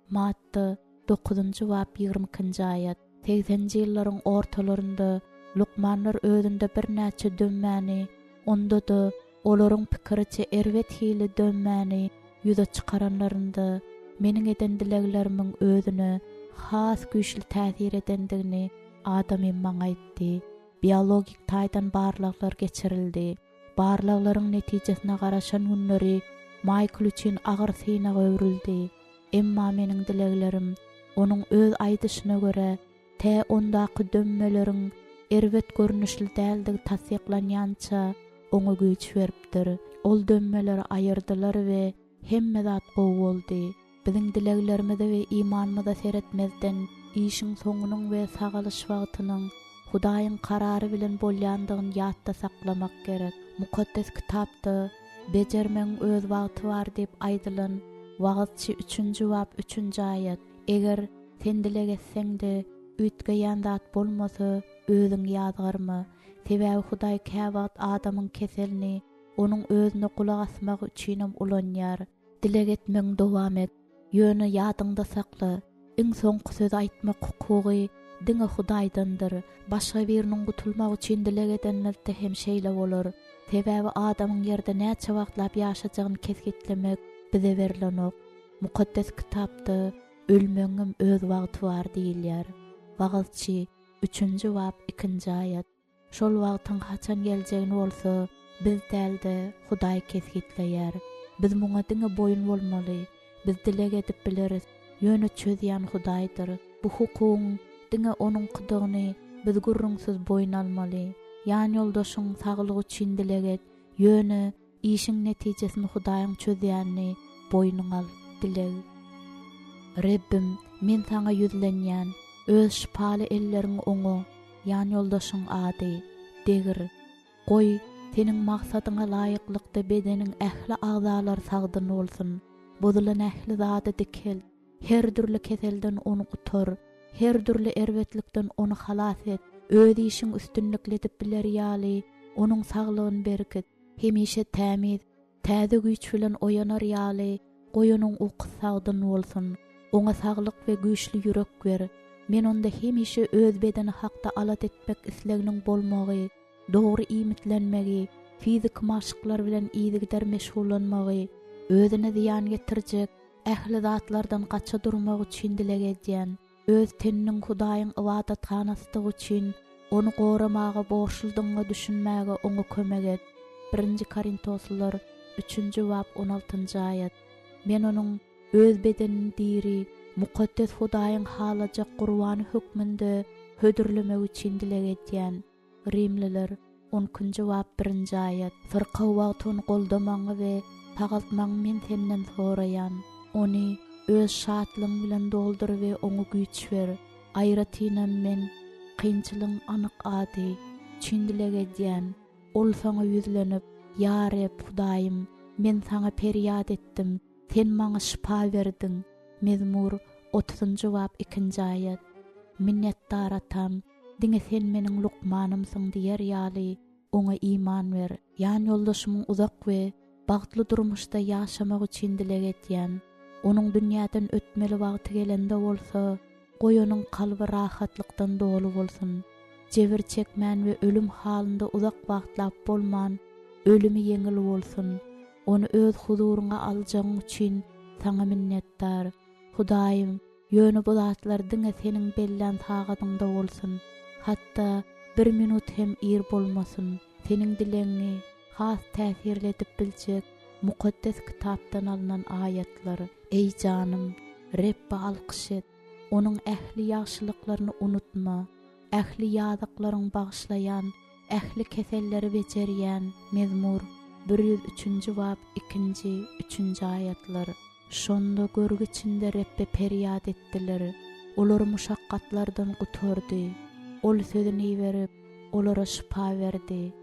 Matta 9-njy bab 22-nji aýat. 80-nji ýyllaryň ortalarynda Lukmanlar özünde bir näçe dönmäni, onda da olaryň pikiriçe erwet hili dönmäni ýüze çykaranlarynda meniň eden dileglerimiň özüne has güýçli täsir edendigini Adam maňa aýtdy. Biologik taýdan barlyklar geçirildi. Barlyklaryň netijesine garaşan günleri Michael üçin agyr synaga öwrüldi. Emma meniň dileglerim onuň öz aýdyşyna göre te ondaky dönmeleriň erwet görnüşli däldigi tasdiklanýança oňa güýç beripdir. Ol dönmeleri aýyrdylar we hemme zat gowy boldy. Biziň dileglerimizi we imanymyzy seretmezden işiň soňunyň we sagalyş wagtynyň Hudaýyň karary bilen bolýandygyny ýatda saklamak gerek. Mukaddes kitapda bejermeň öz wagty bar diýip aýdylan wagtçy 3-nji bab 3-nji aýat. Eger sen dilegetseň de ütgeýän zat bolmasa özüň ýazgarmy? Sebäbi Hudaý käwagt adamyň keselini onuň özüne kulak asmak üçin ulanýar. Dilegetmeň dowam et. Ýöne ýadyňda sakla. Iň soňky söz aýtmak hukugy diňe Hudaýdandyr. Başga biriniň gutulmak üçin dilegedenlerde hem şeýle bolar. Sebäbi adamyň ýerde näçe wagtlap ýaşajagyny kesgitlemek bize berilen ok. Mukaddes kitapda ölmeňim öz wagty bar diýilýär. Wagtçy 3-nji bab 2-nji aýat. Şol wagtyň haçan geljegini bolsa biz dälde Hudaý kesgitleýär. Biz muňa diňe boýun bolmaly. Biz dilek edip bileriz. Ýöne çözýän Hudaýdyr. Bu hukuň diňe onuň kydygyny biz gurrunsyz boýun almaly. Ýani ýoldaşyň saglygy üçin dilek et. Ýöne işiň netijesini Hudaýyň çözýänini boýnuňa al. Dilek. Rebbim, men saňa ýüzlenýän öz şipaly elleriň oňa, ýani ýoldaşyň ady, degir. Goý, seniň maksadyňa laýyklykda bedeniň ähli agzalar sagdyn bolsun. Bozulan ähli zady dikel. Her türlü keselden onu gutar. Her türlü erwetlikden onu halas et. Öz işiň üstünlikledip biler ýaly, onuň saglygyny berkit. Hemişe tämiz, täze güýç bilen oýanar ýaly, goýunyň uky sagdyn bolsun. Oňa saglyk we güýçli ýürek ber. Men onda hemişe öz bedeni hakda alat etmek isleginiň bolmagy, dogry imitlenmegi, fizik maşyklar bilen iýdigder meşgullanmagy, özüne ziýan getirjek ähli zatlardan gaça durmak üçin dilek edýän, öz teniniň Hudaýyň ibadathanasy üçin onu goramaga borçludygyny düşünmäge oňa kömek et. 1 Korintoslar 3-nji bab 16-njy aýat. Men onuň öz bedenini diri, mukaddes Hudaýyň halajak gurbany hükmünde hödürlemek üçin dilek edýän. Rimliler 10-njy bab 1-nji aýat. Fırka wagtyny goldamagy we tagaltmagy men senden soraýan. Ony öz şatlygyň bilen doldur we oňa güýç ber. Aýratynam men kynçylygyň anyk ady, çin dilek edýän. Ol saňa ýüzlenip, ýa Reb Hudaýym, men saňa periýat etdim, sen maňa şifa berdiň. Mezmur 30-njy bab 2-nji aýat. Minnetdar atam, diňe sen meniň Lukmanymsyň diýer ýaly, oňa iman ber. Ýani ýoldaşymyň uzak we bagtly durmuşda ýaşamak üçin dilek etýän. Onuň dünýäden ötmeli wagty gelende bolsa, goýunyň kalby rahatlykdan dolu bolsun. Jebir çekmän we ölüm halynda uzak wagtlap bolman, ölümi yeňil bolsun. Onu öz huzuruňa aljagyň üçin saňa minnetdar. Hudaýym, ýöne bu zatlar diňe seniň bellen tagadynda bolsun. Hatda 1 minut hem ir bolmasyn. Seniň dileňi has täsirletip biljek mukaddes kitapdan alınan ayetler, ey canım, Rebbe alkış et, onun ähli ýaşylyklaryny unutma, ähli ýadyklaryň bagşlayan, ähli keselleri beçerýän. Mezmur 103-nji bab 2-nji 3-nji ayetler. Şonda görgü içinde Rebbe periýat etdiler. Olar muşakkatlardan gutordy. Ol sözüni berip, olara şifa berdi.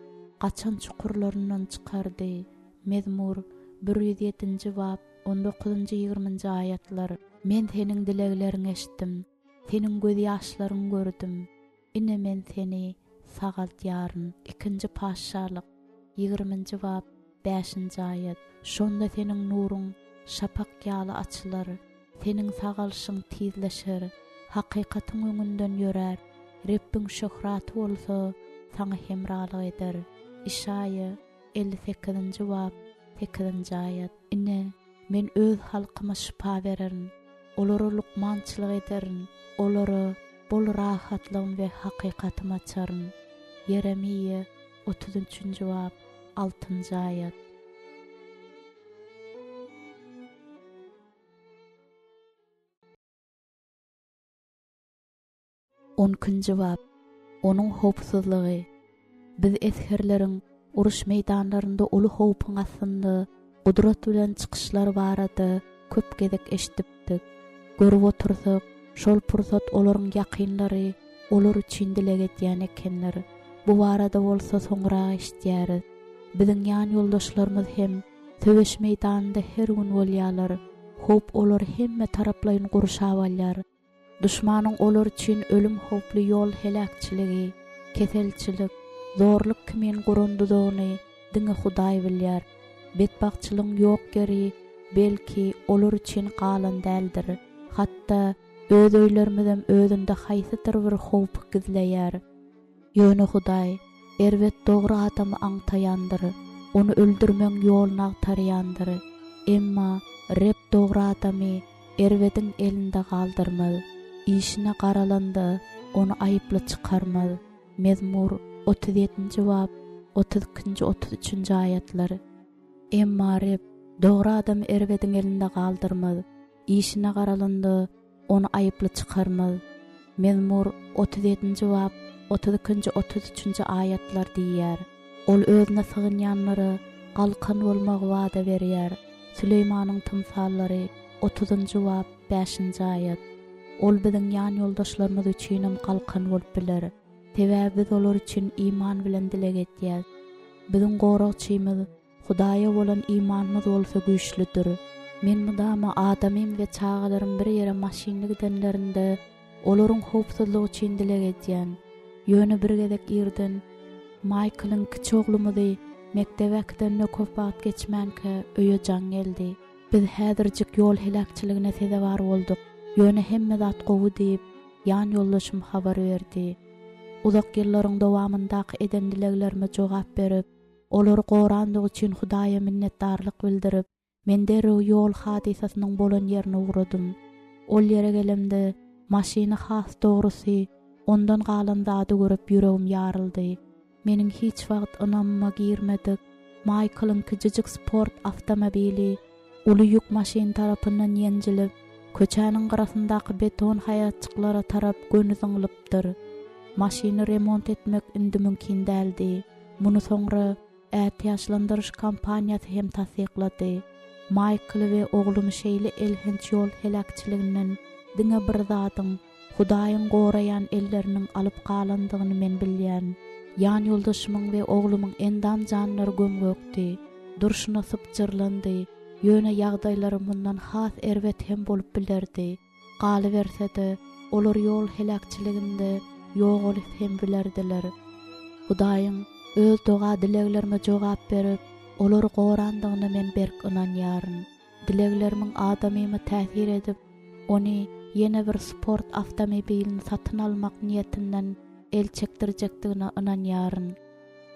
Gaçan çukurlarından çıkardy. Mezmur 107-nji bab 19-njy 20-njy ayetler. Men seniň dileglerini eşitdim. Seniň göz ýaşlaryň gördüm. Ine men seni sagaltýaryn. 2-nji paşşalyk 20-njy bab 5-nji ayet. Şonda seniň nuruň şapak ýaly açylar. Seniň sagalşyň tizleşer. Hakykatyň öňünden ýörer. Rebbiň şöhraty bolsa saňa hemralyk eder. İşaya 58-nji bab 8-nji ayet. Ine men öz halkyma şifa bererin. Olara lukmançylyk ederin. Olara bol rahatlygyň we hakykatymy açaryn. Yeremiýe 33-nji bab 6-njy ayet. Onkunji bab, onun hopsuzlygy. Biz esherleriň uruş meydanlarında ulu hopun asynda gudrat bilen çykyşlar barady, köp gezek eşitipdik. Görüp otursak, şol pursat olaryň ýakynlary, olar üçin dilek etýän ekenler. Bu barada bolsa soňra eşitýäris. Biziň ýan ýoldaşlarymyz hem söwüş meydanynda her gün bolýarlar. Hop olar hemme taraplaryň gurşap alýar. Düşmanyň olar üçin ölüm hoply ýol helakçyligi, keselçilik, zorluk kimin gurundygyny diňe Hudaý bilýär. Betbagçylygyň ýok geri belki olar üçin galan däldir. Hatda öz öýlerimizem özünde haýsydyr bir hop gizleýär. Ýöne Hudaý erwet dogry adamy aňtaýandyr, onu öldürmeň ýolyny agtarýandyr. Emma Reb dogry adamy erwediň elinde galdyrmaz. İşine garalandy, onu aýyply çykarmaz. Mezmur 37-nji bab 32-nji 33-nji ayetler. Emma Reb dogry adam erwediň elinde galdyrmaz. İşine garalandy, onu aýyply çykarmaz. Mezmur 37-nji bab 32-nji 33-nji ayetler diýär. Ol özüne sığınýanlary galkan bolmagy wada berýär. Süleýmanyň tymsallary 30-njy bab 5-nji ayet. Ol biziň ýan ýoldaşlarymyz üçin galkan bolup biler. Sebäbi biz olar üçin iman bilen dilek etýäs. Biziň goragçymyz Hudaýa bolan imanymyz bolsa güýçlidir. Men mudama adamym we çağalarym bir ýere maşinli gidenlerinde olaryň hopsuzlygy üçin dilek etýän. Ýöne bir gezek irden Michaelyň kiçi oglumyzy mektebekden köp wagt geçmänke öýe jan geldi. Biz häzirjik ýol helakçylygyna sezebar boldyk. Ýöne hemme zat gowy diýip ýan ýoldaşym habar berdi. Uzak ýyllaryň dowamyndaky eden dileklerime jogap berip, olary gorandygy üçin Hudaýa minnetdarlyk bildirip, men derew ýol hadisasynyň bolan ýerine uğradym. Ol ýere gelemde maşina has dogrusy ondan galan zady görüp ýüregim ýaryldy. Meniň hiç wagt ynamyma girmedik. Michaelyň küçücük sport avtomobili uly ýük maşin tarapyndan ýenjilip, köçäniň garasyndaky beton haýatçyklara tarap gönüziňlipdir. Maşiny remont etmek indi mümkin däldi. Muny soňra ätýaşlandyryş kampaniýasy hem tasdiklady. Michael we oglumy şeýle elhenç ýol helakçylygynyň diňe bir zadyň Hudaýyň goraýan elleriniň alyp galandygyny men bilýän. Ýan ýoldaşymyň we oglumyň endam janlary gömgökdi. Durşuna sypjyrlandy. Ýöne ýagdaýlary mundan has erwet hem bolup bilerdi. Galybersede olar ýol helakçyliginde ýok olup hem bilerdiler. Hudaýyň öz doga dileklerime jogap berip, olar gorandygyna men berk ynanýaryn. Dileklerimiň adamymy täsir edip, ony ýene bir sport avtomobilini satyn almak niýetinden el çekdirjekdigine ynanýaryn.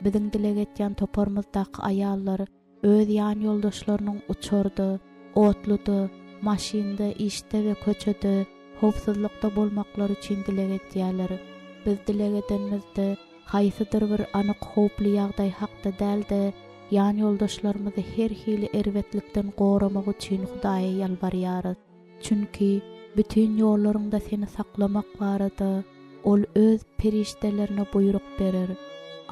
Biziň dilek etýän toparmyzdaky aýallar öz ýan ýoldaşlarynyň uçurdy, otludy, maşinda, işte we köçede howpsuzlykda bolmaklary üçin dilek etýärler. Biz dilek edenmizde haýsydyr bir anyk howply ýagdaý hakda dälde ýan ýoldaşlarymyzy her hili erwetlikden goramak üçin Hudaýa ýalbarýarys. Çünki bütün ýollaryňda seni saklamak barada ol öz perişdelerine buyruk berer.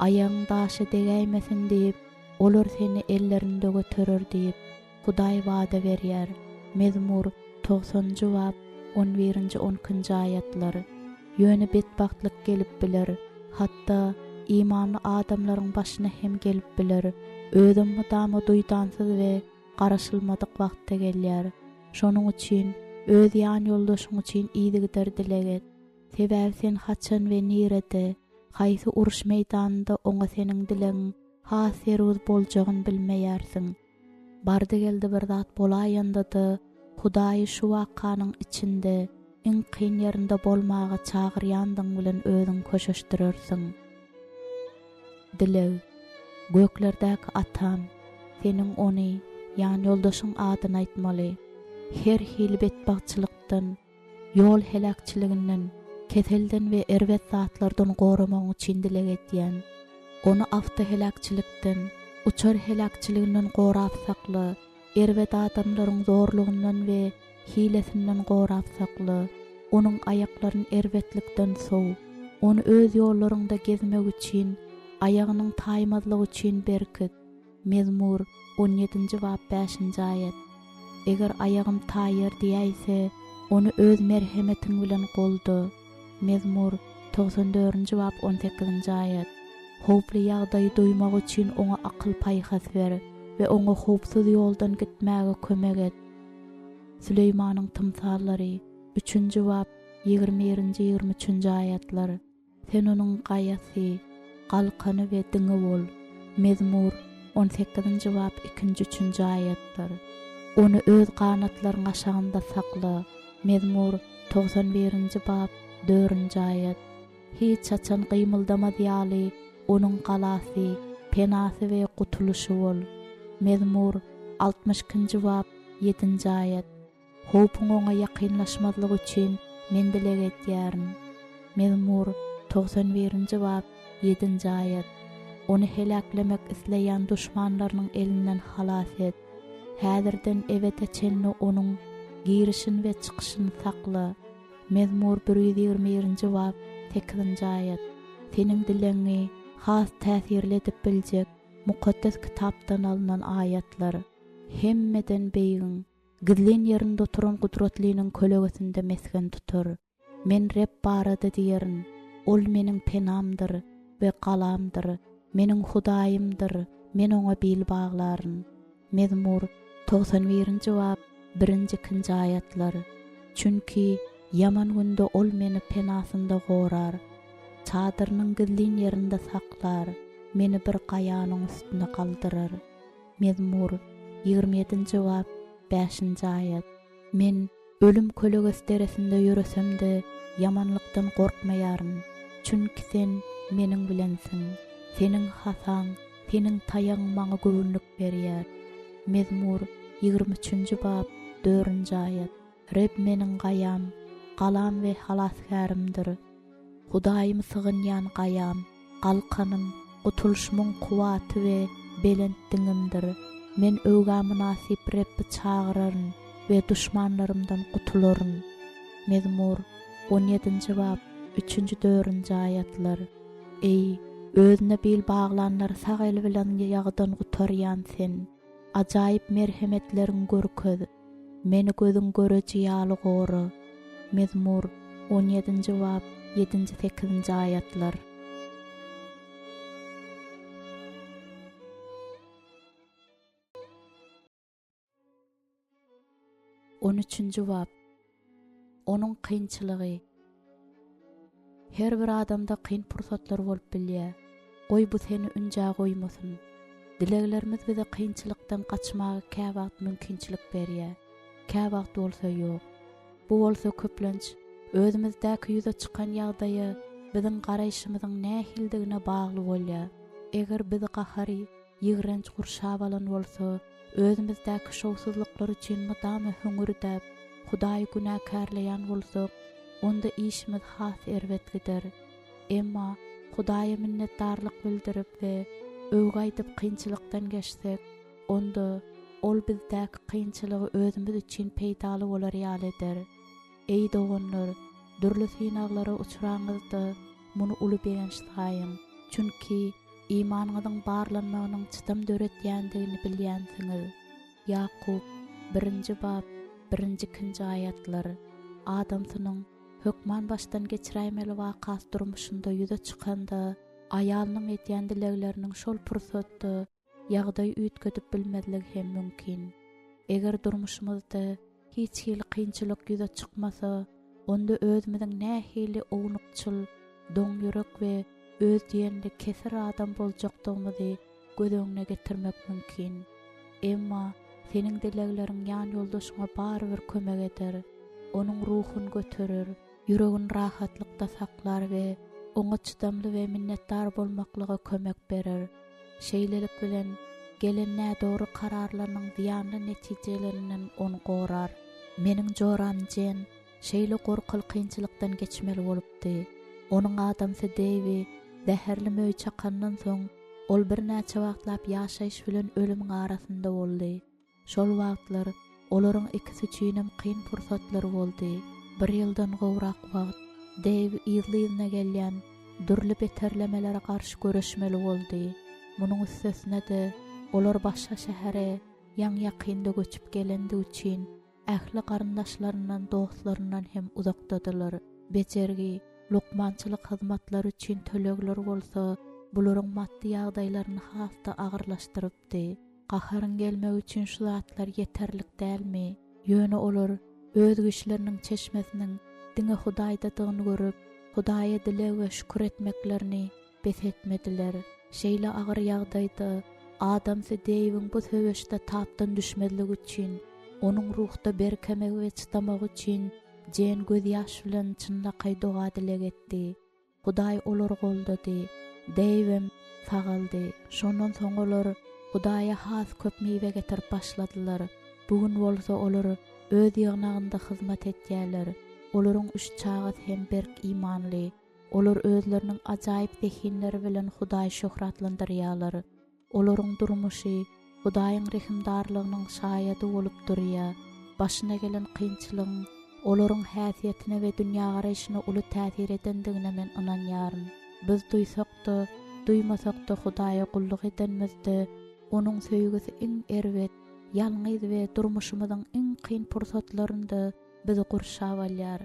Ayaň daşy degäýmesin diýip, olar seni ellerinde götürür diýip Hudaý wada berýär. Mezmur 90-njy bab 11-nji 12-nji aýatlar. Ýöne betbahtlyk gelip biler, hatda imanly adamlaryň başyna hem gelip biler. Özüm mudamy duýdansyz we garaşylmadyk wagtda gelýär. Şonuň üçin öz ýan ýoldaşyň üçin iýdigler dileget. Sebäbi sen haçan we nirede, haýsy uruş meýdanynda oňa seniň dileň has ýerüz boljagyny bilmeýärsiň. Bardy geldi bir zat bolaýanda-da Hudaý şu wakanyň içinde iň kyn ýerinde bolmagy çagyrýandyň bilen özüň köşeşdirersiň. Dileg, göklerdäki atam, seniň ony, ýan ýoldaşyň adyny aýtmaly. Her hili betbagçylykdan, ýol helakçylygynyň, keselden we erwet zatlardan goramak üçin dileg etýän. Onu awta helakçylykdan, uçar helakçylygynyň gorap sakly, erwet adamlaryň zorlugyndan we hilesinden gorap sakly. Onuň aýaklaryny erwetlikden sow, onu öz ýollaryňda gezmek üçin, aýagynyň taýmazlygy üçin berkit. Mezmur 17-nji bab 5-nji aýat. Eger aýagym taýýar diýäýse, onu öz merhemetiň bilen goldy. Mezmur 94-nji bab 18-nji aýat. Howply ýagdaý duýmak üçin oňa akyl paýhas ber we oňa howpsuz ýoldan gitmäge kömek et. Süleýmanyň tymsallary 3-nji bab 20-nji 23-nji aýatlar. Sen onuň gaýasy, galkany we diňi bol. Mezmur 18-nji bab 2-3-nji aýatlar. Onu öz kanatlaryň aşagynda sakla. Mezmur 91-nji bab 4-nji aýat. Hiç açan gymyldamaz ýaly onuň galasy, penasy we gutuluşy bol. Mezmur 62-nji bab 7-nji aýat. Howpyň oňa ýakynlaşmazlyk üçin men dileg etýärin. Mezmur 91-nji bab 7-nji aýat. Onu helaklemek isleýän düşmanlarynyň elinden halas et. Häzirden ewete çenni onuň girişin we çykyşyny sakla. Mezmur 121-nji bab 8-nji aýat. Seniň dileňi has täsirli edip biljek mukaddes kitapdan alynan aýatlar. Hemmeden beýin, gizlen ýerinde oturan gudratliniň kölegesinde mesken tutur. Men Reb barada diýerin, ol meniň penamdyr we galamdyr, meniň Hudaýymdyr, men oňa bil baglaryn. Mezmur 91-nji bab 1-2-nji aýatlar. Çünki yaman günde ol meni penasynda gorar, çadyrynyň gizlen ýerinde saklar, meni bir gaýanyň üstüne galdyrar. Mezmur 27-nji bab 5-nji aýat. Men ölüm köleges deresinde ýöresem-de yamanlykdan gorkmaýaryn. Çünki sen meniň bilensiň. Seniň hasaň, seniň taýagyň maňa göwünlik berýär. Mezmur 23-nji bab 4-nji aýat. Reb meniň gaýam, galam we halasgarimdir. Hudaýym sygynýan gaýam, galkanym, gutuluşmyň kuwaty we belentdiňimdir. Men öwga münasip Rebbi çagyraryn we düşmanlarymdan gutularyn. Mezmur 17-nji bab 3-4-nji aýatlar. Ey, özüne bil baglanlar sag el bilen ýagdan gutarýan sen, ajaýyp merhemetleriň görköz, meni gözüň göreji ýaly gory. Mezmur 17-nji bab 7-8-nji aýatlar. 13-nji bab. Onuň kynçylygy. Her bir adamda kyn pursatlar bolup bilýär. Goý bu seniünjä goýmasyn. Dileglerimiz bize kynçylykdan kaçmagy käwagt mümkinçilik berýär. Käwagt bolsa ýok. Bu bolsa köplenç özümizdäki ýüze çykan ýagdaýy biziň garaýşymyzyň nähildigine bagly bolýar. Eger bizi gahary, ýigrenç gurşap alan bolsa, özümizdäki şowsuzlyklar üçin mudamy höňürdäp, Hudaý günäkärleýän bolsak, onda işimiz has erwet gider. Emma Hudaýa minnetdarlyk bildirip we öwgaýdyp kynçylykdan geçsek, onda ol bizdäki kynçylygy özümüz üçin peýdaly bolar ýaly eder. Ey doganlar, dürli synaglara uçuraňyzda muny uly beýançygyň. Çünki imanyňyzyň barlanmagynyň çydam döretýändigini bilýänsiňiz. Yaqub 1-nji bab 1-2 ayatlar. Adamsynyň hökman başdan geçiräýmeli wakas durmuşynda ýüze çykanda aýalynyň etýän dilegleriniň şol pursatda ýagdaý üýtgedip bilmezligi hem mümkin. Eger durmuşymyzda hiç hili kynçylyk ýüze çykmasa, onda özümiziň nähili ownukçyl, doň ýürek we öz diýende kesir adam boljakdygymy göz öňüne getirmek mümkin. Emma seniň dilegleriň ýan ýoldaşyňa barybir kömek eder. Onuň ruhun göterir, yüregin rahatlykda saklar we oňa çydamly we minnetdar bolmaklyga kömek berer. Şeýlelik bilen gelen nädogry kararlarynyň ziýanly netijelerinden onu gorar. Meniň joram jen şeýle gorkyl kynçylykdan geçmeli bolupdy. Onuň adamsy Dewi zäherli möý çakandan soň ol bir näçe wagtlap ýaşaýyş bilen ölümiň arasynda boldy. Şol wagtlar olaryň ikisi üçinem kyn pursatlary boldy. Bir ýyldan gowrak wagt Dewi ýylyna gelýän dürli beterlemelere garşy göreşmeli boldy. Munyň üstesine de olar başga şähere ýan ýakynda göçüp gelendi üçin ähli garyndaşlaryndan, dostlaryndan hem uzakdadylar. Bejergi, lukmançylyk hyzmatlary üçin tölegler bolsa, bularyň maddi ýagdaýlaryny hasta agyrlaşdyrypdy. Gaharyn gelmek üçin şu zatlar yeterlik dälmi? Ýöne olar öz güýçleriniň çeşmesiniň diňe Hudaýdadygyny görüp, Hudaýa dile we şükür etmeklerini bes etmediler. Şeýle agyr ýagdaýda adamsy Deýiň bu höweşde tapdan düşmedligi üçin, onuň ruhda berkemek we çydamak üçin jen göz ýaş bilen çynlaqy doga dilek etdi. Hudaý olar goldady. Deýim sagaldy. Şondan soň olar Hudaýa has köp meýwe getirip başladylar. Bugün bolsa olar öz ýagnagynda hyzmat etýärler. Olaryň üç çagat hem berk imanly. Olar özleriniň ajaýyp zehinleri bilen Hudaý şöhratlandyrýarlar. Olaryň durmuşy Hudaýyň rehimdarlygynyň şahyady bolup durýar. Başyna gelen kynçylygyň olaryň häsiýetine we dünýä garaýyşyna uly täsir edendigine men inanýaryn. Biz duýsak-da, duýmasak-da Hudaýa gulluk edenmizde onuň söýgüsi iň erwet, ýalňyz we durmuşymyzyň iň kyn pursatlarynda bizi gurşap alýar.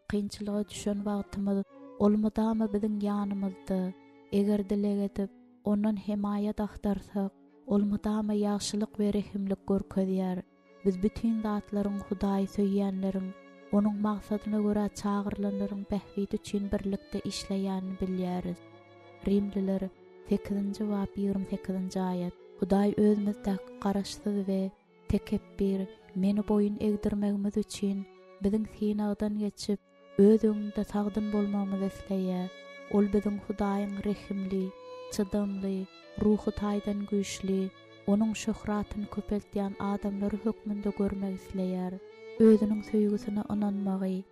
Kynçylyga düşen wagtymyz olmadamy biziň ýanymyzda. Eger dilek edip ondan himayet ahtarsak, olmadamy ýaşylyk we rehimlik görkezýär. Biz bütün zatlaryň Hudaý söýýänleriň, onuň maksadyna görä çagyrlanlaryň behbidi üçin birlikde işleýänini bilýäris. Rimliler 8-nji bab 28-nji ayat. Hudaý özümizdäki garaşsyz we tekebbir, meni boyun egdirmegimiz üçin biziň synagdan geçip öz öňünde sagdyn bolmamyzy isleýär. Ol biziň Hudaýyň rehimli, çydamly, ruhy taýdan güýçli, onuň şöhratyny köpeltýän adamlary hökmünde görmek isleýär. Özüniň söýgüsine inanmagy,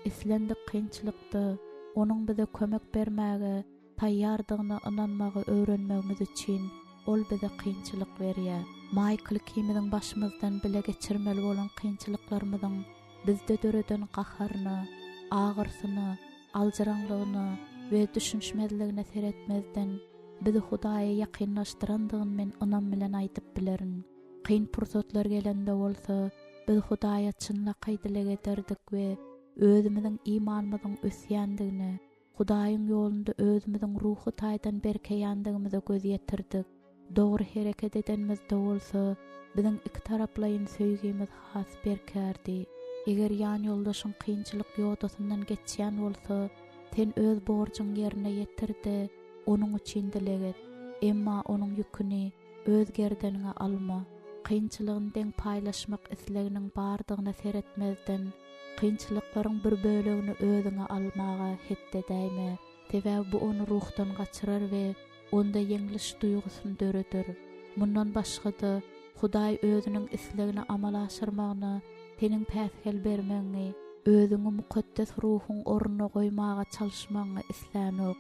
islendik kynçylykda onuň bize kömek bermäge taýýardygyna inanmagy öwrenmegimiz üçin ol bize kynçylyk berýär. Michael kiminiň başymyzdan bile geçirmeli bolan kynçylyklarymyzyň bizde döreden gaharyny, agyrsyny, aljaranlygyny we düşünşmezligine seretmezden bizi Hudaýa ýakynlaşdyrandygyny men inam bilen aýdyp bilerin. Kyn pursatlar gelende bolsa, biz Hudaýa çynlaqy dilek ederdik we özümiziň imanymyzyň ösýändigini, Hudaýyň ýolunda özümiziň ruhy taýdan berkeýändigimize göz ýetirdik. Dogry hereket edenmizde bolsa, biziň iki taraplayyn söýgimiz has berkärdi. Eger ýan ýoldaşyň kynçylyk ýoldasyndan geçýän bolsa, sen öz borjyň ýerine ýetirdi, onuň üçin dilek et. Emma onuň ýüküni öz gerdenine alma. Kynçylygyny deň paýlaşmak isleginiň bardygyna seretmezden, kynçylyklaryň bir bölegini özüňe almaga hetde däýme. Sebäbi bu onu ruhdan gaçyrar we onda ýeňliş duýgusyny döredir. Mundan başga-da Hudaý özüniň islegini amala aşyrmagyna, seniň päsgel bermeňi, özüňi mukaddes ruhuň ornuna goýmaga çalyşmagyna islänik.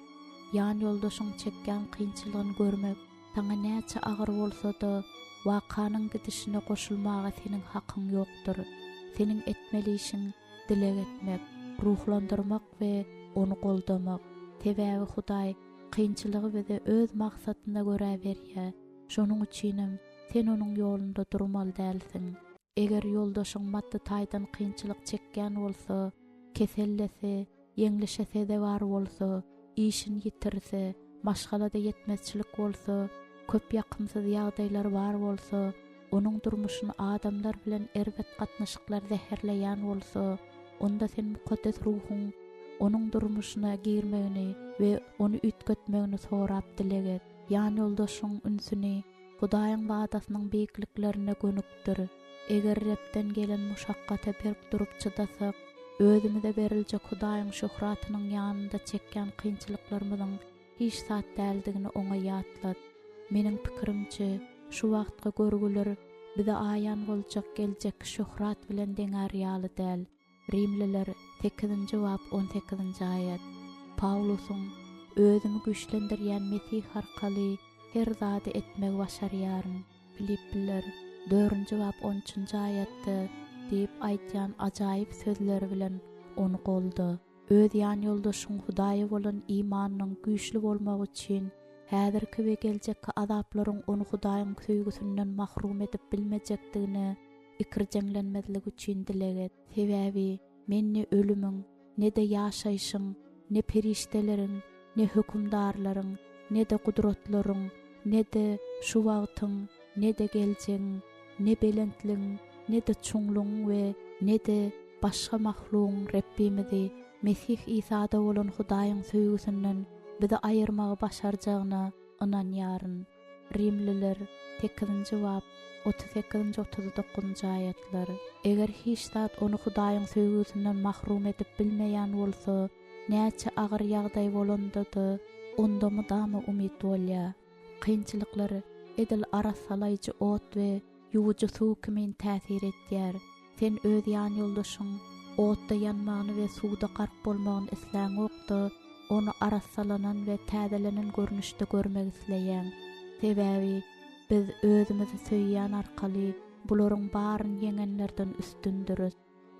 Ýan ýoldaşyň çekýän kynçylygyny görmek, Taňa näçe agyr bolsa-da wakanyň gidişine goşulmaga seniň hakyň ýokdur. Seniň etmeli işiň dilek etmek, ruhlandyrmak we onu goldamak. Sebäbi Hudaý kynçylygy bize öz maksadyna görä berýär. Şonuň üçinem sen onuň ýolunda durmaly dälsiň. Eger ýoldaşyň maddi taýdan kynçylyk çekýän bolsa, kesellese, ýeňleşese de bar bolsa, işini ýitirse, maşgalada ýetmezçilik bolsa, köp ýakymsyz ýagdaýlar bar bolsa, onuň durmuşyny adamlar bilen erbet gatnaşyklar zäherleýän bolsa, onda sen mukaddes ruhuň onuň durmuşyna girmegini we onu ütgetmegini sorap dileget. Ýani ýoldaşyň ünsüni Hudaýyň wadasynyň beýikliklerine gönükdir. Eger Repden gelen muşakkata berk durup çydasak, özümize beriljek Hudaýyň şöhratynyň ýanynda çekýän kynçylyklarymyzyň hiç zat däldigini oňa ýatlat. Meniň pikirimçe, şu wagtga görgüler bize aýan boljak geljek şöhrat bilen deňär ýaly däl. Rimliler 8-nji bab 18-nji aýat. Paulusyň özümi güýçlendirýän Mesih arkaly her zady etmek başarýaryn. Filipliler 4-nji bab 13-nji aýatda diýip aýtýan ajaýyp sözleri bilen onu goldy. Öz ýan ýoldaşyň Hudaýa bolan imanynyň güýçli bolmagy üçin häzirki we geljekki azaplaryň onu Hudaýyň söýgüsinden mahrum edip bilmejekdigini ikirjenglenmezligi üçin dileget. Sebäbi men ne ölümüň, ne de ýaşaýşyň, ne perişteleriň, ne hökümdarlaryň, ne de gudratlaryň, ne de şu wagtyň, ne de geljegiň, ne belentliň, ne de çuňluň we ne de başga mahlugyň Rabbimizi Mesih İsa'da bolan Hudaýyň söýgüsinden bizi aýyrmagy başarjagyna ynanýaryn. Rimliler 8-nji bab 38-39-njy aýatlar. Eger hiç zat onu Hudaýyň söýgüsinden mahrum edip bilmeýän bolsa, näçe agyr ýagdaý bolanda-da onda mudama umyt bolýar. Kynçylyklar edil arasalayjy ot we ýuwuju suw kimin täsir etýär. Sen öz ýan ýoldaşyň otda ýanmagyny we suwda garp bolmagyny isläň okda, onu arasalanan we täzelenen görnüşde görmek isleýän. Sebäbi biz özümizi söýýän arkaly bularyň baryny ýeňenlerden üstündürüz.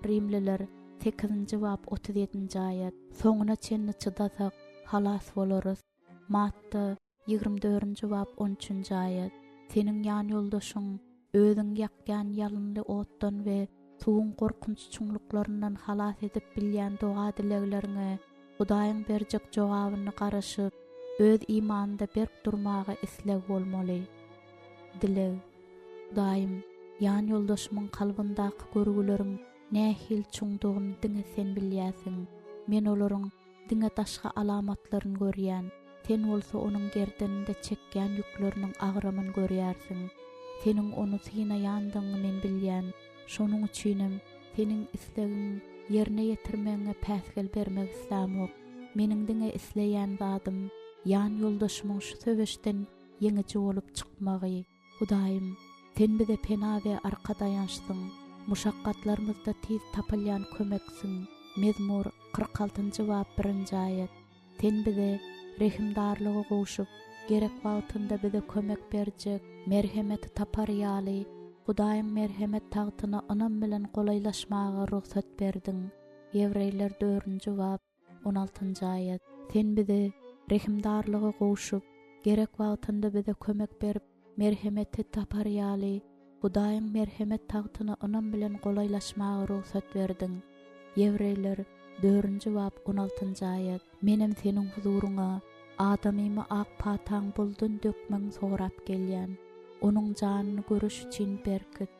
Rimliler 8-nji bab 37-nji aýat. Soňuna çenni çydasak halas bolarys. Matta 24-nji bab 13-nji aýat. Seniň ýan ýoldaşyň özüň ýakýan ýalynly otdan we suwuň gorkunç çuňluklaryndan halas edip bilýän doga dileglerine Hudaýyň berjek jogabyny garaşyp öz imanynda berk durmagy isleg bolmaly. Dileg daim ýan ýoldaşymyň kalbyndaky görgüleriň nähil çuňdugyny diňe sen bilýäsiň. Men olaryň diňe taşga alamatlaryny görýän. Sen bolsa onuň gerdeninde çekýän ýükleriniň agyramyny görýärsiň. Seniň onu synaýandygyny men bilýän. Şonuň üçinem seniň islegiň ýerine ýetirmeňe päsgel bermek islämok. Meniň diňe isleýän zadym ýan ýoldaşymyň şu söweşden ýeňiçi bolup çykmagy. Hudaýym, sen bize pena we arka dayanşsyň. Muşakkatlarymyzda tiz tapylýan kömeksiň. Mezmur 46-njy bab 1-nji aýat. Sen bize rehimdarlygy gowşup, gerek wagtynda bize kömek berjek, merhemeti tapar ýaly, Hudaýyň merhemet tagtyna anam bilen golaylaşmagy ruhsat berdiň. Ýewreýler 4-nji bab 16-njy aýat. Sen bize rehimdarlygy gowşup, gerek wagtynda bize kömek berip, merhemeti tapar ýaly, Hudaýyň merhemet tagtyna anam bilen golaylaşmagy ruhsat berdiň. Ýewreýler 4-nji bab 16-njy aýat. Menem seniň huzuruňa adamymy ak pataň buldun dökmeň sorap gelýän. Onuň janyny görüş üçin berkit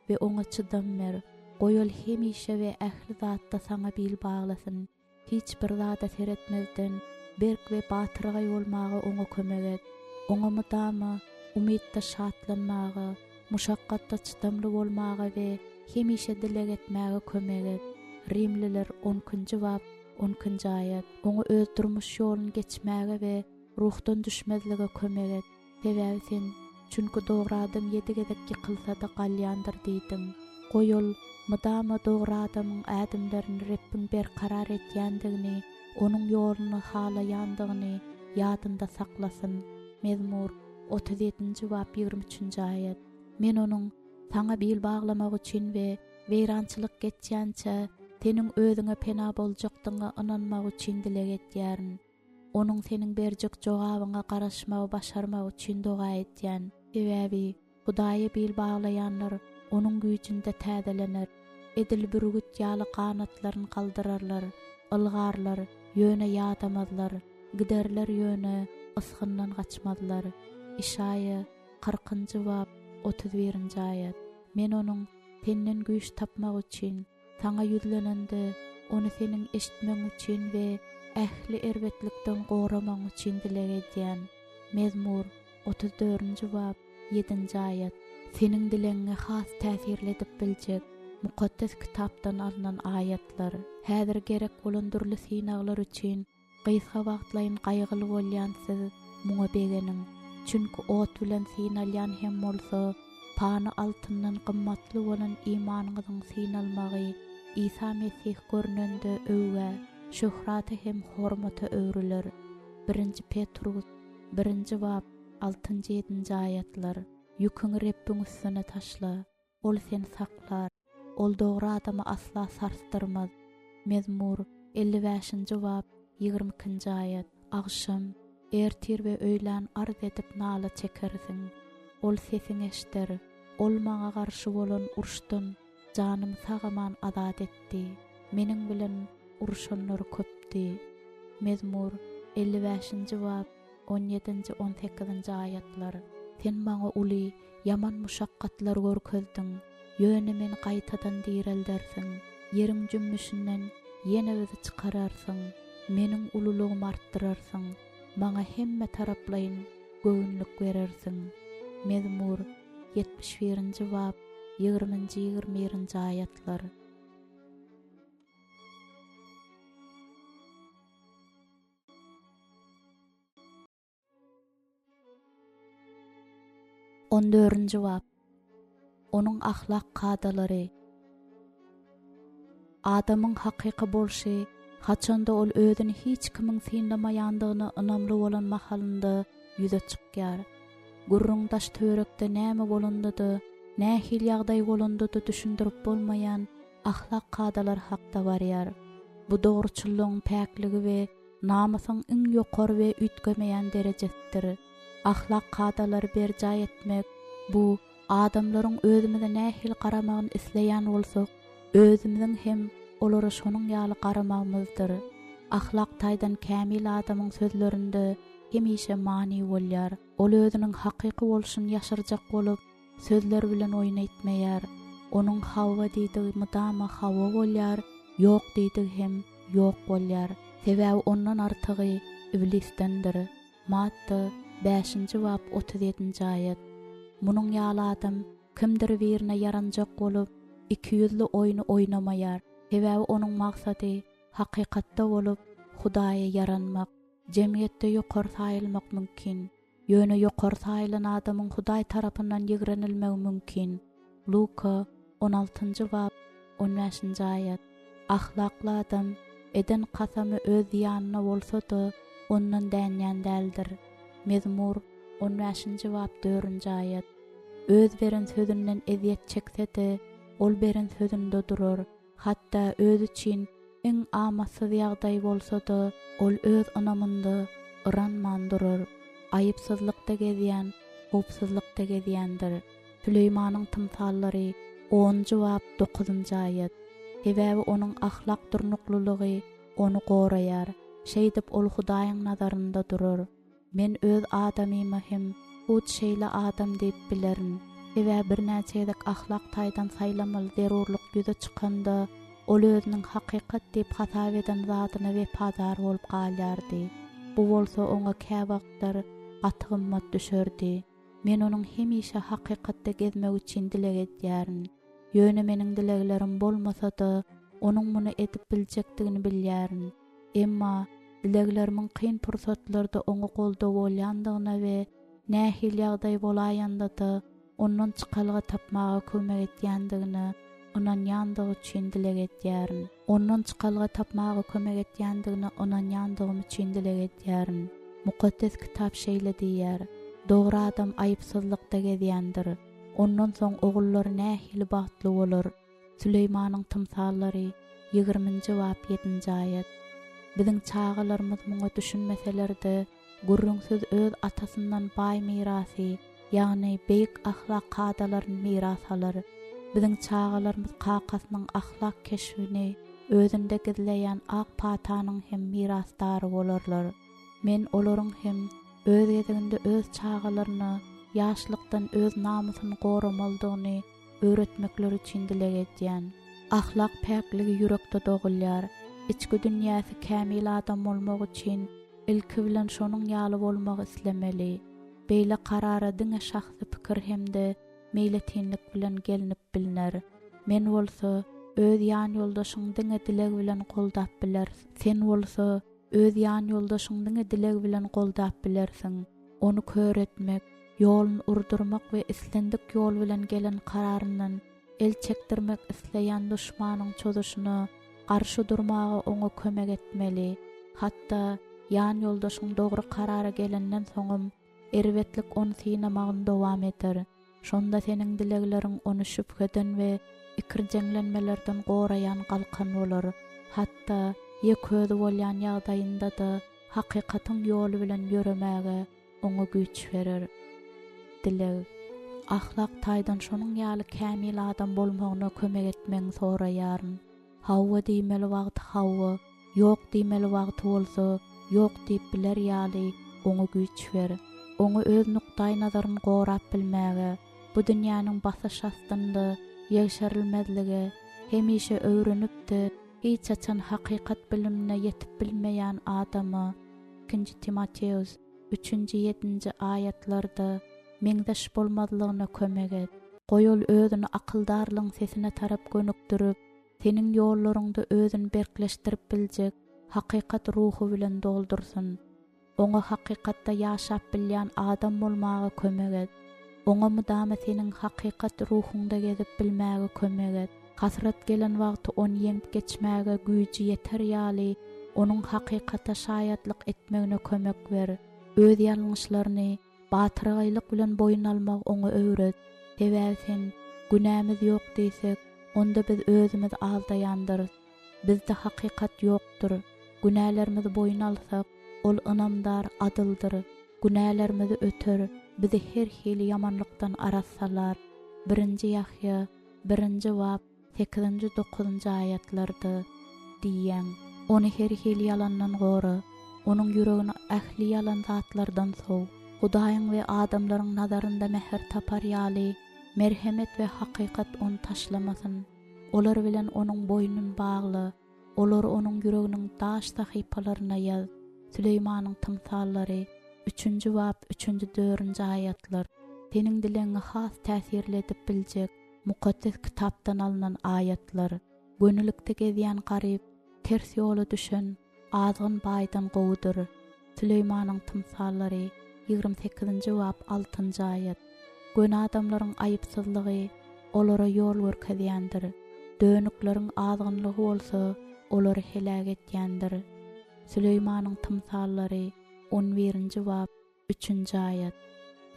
we oňa çydam ber. Goýul hemişe we ähli zatda saňa bil baglasyn. Hiç bir zada seretmezden berk we batyrga ýolmagy oňa kömek et. Oňa mudama umytda şatlanmagy, muşakkatda çydamly bolmagy we hemişe dilek etmäge kömek et. Rimliler 10-njy bab 10-njy aýat. Oňa öz durmuş ýoluny geçmäge we ruhdan düşmezlige kömek et. Sebäbi sen çünkü dogry adam ýedigedek ýykylsa-da galýandyr diýdiň. Goýul mudama dogry adamyň ädimlerini Rabbim berkarar etýändigini, onuň ýoluny halaýandygyny ýadynda saklasyn. Mezmur 37-nji bab 23-nji ayet. Men onuň saňa bil baglamak üçin we weýrançylyk geçýänçe teniň özüňe pena boljakdyňa inanmak üçin dileg etýärin. Onuň seniň berjek jogabyňa garaşmagy başarmak üçin doga etýän. Sebäbi Hudaýy bil baglaýanlar onuň güýçünde täzelenir. Edil bürgüt ýaly kanatlaryny kaldyrarlar, ylgarlar, ýöne ýadamazlar, giderler ýöne ysgyndan gaçmazlar. İşaýa 40-njy bab 31-nji ayet. Men onuň senden güýç tapmak üçin saňa ýüzlenende onu seniň eşitmeň üçin we ähli erbetlikden goramak üçin dileg edýän. Mezmur 34-nji bab 7-nji ayet. Seniň dileňe has täsirli edip biljek mukaddes kitapdan alınan ayetler. Häzir gerek bolan durly synaglar üçin gysga wagtlaryň gaýgyly bolýan siz muňa begeniň. Çünki ot bilen synalýan hem bolsa, pany altyndan gymmatly bolan imanyňyzyň synalmagy İsa Mesih görnende öwge, şöhraty hem hormata öwrüler. 1 Petrus 1-nji bab 6-7-nji ayetler. Ýüküňi Rabbiň üstüne taşla, ol seni saklar. Ol dogry adamy asla sarstyrmaz. Mezmur 55-nji bab 22-nji ayet. Agşam, ertir we öýlen arz edip nala çekersiň. Ol sesiň eşder. Ol maňa garşy bolan urşdun janym sagaman azat etdi. Meniň bilen urşanlar köpdi. Mezmur 55-nji bab 17-18-nji ayetler. Sen maňa uly yaman muşakkatlar görkezdiň. Ýöne meni gaýtadan direldersiň. Ýeriň jümmüşinden ýene bizi çykararsyň. Meniň ululugymy artdyrarsyň. Maňa hemme taraplayyn göwnlük berersiň. Mezmur 71-nji bab 20-21-nji ayetler. On 4-nji bab. Onuň ahlak kadalary. Adamyň hakyky bolşy, haçanda ol özüni hiç kimiň synlamaýandygyny ynamly bolan mahalynda ýüze çykýar. Gurrun taş törekde näme bolandydy, nähil ýagdaý bolandydy düşündirip bolmaýan ahlak kadalar hakda barýar. Bu dogruçylygyň päkligi we namasyň iň ýokary we ütgemeýän derejesidir. Ahlak kadalary berjaý etmek bu adamlaryň özümize nähil garamagyny isleýän bolsak, özümiziň hem olara şonuň ýaly garamagymyzdyr. Ahlak taýdan kämil adamyň sözlerinde hemişe mani bolýar. Ol özüniň hakyky bolşyny ýaşyrjak bolup, sözler bilen oýnaýtmaýar. Onuň Hawwa diýdigi mydama Hawwa bolýar, ýok diýdigi hem ýok bolýar. Sebäbi ondan artygy iblisdendir. Matta 5-nji bab 37-nji ayet. Munyň ýaly adam kimdir birine yaranjak bolup, iki ýüzli oýny oýnamaýar. Sebäbi onuň maksady hakykatda bolup, Hudaýa yaranmak, jemgyýetde ýokary saýylmak mümkin. Ýöne ýokary saýylan adamyň Hudaý tarapyndan ýigrenilmegi mümkin. Luka 16-njy bab 15-nji ayet. Ahlakly adam eden kasamy öz ýanyna bolsa-da ondan dänýän däldir. Mezmur 15-nji bab 4-nji ayet. Öz beren sözünden eziýet çekse-de ol beren sözünde durar. Hatda öz üçin iň amasyz ýagdaý bolsa-da ol öz anamynda ıranman durar. Aýypsyzlykda gezýän, howpsuzlykda gezýändir. Süleýmanyň tymsallary 10-njy bab 9-njy ayet. Sebäbi onuň ahlak durnuklulygy onu goraýar. Şeýdip ol Hudaýyň nazarynda durar. Men öz adamymy hem uç şeýle adam diýip bilerin. Sebäbi bir näçelik ahlak taýdan saýlamaly zerurlyk ýüze çykanda ol özüniň hakykat diýip hasap eden zatyna wepadar bolup galýardy. Bu bolsa oňa käbagtlar atgymmat düşerdi. Men onuň hemişe hakykatda gezmek üçin dileg edýärin. Ýöne meniň dileglerim bolmasa-da onuň muny edip biljekdigini bilýärin. Emma dileglerimin kyn pursatlarda oňa golda bolýandygyna we nähil ýagdaý bolaýanda-da ondan çykalga tapmaga kömek etýändigini onanýandygy üçin dileg edýärin. Ondan çykalga tapmaga kömek etýändigini onanýandygym üçin dileg edýärin. Mukaddes kitap şeýle diýär. Doğru adam ayıpsızlıkda gezýändir. Ondan soň ogullary nähili bagtly bolar. Süleymanyň tymsallary 20-nji bab 7-nji ayet. Biziň çağalarymyz muňa düşünmeselerde gurrunsyz öz atasyndan baý mirasy, ýagny beýik ahlak kadalaryny miras alar. Biziň çağalarymyz kakasynyň ahlak keşfini özünde gizleýän ak patanyň hem mirasdary bolarlar. Men olaryň hem öz ýetiginde öz çağalaryny ýaşlykdan öz namusyny goramalydygyny öwretmekleri üçin dilek etýän. Ahlak päkligi yürekde dogulýar. İçki dünýäsi kämil adam bolmak üçin ilki bilen şonuň ýaly bolmagy islemeli. Beýle karara diňe şahsy pikir hemde meýletinlik bilen gelinip biliner. Men bolsa öz ýan ýoldaşyň diňe dilek bilen goldap biler. Sen bolsa öz ýan ýoldaşyň diňe dilek bilen goldap bilersiň. Onu köretmek, ýoluny urdurmak we islendik ýol bilen gelen kararyndan el çekdirmek isleýän düşmanyň çözüşine garşy durmagy oňa kömek etmeli. Hatda ýan ýoldaşyň dogry karara gelenden soňam erwetlik onu synamagyny dowam eder. Şonda seniň dilekleriň onu şüpheden we ikirjeňlenmelerden goraýan galkan bolar. Hatda ýeközi bolýan ýagdaýynda da hakykatyň ýoly bilen ýöremäge oňa güç berer. Dilek ahlak taýdan şonuň ýaly kämil adam bolmagyna kömek etmeň soraýaryn. Hawwa diýmeli wagt hawwa, ýok diýmeli wagt bolsa, ýok diýip biler ýaly oňa güç ber. Oňa öz nukdaý nazaryny gorap bilmäge, bu dünýäniň basyş astynda ýeşerilmezligi, hemişe öwrenipdi, hiç açan hakykat bilimine yetip bilmeýän adamy 2 Timoteus 3-7 ayetlarda meňdeş bolmazlygyna kömek et. Goýul özüni akyldarlyň sesine tarap gönükdirip, senin ýollaryňda özüni berkleşdirip biljek hakykat ruhu bilen doldursun. Oňa hakykatda ýaşap bilýän adam bolmagy kömek et. Oňa mudama senin hakykat ruhunda gezip bilmäge kömek et. Hasrat gelen wagty onu ýeňip geçmäge güýji ýeter ýaly onuň hakykata şaýatlyk etmegine kömek ber. Öz ýalňyşlaryny batyrgylyk bilen boyun almak oňa öwret. Sebäbi sen günämiz ýok diýsek, onda biz özümiz aldaýandyr. Bizde hakykat ýokdur. Günälerimizi boyun alsak, ol ynamdar, adyldyr. Günälerimizi öter, bizi her hili ýamanlykdan arassalar. 1-nji Ýahya 1-nji bab 8-9 ayetlarda diýen. Onu her hili ýalandan gora, onuň ýüregini ähli ýalan zatlardan sow. Hudaýyň we adamlaryň nazarynda mehr tapar ýaly merhemet we hakykat onu taşlamasyn. Olar bilen onuň boynun bagly, olar onuň ýüreginiň daş sahypalaryna ýaz. Süleymanyň tymsallary 3-nji bab 3-4 ayetler. Senin dileňi has täsirli edip biljek mukaddes kitapdan alınan ayetler. Gönülükde gezýän garyp, ters ýola düşen, azgyn baýdan gowdur. Süleymanyň tymsallary 28-nji bab 6-njy ayet. Gön adamlaryň aýypsızlygy olara ýol görkezýändir. Dönükleriň azgynlygy bolsa, olary helak etýändir. Süleymanyň tymsallary 11-nji bab 3-nji ayet.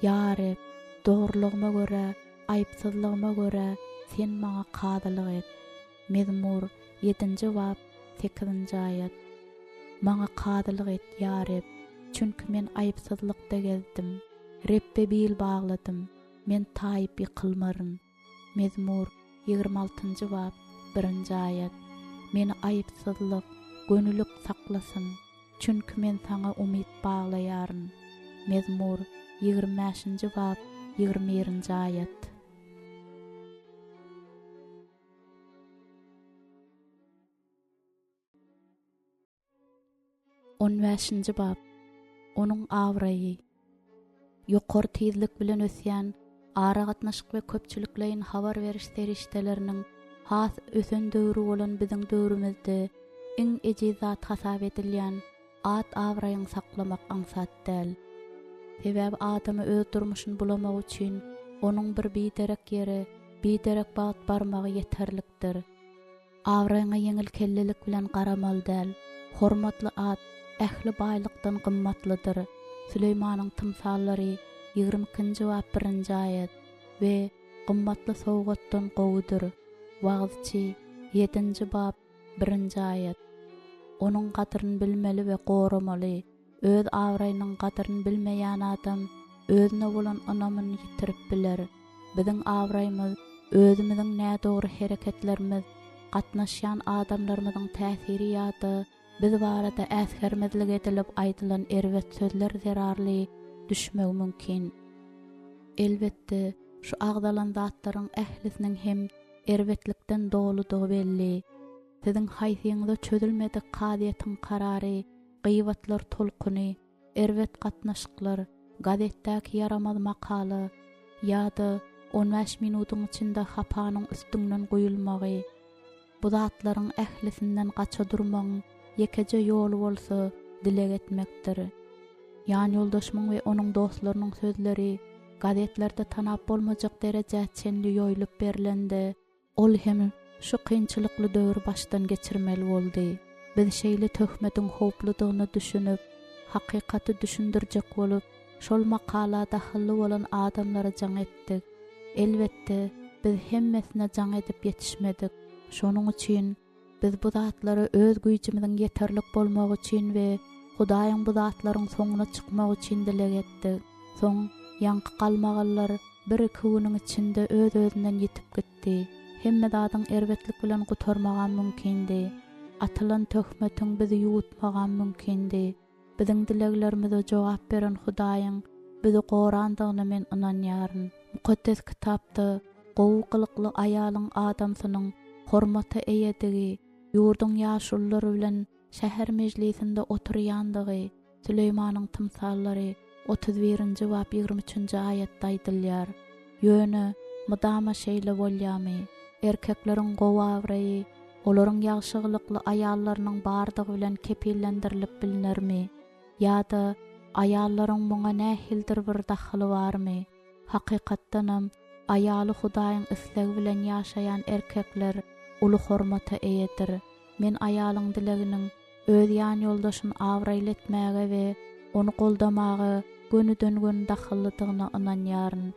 Ya Rab, dogrulygyma görä, aýypsızlygyma görä sen maňa kadylyk et. Mezmur 7-nji bab 8-nji ayet. Maňa kadylyk et ya Rab, çünki men aýypsızlykda gezdim. Rebbe bil bagladym, men taýyp ýykylmaryn. Mezmur 26-njy bab 1-nji ayet. Meni aýypsızlyk, gönüllük saklasyn, çünki men saňa umyt baglaýaryn. Mezmur 25-nji bab 21-nji ayet. On 5-nji bab. Onuň awraýy. Ýokary tezlik bilen ösýän ara gatnaşyk we köpçülikleýin habar beriş serişdeleriniň has ösen döwrü bolan biziň döwrümizde iň ejizat hasap edilýän at awraýyň saklamak aňsat däl. Sebäbi adamy öz durmuşyny bulamak üçin onuň bir biderek ýere, biderek bagat barmagy ýeterlikdir. Awraýyňa ýeňil kellelik bilen garamal däl. Hormatly at ähli baýlykdan gymmatlydyr. Süleymanyň tymsallary 22-nji bab 1-nji ayet we gymmatly sowgatdan gowudur. Wagzyçy 7-nji bab 1-nji ayet. Onuň gadyryny bilmeli we goramaly. Öz awraýynyň gadyryny bilmeýän adam özüne bolan anamyny ýitirip biler. Biziň awraýymyz özümiziň nädogry hereketlerimiz, gatnaşýan adamlarymyzyň täsiri ýa-da biz barada äsgermezlik edilip aýdylan erwet sözler zerarly düşmegi mümkin. Elbetde şu agdalan zatlaryň ählisiniň hem erwetlikden doludygy belli. Siziň haýsyňyzda çözülmedik kadiýetiň karary, gıýbatlar tolkuny, erwet gatnaşyklar, gazetdäki yaramaz makaly ýa-da 15 minutyň içinde hapanyň üstünden goýulmagy, bu zatlaryň ählisinden gaça durmaň ýekeje ýoly bolsa dileg etmekdir. Ýani ýoldaşmyň we onuň dostlarynyň sözleri gazetlerde tanap bolmajak derejä çenli ýoýulyp berilende, ol hem şu kynçylykly döwür başdan geçirmeli boldy. Biz şeýle töhmetiň howpludygyny düşünüp, hakykaty düşündirjek bolup, şol makalada hylly bolan adamlara jaň etdik. Elbetde biz hemmesine jaň edip ýetişmedik. Şonuň üçin biz bu zatlara öz güýjimiziň ýeterlik bolmagy üçin we Hudaýyň bu zatlaryň soňuna çykmagy üçin dileg etdik. Soň ýanky galmaganlar bir küwüniň içinde öz-özünden ýetip gitdi. Hemme zadyň erwetlik bilen gutarmagan mümkindi. Atylan töhmetiň bizi ýuwutmagan mümkindi. Biziň dileglerimize jogap beren Hudaýyň bizi gorandygyna men inanýaryn. Mukaddes kitapda gowy kılykly aýalyň adamsynyň hormaty eýedigi, ýurdun ýaşullary bilen şäher mejlisinde oturýandygy, Süleýmanyň tymsallary 31-nji bab 23-nji ayetde aýdylýar. Ýöne mudama şeýle bolýamy. Erkekleriň gowy awraýy olaryň ýagşylykly aýallarynyň bardygy bilen kepillendirilip bilinermi? Ýa-da aýallaryň muňa nähildir bir daxly barmy? Hakykatdanam aýaly Hudaýyň islegi bilen ýaşaýan erkekler uly hormata eýedir. Men aýalyň dileginiň öz ýan ýoldaşyny awraýletmäge we onu goldamagy gönüden daxyllydygyna inanýaryn.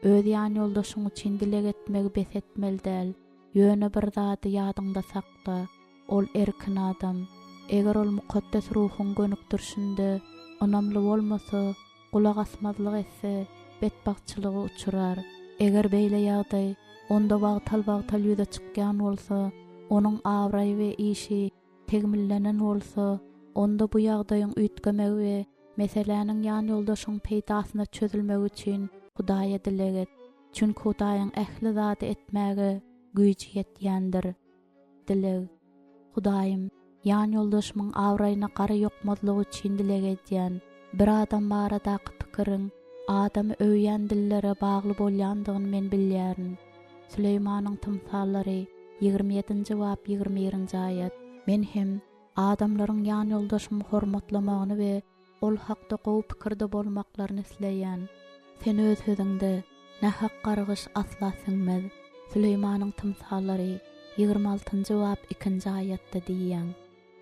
Öz ýan ýoldaşyň üçin dileg etmegi bes etmeli däl. Ýöne bir zady ýadyňda sakla. Ol erkin adam. Eger ol mukaddes ruhyň gönükdirşinde onamly bolmasa, gulak asmazlyk etse, betbagçylyga uçurar. Eger beýle ýagdaý onda bagtal ýüze çykýan bolsa, onuň awraý we işi tegmillenen bolsa, onda bu ýagdaýyň üýtgemegi we meseleniň ýan ýoldaşyň peýdasyna çözülmegi üçin Hudaýa dileg et. Çünki Hudaýyň ähli zady etmäge güýji ýetýändir. Dileg. Hudaýym, ýan ýoldaşymyň awraýyna gara ýokmazlygy üçin dileg edýän bir adam baradaky pikiriň adamy öýýän dillere bagly bolýandygyny men bilýärin. Süleýmanyň tymsallary 27-nji bab 21-nji ayet. Men hem adamlaryň ýan ýoldaşymy hormatlamagyny we ol hakda gowy pikirde bolmaklaryny isleýän. Sen öz sözüňde nähak gargyş asla siňmez. Süleýmanyň tymsallary 26-njy bab 2-nji ayetde diýýän.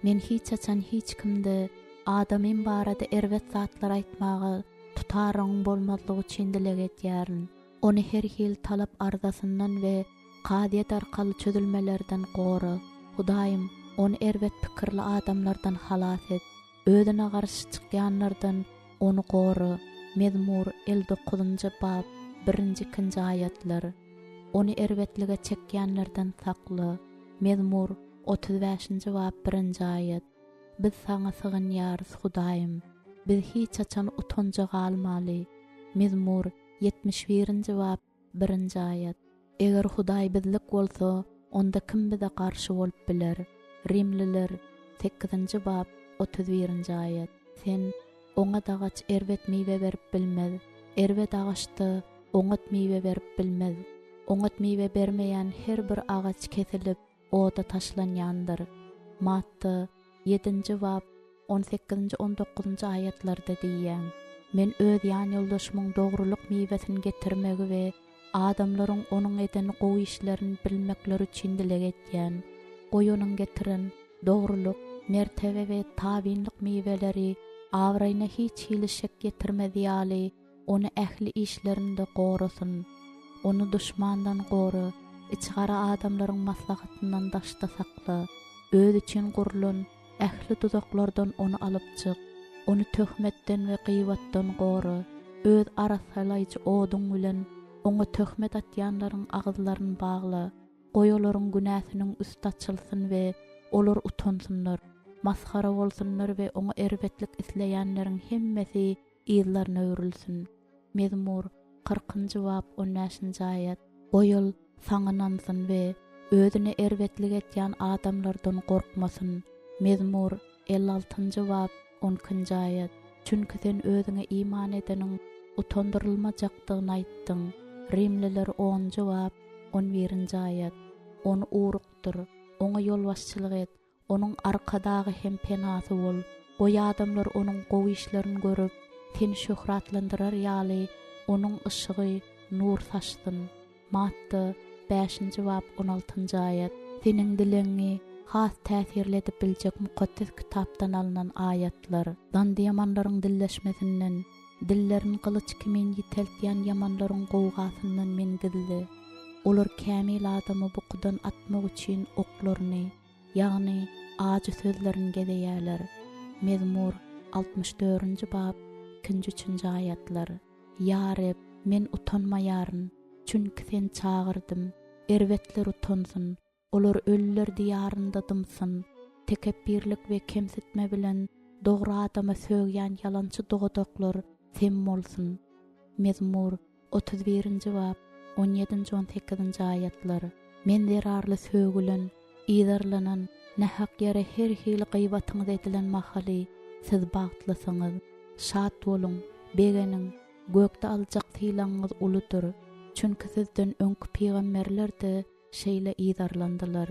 Men hiç açan hiç kimde adamyn barada erwet zatlar aýtmagy tutaryň bolmazlygy üçin dileg edýärin. Onu her hil talap arzasyndan we kadiýet arkaly çözülmelerden gory. Hudaýym, onu erwet pikirli adamlardan halas et. Özüne garşy çykýanlardan onu gory. Mezmur 59-njy bab 1-2 ayetler. Onu erwetlige çekýänlerden sakly. Mezmur 35-njy bab 1-nji ayet. Biz saňa sığynýarys Hudaýym. Biz hiç açan utanjy galmaly. Mezmur 71-nji bab 1-nji ayet. Eger Hudaý bizlik bolsa, onda kim bize garşy bolup biler? Rimliler 8-nji bab 31-nji ayet. Sen oňa dagaç erwet miwe berip bilmez. Erwet agaçda oňat miwe berip bilmez. Oňat miwe bermeýän her bir agaç kesilip oda taşlanýandyr. Matta 7-nji bab 18-nji 19-njy ayetlerde diýýän. Men öz ýan ýoldaşymyň dogrulyk miwesini getirmegi we adamlaryň onuň eden gowy işlerini bilmekleri üçin dileg etýän. Goýunyň getiren dogrulyk, mertebe we tabinlik miweleri awraýyna hiç hili şek getirmedi ýaly onu ähli işlerinde gorusun. Onu düşmandan goru, içgara adamlaryň maslahatyndan daşda sakla. Öz için gurulun, ähli tuzaklardan onu alyp çyk. Onu töhmetden we gıýbatdan goru. Öz arasalayjy oduň bilen oňa töhmet atýanlaryň agyzlaryny bagla. Goý olaryň günäsiniň üstü açylsyn we olar utansunlar, maskara bolsunlar we oňa erbetlik isleýänleriň hemmesi ýyllaryna öwrülsün. Mezmur 40-njy bab 15-nji aýat. Goýul saňynansyn we özüne erbetlik etýän adamlardan gorkmasyn. Mezmur 56-njy bab 10-njy aýat. Çünki sen özüňe iman edeniň utandyrylmajakdygyny aýtdyň. Rimliler 10-njy bab 11-nji aýat. Onu urukdur, oňa ýol başçylyk et, onuň arkadagy hem penasy bol. Goý adamlar onuň gowy işlerini görüp, seni şöhratlandyrar ýaly onuň ışıgy nur saçdyn. Matta 5-nji bab 16-njy aýat. Seniň dileňi has täsirli edip biljek mukaddes kitapdan alynan aýatlar. Dandy yamanlaryň dilleşmesinden, dillerini kılıç kimin yiteltýän yamanlaryň gowgasyndan men gizli. Olar kämil adamy bukudan atmak üçin oklaryny, ýagny ajy sözlerini gedeýärler. Mezmur 64-nji bab 2-3-nji aýatlar. Ya Rab, men utanmaýaryn, çünki sen çağırdym. Erbetler utansyn, olar ölüler diýarynda dymsyn. Tekebbirlik we kemsitme bilen dogry adama söýýän yalançy dogadaklar sen bolsun. Mezmur 31-nji bab 17-18-nji aýatlar. Men derarly söýgülen, ýydarlanan, nähak ýere her hili gıýbatyňyz edilen mahaly siz bagtlasyňyz. Şat bolun, begeniň, gökde aljak tylaňyz uludur. Çünki sizden öňkü peýgamberler de şeýle ýydarlandylar.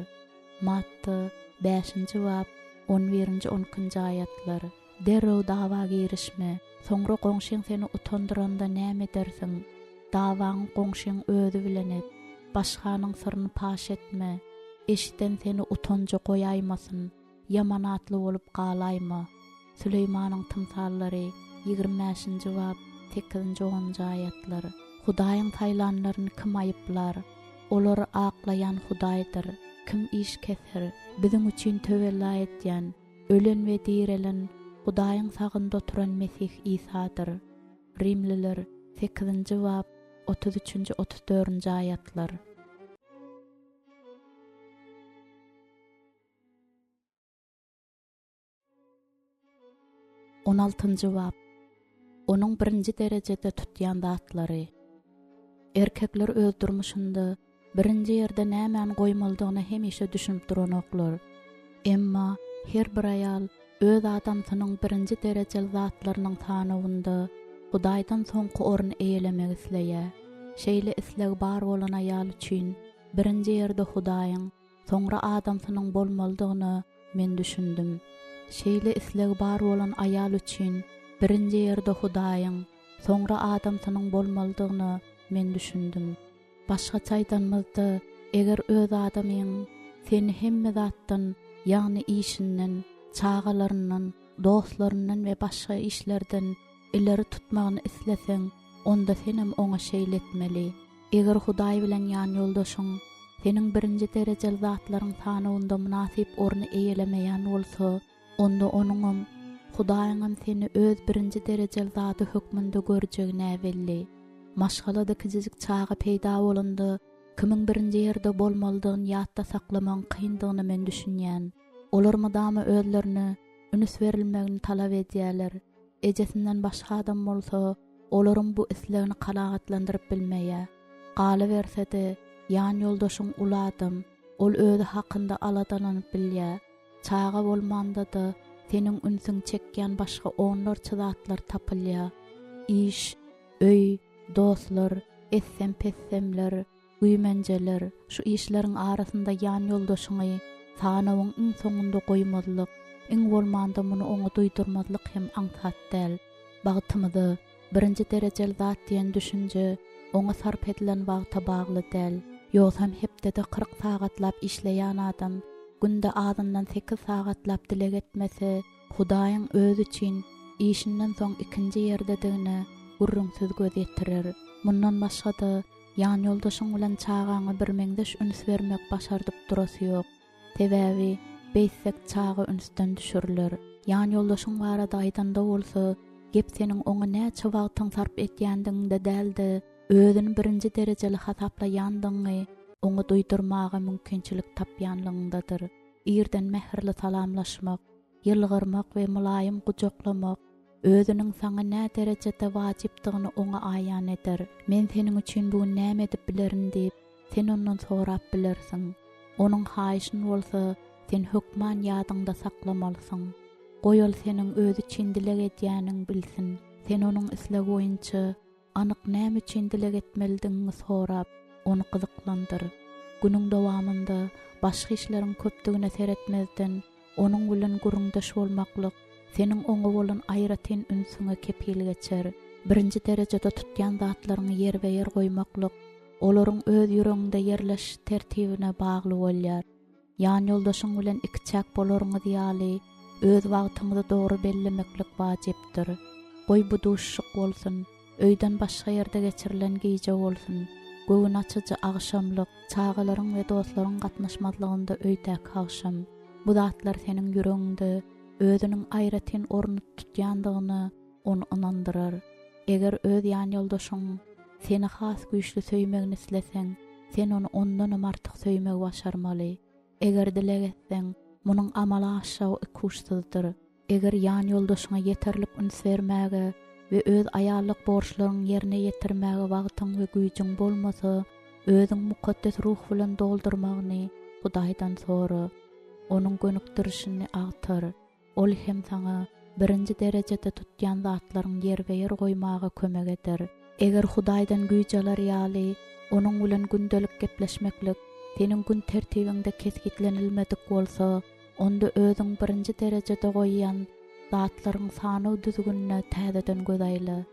Matta 5-nji bab 11-nji 12-nji aýatlar. Derrew dawa girişme, soňra goňşyň seni utandyranda näme dersiň? Dawaň goňşyň özü bilen et. Başganyň syryny paş etme. Eşden seni utanja goýaýmasyn. Yaman atly bolup galaýma. Süleýmanyň tymsallary 25-nji bab 8-nji 10-nji aýatlar. Hudaýyň taýlanlaryny kim aýyplar? Olar aklayan Hudaýdyr. Kim iş keser? Biziň üçin töwella etýän, ölen we direlen Hudaýyň sagynda oturan Mesih İsadyr. Rimliler 8-nji bab 33-nji 34-nji aýatlar. On 6-njy bab. Onuň birinji derejede tutýan zatlary. Erkekler öz durmuşynda birinji ýerde nämäni goýmaldygyny hemişe düşünüp duran oklar. Emma her bir aýal öz adamsynyň birinji derejeli zatlarynyň tanawynda Hudaýdan soňky orny eýlemek isleýär. Şeýle isleg bar bolan aýal üçin birinji ýerde Hudaýyň, soňra adamsynyň bolmaldygyny men düşündim. Şeýle isleg bar bolan aýal üçin birinji ýerde Hudaýyň, soňra adamsynyň bolmaldygyny men düşündim. Başgaça aýdanmazda, eger öz adamyň seni hemme zatdan, ýagny işinden, çağalaryndan, dostlaryndan we başga işlerden ileri tutmagyny isleseň, onda senem oňa şeýletmeli. Eger Hudaý bilen ýan ýoldaşyň seniň birinji derejeli zatlaryň tanawynda münasip orny eýelemeýän bolsa, onda onuňam Hudaýyňam seni öz birinji derejeli zaty hökmünde görjegine belli. Maşgalada kijik çağa peýda bolanda kimiň birinji ýerde bolmaldygyny ýatda saklamaň kyndygyny men düşünýän. Olar mydama özlerini ünüs berilmegini talap edýärler. Ejesinden başga adam bolsa, olaryň bu islegini kalagatlandyryp bilmeýär. Galy bersede, ýan ýoldaşyň uladym, ol özü hakynda aladananyp bilýär. Çağa bolmanda da seniň ünsüň çekýän başga onlarça zatlar tapylýar. İş, öý, dostlar, essem-pessemler, güýmenjeler, şu işleriň arasynda ýan ýoldaşyňy sanawyň iň soňunda goýmadylyk, iň bolmanda muny oňa duýdurmadylyk hem aňsat däl. Bagtymyzy birinji derejeli zat diýen düşünje oňa sarp edilen wagta bagly däl. Ýogsam hepde 40 sagatlap işleýän adam günde adamdan 8 sagatlap dilek etmese, Hudaýyň öz üçin işinden soň ikinji ýerdedigine gurrunsyz göz ettirer. Mundan başga-da ýan ýoldaşyň bilen çağaňa bir meňdeş üns bermek başardyp durasy ýok. Sebäbi beýsek çağı ünsden düşürler. Ýan ýoldaşyň barada aýdanda bolsa, gep seniň oňa näçe wagtyň sarp etýändiňde däldi, özüni birinji derejeli hasaplaýandyňy oňa duýdurmaga mümkinçilik tapýanlygyňdadyr. Irden mähirli salamlaşmak, ýylgyrmak we mulaýym gujaklamak özüniň saňa nä derejede wajypdygyny oňa aýan eder. Men seniň üçin bu näme edip bilerin diýip sen ondan sorap bilersiň. Onuň haýyşyn bolsa sen hukman ýadyňda saklamalysyň. Goýal seniň özü üçin dilek edýäniň bilsin. Sen onuň isle boýunça anyk näme üçin dilek etmelidiňi sorap onu gyzyklandyr. Günüň dowamında başga işleriň köpdigine seretmezden onuň bilen gurrundaş bolmaklyk seniň oňa bolan aýratyn ünsüňe kepil geçer. Birinji derejede tutýan zatlaryňy ýerbe ýer goýmaklyk olaryň öz ýüregiňde ýerleş tertibine bagly bolýar. Ýan ýoldaşyň bilen iki çak bolaryňyz ýaly öz wagtyňyzy dogry bellemeklik wajypdyr. Goý bu duşşyk bolsun, öýden başga ýerde geçirilen gije bolsun, göwün açyjy agşamlyk, çağalaryň we dostlaryň gatnaşmadlygynda öýdäk agşam. Bu zatlar seniň ýüregiňde özüniň aýratyn orny tutýandygyny onu inandyrar. Eger öz ýan ýoldaşyň seni has güýçli söýmegini isleseň, sen onu ondan artyk söýmegi başarmaly. Eger dilek etseň, munyň amala aşağı ikuşsyzdyr. Eger ýan ýoldaşyňa ýeterlik üns bermäge we öz aýallyk borçlaryny ýerine ýetirmäge wagtyň we güýjüň bolmasa, özüň mukaddes ruh bilen doldurmagyny Hudaýdan sora. Onuň gönükdirişini agtar. Ol hem saňa birinji derejede tutýan zatlaryň ýerbe ýer goýmaga kömek eder. Eger Hudaýdan güýj alar ýaly, onuň bilen gündelik gepleşmeklik seniň gün tertibiňde kesgitlenilmedik bolsa, onda özüň birinji derejede goýýan zatlaryň sany düzgünne täzeden gözaýla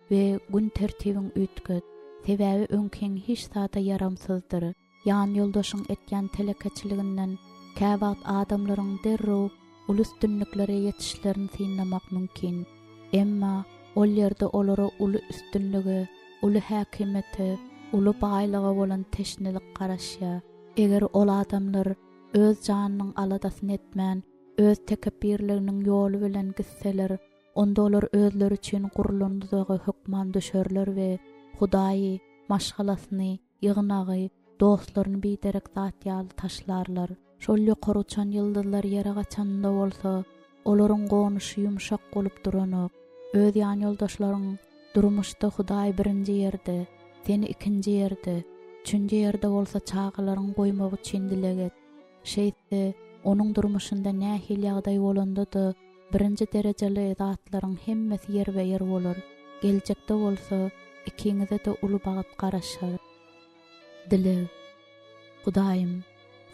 we gün tertibiň ütket. Sebäbi öňkeň hiç zata yaramsyzdyr. Ýan ýoldaşyň etýän telekeçiliginden käwagt adamlaryň derrew ul üstünliklere ýetişlerini synlamak mümkin. Emma ol ýerde olara ul üstünligi, ul häkimeti, ul baýlyga bolan teşnelik garaşýar. Eger ol adamlar öz janynyň aladasyny etmän, öz tekebbirliginiň ýoly bilen gitseler, onda olar özleri üçin gurulandygy hukman düşerler we Hudaýy maşgalasyny, ýygnagy, dostlaryny biderek zat ýaly taşlarlar. Şol ýokary uçan ýyldızlar ýere gaçanda bolsa, olaryň gonyşy ýumşak bolup duranyk. Öz ýan ýoldaşlaryň durmuşda Hudaý birinji ýerde, seni ikinji ýerde, üçünji ýerde bolsa çağalaryň goýmak üçin dilek et. Şeýse onuň durmuşynda nähil ýagdaý bolanda-da birinji derejeli zatlaryň hemmesi ýerbe ýer bolar. Geljekde bolsa ikiňize de uly bagyp garaşar. Dilek, Hudaýym,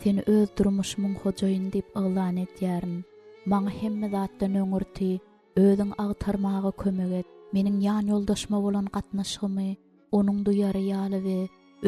seni öz durmuşymyň hojaýyn diýip aglan etýärin. Maňa hemme zatdan öňürti, özüň agtarmaga kömek et. Meniň ýan ýoldaşyma bolan gatnaşygymy onuň duýary ýaly we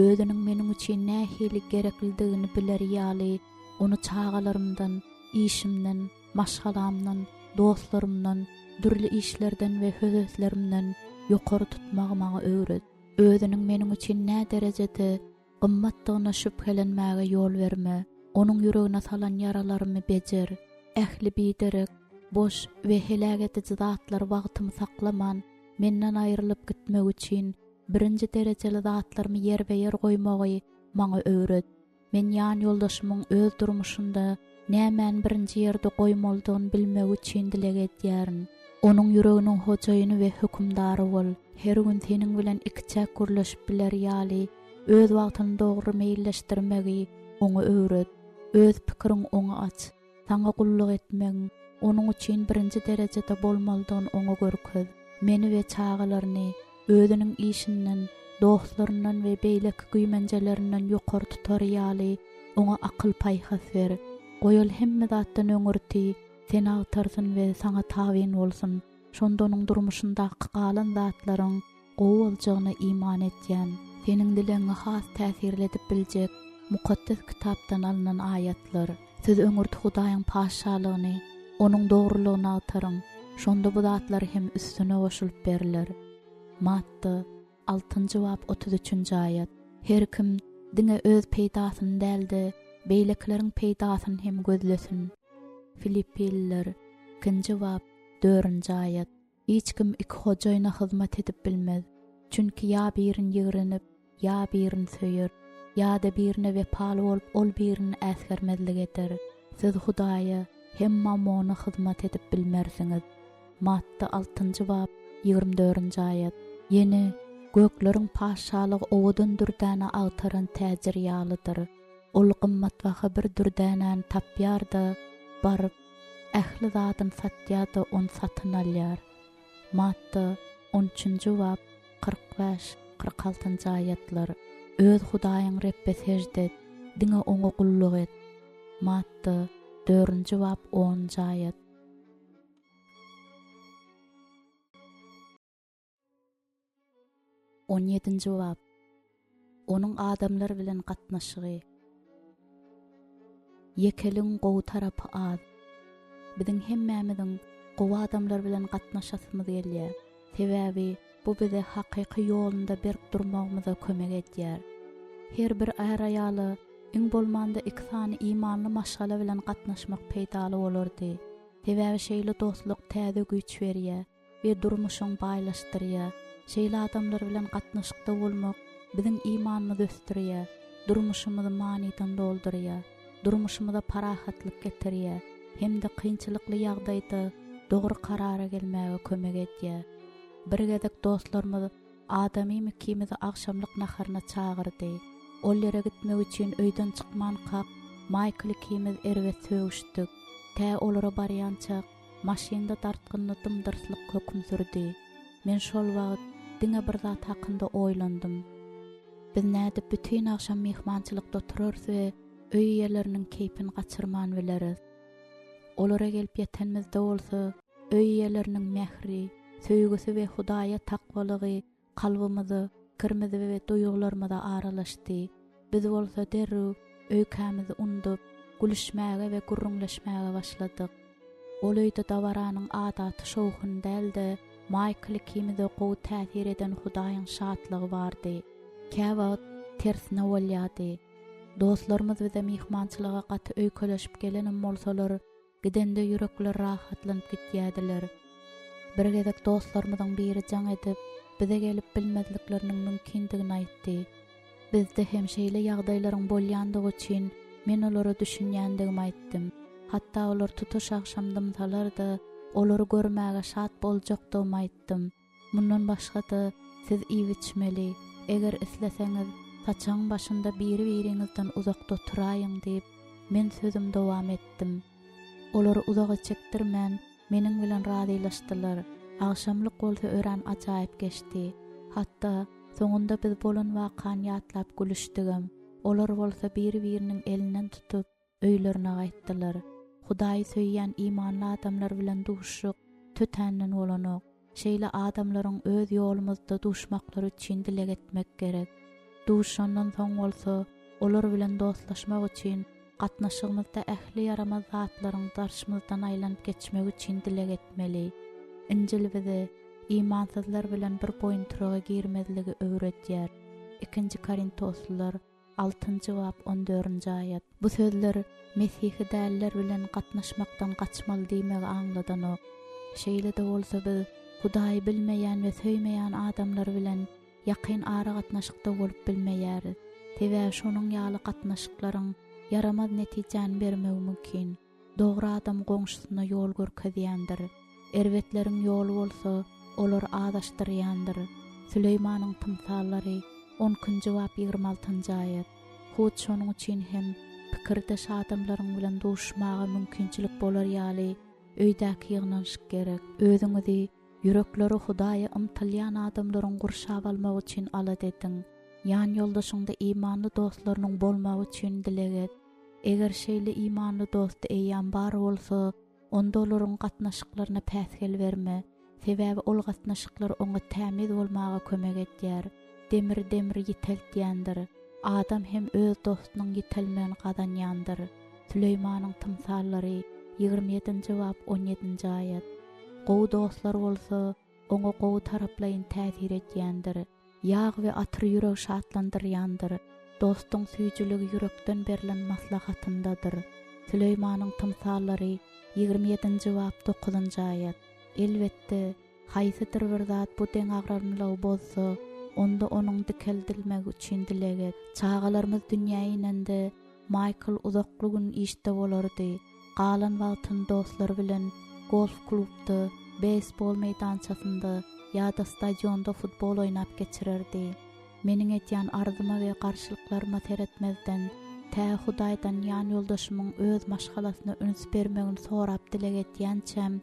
özüniň meniň üçin nähili gereklidigini biler ýaly, onu çağalarymdan, işimden, maşgalamdan, dostlarymdan, dürli işlerden we höweslerimden ýokary tutmagyma öwret. Özüniň meniň üçin nä derejede gymmatdygyna şüphelenmäge ýol berme. Onuň ýüregine salan ýaralarmy bejer. Ähli biderek, boş we helak edici zatlar wagtymy saklaman, menden aýrylyp gitmek üçin birinji derejeli zatlarymy ýerbe ýer goýmagy maňa öwret. Men ýan ýoldaşymyň öz durmuşynda nämen birinji ýerde goýmalydygyny bilmek üçin dilek etýärin. Onuň ýüreginiň hojaýyny we hükümdary bol. Her gün seniň bilen iki çak gürleşip biler ýaly, öz wagtyny dogry meýilleşdirmegi oňa öwret. Öz pikiriň oňa aç. Saňa gulluk etmeň, onuň üçin birinji derejede bolmalydygyny oňa görkezd. Meni we çağalaryny özüniň işinden, dostlaryndan we beýleki güýmenjelerinden ýokary tutar ýaly oňa akyl paýhas ber. Goýal hemme zatdan öňürti, seni agtarsyn we saňa tabyn bolsun. Şonda onuň durmuşynda galan zatlaryň gowy boljagyna iman etýän, seniň dileňe has täsir edip biljek mukaddes kitapdan alynan ayatlar. Siz öňürti Hudaýyň paşalygyny, onuň dogrulygyny agtaryň. Şonda bu zatlar hem üstüne goşulyp beriler. Matta 6-njy bab 33-nji ayat. Her kim diňe öz peýdasyny däldi, beýlekleriň peýdasyny hem gözlesin. Filippililer 2-nji bab 4-nji ayat. Hiç kim iki hojaýyna hyzmat edip bilmez. Çünki ya birini ýigrenip, ya birini söýür, ya da birine wepaly bolup ol birini äsgermezlik eder. Siz Hudaýa hem mamona hyzmat edip bilmersiňiz. Matta 6-njy bab 24-nji ayat. Yeni gökleriň paşalygy owudan dürdäne agtaran täjir ýalydyr. Ol gymmat waha bir dürdänen tapýarda baryp ähli zatyn satýarda on satyn alýar. Matta 13-nji bab 45-46-njy ayatlar. Öz Hudaýyň Rebbe secde et, diňe oňa gulluk et. Matta 4-nji bab 10-njy ayat. On 7-nji bab. Onuň adamlar bilen gatnaşygy. Yekeliň gowy tarapy az. Biziň hemmämiziň gowy adamlar bilen gatnaşasymyz gelýär. Sebäbi bu bize hakyky ýolunda berip durmagymyza kömek edýär. Her bir aýraýaly iň bolmanda iki sany imanly maşgala bilen gatnaşmak peýdaly bolardy. Sebäbi şeýle dostluk täze güýç berýär we durmuşyň baýlaşdyrýar. Şeýle adamlar bilen gatnaşykda bolmak biziň imanymyzy ösdürýär, durmuşymyzy manydan doldurýar, durmuşymyza parahatlyk getirýär, hemde kynçylykly ýagdaýda dogry karara gelmäge kömek edýär. Bir gezek dostlarymyz adamy mekimizi akşamlyk naharyna çağırdy. Ol ýere gitmek üçin öýden çykman kap, Michael ikimiz erwe sögüşdik. Tä olara barýança maşynda tartgyny dymdyrslyk hökm sürdi. Men şol wagt diňe bir zat hakynda oýlandym. Biz näde bütün akşam mehmançylykda otururys we öý ýerleriniň keýpini gaçyrman bileriz. Olara gelip ýetenmizde bolsa, öý ýerleriniň mehri, söýgüsi we Hudaýa takwalygy kalbymyzy, kirmidi we duýgularymyza aralaşdy. Biz bolsa derrew öýkämizi undup, gülüşmäge we gurrunlaşmäge başladyk. Ol öýde dawaranyň adaty şowhun däldi. Michael ikimize gowy täsir eden Hudaýyň şatlygy bardy. Käwagt tersine bolýady. Dostlarymyz bize mehmançylyga gaty öýköleşip gelenim bolsalar, gidende ýürekler rahatlanyp gitýärdiler. Bir gezek dostlarymyzyň biri jaň edip, bize gelip bilmezlikleriniň mümkindigini aýtdy. Bizde hem şeýle ýagdaýlaryň bolýandygy üçin men olary düşünýändigimi aýtdym. Hatta olar tutuş akşamdym salarda, olary görmäge şat boljakdygymy aýtdym. Mundan başga-da siz iýip içmeli, eger isleseňiz saçaň başynda biri-biriňizden uzakda oturaýyň diýip men sözüm dowam etdim. Olary uzaga çekdirmän meniň bilen razylaşdylar. Akşamlyk bolsa ören ajaýyp geçdi. Hatta soňunda biz bolan wakan ýatlap gülüşdigim. Olar bolsa biri-biriniň elinden tutup öýlerine gaýtdylar. Hudaý söýýän imanly adamlar bilen duşuk, tötänden bolanok. Şeýle adamlaryň öz ýolumyzda duşmaklary üçin dilek etmek gerek. Duşandan soň bolsa, olar bilen dostlaşmak üçin, gatnaşygymyzda ähli ýaramaz zatlaryň darşymyzdan aýlanyp geçmek üçin dilek etmeli. Injil bize imansyzlar bilen bir boýunturyga girmezligi öwretýär. 2 Korintoslular 6-njy bab 14-nji ayat. Bu sözler Mesih'i däller bilen gatnaşmakdan gaçmaly diýmegi aňladanyk. Şeýle de bolsa biz Hudaýy bilmeýän we söýmeýän adamlar bilen ýakyn ara gatnaşykda bolup bilmeýäris. Tebe şonuň ýaly gatnaşyklaryň yaramaz netijäni bermegi mümkin. Dogry adam goňşusyna ýol görkezýändir. Erwetleriň ýoly bolsa, olar adaşdyrýandyr. Süleýmanyň tymsallary 10-njy bab 26-njy ayat. Hut şonuň üçin hem pikirdeş adamlaryň bilen duşmaga mümkinçilik bolar ýaly öýdäki ýygnaşyk gerek. Özüňizi yürekleri Hudaýa ymtylýan adamlaryň gurşap almak üçin alat ediň. Ýan ýoldaşyňda imanly dostlarynyň bolmagy üçin dilek et. Eger şeýle imanly dost eýýän bar bolsa, onda olaryň gatnaşyklaryna päsgel berme. Sebäbi ol gatnaşyklar oňa tämiz bolmaga kömek edýär. Demir ýiteltýändir. Adam hem öz dostunyň ýitelmän gadanýandyr. Süleýmanyň tymsallary 27-nji bab 17-nji ayat. Gowy dostlar bolsa, oňa gowy taraplayyn täsir etýändir. Ýag we atyr ýüreg şatlandyrýandyr. Dostuň süýjüligi ýürekden berilen maslahatyndadyr. Süleýmanyň tymsallary 27-nji bab 9-njy aýat. Elbetde, haýsydyr bir zat bu deň agrarmylygy bolsa, onda onuň dikeldilmegi üçin dileget. Çağalarymyz dünýäýinde Michael uzaklygyň işde bolardy. Galan wagtyn dostlary bilen golf klubda, beysbol meýdançasynda ýa-da stadionda futbol oýnap geçirerdi. Meniň etýän arzyma we garşylyklaryma seretmezden tä Hudaýdan ýan ýoldaşymyň öz maşgalasyna üns bermegini sorap dilegetýänçem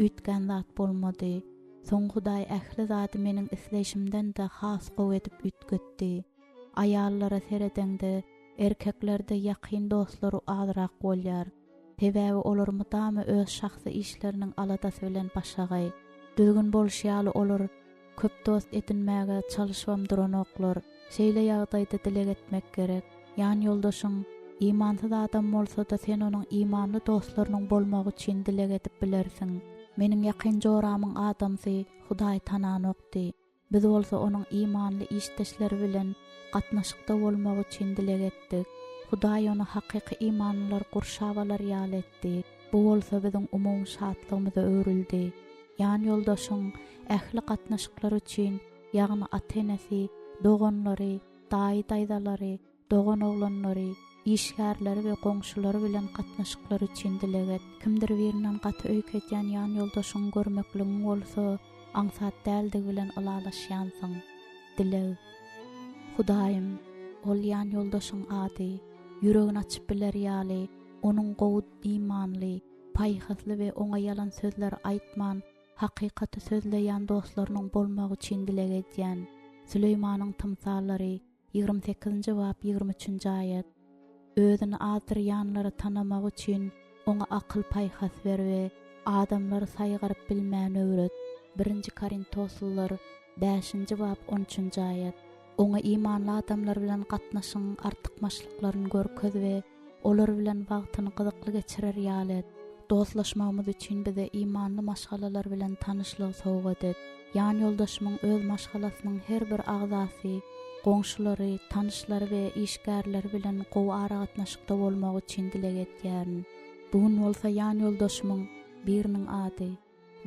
ütgän zat bolmady. Soň Hudaý ähli zady meniň isleşimden de has gowy edip ütgetdi. Aýallara seredende erkeklerde ýakyn dostlary azyrak bolýar. Sebäbi olar mudamy öz şahsy işleriniň aladasy bilen başagay. Düzgün bolşýaly olar köp dost edinmäge çalyşmamdyranoklar. Şeýle ýagdaýda dileg etmek gerek. Ýan ýoldaşyň imansyz adam bolsa da sen onuň imanly dostlarynyň bolmagy üçin dileg edip bilersiň. Meniň ýakyn joramyň adamsy Hudaý tananokdy. Biz bolsa onuň imanly işdeşleri bilen gatnaşykda bolmagy üçin dileg etdik. Hudaý onu hakyky imanlylar gurşawalar ýal etdi. Bu bolsa biziň umumy şatlygymyza öwrüldi. Ýan ýoldaşyň ähli gatnaşyklary üçin, ýagny ata-enesi, doganlary, daýdalary, dogan oglanlary, işgärleri we goňşulary bilen gatnaşyklary üçin dileget. Kimdir birinden gaty öýketýän ýan ýoldaşyň görmekligiň bolsa, aňsat däldi bilen alalaşýansyň. Dileg. Hudaýym, ol ýan ýoldaşyň ady, ýüregini açyp biler ýaly, onuň gowy imanly, paýhasly we oňa ýalan sözler aýtman, hakykaty sözleýän dostlarynyň bolmagy üçin dileg etýän. Süleýmanyň tymsallary 28-nji bab 23-nji aýat. Özüni azdyrýanlary tanamak üçin oňa akyl paýhas ber we adamlary saýgaryp bilmän öwret. 1-nji Korintoslylar 5-nji bab 13-nji aýat. Oňa imanly adamlar bilen gatnaşyň artykmaçlyklaryny görkez we olar bilen wagtyny gyzykly geçirer ýalet. Dostlaşmamyz üçin bize imanly maşgalalar bilen tanışlyk sowga edip, ýan ýoldaşymyň öz maşgalasynyň her bir agzasy, goňşulary, tanışlary we işgärleri bilen gowy ara gatnaşykda bolmagy üçin dileg etýär. Bugun bolsa ýan ýoldaşymyň biriniň ady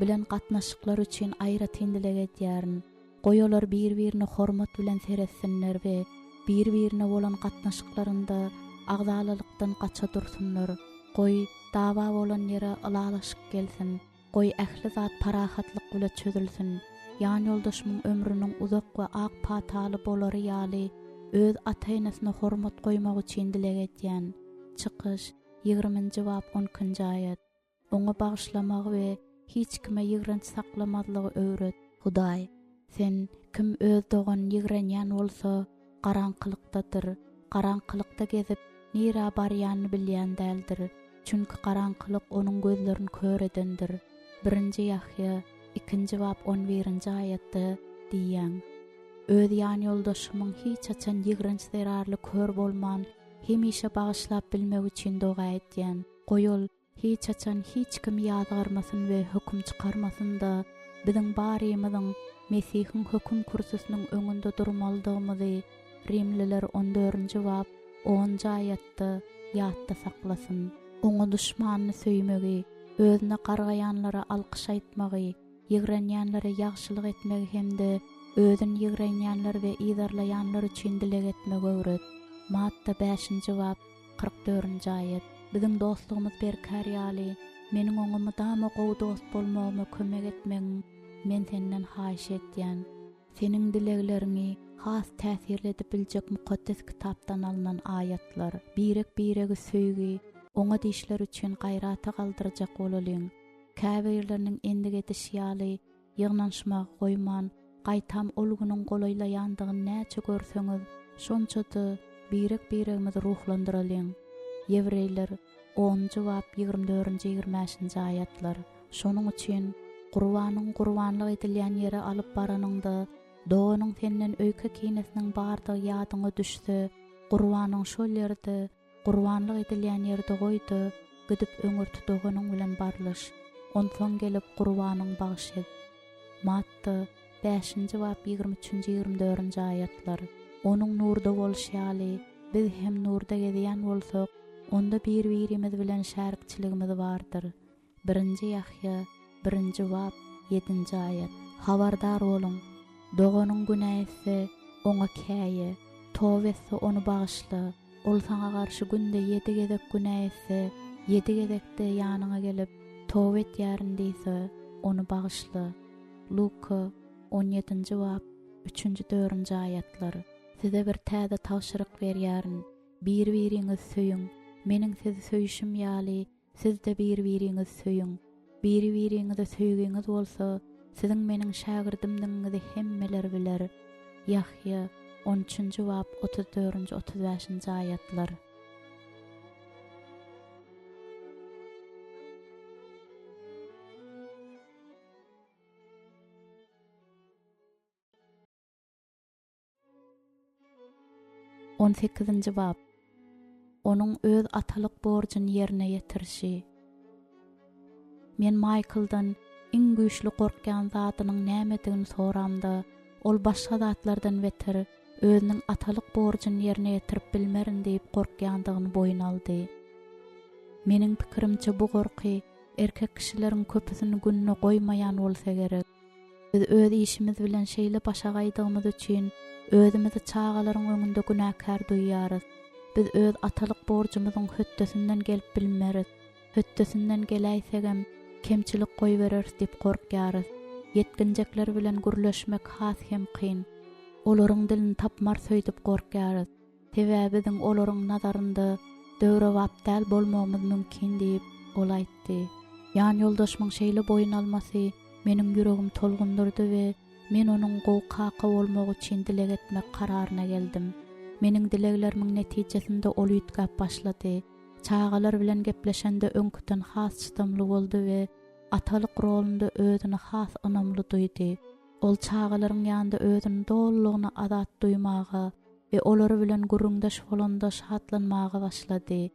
bilen gatnaşyklary üçin aýra dileg etýär. Goýolar bir-birini hormat bilen seretsinler we bir-birine bolan gatnaşyklarynda agzalylykdan gaça dursunlar. Goý dawa bolan ýere alalaşyp gelsin. Goý ähli zat parahatlyk bilen çözülsin. Ýan ýoldaşymyň ömrüniň uzak we ak pataly bolary ýaly öz ata-enesine hormat goýmak üçin dileg etýän. Çykyş 20-nji bab 10-njy aýat. Oňa bagyşlamak we hiç kime ýigrenç saklamazlygy öwret. Hudaý, sen kim öz dogan ýigrenýän bolsa, garaňkylykdadyr. Garaňkylykda gezip nira barýanyny bilýän däldir. Çünki garaňkylyk onuň gözlerini kör edendir. 1-nji Ýahya 2-nji bab 11-nji aýatda diýen. Öz ýan ýoldaşymyň hiç açan ýigrenç zerarly kör bolman, hemişe bagyşlap bilmek üçin doga etýän. Goýul hiç açan hiç kim ýazgarmasyn we hökm çykarmasyn da biziň barymyzyň Mesihiň hökm kursusynyň öňünde durmalydygymyzy Rimliler 14-nji bab 10-njy aýatda ýatda saklasyn. Oňa düşmanyny söýmegi, özüne gargaýanlara alkyş aýtmagy, ýigrenýänlere ýagşylyk etmegi hemde özüni ýigrenýänler we ýydarlaýanlar üçin dileg etmegi öwret. Matta 5-nji bab 44-nji aýat. Biziň dostlugymyz berkär ýaly, meniň oňa mudama gowy dost bolmagyma kömek etmegiň men senden haýyş etýän. Seniň dileglerini has täsirli edip biljek mukaddes kitapdan alynan aýatlar, birek-biregi söýgi, oňa diýişler üçin gaýrata galdyrjak bolalyň. Käbirleriniň endig ediş ýaly, ýygnanşmagy goýman, gaýtam olgunyň golaýlaýandygyny näçe görseňiz, şonçady birek-biregimizi ruhlandyralyň. Ýewreýler 10-njy bab 24-25-nji aýatlar. Şonuň üçin Gurbanyň gurbanlyk edilýän ýere alyp baranynda doğanyň senden öýke kinesiniň bardygy ýadyňa düşse, gurbanyň şol ýerde, gurbanlyk edilýän ýerde goýdy, gidip öňürti doğanyň bilen barlaş. Onsoň gelip gurbanyň bagyş et. Matta 5-nji bab 23-24 ayatlar. Onun nurda bolşaly, biz hem nurda gezýän bolsak, onda bir-birimiz bilen şärikçiligimiz bardyr. 1-nji Yahya 1-nji bab 7-nji ayat. Habardar bolun. Doganyň günäsi oňa käýe, towbetsy onu bagyşla. Ol saňa garşy günde 7 gezek günäsi, 7 gezekde ýanyňa gelip towbet ýaryň diýse, onu bagyşla. Luka 17-nji bab 3-4 ayatlar. Size bir täze tawşyryk berýäryn. Bir-biriňiz söýüň. Meniň sizi söýüşim ýaly, siz de bir-biriňiz söýüň. Bir-biriňizi söýgeniz bolsa, siziň meniň şagirdimdiňizi hemmeler biler. Yahya 13-nji bab 34-35 ayatlar. On 8-nji bab. Onuň öz atalyk borjyny ýerine ýetirişi. Men Michael'dan iň güýçli gorkýan zatynyň nämedigini soramda, ol başga zatlardan beter özüniň atalyk borjyny ýerine ýetirip bilmerin diýip gorkýandygyny boyun aldy. Meniň pikirimçe bu gorky erkek kişileriň köpüsini gününe goýmaýan bolsa gerek. Biz öz işimiz bilen şeýle başa gaýdygymyz üçin özümizi çağalaryň öňünde günäkär duýýarys. Biz öz atalyk borjymyzyň höttesinden gelip bilmeris. Höttesinden geläýsegem kemçilik goýberers diýip gorkýarys. Yetginjekler bilen gürleşmek has hem kyn. Olaryň dilini tapmar söýdüp gorkýarys. Sebäbi biziň olaryň nazarynda döwre wapdal bolmagymyz mümkin diýip ol aýtdy. Ýan ýoldaşmyň şeýle boyun almasy meniň ýüregim tolgundurdy we men onuň gowkaky bolmagy üçin dilek etmek kararyna geldim. Meniň dileklerimiň netijesinde ol ýütgäp başlady. Çağalar bilen gepleşende öňküden has çytymly boldy we atalyk rolunda özüni has anamly duýdy. Ol çağalaryň ýanynda özüni dollugyna azat duýmagy we olary bilen gurrundaş bolanda şatlanmagy başlady.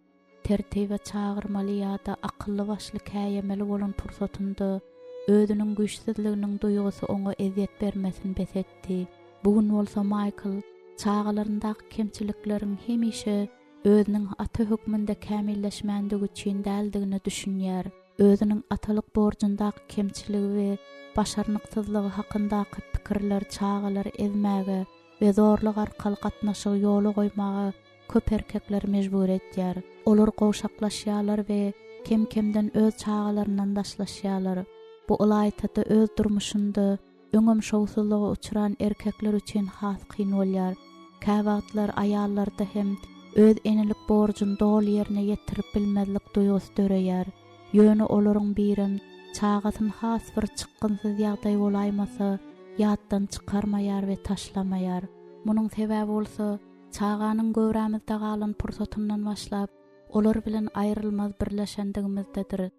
Tertibe çağırmaly ýa-da akylly başly käýemeli bolan pursatynda özüniň güýçsizliginiň duýgusy oňa eziýet bermesin besetdi. Bugün bolsa Michael çağalaryndaky kemçilikleriň hemişe özüniň ata hükmünde kämilleşmändige üçin däldigini düşünýär. Özüniň atalyk borjyndaky kemçiligi we başarnyksyzlygy hakyndaky pikirler çağalary ezmäge we zorluk arkaly gatnaşygy ýola goýmagy köp erkekler mejbur etýär. Olar gowşaklaşýarlar we kem-kemden öz çağalaryndan daşlaşýarlar. Bu olaýtda öz durmuşynda öňüm şowsuzlyga uçuran erkekler üçin has kyn bolýar. Käwatlar aýallarda hem öz enelik borjyny dol ýerine ýetirip bilmezlik duýgusy döreýär. Ýöne olaryň birim çağatyn has bir çykgynsyz ýagdaý bolaýmasa ýatdan çykarmaýar we taşlamaýar. Munyň sebäbi bolsa çağanyň göwrämizde galan pursatyndan başlap olar bilen aýrylmaz birleşendigimizdedir.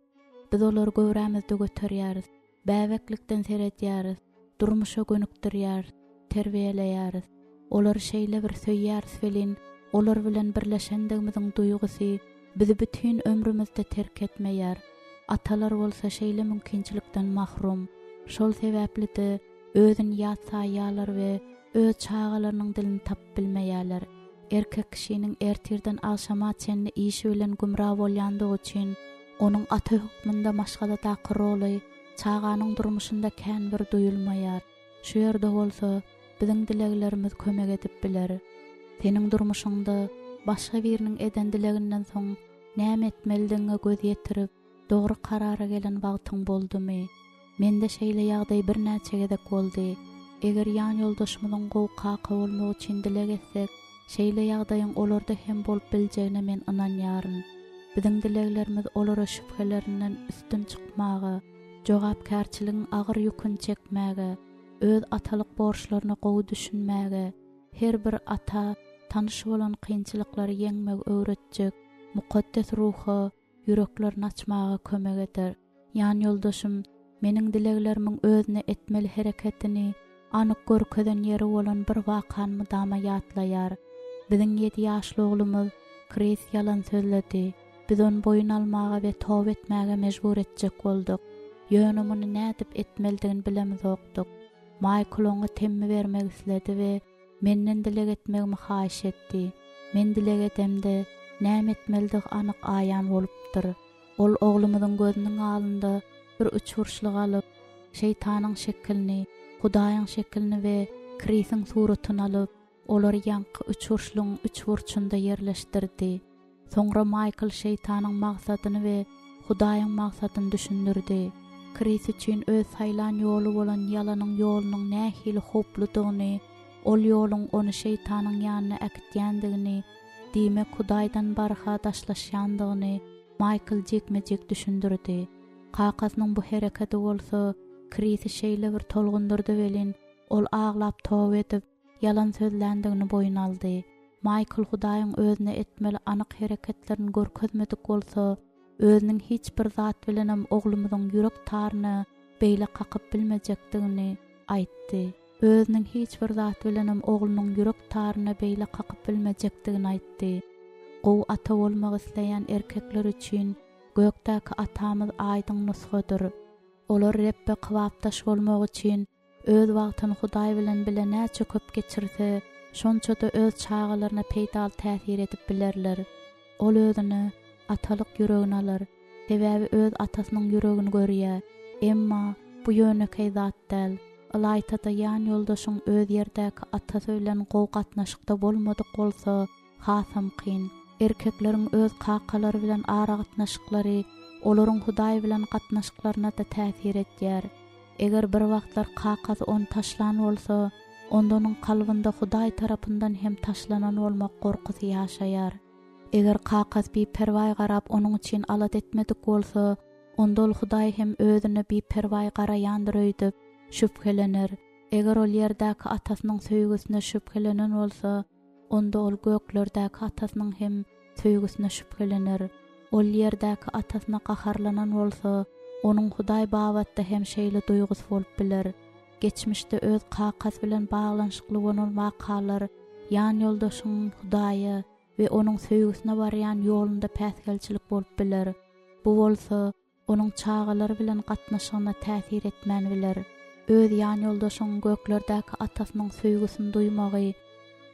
Biz olar göwrämizde göterýäris, bäweklikden seretýäris, durmuşa gönükdirýär, terbiýeleýäris. Olar şeýle bir söýýäris bilen olar bilen birleşendigimiziň duýgusy bizi bütün ömrümizde terk etmeýär. Atalar bolsa şeýle mümkinçilikden mahrum. Şol sebäpli-de özüni ýat saýýarlar we öz çağalarynyň dilini tap bilmeýärler. Erkek kişiniň ertirden alşama çenli işi bilen gumra bolýandygy üçin onuň ata hükmünde maşgala taky roly çağanyň durmuşynda kän bir duýulmaýar. Şu ýerde bolsa biziň dileklerimiz kömek edip biler. Seniň durmuşyňda başga biriniň eden dileginden soň näme etmelidiňe göz ýetirip dogry karara gelen wagtyň boldumy? Mende şeýle ýagdaý bir näçe gezek boldy. Eger ýan ýoldaşmyň gowkaky bolmagy üçin dilek etsek, şeýle ýagdaýyň olarda hem bolup biljegine men inanýaryn. Biziň dileklerimiz olara şüphelerinden üstün çykmagy, jogapkärçiligiň agyr ýüküni çekmäge, öz atalyk borçlaryny gowy düşünmäge, her bir ata tanış bolan kynçylyklary ýeňmek öwretjek mukaddes ruha ýüreklerini açmaga kömek eder. Ýan ýoldaşym, meniň dileklerimiň özüne etmeli hereketini anyk görkeden ýeri bolan bir wakanymy dama ýatlaýar. Biziň 7 ýaşly oglumyz Chris ýalan sözledi. Biz onu boyun almaga ve tövbe etmäge mejbur etjek boldyk. Ýönümini nädip etmeldigini bilemizokdyk. Michael oňa temmi bermek isledi we menden dilek etmegimi haýyş etdi. Men dilek edemde näme etmeldig anyk aýan bolupdyr. Ol oglumyzyň gözüniň alynda bir uçurşlyk alyp, şeytanyň şeklini, Hudaýyň şeklini we Krisiň suratyny alyp, olary ýanky uçurşlygyň üç burçunda yerleşdirdi. Soňra Michael şeytanyň maksadyny we Hudaýyň maksadyny düşündirdi. Kris üçin öz saýlan ýolu bolan ýalanyň ýolunyň nähili hopludygyny, ol ýoluň onu şeytanyň ýanyna äkitýändigini, diýmek Hudaýdan barha daşlaşýandygyny Michael jekmejek düşündirdi. Kakasynyň bu hereketi bolsa Krisi şeýle bir tolgundurdy welin, ol aglap tawap edip yalan sözländigini boyun aldy. Michael Hudaýyň özüne etmeli anyk hereketlerini görkezmedik bolsa, özüniň hiç bir zat bilenem oglumyzyň ýürek taryny beýle kakyp bilmejekdigini aýtdy. Özüniň hiç bir zat bilenem oglunyň ýürek taryny beýle kakyp bilmejekdigini aýtdy. Gow ata bolmak isleýän erkekler üçin gökdäki atamyz aýdyň nusgadyr. Olar reppe kybapdaş bolmak üçin öz wagtyny Hudaý bilen bile näçe köp geçirse, şonça da öz çağalaryna peýdal täsir edip bilerler. Ol özüni atalyk ýüregine alar, sebäbi öz atasynyň ýüregini görýär. Emma bu ýönekey zat däl. Alaytada ýan ýoldaşyň öz ýerdäki atasy bilen gow gatnaşykda bolmadyk bolsa, hasam kyn. Erkekleriň öz kakalary bilen ara gatnaşyklary olaryň Hudaý bilen gatnaşyklaryna da täsir etýär. Eger bir wagtlar kakasy onu taşlan bolsa, onda onuň kalbynda Hudaý tarapyndan hem taşlanan bolmak gorkusy ýaşaýar. Eger kakas beperwaý garap onuň üçin alat etmedik bolsa, onda ol Hudaý hem özüne beperwaý garaýandyr öýdüp şüphelenir. Eger ol ýerdäki atasynyň söýgüsine şüphelenen bolsa, onda ol göklerdäki atasynyň hem söýgüsine şüphelenir. Ol ýerdäki atasyna gaharlanan bolsa, onuň Hudaý babatda hem şeýle duýgusy bolup biler. Geçmişde öz kakas bilen baglanşykly bolan wakalar, ýan ýoldaşyň Hudaýy we onuň söýgüsine barýan ýolunda päsgelçilik bolup biler. Bu bolsa, onuň çağalary bilen gatnaşygyna täsir etmän biler. Öz ýan ýoldaşyň göklerdäki atasynyň söýgüsini duýmagy,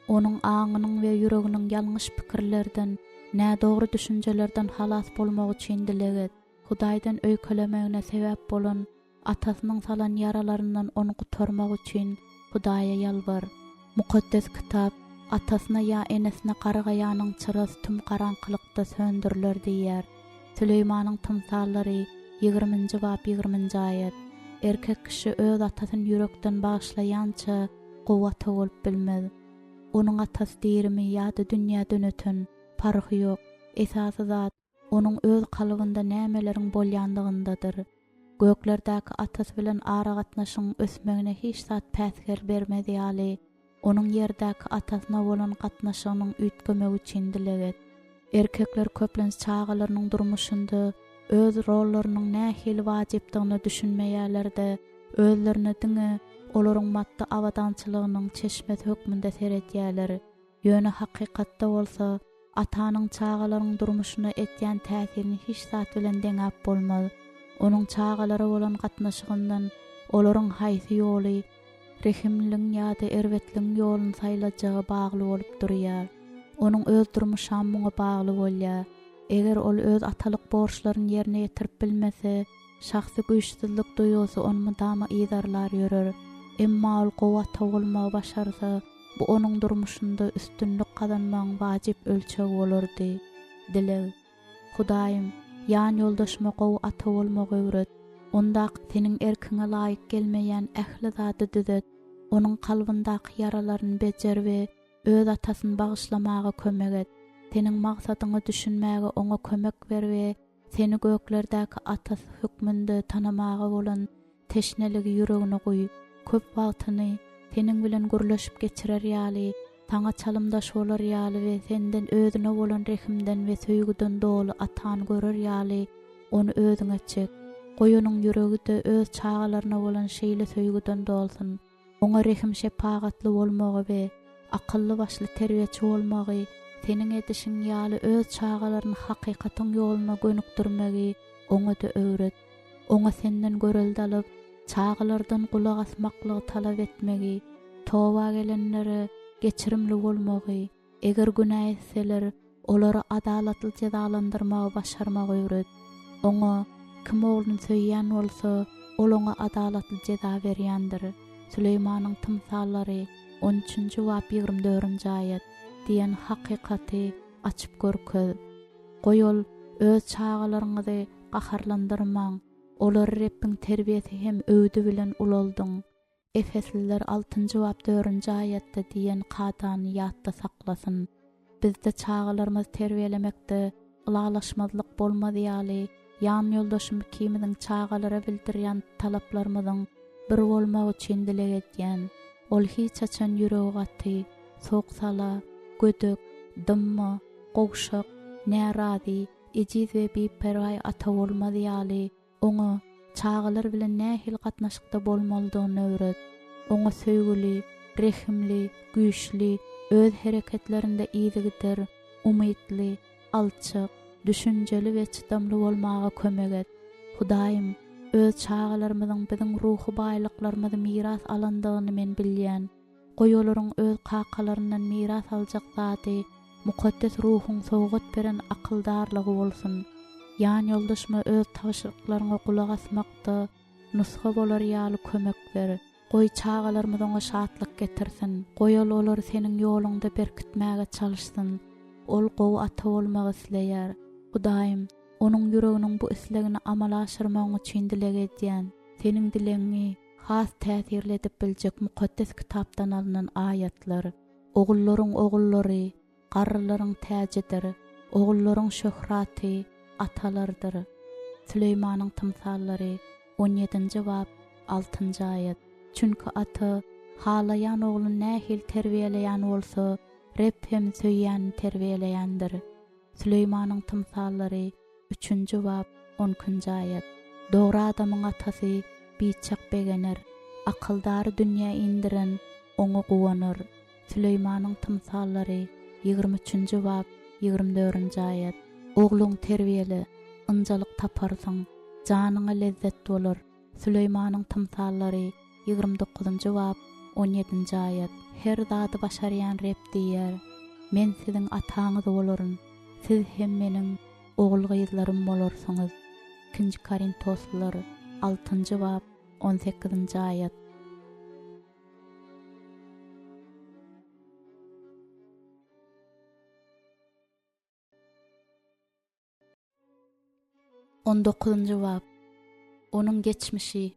onuň aňynyň we ýüreginiň ýalňyş pikirlerden, nä dogry düşünjelerden halas bolmak üçin dileged. Hudaýdan öýkelemegine sebäp bolan atasynyň salan yaralaryndan onu gutarmak üçin Hudaýa ýalbar. Mukaddes kitap atasyna ýa enesine garagaýanyň çyrasy tüm garaňkylykda söndüriler diýär. Süleýmanyň tymsallary 20-nji bab 20-nji aýat. Erkek kişi öz atasyny ýürekden bagşlaýança gowata bolup bilmez. Onuň atasy dirimi ýa-da dünýä döneten parhy ýok. Esasy zat onuň öz kalbynda nämeleriň bolýandygyndadyr. Göklerdäki atasy bilen ara gatnaşyň ösmegine hiç zat päsger bermedi ýaly, onuň ýerdäki atasyna bolan gatnaşygynyň üýtgemek üçin dileged. Erkekler köplenç çağalarynyň durmuşynda öz rollarynyň nähili wajypdygyny düşünmeýärlerde, özlerine diňe olaryň madda awadançylygynyň çeşmet hökmünde seretýärler. Ýöne hakykatda bolsa, atanyň çağalaryň durmuşyna etýän täsirini hiç zat bilen deňäp bolmaz. Onuň çağalary bolan gatnaşygyndan olaryň haýsy ýoly, rehimliň ýa-da erwetliň ýolun saýlajagy bagly bolup durýar. Onuň öz durmuşamyňa bagly bolýar. Eger ol öz atalyk borçlaryny ýerine ýetirip bilmese, şahsy güýçsizlik duýgusy onu dama ýydarlar ýörer. Emma ol gowata bolmagy başarsa, bu onuň durmuşynda üstünlük kazanmagyň wajyp ölçegi bolardy. Dileg, Hudaýym, ýan ýoldaşyma gowata bolmagy öwret. Onda seniň erkiňe laýyk gelmeýän ähli zady düzet. Onuň kalbyndaky yaralaryny bejer we öz atasyny bagyşlamagy kömek et. Seniň maksadyňy düşünmäge oňa kömek ber we seni göklerdäki atasy hükmünde tanamagy bolan teşneligi ýüregine goý. Köp wagtyny seniň bilen gürleşip geçirer ýaly, taňa çalymdaş bolar ýaly we senden özüne bolan rehimden we söýgüden dolu atany görer ýaly, onu özüňe çek. Goýunyň ýüregi de öz çağalaryna bolan şeýle söýgüden dolsun. Oňa rehim şepagatly bolmagy we akylly başly terbiýeçi bolmagy, seniň edişiň ýaly öz çağalaryny hakykatyň ýoluna gönükdirmegi oňa da öwret. Oňa senden göreldi alyp, çağılardan kulak asmaklygy talap etmegi, toba gelenlere geçirimli bolmagy, eger günah etseler, olary adalatly cezalandyrmagy başarmagy öwret. Oňa kim ogluny söýýän bolsa, ol oňa adalatly ceza berýändir. Süleýmanyň tymsallary 13-nji bab 24-nji aýat diýen hakykaty açyp görkezip, goýol öz çağalaryňyzy gaharlandyrmaň, olar Rabbiň terbiýeti hem öwdü bilen ulaldyň. Efesliler 6-njy bab 4-nji aýatda diýen kadany ýatda saklasyn. Bizde çağalarymyz terbiýelemekde ılalaşmazlyk bolmady ýaly, ýan ýoldaşym kiminiň çağalara bildirýän talaplarymyň bir bolmagy üçin dileg etýän. Ol hiç açan ýüregi gaty, soğsala, gödük, dymmy, gowşak, närazy, ejiz we beperway ata bolmady ýaly, oňa çağalar bilen nähil gatnaşykda bolmalydygyny öwret. Oňa söýgüli, rehimli, güýçli, öz hereketlerinde iýdigdir, umytly, alçyk, düşünjeli we çydamly bolmaga kömek et. Hudaýym, öz çağalarymyzyň biziň ruhy baýlyklarymyzy miras alandygyny men bilýän. Goýolaryň öz kakalaryndan miras aljak zady, mukaddes ruhuň sowgat beren akyldarlygy bolsun. Ýan ýoldaşyma öz taşyklaryňa kulak asmakda nusga bolar ýaly kömek ber. Goý çağalarymyz oňa şatlyk getirsin. Goýal olar seniň ýolunda berkitmäge çalyşsyn. Ol gowy ata bolmagy isleýär. Hudaýym, onuň ýüreginiň bu islegini amala aşyrmagy üçin dileg edýän. Seniň dileňi has täsirli edip biljek mukaddes kitapdan alynan aýatlar. Ogullaryň ogullary, garrylaryň täjidir. Ogullaryň şöhraty atalardyr. Süleýmanyň tymsallary 17-nji bab 6-njy aýat. Çünki ata halayan oğlun nähil terbiýeleýän bolsa, Reb hem söýýän terbiýeleýändir. Süleýmanyň tymsallary 3-nji bab 10-njy aýat. Dogry adamyň atasy biçak begener, akyldary dünýä indiren oňa guwanar. Süleýmanyň tymsallary 23-nji bab 24-nji aýat. Oğluň terbiýeli, ynjalyk taparsyň, janyňa lezzet bolar. Süleýmanyň tymsallary 29-njy bab 17-nji aýat. Her zady başarýan Reb diýer: Men siziň ataňyz bolaryn, siz hem meniň ogul-gyzlarym bolarsyňyz. 2-nji Korintoslar 6-njy bab 18-nji aýat. Bab. Onuň geçmişi.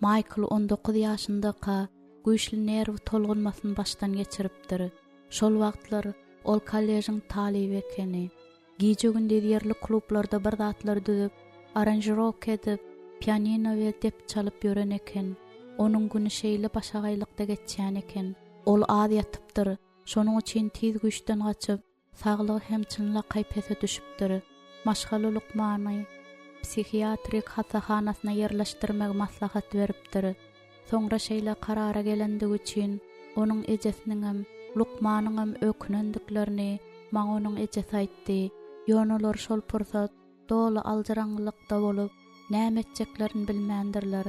Michael 19 ýaşyndaky güýçli nerw tolgunmasyny başdan geçiripdir. Şol wagtlar ol kollejiň talibi ekeni. Gije günde ýerli klublarda bir zatlar düzüp, aranjировка edip, pianino we dep çalyp ýören eken. Onuň güni şeýle başagaýlykda geçýän eken. Ol az ýatypdyr. Şonuň üçin tiz güýçden gaçyp, saglygy hem çynla gaýpese düşüpdir. Maşgaly Lukmany psihiatrik hasahanasyna yerleşdirmek maslahat beripdir. Soňra şeýle karara gelendigi üçin onuň ejesiniň hem Lukmanyň hem ökünendiklerini maňa onuň ejesi aýtdy. Ýöneler şol pursat doly aljaranlykda bolup, näme etjeklerini bilmändirler.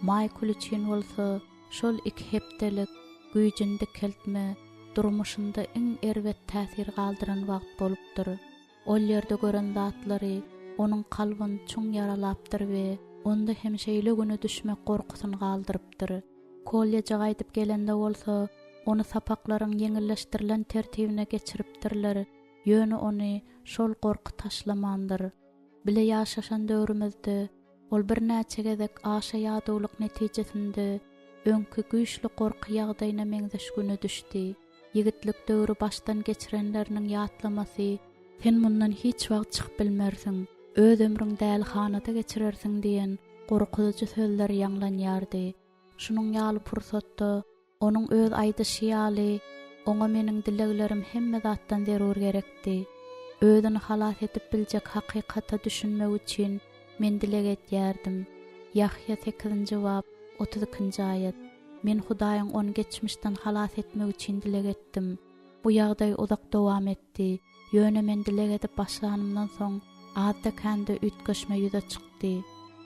Michael üçin bolsa şol 2 hepdelik güýjünde keltme durmuşynda iň erwet täsir galdyran wagt bolupdyr. Ol ýerde gören zatlary onuň kalbyny çoň yaralapdyr we onda hem şeýle güne düşmek gorkusyny galdyrypdyr. Kolleje gaýdyp gelende bolsa, onu sapaklaryň ýeňilleşdirilen tertibine geçiripdirler. Ýöne ony şol gorky taşlamandyr. Bile ýaşaşan döwrümizde ol bir näçe gezek aşa ýadylyk netijesinde öňkü güýçli gorky ýagdaýyna meňzeşgüne düşdi. Ýigitlik döwrü başdan geçirenleriniň ýatlamasy, sen mundan hiç wagt çykyp bilmersiň, öz ömrüň däl hanada geçirersiň diýen gorkudyjy sözler ýanglanýardy. Şunuň ýaly pursatda onuň öz aýdyşy ýaly, oňa meniň dileglerim hemme zatdan zerur gerekdi. Özüni halas edip biljek hakykata düşünmek üçin men dileg etýärdim. Yahya 8-nji bab 32-nji aýat. Men Hudaýyň onu geçmişden halas etmek üçin dileg etdim. Bu ýagdaý uzak dowam etdi. Ýöne men dileg edip başlanymdan soň adda kendi ütgeşme ýüze çykdy.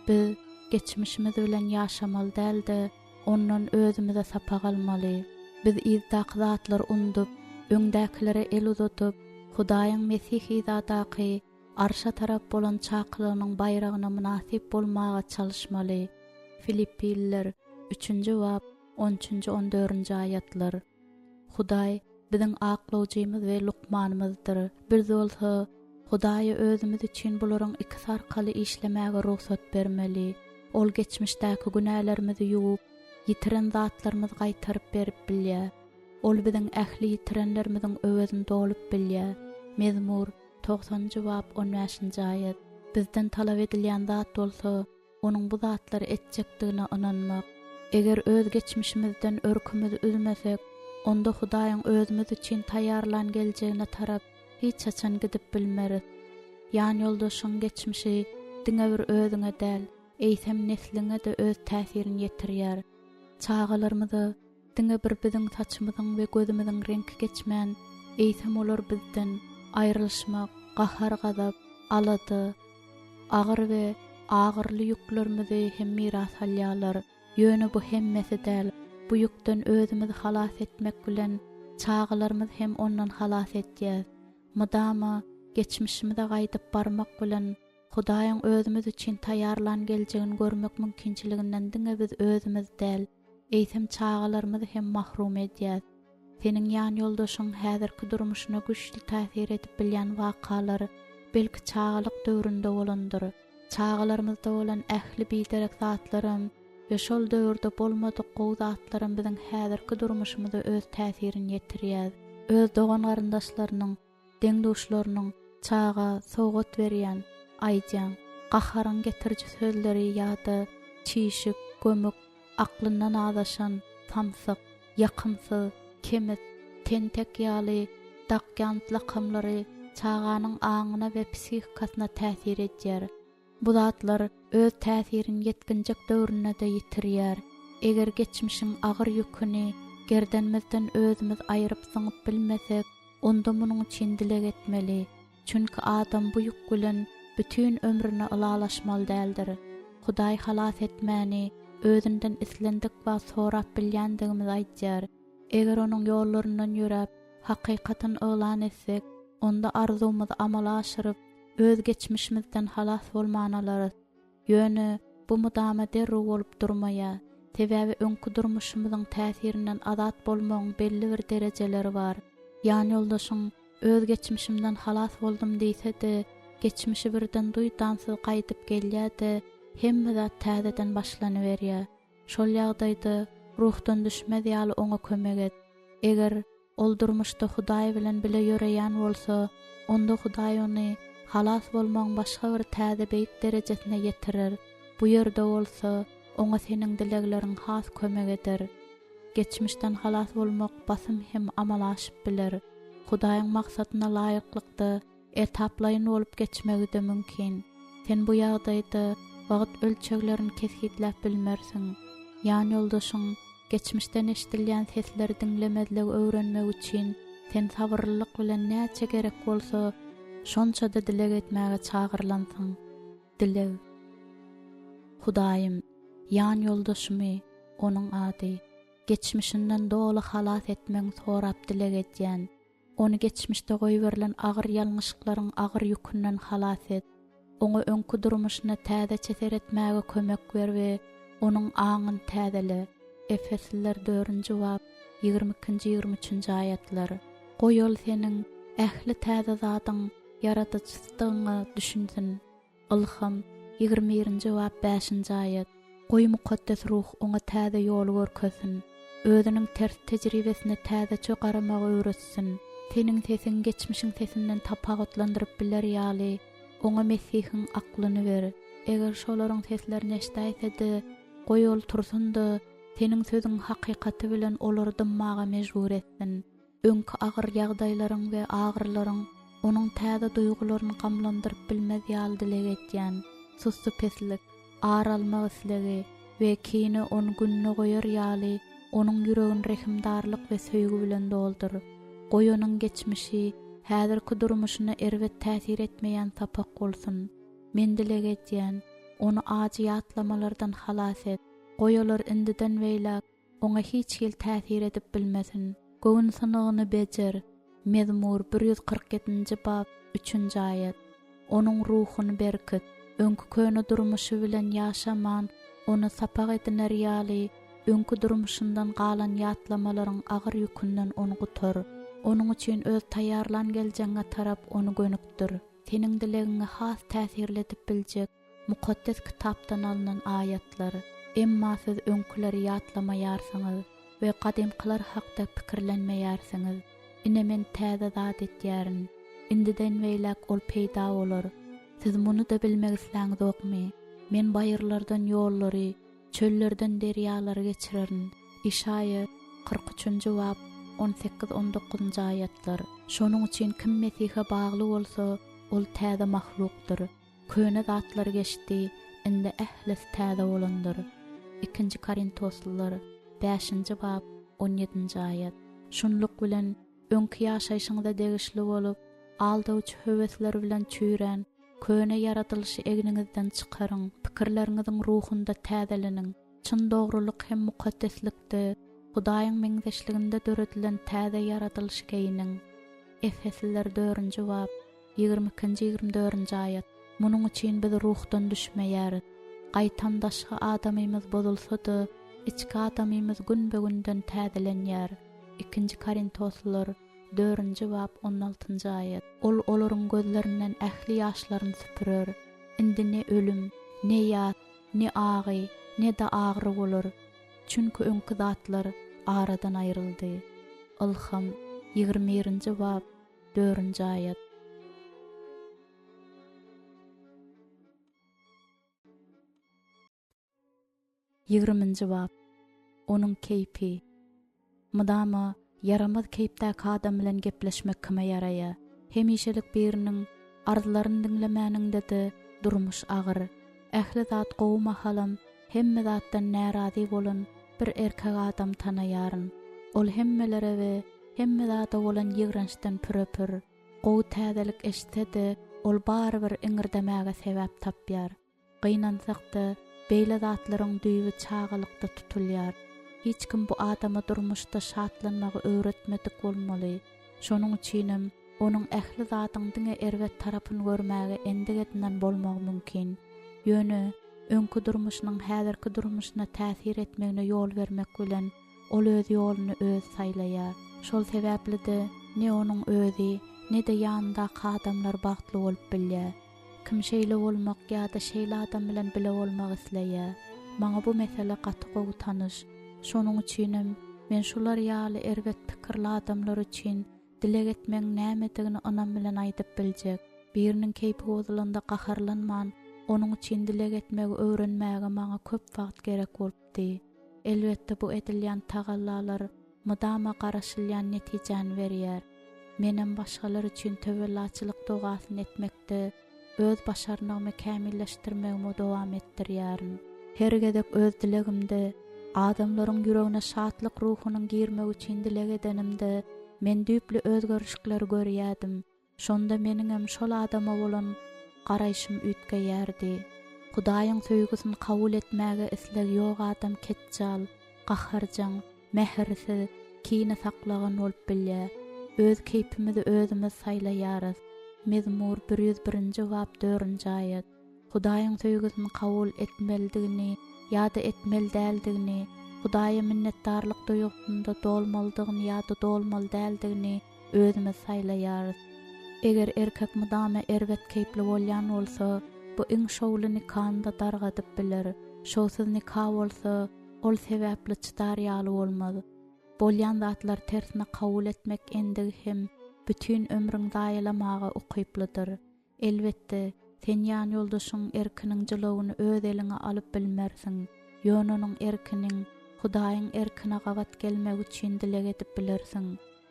Biz geçmişimiz bilen ýaşamaly däldi, ondan özümize sapa galmaly. Biz izdak zatlar undup, öňdäkilere el uzatyp, Hudaýyň Mesih Izadaky arşa tarap bolan çakylygynyň bayragyna münasip bolmaga çalışmaly. Filippililer 3-nji bab 13-14-nji aýatlar. Hudaý biziň aklawjymyz we lukmanymyzdyr. Bir bolsa Hudaýy özümiz üçin bularyň iki sarkaly işlemäge ruhsat bermeli. Ol geçmişdäki günälerimizi ýuwup, ýitiren zatlarymyzy gaýtaryp berip bilýär. Ol biziň ähli ýitirenlerimiziň öwezini dolup bilýär. Mezmur 90-njy bab 15-nji aýat. Bizden talap edilýän zat bolsa, onuň bu zatlary etjekdigine inanmak. Eger öz geçmişimizden örkümüzi üzmesek, onda Hudaýyň özümüz üçin taýýarlan geljegine tarap hiç açan gidip bilmeris. Ýani ýoldaşyň geçmişi diňe bir özüňe däl, eýsem nesliňe de öz täsirini ýetirýär. Çağalarymyzy diňe bir biziň saçymyzyň we gözümüziň rengi geçmän, eýsem olar bizden aýrylyşmak, gahar gazap, alady, agyr we agyrly ýüklerimizi hem miras alýarlar. Ýöne bu hemmesi däl, bu ýükden özümizi halas etmek bilen çağalarymyz hem ondan halas etýär. Mudama geçmişimize gaýdyp barmak bilen Hudaýyň özümüz üçin taýýarlan geljegini görmek mümkinçiliginden diňe biz özümiz däl, eýsem çağalarymyzy hem mahrum edýär. Seniň ýan ýoldaşyň häzirki durmuşyna güçli täsir edip bilýän wakalary belki çağalyk döwründe bolandyr. Çağalarymyzda bolan ähli biderek zatlarym we şol döwürde bolmadyk gowy zatlarym biziň häzirki durmuşymyza öz täsirini ýetirýär. Öz dogan garyndaşlarynyň, deňdoşlarynyň çağa sowgat berýän, aýdýan, gaharyň getirji sözleri ýa-da çiýşik, gömük, aklyndan adaşan, tamsyk, ýakymsyz, kemit, tentek ýaly, dakýant lakamlary çağanyň aňyna we psihikasyna täsir edýär. Bu zatlar öz täsirini yetkinjek döwrüne de ýitirýär. Eger geçmişiň agyr ýüküni gerdenmizden özümiz aýryp syňyp bilmesek, onda munyň üçin dilek etmeli. Çünki adam bu ýük bilen bütün ömrüne ılalaşmaly däldir. Hudaý halas etmäni özünden islendik we sorap bilýändigimiz aýtýar. Eger onuň ýollaryndan ýürep, hakykatyny öýlan etsek, onda arzumyzy amala aşyryp, öz geçmişimizden halas bolmanalary. Ýöne bu mudama derrew bolup durmaýar. Sebäbi öňkü durmuşymyzyň täsirinden azat bolmagyň belli bir derejeleri bar. Ýani ýoldaşyň öz geçmişimden halas boldum diýse-de, geçmişi birden duýdansyz gaýdyp gelýär-de, hemme zat täzeden başlanyberýär. Şol ýagdaýda ruhdan düşmez ýaly oňa kömek et. Eger ol durmuşda Hudaý bilen bile ýöreýän bolsa, onda Hudaý ony halas bolmagyň başga bir täze beýik derejesine ýetirir. Bu ýerde bolsa, oňa seniň dilekleriň has kömek eder. Geçmişden halas bolmak basym hem amalaşyp biler. Hudaýyň maksadyna laýyklykda etaplaýyn bolup geçmegi de mümkin. Sen bu ýagdaýda wagt ölçeklerini kesgitläp bilmersiň. Ýani ýoldaşyň geçmişden eşdilýän sesleri diňlemezlik öwrenmek üçin sen sabırlyk bilen näçe gerek bolsa, şonça da dilek etmäge çagyrlansyň. Dilek. Hudaýym, ýan ýoldaşymy, onuň ady, geçmişinden dolu halas etmeň sorap dilek etýän. Onu geçmişde goýberilen agyr ýalňyşlyklaryň agyr ýükünden halas et. Oňa öňkü durmuşyna täze çeser etmäge kömek ber we onuň aňyny täzele. Efesliler 4-nji bab 22-23-nji aýatlar. Goýol seniň ähli täze zatyň yaratyjysyňy düşünsin. Ilham 21-nji bab 5-nji aýat. Goý mukaddes ruh oňa täze ýol görkezsin. Özüniň ters tejribesini täze garamagy öwretsin. Seniň sesiň geçmişiň sesinden tapagutlandyryp biler ýaly, oňa Mesihiň aklyny ber. Eger şolaryň seslerini eşdäýse-de, goýol tursun-da, seniň sözüň hakykaty bilen olary dymmaga mejbur etsin. Öňkü agyr ýagdaýlaryň we agyrlaryň onuň täze duýgularyny gamlandyryp bilmez ýaly dilek etýän. Susty peslik, aralma islegi we kini onu gününe goýar ýaly, onuň ýüregini rehimdarlyk we söýgü bilen doldur. Goýanyň geçmişi häzirki durmuşyna erwet täsir etmeýän sapak bolsun. Men dileg etýän, onu ajy ýatlamalardan halas et. Goýalar indiden beýlak oňa hiç hil täsir edip bilmesin. Göwün sanagyny bejer. Mezmur 147-nji bab 3-nji aýat. Onuň ruhuny berkit. Öňkü köne durmuşy bilen ýaşaman, onu sapak ediner ýaly, öňkü durmuşyndan galan ýatlamalaryň agyr ýükünden onu gutar. Onuň üçin öz taýýarlan geljeňe tarap onu gönükdir. Seniň dilegiňe has täsirletip biljek mukaddes kitapdan alynan aýatlar. Emma siz öňküleri ýatlamaýarsyňyz we gadymkylar hakda pikirlenmeýärsiňiz. Ine men täze zat etýärin. Indiden beýlak ol peýda bolar. Siz muny da bilmek isläňiz okmy? Men bayırlardan ýollary, çöllerden derýalary geçirerin. İşaýa 43-nji bab 18-19 aýatlar. Şonuň üçin kim Mesihe bagly bolsa, ol täze mahlukdyr. Köne zatlar geçdi, indi ählis täze bolandyr. 2 Korintoslylar 5-nji bab 17-nji aýat. Şunluk bilen öňkü ýaşaýşyňyzda degişli bolup, aldagıçy höwesler bilen çüýren, köne yaratylşy egniňizden çykaryň, pikirleriňiziň ruhunda täzeleniň. Çyn dogruluk hem mukaddeslikde, Hudaýyň meňzeşliginde döredilen täze yaratylşy geýiniň. Efesliler 4-nji bab 22-24-nji aýat. Munuň üçin biz ruhdan düşmeýäris. Gaýtandaşy adamymyz bozulsa-da, içki adamymyz gün-begünden täzelenýär. 2 Korintoslylar 4-nji bab 16-njy aýat. Ol olaryň gözlerinden ähli ýaşlaryny süpürer. Indi ne ölüm, ne ýat, ne agy, ne de agry bolar. Çünkü öňkü zatlar aradan aýryldy. Ilham 21-nji bab 4-nji aýat. Yigirminci bab. Onuň keýpi. Mydama yaramaz keýpdäki adam bilen gepleşmek kime ýaraýa? Hemişelik biriniň arzularyny diňlemäniňde durmuş agyr. Ähli zat gowma halam hemme zatdan närazy bolan bir erkek adam tanaýaryn. Ol hemmelere we hemme zata bolan ýigrençden püröpür. Gow täzelik eşitde ol barbyr iňirdemäge sebäp tapýar. Gynansak-da beýle zatlaryň düýbi çagylykda tutulýar. Hiç kim bu adama durmuşda şatlanmagy öğretmedik bolmaly. Şonuň üçinem onuň ähli zatyň diňe erwet tarapyny görmäge endigetinden bolmagy mümkin. Ýöne öňkü durmuşynyň häzirki durmuşyna täsir etmegine ýol bermek bilen ol öz ýoluny öz saýlaýar. Şol sebäpli-de ne onuň özi, ne de ýanyndaky adamlar bagtly bolup bilýär. Kim şeýle bolmak ýa-da şeýle adam bilen bile bolmak isleýär. Maňa bu mesele gaty tanyş. Şonuň üçinem men şular ýaly erwet pikirli adamlar üçin dileg etmeň nämedigini anam bilen aýdyp biljek. Biriniň keýpi bozulanda gaharlanman, onuň üçin dileg etmegi öwrenmäge maňa köp wagt gerek bolupdy. Elbetde bu edilýän tagallalar mydama garaşylýan netijany berýär. Menem başgalar üçin töwellaçylyk dogasyny etmekde, öz başarnymy kämilleşdirmegime dowam etdirýärin. Her gedek öz dilegimde adamlaryň ýüregine şatlyk ruhunyň girmegi üçin dileg edenimde men düýpli özgörüşikler görýädim. Şonda meniň hem şol adama bolan garaýşym ütgeýärdi. Hudaýyň söýgüsini kabul etmäge isleg ýok adam ketjal, gaharjaň, mähirsi, kine saklagan bolup bilýär. Öz keýpimizi özümiz saýlaýarys. Mezmur 101-nji bab 4-nji aýat. Hudaýyň söýgüsini kabul etmelidigini ýa-da etmeli däldigini, Hudaýa minnetdarlyk duýgusynda dolmalydygyny ýa-da dolmaly däldigini özümiz saýlaýarys. Eger erkek mydama erwet keýpli bolýan bolsa, bu iň şowly nikahynda dargadyp biler. Şowsuz nikah bolsa, ol sebäpli çydar ýaly bolmaz. Bolýan zatlar tersine kabul etmek endigi hem bütün ömrüň daýalamaga ukyplydyr. Elbetde sen ýan ýoldaşyň erkiniň jylawyny öz eliňe alyp bilmersiň. Ýöne erkiniň Hudaýyň erkine gabat gelmek üçin dileg edip bilersiň.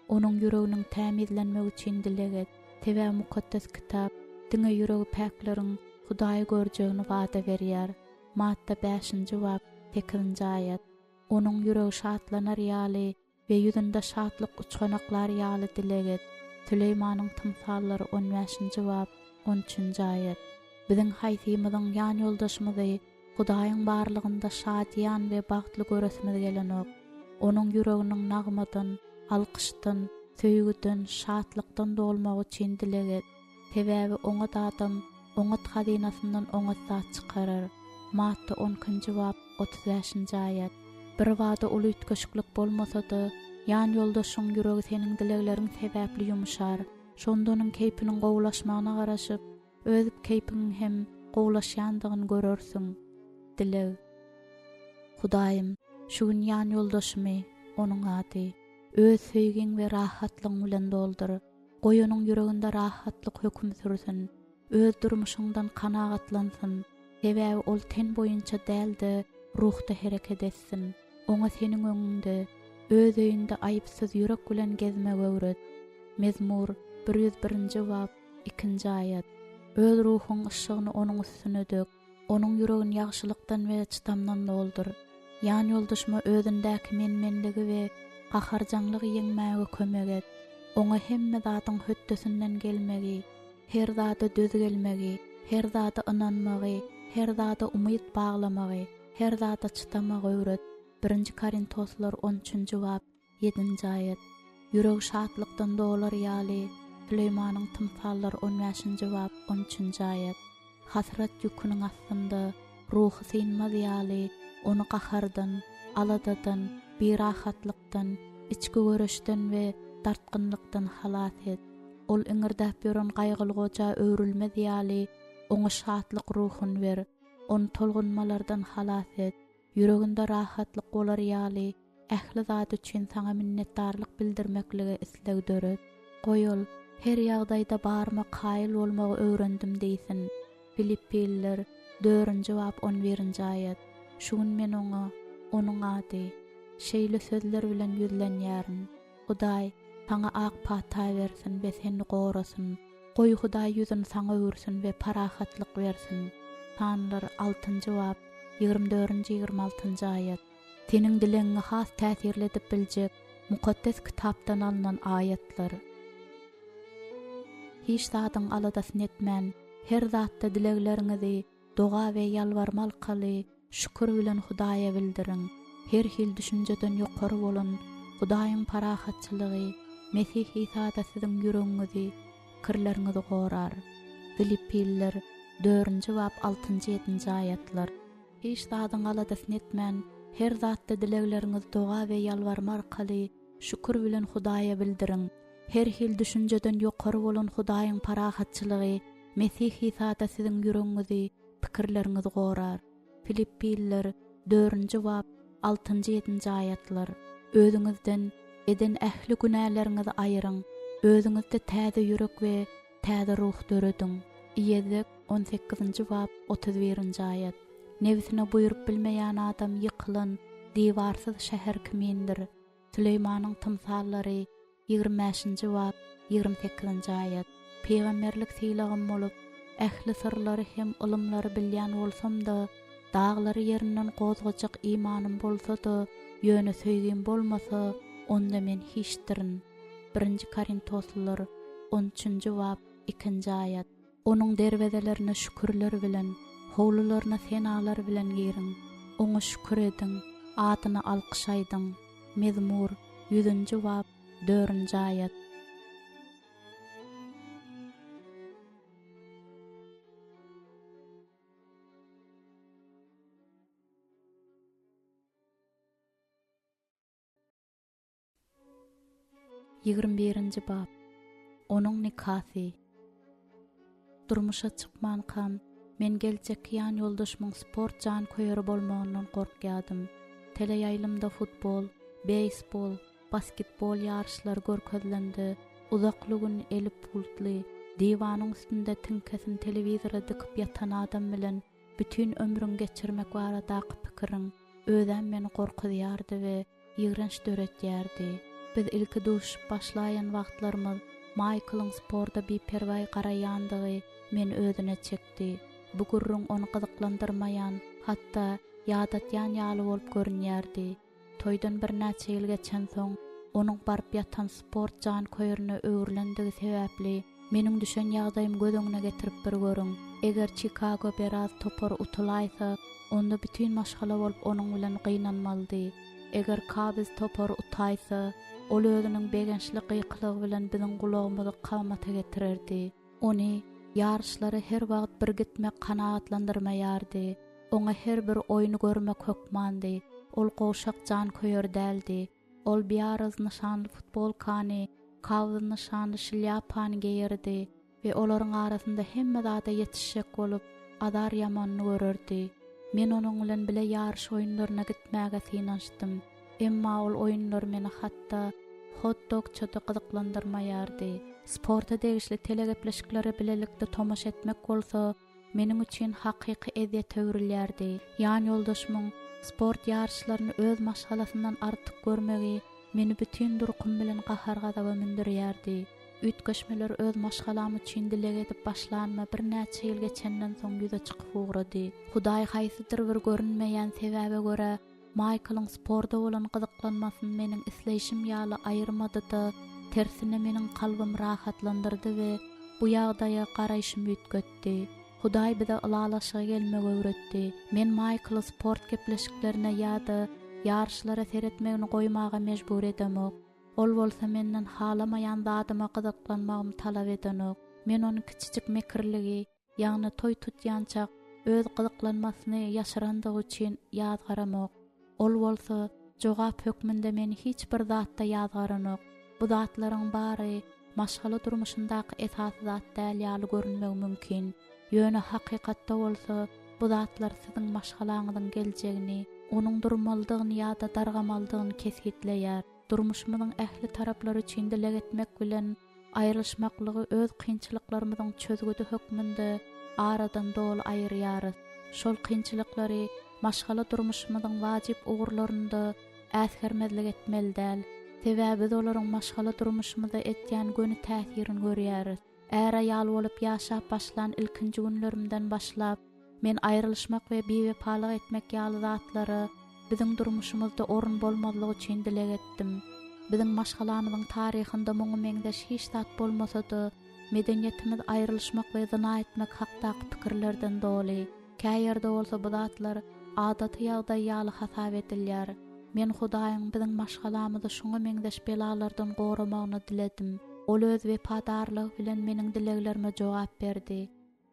Onuň ýüreginiň tämizlenmegi üçin dileg et. Tebe mukaddes kitap diňe ýüregi päkleriň Hudaýy görjegini wada berýär. Matta 5-nji bab 8-nji aýat. Onuň ýüregi şatlanar ýaly we ýüzünde şatlyk uçganaklar ýaly dileg et. Süleymanyň tymsallary 15-nji bab 13-nji ayet. Biziň haýsymyzyň ýan ýoldaşymyzy Hudaýyň barlygynda şadýan we bagtly göresimiz gelenok. Onuň ýüreginiň nagmadan, alkyşdan, söýgüden, şatlykdan dolmagy üçin dileget. Sebäbi oňa dadam, oňa hadynasyndan oňa zat çykarar. Matta 10-njy bab 35-nji ayet. Bir wada ol ütkeşiklik bolmasa-da, ýan ýoldaşyň ýüregi seniň dilekleriň sebäpli ýumşar. Şonda onuň keýpiniň gowlaşmagyna garaşyp, öz keýpiniň hem gowlaşýandygyny görersiň. Dileg. Hudaýym, şu gün ýan ýoldaşymy, onuň ady, öz söýgin we rahatlygyň bilen doldur. Goý onuň ýüreginde rahatlyk hökm sürsin. Öz durmuşyňdan kanagatlansyn. Sebäbi ol ten boýunça däldi, ruhda hereket etsin. Oňa seniň öňünde, öz öýünde aýypsyz ýürek bilen gezmek öwret. Mezmur 101-nji bab 2-nji ayet. Öz ruhuň ışygyny onuň üstüne dök. Onuň ýüregini ýagşylykdan we çytamdan doldur. Ýan ýoldaşyma özündäki menmenligi we gaharjanlygy ýeňmäge kömek et. Oňa hemme zatyň höttesinden gelmegi, her zata döz gelmegi, her zata ynanmagy, her zata umyt baglamagy, her zata çytamagy öwret. 1-nji Korintoslar 13-nji bab 7-nji ayet. Ýüregi şatlykdan dolar ýaly. Süleymanyň tymsallary 15-nji bab 13-nji ayet. Hasrat ýüküniň astynda ruhy synmaz ýaly, onu gahardan, aladadan, birahatlykdan, içki görüşden we dartgynlykdan halat et. Ol iňirdäp ýören gaýgyly goja öwrülmez ýaly, oňa şatlyk ruhun ber, onu tolgunmalardan halat et. Ýüreginde rahatlyk bolar ýaly, ähli zat üçin saňa minnetdarlyk bildirmekligi isleg döret. Goýul, her ýagdaýda barma kaýyl bolmagy öwrendim diýsin. Filippililer 4-nji bab 11-nji ayet. Şuň men oňa, onuň ady, şeýle sözler bilen ýüzlenýärin. Hudaý saňa ak pata bersin we seni gorasyn. Goý Hudaý ýüzüni saňa öwürsin we parahatlyk bersin. Sanlar 6-njy bab 24-26-njy ayet. Seniň dileňi has täsirli edip biljek mukaddes kitapdan alynan ayetler. Hiç zatyň aladasyny etmän, her zatda dilekleriňizi doga we ýalwarmal kaly şükür bilen Hudaýa bildirin. Her hil düşünjeden ýokary bolan Hudaýyň parahatçylygy, Mesih Isa'da siziň ýüregiňizi, kirleriňizi gorar. Filippililer 4-nji bab 6-7-nji ayetler. Hiç zatyň aladasyny etmän, her zatda dilekleriňizi doga we ýalwarmal kaly şükür bilen Hudaýa bildirin. Her hil düşünjeden ýokary bolan Hudaýyň parahatçylygy, Mesih Isa'da siziň ýüregiňizi, pikirleriňizi gorar. Filippililer 4-nji bab 6-7-nji ayetler. Özüňizden eden ähli günälerinizi aýyryň. Özüňizde täze ýürek we täze ruh döredin. Iyezek 18-nji bab 31-nji ayet. Nebisine buyurup bilmeýän adam ýykylan, diwarsyz şäher kimindir. Süleymanyň tymsallary 25-nji bab 28-nji ayet. Peýgamberlik syýlagym bolup, ähli sırlary hem ulumlary bilýän bolsam-da, dağlary ýerinden gozgajak imanym bolsa-da, ýöne söýgin bolmasa, onda men hiçdirin. 1-nji Korintoslar 13-nji bab 2-nji ayet. Onuň derwezelerine şükürler bilen, howlularyna senalar bilen girin. Oňa şükür edin, adyny alkyşaýdyň. Mezmur 100-nji bab 4-nji ayet. Ýigrimbirinji bab. Onuň nikasy. Durmuşa çykman kam, men geljek ýan ýoldaşymyň sport jan köýeri bolmagyndan gorkýadym. Teleýaýlymda futbol, beýsbol, basketbol ýarşlary görkezlendi. Uzakly gün elip bulutly, diwanyň üstünde tinkesin telewizora dikip ýatan adam bilen bütün ömrüň geçirmek barada pikiriň özem meni gorkudýardy we ýigrenç döretýärdi. Biz ilki duş başlayan wagtlarymyz Michael'ın sporda bir pervay garaýandygy men özüne çekdi. Bu gurrun onu gyzyklandyrmaýan, hatda ýadatýan ýaly bolup görünýärdi. Toýdan bir näçe ýyl geçen soň Onuň barp ýatan sport jan köýerine öwürlendigi sebäpli meniň düşen ýagdaýym göz öňüne getirip bir görüň. Eger Chicago biraz topar utulaýsa, onda bütün maşgala bolup onuň bilen gynanmaldy. Eger Cavs topar utaýsa, ol özüniň begençlik gyklygy bilen biziň gulagymyzy kamata getirerdi. Ony yarışlary her wagt bir gitmek kanaatlandyrmaýardy. Oňa her bir oýuny görmek hökmandy. Ol goşak jan köýer däldi. Ol biarız nişanly futbol kany, Cavs nişanly şlyapany giyerdi we olaryň arasynda hemme zada ýetişjek bolup adar ýamanyny görerdi. Men onuň bilen bile yarış oýunlaryna gitmäge synançdym. Emma ol oýunlar meni hatda hot dog çöte gyzyklandyrmaýardy. Sporta degişli telegepleşikleri bilelikde tomaş etmek bolsa, meniň üçin hakyky eziýet öwrülýärdi. Ýani ýoldaşmyň sport yarışlaryny öz maşgalasyndan artyk görmegi meni bütün durkum bilen gahargada mindirýärdi. Ütgeşmeler öz maşgalamy üçin dileg edip başlanma bir näçe ýyl geçenden soň ýüze çykyp ugrady. Hudaý haýsydyr bir görünmeýän sebäbe görä Michael'ın sporda bolan gyzyklanmasyny meniň isleýişim ýaly aýyrmady-da, tersine meniň kalbym rahatlandyrdy we bu ýagdaýa garaýşym ütgetdi. Hudaý bize ılalaşyga gelmek öwretdi. Men Michael sport gepleşiklerine ýa-da yarışlara seretmegini goýmaga mejbur edemok. Ol bolsa menden halamaýan zadyma gyzyklanmagymy talap edenok. Men onuň kiçijik mekirligi, ýagny toý tutýançak öz gyzyklanmasyny ýaşarandygy üçin ýazgaramok. Ol bolsa jogap hökmünde meni hiç bir zatda ýazgaranok. Bu zatlaryň bary maşgala durmuşyndaky esasy zat däl ýaly görünmegi mümkin. Ýöne hakykatda bolsa bu zatlar siziň maşgalaňyzyň geljegini, onuň durmaldygyny ýa-da dargamaldygyny kesgitleýär. Durmuşymyzyň ähli taraplary üçin dileg etmek bilen aýryşmaklygy öz kynçylyklarymyzyň çözgüdi hökmünde aradan dol aýyrýarys. Şol kynçylyklary maşgala durmuşymyzyň wajyp ugurlarynda äsgermezlik etmeli däl. Sebäbi olaryň maşgala durmuşymyza etýän göni täsirini görýäris. Äre ýal bolup ýaşap başlan ilkinji günlerimden başlap, men aýrylşmak we bewepalyk etmek ýaly zatlary biziň durmuşymyzda orun bolmalygy üçin dileg etdim. Biziň maşgalamyzyň taryhynda muňa meňdeş hiç zat bolmasa-da, medeniýetimiz aýrylşmak we zina etmek hakdaky pikirlerden doly. Käýerde bolsa bu zatlar adaty ýagdaý ýaly hasap edilýär. Men Hudaýyň biziň maşgalamyzy şoňa meňdeş belalardan goramagyny diledim. Ol öz wepadarlygy bilen meniň dileglerime jogap berdi.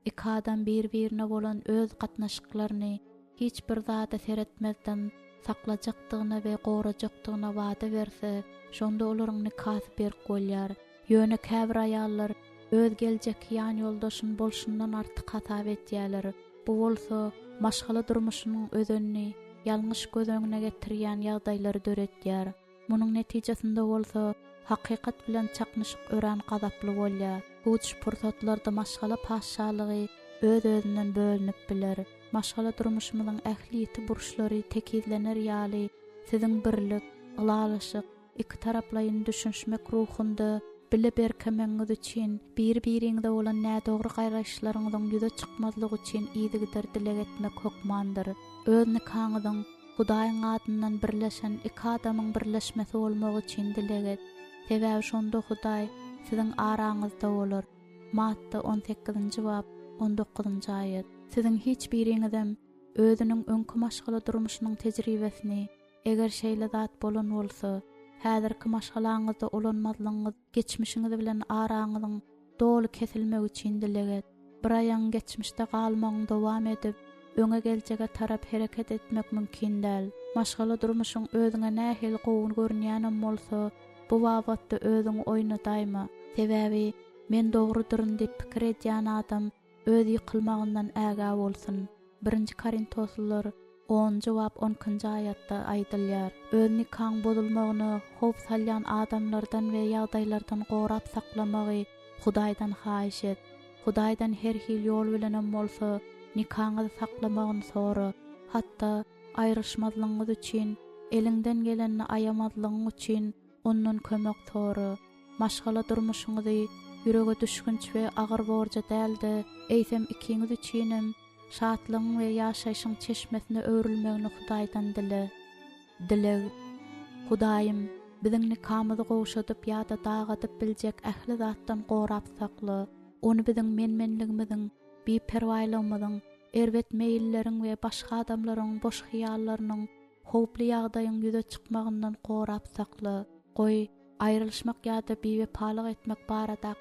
Iki adam bir-birine bolan öz gatnaşyklaryny hiç bir zada seretmezden saklajakdygyna we gorajakdygyna wada berse, şonda olaryň nikasy berk bolýar. Ýöne käbir aýallar öz geljek ýan ýoldaşyn bolşundan artyk hasap etýärler. Bu bolsa maşgala durmuşynyň özünni ýalňyş göz öňüne getirýän ýagdaýlary döretýär. Munyň netijesinde bolsa hakykat bilen çaknyşyk ören gazaply bolýar. Bu pursatlarda maşgala paşalygy öz-özünden bölünip biler. Maşgala durmuşymyzyň ähliýeti burçlary tekizlener ýaly siziň birlik, ılalaşyk, iki taraplaryň düşünşmek ruhunda bile berkemeňiz üçin bir-biriňizde bolan nädogry gaýraşlaryňyzyň ýüze çykmazlygy üçin ýygydyr dileg etmek hökmandyr. Öz nikahyňyzyň Hudaýyň adyndan birleşen iki adamyň birleşmesi bolmagy üçin dileg et. Sebäbi şonda Hudaý siziň araňyzda bolar. Matta 18-nji bab 19-njy aýat. Siziň hiç biriňizem özüniň öňkü maşgala durmuşynyň tejribesini eger şeýle zat bolan bolsa, häzirki maşgalaňyzda olanmazlygyňyz geçmişiňiz bilen araňyzyň dolu kesilmegi üçin dileg et. Bir aýan geçmişde galmagyň dowam edip, öňe geljege tarap hereket etmek mümkin däl. Maşgala durmuşyň özüňe nähil gowy görünýänem bolsa, bu wagtda özüňi oýnadaýma. Sebäbi men dogrudyr diýip pikir edýän adam öz ýykylmagyndan ägä bolsun. 1-nji Korintoslylar 10-njy bab 12-njy aýatda aýdylýar. Öz nikaň bozulmagyny hop salýan adamlardan we ýagdaýlardan gorap saklamagy Hudaýdan haýyş et. Hudaýdan her hil ýol bilen bolsa nikaňyzy saklamagyny sora. Hatda aýryşmazlygyňyz üçin, eliňden geleni aýamazlygyň üçin ondan kömek sora. Maşgala durmuşyňyzy ýürege düşkünç we agyr borja däldi. Eýsem ikiňiz üçinem şatlyň we ýaşaýyşyň çeşmesine öwrülmegini Hudaýdan dile. Dileg, Hudaýym, Biziň nikamyzy gowşadyp ýa-da dagadyp biljek ähli zatdan gorap sakly, onu biziň menmenligimiziň, beperwaýlygymyzyň, erwet meýilleriň we başga adamlaryň boş hyýallarynyň howply ýagdaýyň ýüze çykmagyndan gorap sakly. Goý, aýrylşmak ýa-da bewepalyk etmek barada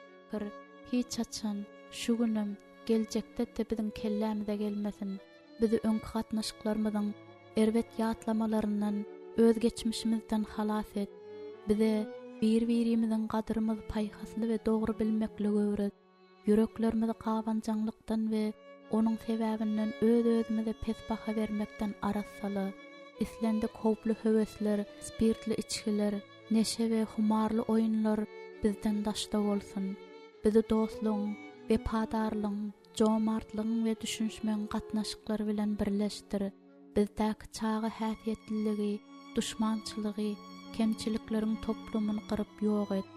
hiç açan şu günim geljekde de biziň kellämize gelmesin. Bizi öňkü gatnaşyklarymyzyň erwet ýatlamalарyndan, öz geçmişimizden halas et. Bize bir-birimiziň gadyrymyzy paýhasly we dogry bilmekligi öwret. Yüreklerimizi gawanjaňlykdan we onuň sebäbinden öz-özümize pes baha bermekden arassaly. İslendik howply höwesler, spirtli içkiler, neşe we humarly oýunlar bizden daşda bolsun. Bizi dostluň, wepadarlyň, jomartlygyň we düşünşmeň gatnaşyklary bilen birleşdir. Bizdäki çagy häsiýetliligi, duşmançylygy, kemçilikleriň toplumyny gyryp ýok et.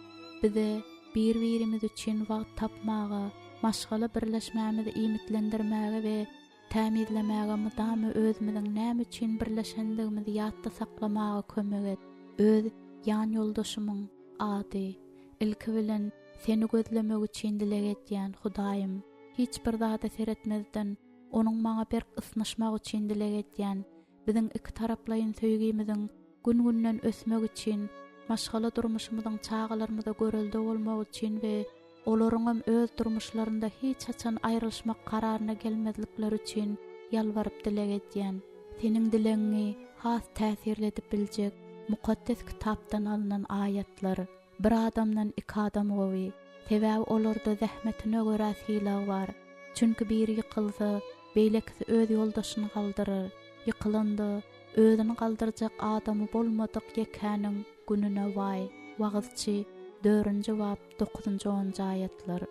Bize bir-birimiz üçin wagt tapmaga, maşgala birleşmämizi imitlendirmäge we tämizlemäge mudamy özümiziň näme üçin birleşendigimizi ýatda saklamaga kömek et. Öz ýan ýoldaşymyň ady, ilki bilen seni gözlemek üçin dilek etýän Hudaýym, hiç bir zada seretmezden onuň maňa bir ysnaşmak üçin dilek etýän, biziň iki taraplaýyn söýgimiziň gün-günden ösmek üçin, maşgala durmuşymyzyň çağalarymyzda görelde bolmak üçin we olaryň öz durmuşlarynda hiç açan aýrylşmak kararyna gelmezlikleri üçin ýalwaryp dilek etýän. Seniň dileňi has täsirli edip biljek mukaddes kitapdan alynan ayatlar. Bir adamdan iki adam gowy, sebäbi olarda zähmetine görä hylag bar. Çünki biri ýykylsa, beýlekisi öz ýoldaşyny galdyryr. Ýykylandy, özüni galdyrjak adamy bolmadyk ýekäniň gününe vay. Wagtçy 4-nji bab 9-10 ayatlar.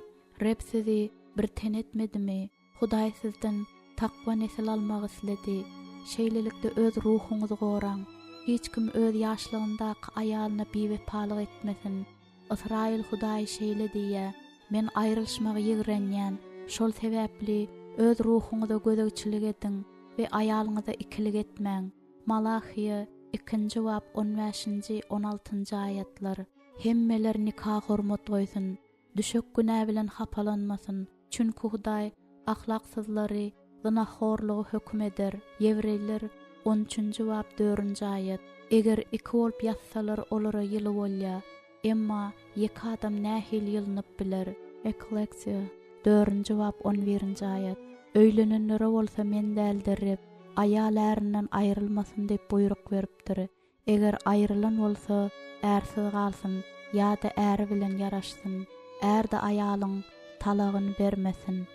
Reb sizi bir tenetmedimi? Hudaý sizden takwa nesil almak isledi. Şeýlelikde öz ruhuňyzy goraň. Hiç kim öz ýaşlygyndaky aýalyna bewepalyk etmesin. Israil Hudaý şeýle diýär: men aýrylşmagy ýigrenýän, şol sebäpli öz ruhuňyza gözegçilik ediň we aýalyňyza ikilik etmäň. Malachiýa 2-nji bab 15-16 ayatlar. Hemmeler nikah hormat goýsun, düşük günä bilen hapalanmasyn. Çünki Hudaý ahlaksyzlary zynahorlugy hökm eder. Ýewreýler 13-nji bab 4-nji ayat. Eger iki bolup ýatsalar olara ýyly bolýar, emma iki adam nähil ýylynyp biler. Ekleksiýa 4-nji bab 11-nji ayat. Öýlenenlere bolsa men däldirip, aýallarynyň aýrylmasyn diýip buyruk beripdir. Eger aýrylan bolsa, ärsiz galsyn, ýa-da äri bilen ýaraşsyn. Ärde aýalyň talagyny bermesin.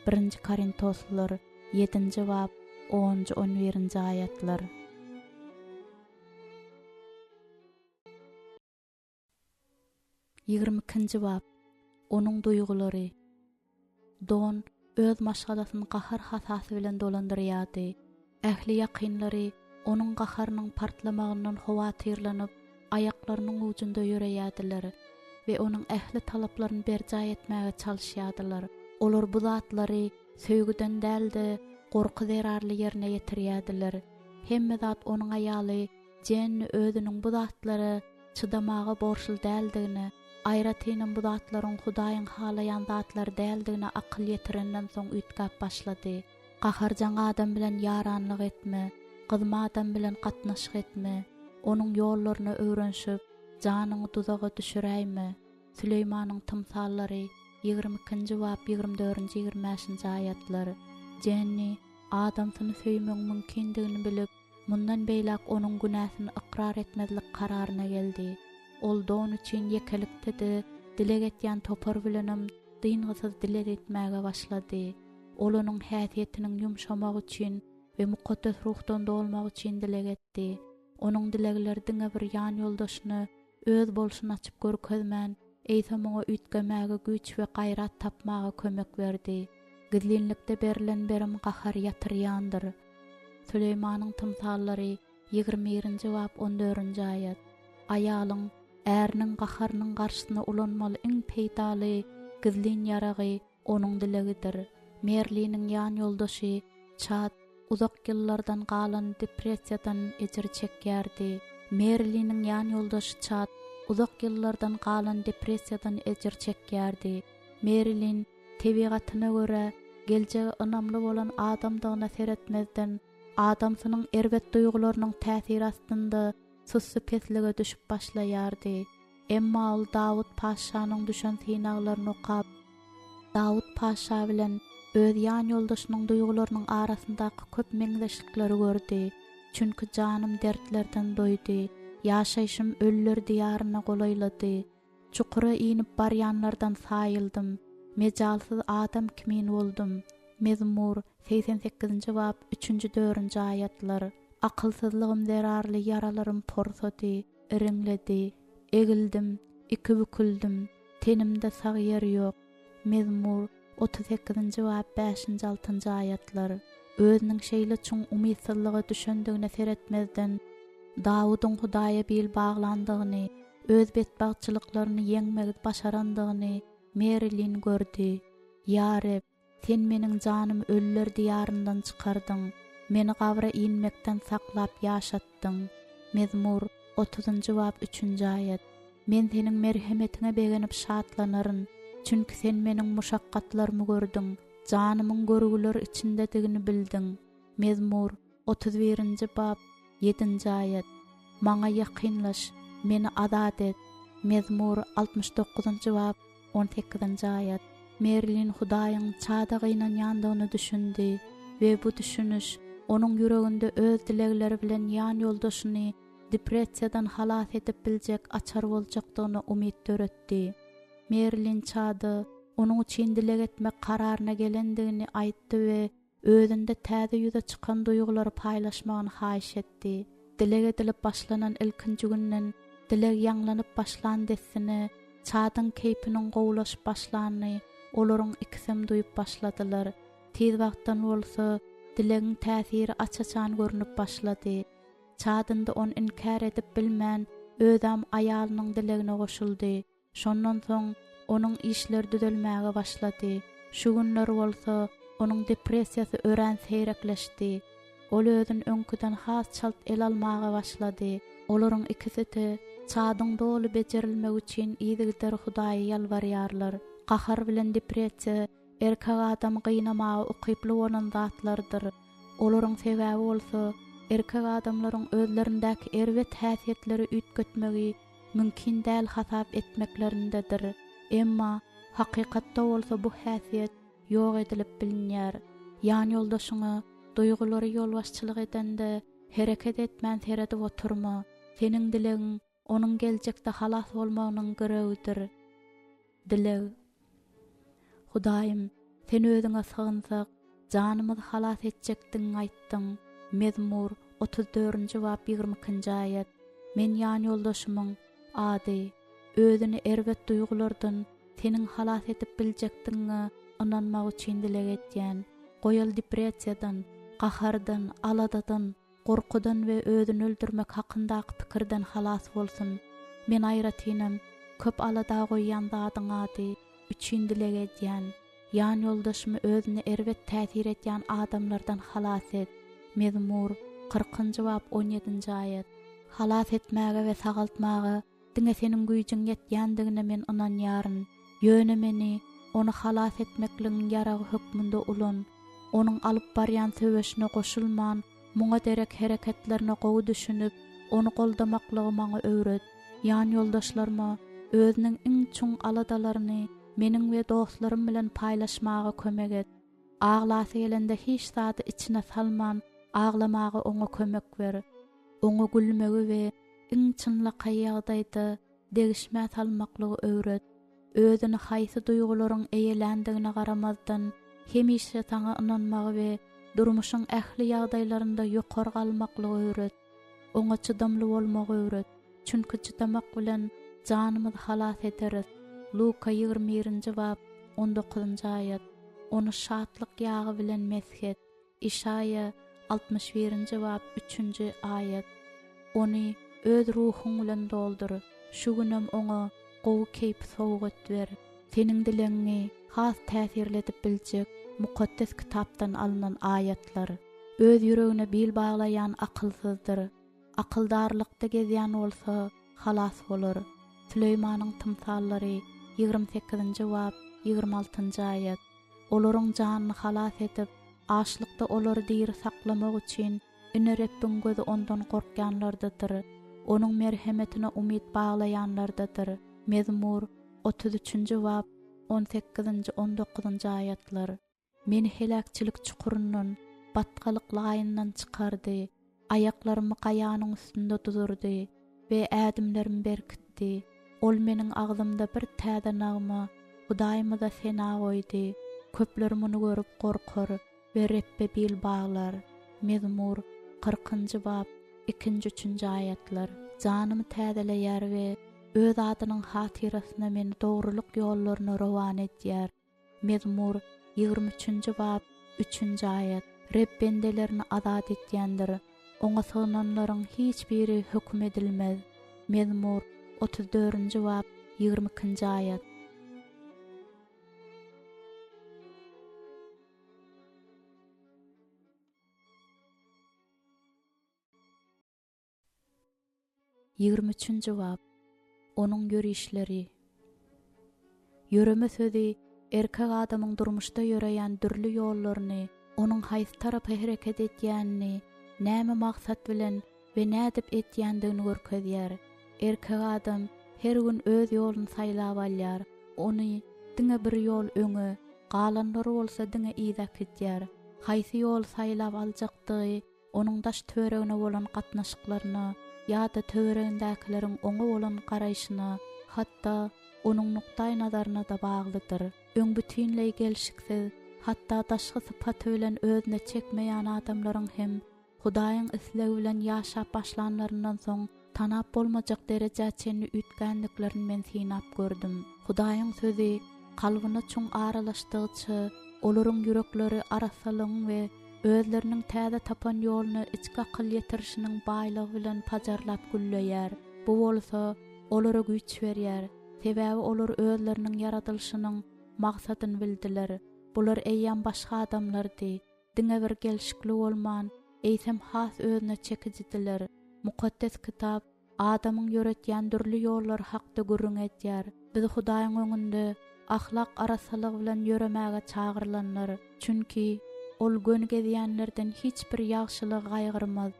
1-nji Korintoslar 7-nji bab 10-11-nji ayatlar. Ýigrimkinji bab. Onuň duýgulary. Don öz maşgalasyny gahar hasasy bilen dolandyrýardy. Ähli ýakynlary onuň gaharynyň partlamagyndan howatyrlanyp, aýaklarynyň ucunda ýöreýärdiler we onuň ähli talaplaryny berjä etmäge çalyşýardylar. Olar bu zatlary söýgüden däldi, gorky zerarly ýerine ýetirýärdiler. Hemme zat onuň aýaly jenni özüniň bu zatlary çydamaga borçly däldigini, aýratynyň bu zatlaryň Hudaýyň halaýan zatlar däldigini akyl ýetirenden soň üýtgäp başlady. Gaharjan adam bilen ýaranlyk etme, gyzma adam bilen gatnaşyk etme, onuň ýollaryny öwrenşip, janyňy tuzaga düşüräýme. Süleýmanyň tymsallary 22-nji bab 24-25-nji ayatlar. Jenni adamsyny söýmek mümkindigini bilip, mundan beýlak onuň günäsini ikrar etmezlik kararyna geldi. Ol don üçin ýekelikde dilek etýän topar bilenim dyngysyz dilek etmäge başlady. Ol onuň häsiýetiniň ýumşamak üçin we mukaddes ruhdan dolmak üçin dilek etdi. Onuň dilekleri diňe bir ýan ýoldaşyny öz bolşuny açyp görkezmän, eýsamaga üýtgemäge güç we gaýrat tapmaga kömek berdi. Gizlinlikde berilen berim gahar ýatyrýandyr. Süleýmanyň tymsallary 21-nji bab 14-nji ayat. Aýalyň äriniň gaharynyň garşysyna ulanmaly iň peýdaly gizlin ýaragy onuň dilegidir. Merliniň ýan ýoldaşy Çad uzak ýyllardan galan depressiýadan ejir çekýärdi. Marilyn'in yan yoldaşı Chad uzak yıllardan kalan depressiyadan ejir çekýärdi. Marilyn tebigatyna göre geleceği önamly bolan adamdygyna seretmezden adamsynyň erbet duýgularynyň täsiri astynda sussu peslige düşüp başlaýardy. Emma ol Dawud Paşanyň düşen synaglaryny okap, Dawud Paşa bilen öz yan yoldaşynyň duýgularynyň arasyndaky köp meňzeşlikleri gördi. Çünkü canım dertlerden doydy. Yaşayışım ölüler diyarına golaylady. Çukura inip baryanlardan sayıldım. Mecalsız adam kimin oldum. Mezmur 88. bab 3-4 ayatlar. Akılsızlığım zerarlı yaralarım porsody, iriňledi. Egildim, iki büküldüm. Tenimde sağ yer yok. Mezmur 38. bab 5-6 ayatlar. Özüniň şeýle çuň umytsızlygy düşündigine seretmezden Dawudyň Hudaýa bil baglandygyny, öz betbagçylyklaryny ýeňmegi başarandygyny Marilyn gördü. Ya Rab, sen meniň janym ölüler diyaryndan çykardyň. Meni gabra inmekden saklap ýaşatdyň. Mezmur 30. bab 3. ayat. Men seniň merhemetine begenip şatlanaryn. Çünki sen meniň muşakkatlarymy gördüň. Janymyň görgüler içindedigini bildiň. Mezmur 31. bab 7. ayat. Maňa ýakynlaş, meni azat et. Mezmur 69. bab 18. ayat. Marilyn Hudaýyň çadagynyň ýandygyny düşündi we bu düşünüş onuň ýüreginde öz dilegleri bilen ýan ýoldaşyny depressiýadan halas edip biljek açar boljakdygyny umyt töretdi. Marilyn çady onuň üçin dileg etmek kararyna gelendigini aýtdy we özünde täze ýüze çykan duýgulary paýlaşmagyny haýyş etdi. Dileg edilip başlanan ilkinji günden dileg ýanglanyp başlandyssyny, çadyň keypiniň gowlaşyp başlanyny olaryň ikisem duýup başladylar. Tez wagtdan bolsa dilegiň täsiri açaçan görünüp başlady. Çadynda on inkar edip bilmän özüm aýalynyň dilegine goşuldy. Şondan soň onuň işleri düzelmäge başlady. Şu günler bolsa onuň depressiýasy ören seyrekleşdi. Ol özün öňküden has çalt el almaga başlady. Olaryň ikisi de çadyň doly bejerilmek üçin ýygylar Hudaýa ýalbarýarlar. Qahar bilen depressiýa erkek adam gynamagy ukyply bolan zatlardyr. Olaryň sebäbi bolsa erkek adamlaryň özlerindäki erwet häsiýetleri üýtgetmegi mümkin däl hasap etmeklerindedir. Emma hakykatda bolsa bu häsiýet ýok edilip bilinýär. Ýan ýoldaşyňa duýgulary ýolbaşçylyk edende hereket etmän seredip oturma. Seniň dilegiň onuň geljekde halas bolmagynyň göregidir. Dileg. Hudaýym, sen özüňe sığynsak, janymyzy halas etjekdiň aýtdyň. Mezmur 34. bab 22. ayat. Men ýan ýoldaşymyň ady, özüni erbet duýgulardan seniň halas edip biljekdiňe inanmak üçin dileg etýän. Goýal depressiýadan, gahardan, aladadan, gorkudan we özüni öldürmek hakyndaky pikirden halas bolsun. Men aýratynam, köp alada goýan zadyň ady üçin dileg etýän. Ýan ýoldaşymy özüni erbet täsir etýän adamlardan halas et. Mezmur 40. bab 17. ayat. Halas etmäge we sagaltmagy diňe seniň güýjüň ýetýändigine men inanýaryn. Ýöne meni onu halas etmekliň ýaragy hökmünde ulan, onuň alyp barýan söwüşine goşulman, muňa derek hereketlerine gowy düşünüp, onu goldamaklygy maňa öwret. Ýan ýoldaşlaryma özüniň iň çuň aladalaryny meniň we dostlarym bilen paýlaşmaga kömek et. Aglasy gelende hiç zady içine salman, aglamagy oňa kömek ber. Oňa gülmegi we iň çynlaky ýagdaýda degişmä salmaklygy öwret. Özüni haýsy duýgularyň eýelendigine garamazdan hemişe taňa inanmagy we durmuşyň ähli ýagdaýlarynda ýokary galmaklygy öwret. Oňa çydamly bolmagy öwret. Çünki çydamak bilen janymyzy halas ederiz. Luka 21. bab 19. ayat. Onu şatlyk ýagy bilen meshet. Işaya 61. bab 3. ayat. Onu öz ruhuň bilen doldur. Şu günem oňa gowy keyp sowgat ber. Seniň dileňi has täsirledip biljek mukaddes kitapdan alınan ayatlar. Öz ýüregine bil baglayan akylsyzdyr. akyldarlykda gezýän bolsa halas bolar. Süleymanyň tymsallary 28-nji bab 26-njy aýat. Olaryň janyny halas edip, açlykda olary diri saklamak üçin ine Rebbin gözü ondan gorkýanlardadyr. Onuň merhemetine umyt baglaýanlardadyr. Mezmur 33-nji bab 18-nji 19-njy aýatlar. Meni helakçilik çukurundan, batgalyk laýyndan çykardy. Ayaklarımı qaýanyň üstünde duzurdy we ädimlerimi berkitdi. Ol meniň agzymda bir täze nagma, Hudaýymyza sena goýdy. Köpler muny görüp gorkar we Rebbe bil baglar. Mezmur 40-njy bab 2-3-nji aýatlar. Janymy täzeleýär we öz adynyň hatyrasyna meni dogrulyk ýollaryna rowan etýär. Mezmur 23-nji bab 3-nji aýat. Rebbendelerini azat etýändir. Oňa sığınanlaryň hiç biri hökm edilmez. Mezmur 34-nji bab 22-nji aýat. Yigirmi bab. Onuň görüşleri. Yöreme sözi erkek adamyň durmuşda ýöreýän dürli ýollaryny, onuň haýsy tarapy hereket etýänini, näme maksat bilen we nädip etýändigini görkezýär. Erkek adam her gün öz ýoluny saýlap alýar. Ony diňe bir ýol öňe, galanlary bolsa diňe izap etýär. Haýsy ýol saýlap aljakdygy, onuň daş töweregine bolan gatnaşyklaryna ýa-da töweregindäkileriň oňa bolan garaýşyna, hatda onuň nukdaý nazaryna da baglydyr. Öň bütünleý gelşiksiz, hatda daşky sypaty bilen özüne çekmeýän adamlaryň hem Hudaýyň islegi bilen ýaşap başlanlaryndan soň tanap bolmajak derejäçe ütkänliklerini men sinap gördüm. Hudaýyň sözi kalbyna çoň aralaşdygyça, olaryň yürekleri arasalyň we özleriniň täze tapan ýoluny içki akyl ýetirişiniň baýlygy bilen pajarlap gülleýär. Bu bolsa olara güýç berýär. Sebäbi olar özleriniň yaradylşynyň maksadyny bildiler. Bular eýýän başga adamlardy. Diňe bir gelşikli bolman, eýsem has özüne çekijidiler. Mukaddes kitap adamyň ýöretýän dürli ýollar hakda gürrüň etýär. Biz Hudaýyň öňünde ahlak arasalygy bilen ýöremäge çagyrlanlar. Çünki ol gön gezýänlerden hiç bir ýagşylyk gaýgyrmaz.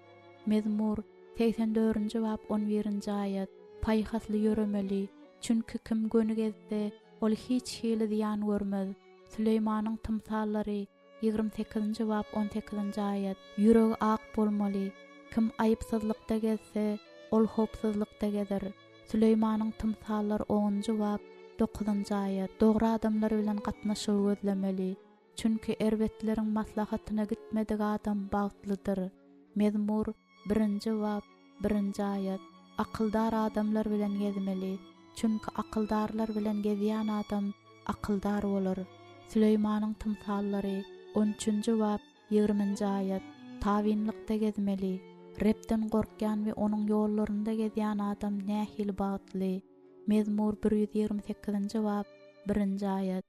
Mezmur 84-nji bab 11-nji aýat. Paýhasly ýöremeli. Çünki kim gönü gezse, ol hiç hili ziyan görmez. Süleymanyň tymsallary 28-nji bab 18-nji aýat. Ýüregi ak bolmaly. Kim aýypsızlykda gezse, ol hopsuzlykda gezer. Süleymanyň tymsallary 10-njy bab 9-njy aýat. Dogry adamlar bilen gatnaşyp gözlemeli. Çünki erbetleriň maslahatyna gitmedik adam bagtlydyr. Mezmur 1-nji bab 1-nji aýat. Akyldar adamlar bilen gezmeli. Çünki akyldarlar bilen gezýän adam akyldar bolar. Süleymanyň tymsallary 13-nji bab 20-nji aýat. Tawinlikde gezmeli. Rebden gorkýan we onuň ýollarynda gezýän adam nähil bagtly. Mezmur 128-nji bab 1-nji aýat.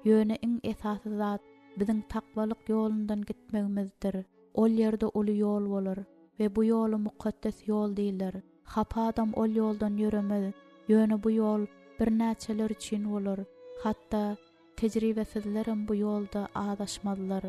Ýöne iň esasy zat biziň takwalyk ýolundan gitmegimizdir. Ol ýerde uly ýol bolar we bu ýoly mukaddes ýol diýler. Hapa adam ol ýoldan ýöremez. Ýöne bu ýol bir näçeler üçin bolar. Hatda tejribesizlerim bu ýolda adaşmazlar.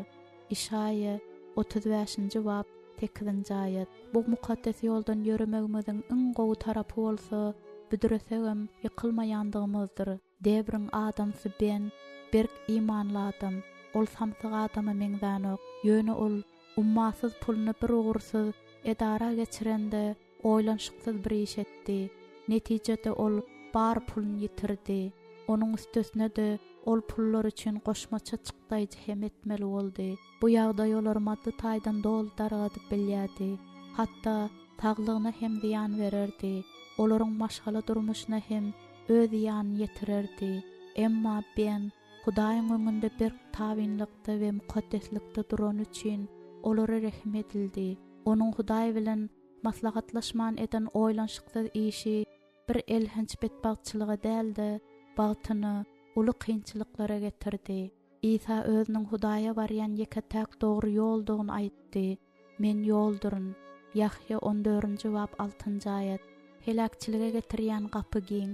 İşaýa 35-nji bab 8-nji aýat. Bu mukaddes ýoldan ýöremegimiziň iň gowy tarapy bolsa, büdüresegem ýykylmaýandygymyzdyr. Debriň adamsy ben, berk imanly adam. Ol samsyg adama meňzänok. Ýöne ol ummasyz pulny bir ugursyz edara geçirende oýlanşyksyz bir iş etdi. Netijede ol bar pulny ýitirdi. Onuň üstesine de ol pullar üçin goşmaça çykdaýjy hem etmeli boldy. Bu ýagdaý olar maddi taýdan doldargadyp bilýärdi. Hatda taglygyna hem ziyan bererdi. Olaryň maşgala durmuşyna hem öz ýanyny ýetirerdi. Emma ben Hudaýyň öňünde bir tawinlikde we mukaddeslikde duran üçin olara rahmet edildi. Onuň Hudaý bilen maslahatlaşman eden oýlanşyksyz işi bir elhenç betbagtçylyga däldi, bagtyny uly kynçylyklara getirdi. İsa özüniň Hudaýa barýan ýeketäk dogry ýoldugyny aýtdy. Men ýolduryn, Yahya 14-nji bab 6-njy aýat. Helakçylyga getirýän gapy giň,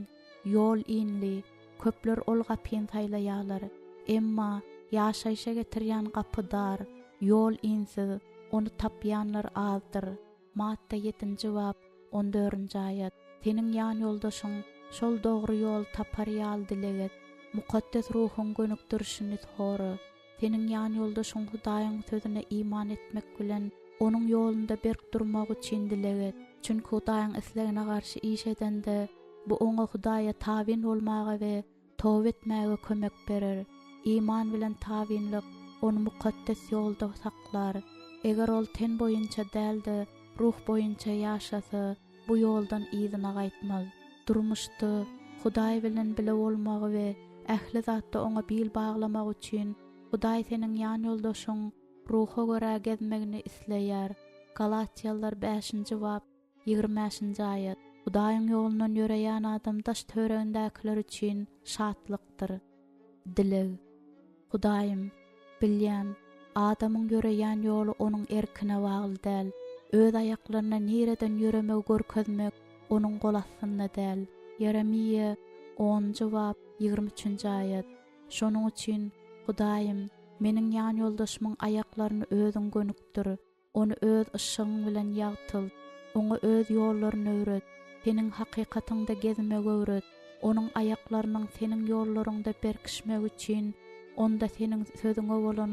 ýol inli, köpler ol gapyny saýlaýarlar. Emma ýaşaýşa getirýän gapy dar, ýol insiz, onu tapýanlar azdyr. Matta 7-nji bab 14-nji aýat. Seniň ýan ýoldaşyň şol dogry ýol tapar ýaly dileget. Mukaddes ruhun gönükdirişini sory. Seniň ýan ýoldaşyň Hudaýyň sözüne iman etmek bilen onuň ýolunda berk durmak üçin dileget. Çünki Hudaýyň islegine garşy iş edende bu oňa Hudaýa tabin bolmaga we towba etmäge kömek berer. İman bilen tabinlik onu mukaddes ýolda saklar. Eger ol ten boýunça däldi, ruh boýunça ýaşasa, bu ýoldan ýzyna gaýtmaz. Durmuşdy Hudaý bilen bile bolmagy we ähli zatda oňa bil baglamak üçin Hudaý seniň ýan ýoldaşyň ruha görä gezmegini isleýär. Galatiýalılar 5-nji bab 20-nji aýat. Hudaýyň ýolundan ýöreýän adam daş töregindäkiler üçin şatlykdyr. Dileg. Hudaýym, bilýän, adamyň ýöreýän ýoly onuň erkine bagly däl. Öz aýaklaryna nereden ýöremegi görkezmek onuň gol astynda däl. Yeremiýa 10-njy bab 23-nji aýat. Şonuň üçin Hudaýym, meniň ýan ýoldaşymyň aýaklaryny özüň gönükdir. Onu öz ışıgyň bilen ýagtyl. Oňa öz ýollaryny öwret. Seniň hakykatyňda gezmegi öwret. Onuň aýaklarynyň seniň ýollaryňda berkişmek üçin onda seniň sözüňe bolan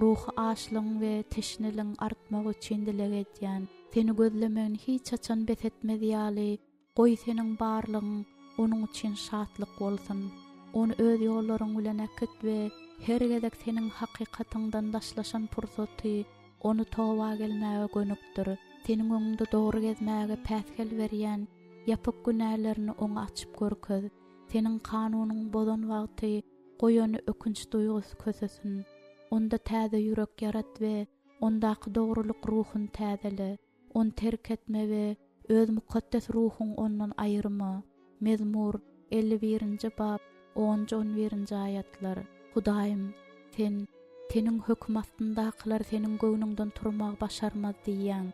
ruh aşlygyň we teşneliň artmak üçin dileg edýän. Seni gözlemegini hiç açan besetmedi ýaly. Goý seniň barlygyň onuň üçin şatlyk bolsun. Onu öz ýollaryň bilen äkit we her gezek seniň hakykatyňdan daşlaşan pursaty onu towa gelmäge gönükdir. Seniň öňünde dogry gezmäge päsgel berýän ýapyk günälerini oňa açyp görkez. Seniň kanunyň bolan wagty goýany ökünç duýgusy kösesin. Onda täze ýürek ýarat we ondaky dogrulyk ruhun täzele. On terk etme we öz mukaddes ruhun ondan aýyrma. Mezmur 51-nji bab 10-11-nji aýatlar. Hudaýym, seniň hökm astyndakylar seniň göwnüňden turmak başarmaz diýýän.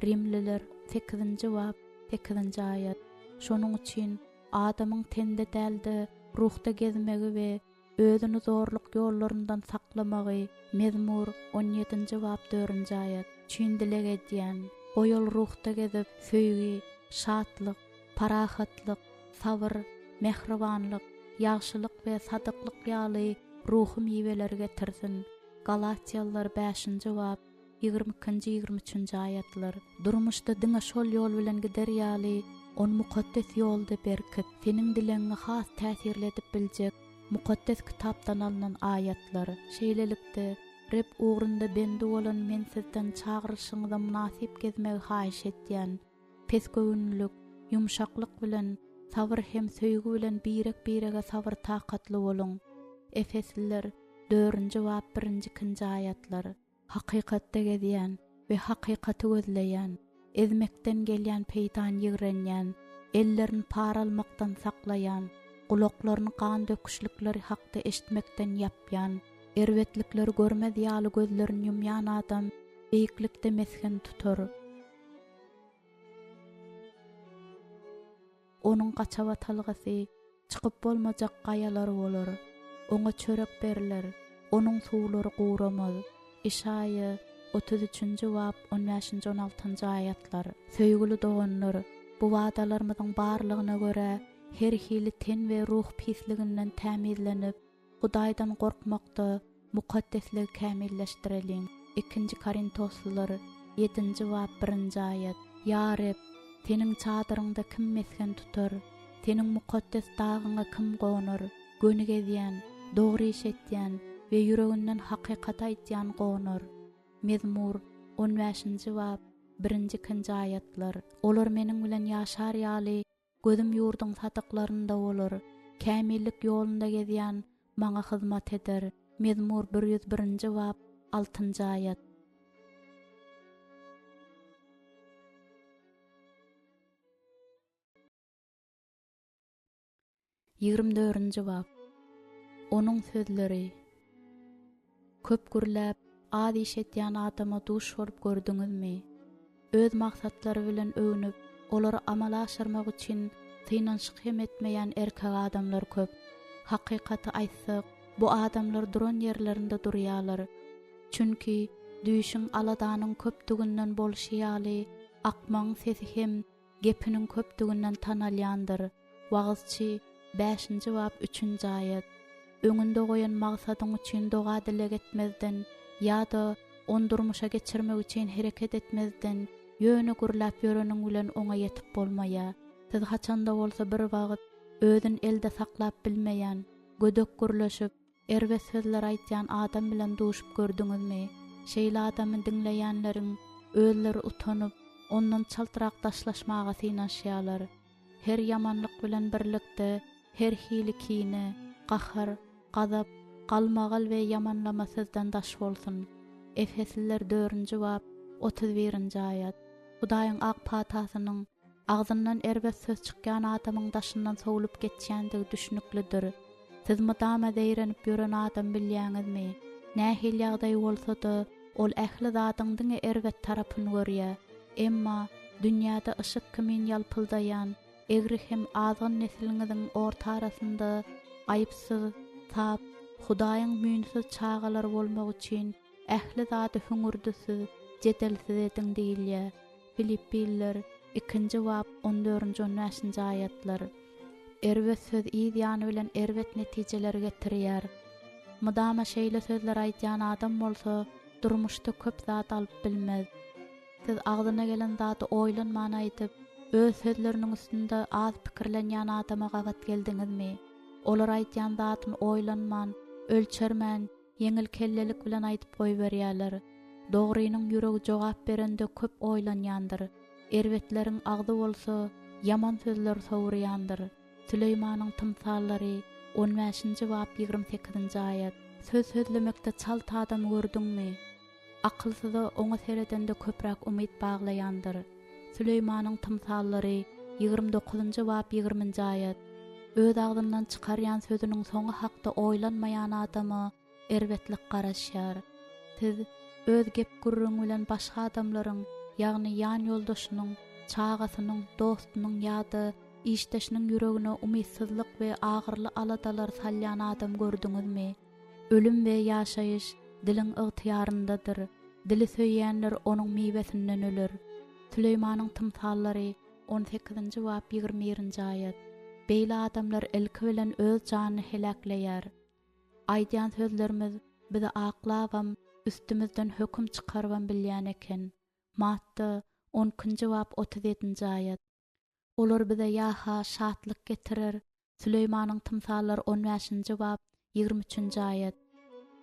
Rimliler 8-nji bab 8-nji aýat. Şonuň üçin adamyň tende däldi, ruhda gezmegi we özüni zorluk ýollaryndan saklamagy. Mezmur 17-nji bab 4-nji aýat. Çün dileg edýän, o ýol ruhda gezip söýgi, şatlyk, parahatlyk, sabr, mehribanlyk, ýagşylyk we sadyklyk ýaly ruhy miweleri getirsin. Galatiýalılar 5-nji bab 22-23-nji aýatlar. Durmuşda diňe şol ýol bilen gider ýaly on mukaddes ýolda berkit. Seniň dileňi has täsirledip biljek mukaddes kitapdan alynan aýatlar. Şeýlelikde Reb ugrunda bende bolan men sizden çağrışyňyza munasip gezmegi haýyş etýän. Pes göwnlük, ýumşaklyk bilen, sabr hem söýgü bilen birek-birege sabr takatly bolun. Efesliler 4-nji bab 1-2-nji aýatlar. Hakykatda gezýän we hakykaty gözleýän, ezmekden gelýän peýtan ýigrenýän, ellerini paralmakdan saklaýan, gulaklaryny kan döküşlikleri hakda eşitmekden ýapýan, erwetlikleri görmez ýaly gözlerini ýumýan adam beýiklikde mesken tutur. Onuň gaçawatalgasy çykyp bolmajak gaýalary bolar. Oňa çörek berler, onuň suwlary guramaz. İşaýa 33-nji bab 15-16-njy aýatlar. Söýgüli doganlar, bu wadalarymyň barlygyna görä her hili ten we ruh pisliginden tämizlenip, Hudaýdan gorkmakda mukaddeslik kämilleşdireliň. 2-nji Korintoslylar 7-nji bab 1-nji aýat. Ya Reb, seniň çadyryňda kim mesken tutar? Seniň mukaddes dagyňa kim gonar? Gönü gezýän, dogry iş etýän we ýüreginden hakykat aýtýan gonar. Mezmur 15-nji bab 1-2-nji aýatlar. Olar meniň bilen ýaşar ýaly gözüm ýurduň satyklarynda bolar. Kämillik ýolunda gezýän maňa hyzmat eder. Mezmur 101-nji bab 6-njy aýat. Ýigrimdörtnji bab. Onuň sözleri. Köp gürläp, ad iş etýän adama duş bolup gördüňizmi? öz maksatları bilen öwnüp, olary amala aşyrmak üçin tynanşyk hem etmeýän erkek adamlar köp. Hakykaty aýtsak, bu adamlar duran yerlerinde durýarlar. Çünki düýşüň aladanyň köpdüginden bolşýaly, akmaň sesi hem gepiniň köpdüginden tanalýandyr. Wagızçy 5-nji bab 3-nji aýat. Öňünde goýan magsadyň üçin doga dile etmezden ýa-da on durmuşa geçirmek üçin hereket etmezden ýöne gurlap ýöreniň bilen oňa ýetip bolmaýa. Siz haçanda bolsa bir wagt özün elde saklap bilmeýän, gödök gurlaşyp, erbet sözler aýtýan adam bilen duşup gördüňizmi? Şeýle adamy dinleýänleriň özleri utanyp, ondan çaltyrak taşlaşmaga synaşýarlar. Her yamanlyk bilen birlikde, her hili kine, gahar, gazap, galmagal we yamanlama sözden daş bolsun. Efesliler 4-nji bab 31-nji aýat. Hudaýyň ak patasynyň agzyndan erbet söz çykýan adamyň daşyndan sowulup geçýändigi düşünüklidir. Siz mudama deýrenip ýören adam bilýäňizmi? Nähil ýagdaý bolsa-da, ol ähli zatyň erbet tarapyny görýär. Emma dünýäde ışık kimin ýalpyldaýan, egri hem azgyn nesiliňiziň orta arasynda aýypsyz, tap, Hudaýyň müýnsiz çağalar bolmak üçin ähli zaty hüngürdüsi, jedelsiz ediň diýilýär. Filippililer 2-nji bab 14-15-nji aýatlar. Erbet söz ýany bilen erbet netijeleri getirýär. Mudama şeýle sözler aýtýan adam bolsa, durmuşda köp zat alyp bilmez. Siz agzyna gelen zaty oýlanman aýdyp, öz sözleriniň üstünde az pikirlenýän adama gabat geldiňizmi? Olar aýtýan zatyny oýlanman, ölçermän, yeňil kellelik bilen aýdyp goýberýärler. Dogrynyň ýüregi jogap berende köp oýlanýandyr. Erbetleriň agdy bolsa, yaman sözler sowurýandyr. Süleýmanyň tymsallary 15-nji bab 28-nji aýat. Söz sözlemekde çalt adam gördüňmi? Akylsyza oňa seredende köprak umyt baglaýandyr. Süleýmanyň tymsallary 29-njy bab 20-nji aýat. Öz agdyndan çykarýan sözüniň soňy hakda oýlanmaýan adamy erbetlik garaşýar. Siz öz gep gurrun bilen başga adamlaryň, ýagny ýan ýoldaşynyň, çağasynyň, dostunyň ýa-da işdeşiniň ýüregine umytsızlyk we agyrly aladalar salýan adam gördüňizmi? Ölüm we ýaşaýyş diliň ygtyýaryndadyr. Dili söýýänler onuň miwesinden öler. Süleýmanyň tymsallary 18-nji bab 21-nji aýat. Beýle adamlar ilki bilen öz janyny helakleýär. Aýdýan sözlerimiz bizi aklawam, üstümizden höküm çykarwam bilýän eken. Matta 10-njy bab 37-nji aýat. Olar bize ýaha şatlyk getirir. Süleýmanyň tymsallary 15-nji bab 23-nji aýat.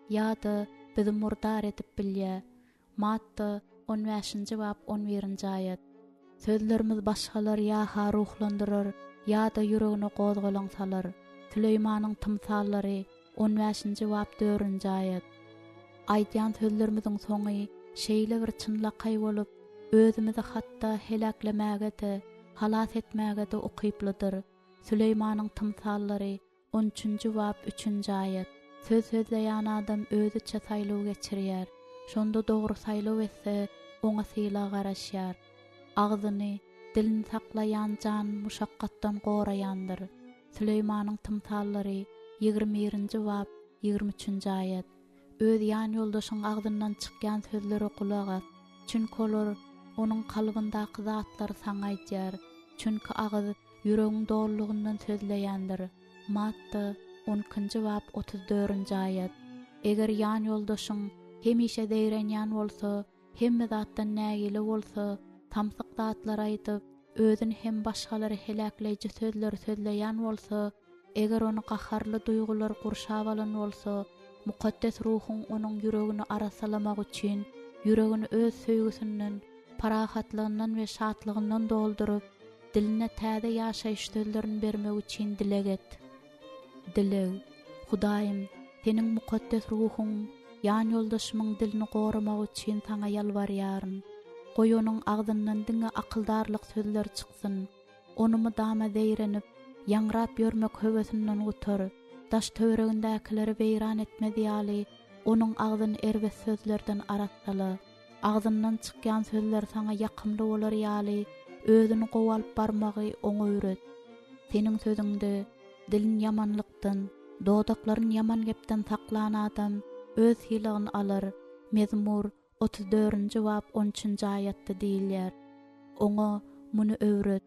Ýa-da bizi murdar edip bilýär. Matta 15-nji bab 11-nji aýat. Sözlerimiz başgalar ýaha ruhlandyrar, ýa-da ýüregine gozgalan salar. Süleýmanyň tymsallary 15-nji bab 4-nji aýat. Aýdýan sözlerimiziň soňy şeýle bir çynlakaý bolup, özümizi hatda helaklemäge-de, halas etmäge-de okyplydyr. Süleýmanyň tymsallary 13-nji bab 3-nji aýat. Söz sözleýän adam özüçe saýlaw geçirýär. Şonda dogry saýlaw etse, oňa syla garaşýar. Agzyny, dilini saklayan jan muşakkatdan gorayandyr. Süleýmanyň tymsallary 21-nji bab 23-nji aýat. Öz ýan ýoldaşyň agdyndan çykýan sözleri kulak as. Çünki olar onuň kalbyndaky zatlary saňa aýdýar. Çünki agyz ýüregiň dolulygyndan sözleýändir. Matta 10-njy bab 34-nji aýat. Eger ýan ýoldaşyň hemişe deýrenýän bolsa, hemme zatdan nägili bolsa, tamsyk zatlar aýdyp, özüni hem başgalary helakleýji sözler sözleýän bolsa, eger onu gaharly duýgular gurşap alan bolsa, mukaddes ruhun onuň ýüregini arasalamak üçin, ýüregini öz söýgüsinden, parahatlygyndan we şatlygyndan doldurup, diline täze ýaşaýyş sözlerini bermek üçin dilek et. Dilek, Hudaýym, seniň mukaddes ruhun, ýan ýoldaşymyň dilini goramak üçin saňa ýalbarýaryn. Goý onuň agdyndan diňe akyldarlyk sözler çyksyn. Onu mudama deýrenip, ýangrap ýörmek höwesinden gutar. Daş töweregindäkileri beýran etmedi ýaly, onuň agdyny erbet sözlerden aratsala. Ağzından çıkýan sözler sana ýakymly bolar ýaly özüni gowalyp barmagy oňa öwret. Senin sözüňde dilin ýamanlykdan, dodaklaryň ýaman gepden saklan adam öz hilagyny alar. Mezmur 34-nji bab 13-nji aýatda diýilýär. Oňa muny öwret.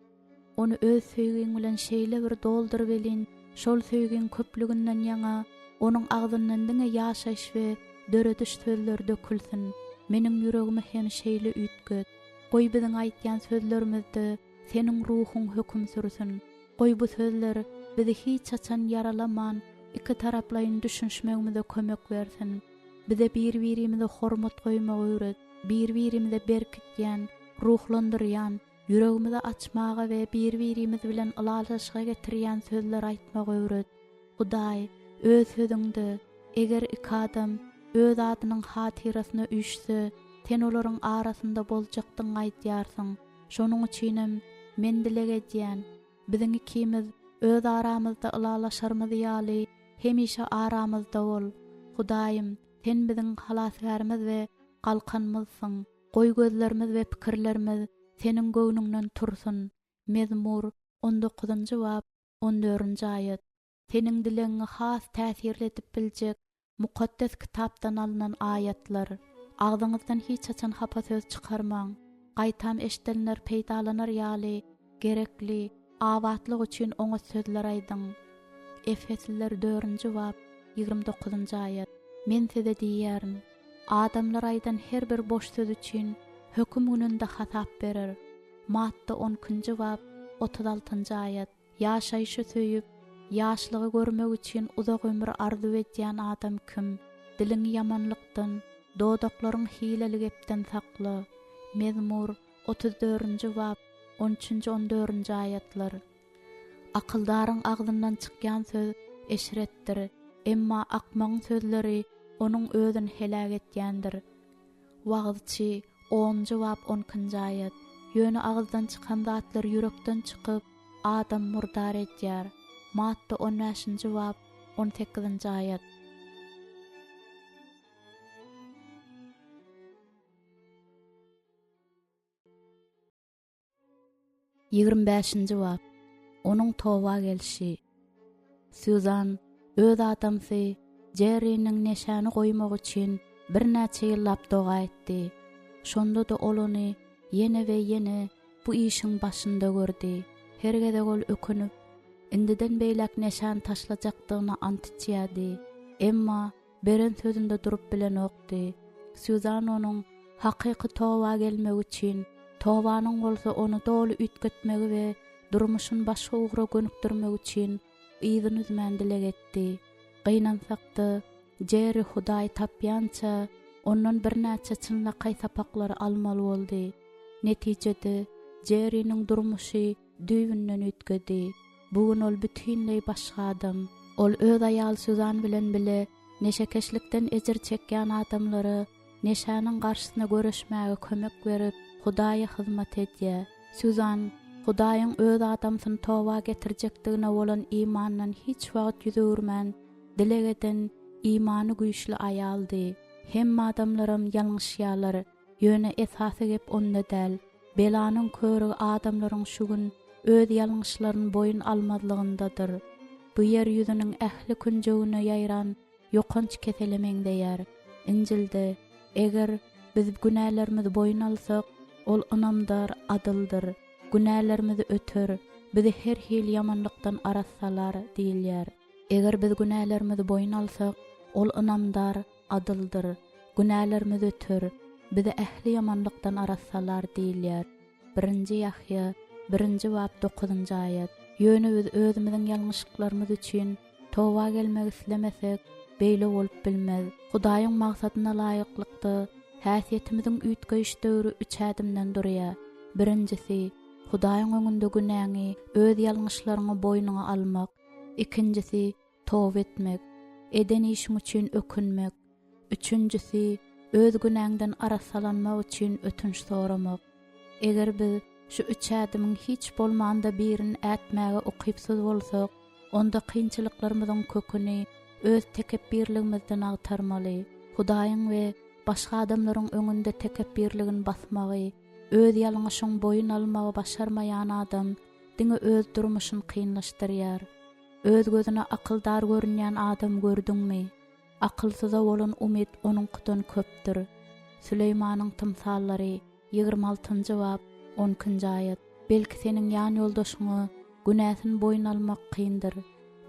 Onu öz söýgüň bilen şeýle bir dolduryp elin, şol söýgüň köplüginden ýaňa onuň agzyndan diňe ýaşaş we dörediş sözler dökülsin. Meniň ýüregimi hem şeýle ütget. Goý biziň aýtýan sözlerimizde seniň ruhuň höküm sürsin. Goý bu sözler bizi hiç açan yaralaman, iki taraplaryň düşünşmegimize kömek bersin. Bize bir-birimize hormat goýmagy öwret, bir-birimize berkit diýen, ruhlandyrýan, yüregimizi açmaga we bir-birimiz bilen ylalaşyga getirýän sözler aýtmagy öwret. Hudaý, öz sözüňde eger iki adam öz adynyň hatirasyna üýşse, sen olaryň arasynda boljakdyň aýtýarsyň. Şonuň üçinem men dilege edýän, biziň ikimiz öz aramyzda ylalaşarmyz ýaly hemişe aramyzda bol. Hudaýym, sen biziň halasgarymyz we galkanmyzsyň. Goý gözlerimiz we pikirlerimiz senin göwnüňden tursun. Mezmur 19-njy bab 14-nji aýat. Senin dileňi has täsirletip biljek mukaddes kitapdan alynan aýatlar. Agzyňyzdan hiç açan hapa söz çykarmaň. Gaýtam eşdelenler peýdalanar ýaly gerekli awatlyk üçin oňa sözler aýdyň. Efesliler 4-nji bab 29-njy aýat. Men size diýýärim, adamlar aýdan her bir boş söz üçin höküm gününde hasap berer. Matta 10-njy bab 36-njy aýat. Ýaşaýşy söýüp, ýaşlygy görmek üçin uzak ömür arzu edýän adam kim? Diliň ýamanlykdan, dodaklaryň hileli gepden sakla. Mezmur 34-njy bab 13-14-nji aýatlar. Akyldaryň agzyndan çykýan söz eşretdir, emma akmaň sözleri onuň özüni helak etýändir. Wagtçy 10-njy bab 10-njy aýat. Ýöne agzdan çykan zatlar ýürekden çykyp adam murdar etýär. Matta 15-njy bab 18-njy aýat. Ýigrimbeşinji bab. Onuň towa gelşi. Susan öz adamsy Jerry'niň neşany goýmak üçin bir näçe ýyllap doga etdi. Şonda da olony ýene we ýene bu işiň başynda gördi. Hergede ol ökünüp, indiden beýlek neşan taşlajakdygyna ant içýärdi. Emma beren sözünde durup bilen okdy. Susan onuň hakyky towa gelmek üçin, towanyň bolsa onu doly ütgetmegi we durmuşyn başga ugra gönükdirmek üçin ýygyny üzmän dilek etdi. Gynansaky Jerry Hudaý tapýança ondan bir näçe çynlaqay sapaklary almaly boldy. Netijede Jerry'niň durmuşy düýbünden ütgedi. Bugün ol bütünlei başga adam. Ol öz aýal Susan bilen bile neşekeşlikden ejir çekýän adamlary neşanyň garşysyna göreşmäge kömek berip Hudaýa hyzmat edýär. Susan Hudaýyň öz adamsyny towa getirjekdigine bolan imandan hiç wagt ýüze örmän, dilek eden imany güýçli aýaldy. Hemme adamlarym ýalňyşýarlar, ýöne esasy gep onda däl. Belanyň körügi adamlaryň şu gün öz ýalňyşlaryny boyun almazlygyndadyr. Bu ýer ýüzüniň ähli künjegine ýaýran ýokanç keselemeňdeýär. Injilde eger biz günälerimizi boyun alsak, ol ynamdar, adyldyr. Günälerimizi öter, bizi her hil ýamanlykdan arassalar diýilýär. Eger biz günälerimizi boyun alsak, ol ynamdar, adyldyr. Günälerimizi öter, bizi ähli ýamanlykdan arassalar diýilýär. 1-nji Ýahya 1-nji bab 9-njy aýat. Ýöne biz özümiziň ýalňyşlyklarymyz üçin towa gelmek islemesek, beýle bolup bilmez. Hudaýyň magsadyna laýyklykda häsiýetimiziň ütgeýiş döwrü 3 adymdan durýar. Birinjisi, Hudaýyň öňünde günäňi, öz ýalňyşlaryňy boýnuňa almak. Ikincisi, towba etmek, eden işiň üçin ökünmek. Üçüncüsi, öz günäňden arasalanmak üçin ötünç soramak. Eger biz şu 3 adymyň hiç bolmanda birini ätmäge okypsyz bolsak, onda kynçylyklarymyzyň köküni öz tekebbirligimizden agtarmaly. Hudaýyň we başga adamlaryň öňünde tekebbirligini basmagy, öz ýalňyşyň boyun almagy başarmaýan adam diňe öz durmuşyny kynlaşdyrýar. Öz gözüne akyldar görünýän adam gördüňmi? Akylsyza bolan umyt onuňkydan köpdür. Süleýmanyň tymsallary 26-njy bab 10-njy aýat. Belki seniň ýan ýoldaşyňy günäsini boyun almak kyndyr.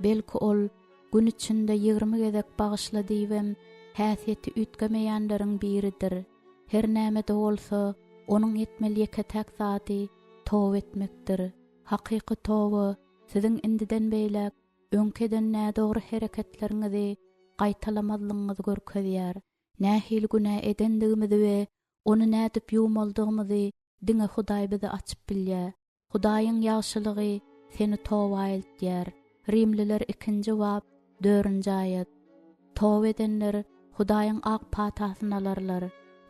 Belki ol gün içinde 20 gezek bagyşla diýbem häsiýeti ütgemeýänleriň biridir. Her näme de bolsa onuň etmeli ýeke täk zady towba etmekdir. Hakyky towba siziň indiden beýlek öňkeden nädogry hereketlerinizi gaýtalamazlygyňyzy görkezýär. Nähil günä edendigimizi we onu nädip ýuwmaldygymyzy diňe Hudaý bizi açyp bilýär. Hudaýyň ýagşylygy seni towba etýär. Rimliler 2-nji bab 4-nji aýat. Towba edenler Hudaýyň ak patasyny alarlar.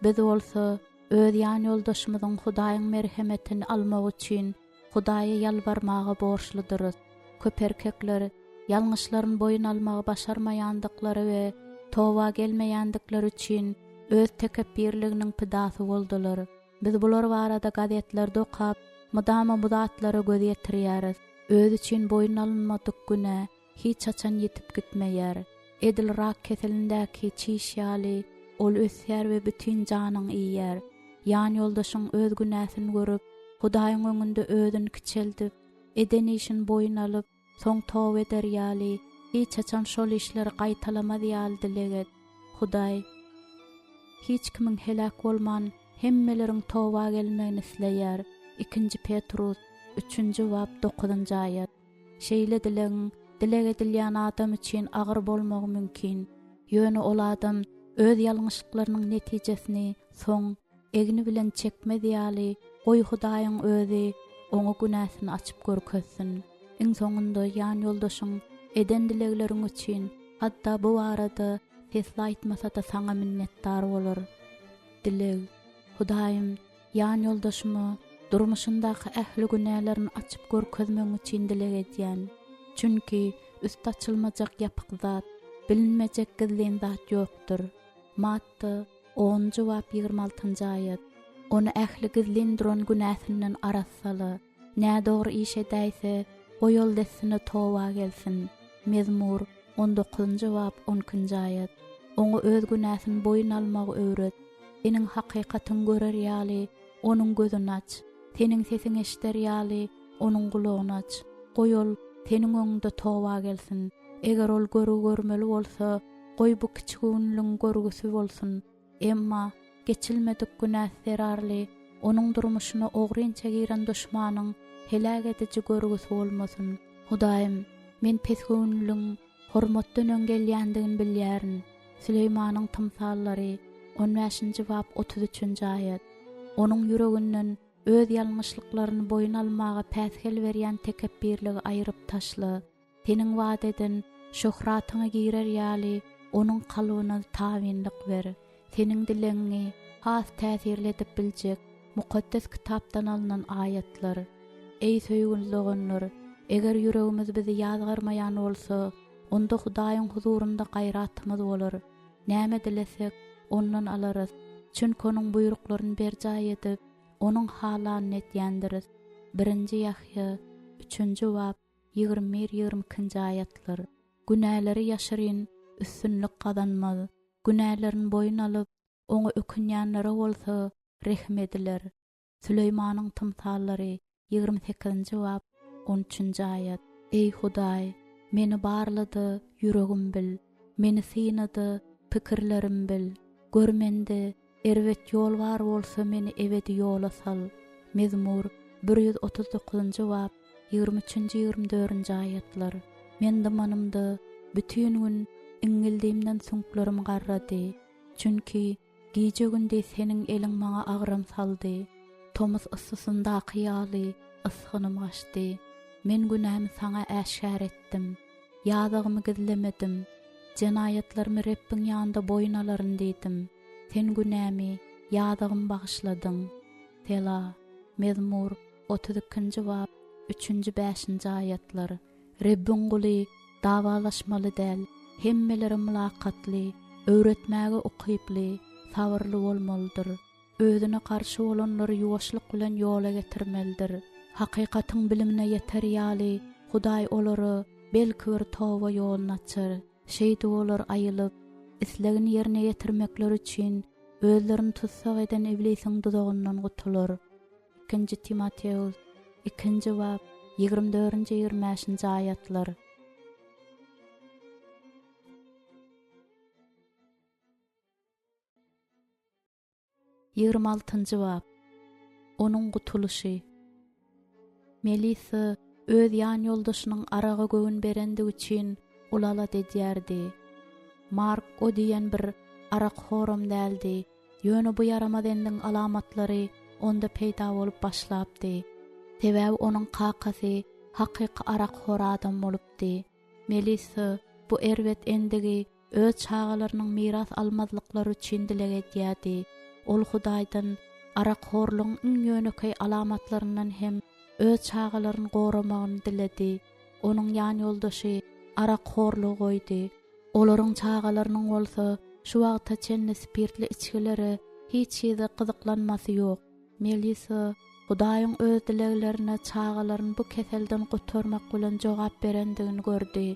Biz bolsa öz ýan ýoldaşymyzyň Hudaýyň merhemetini almak üçin Hudaýa ýalbarmagy borçludyrys. Köp erkekler ýalňyşlaryny boyun almagy başarmaýandyklary we towba gelmeýändikleri üçin öz tekebbirliginiň pidasy boldular. Biz bular barada gazetlerde okap, mudama bu zatlara göz ýetirýäris. Öz üçin boyun alınmadyk güne hiç açan yetip gitmeýär. Edil rak keselindäki çiş ýaly ol ösýär we bütün janyň iýýär. Ýan ýoldaşyň öz günäsini görüp, Hudaýyň öňünde özüni kiçeldip, eden işin boyun alyp, soň towba eder ýaly hiç açan şol işleri gaýtalamaz ýaly dileget. Hudaý hiç kimiň helak bolman hemmeleriň towba gelmegini isleýär. 2 Petrus 3-nji bab 9-njy aýat. Şeýle dilek edilýän adam üçin agyr bolmagy mümkin. Ýöne ol adam öz ýalňyşlyklarynyň netijesini soň egni bilen çekmedi ýaly goý Hudaýyň özi oňa günäsini açyp görkezsin. Iň soňunda ýan ýoldaşyň eden dilekleriň üçin hatda bu arada tesla aýtmasa da saňa minnetdar bolar. Dilek Hudaýym ýan ýoldaşymy durmuşyndaky ähli günälerini açyp görkezmek üçin dilek edýän. Çünki üst açylmajak ýapyk zat, bilinmejek gizlen zat ýokdur. Matta 10-njy bab 26-njy aýat. Onu ähli gizlen duran günäsinden arassaly, nädogry iş edäýse, o ýol dessine towba gelsin. Mezmur 19-njy bab 10-njy aýat. Oňa öz günäsini boyun almagy öwret. Senin hakykatyň görer ýaly onuň gözüni aç. Senin sesiň eşiter ýaly onuň gulagyny aç. Goýol senin öňünde towba gelsin. Eger ol görmeli bolsa, goý bu kiçigünliň görgüsü bolsun. Emma geçilmedik günäs zerarly, onuň durmuşyna ogrynça giren düşmanyň helak edici görgüsü bolmasyn. Hudaýym, men pesgünliň hormatdan öňgelýändigini bilýärin. Süleýmanyň tymsallary 15-nji bab 33-nji aýat. Onuň ýüreginden öz ýalňyşlyklaryny boyun almaga päsgel berýän tekebbirligi aýryp taşla. Senin wad eden şöhratyňy girer ýaly onuň kalbyna tawinlik ber. Senin dileňi has täsirli edip biljek mukaddes kitapdan alynan aýatlar. Ey söýgünler, eger ýüregimiz bizi ýazgarmaýan bolsa, onda Hudaýyň huzurunda gaýratymyz bolar. Näme dilesek ondan alarys. Çünki onuň buýruklaryny berjay edip, onuň halany etýändiris. 1-nji Ýahya 3-nji bab 21-22-nji aýatlar. Günäleri ýaşyryn üstünlik gazanmaz. Günälerini boyun alyp, oňa ökünýänlere bolsa rehm ediler. Süleýmanyň tymsallary 28-nji bab 13-nji aýat. Ey Hudaý, meni barlady, ýüregim bil. Meni synady, pikirlerim bil. Görmende erwet ýol bar bolsa meni ebedi ýola sal. Mezmur 139-njy bab 23-24-nji aýatlar. Men dymanymda bütün gün iňildiğimden süňklerim garrady. Çünki gije günde seniň eliň maňa agram saldy. Tomuz ıssysynda ýaly ysgynym gaçdy. Men günämi saňa äşkär etdim. Ýazygymy gizlemedim. Jenaýatlarymy Rabbiň ýanynda boyun alaryn diýdim. Sen günämi ýazygymy bagyşladyň. Tela Mezmur 32-nji bab 3-5-nji aýatlar. Rabbiň guly dawalaşmaly däl, hemmeleri mülakatly, öwretmäge okyply, sabırlı bolmalydyr. Özüne karşı olanlary ýuwaşlyk bilen ýola getirmelidir. Hakykatyň bilimine ýeter ýaly Hudaý olary belki bir towa ýoluny açar. Şeýdi olar aýylyp, islegini ýerine ýetirmekleri üçin özlerini tutsak eden iblisiň duzagyndan gutular. 2 Timoteus 2 bab 24-25 aýatlar. 26 bab. Onuň gutuluşy. Melisa öz ýan ýoldaşynyň araga göwün berendigi üçin ulala dedýärdi. Mark o diýen bir arak horum däldi. Ýöne bu yaramaz endiň alamatlary onda peýda bolup başlapdy. Sebäbi onuň kakasy hakyky arak hor adam bolupdy. Melisa bu erwet endigi öz çağalarynyň miras almazlyklary üçin dileg edýärdi. Ol Hudaýdan arak horlugyň iň ýönekay alamatlaryndan hem öz çağalaryny goramagyny diledi. Onuň ýan ýoldaşy arak horlugy goýdy. Olaryň çağalarynyň bolsa şu wagta çenne spirtli içkileri hiç ýerde gyzyklanmasy ýok. Melisa Hudaýyň öz dileglerine çağalaryny bu keselden gutarmak bilen jogap berendigini gördi.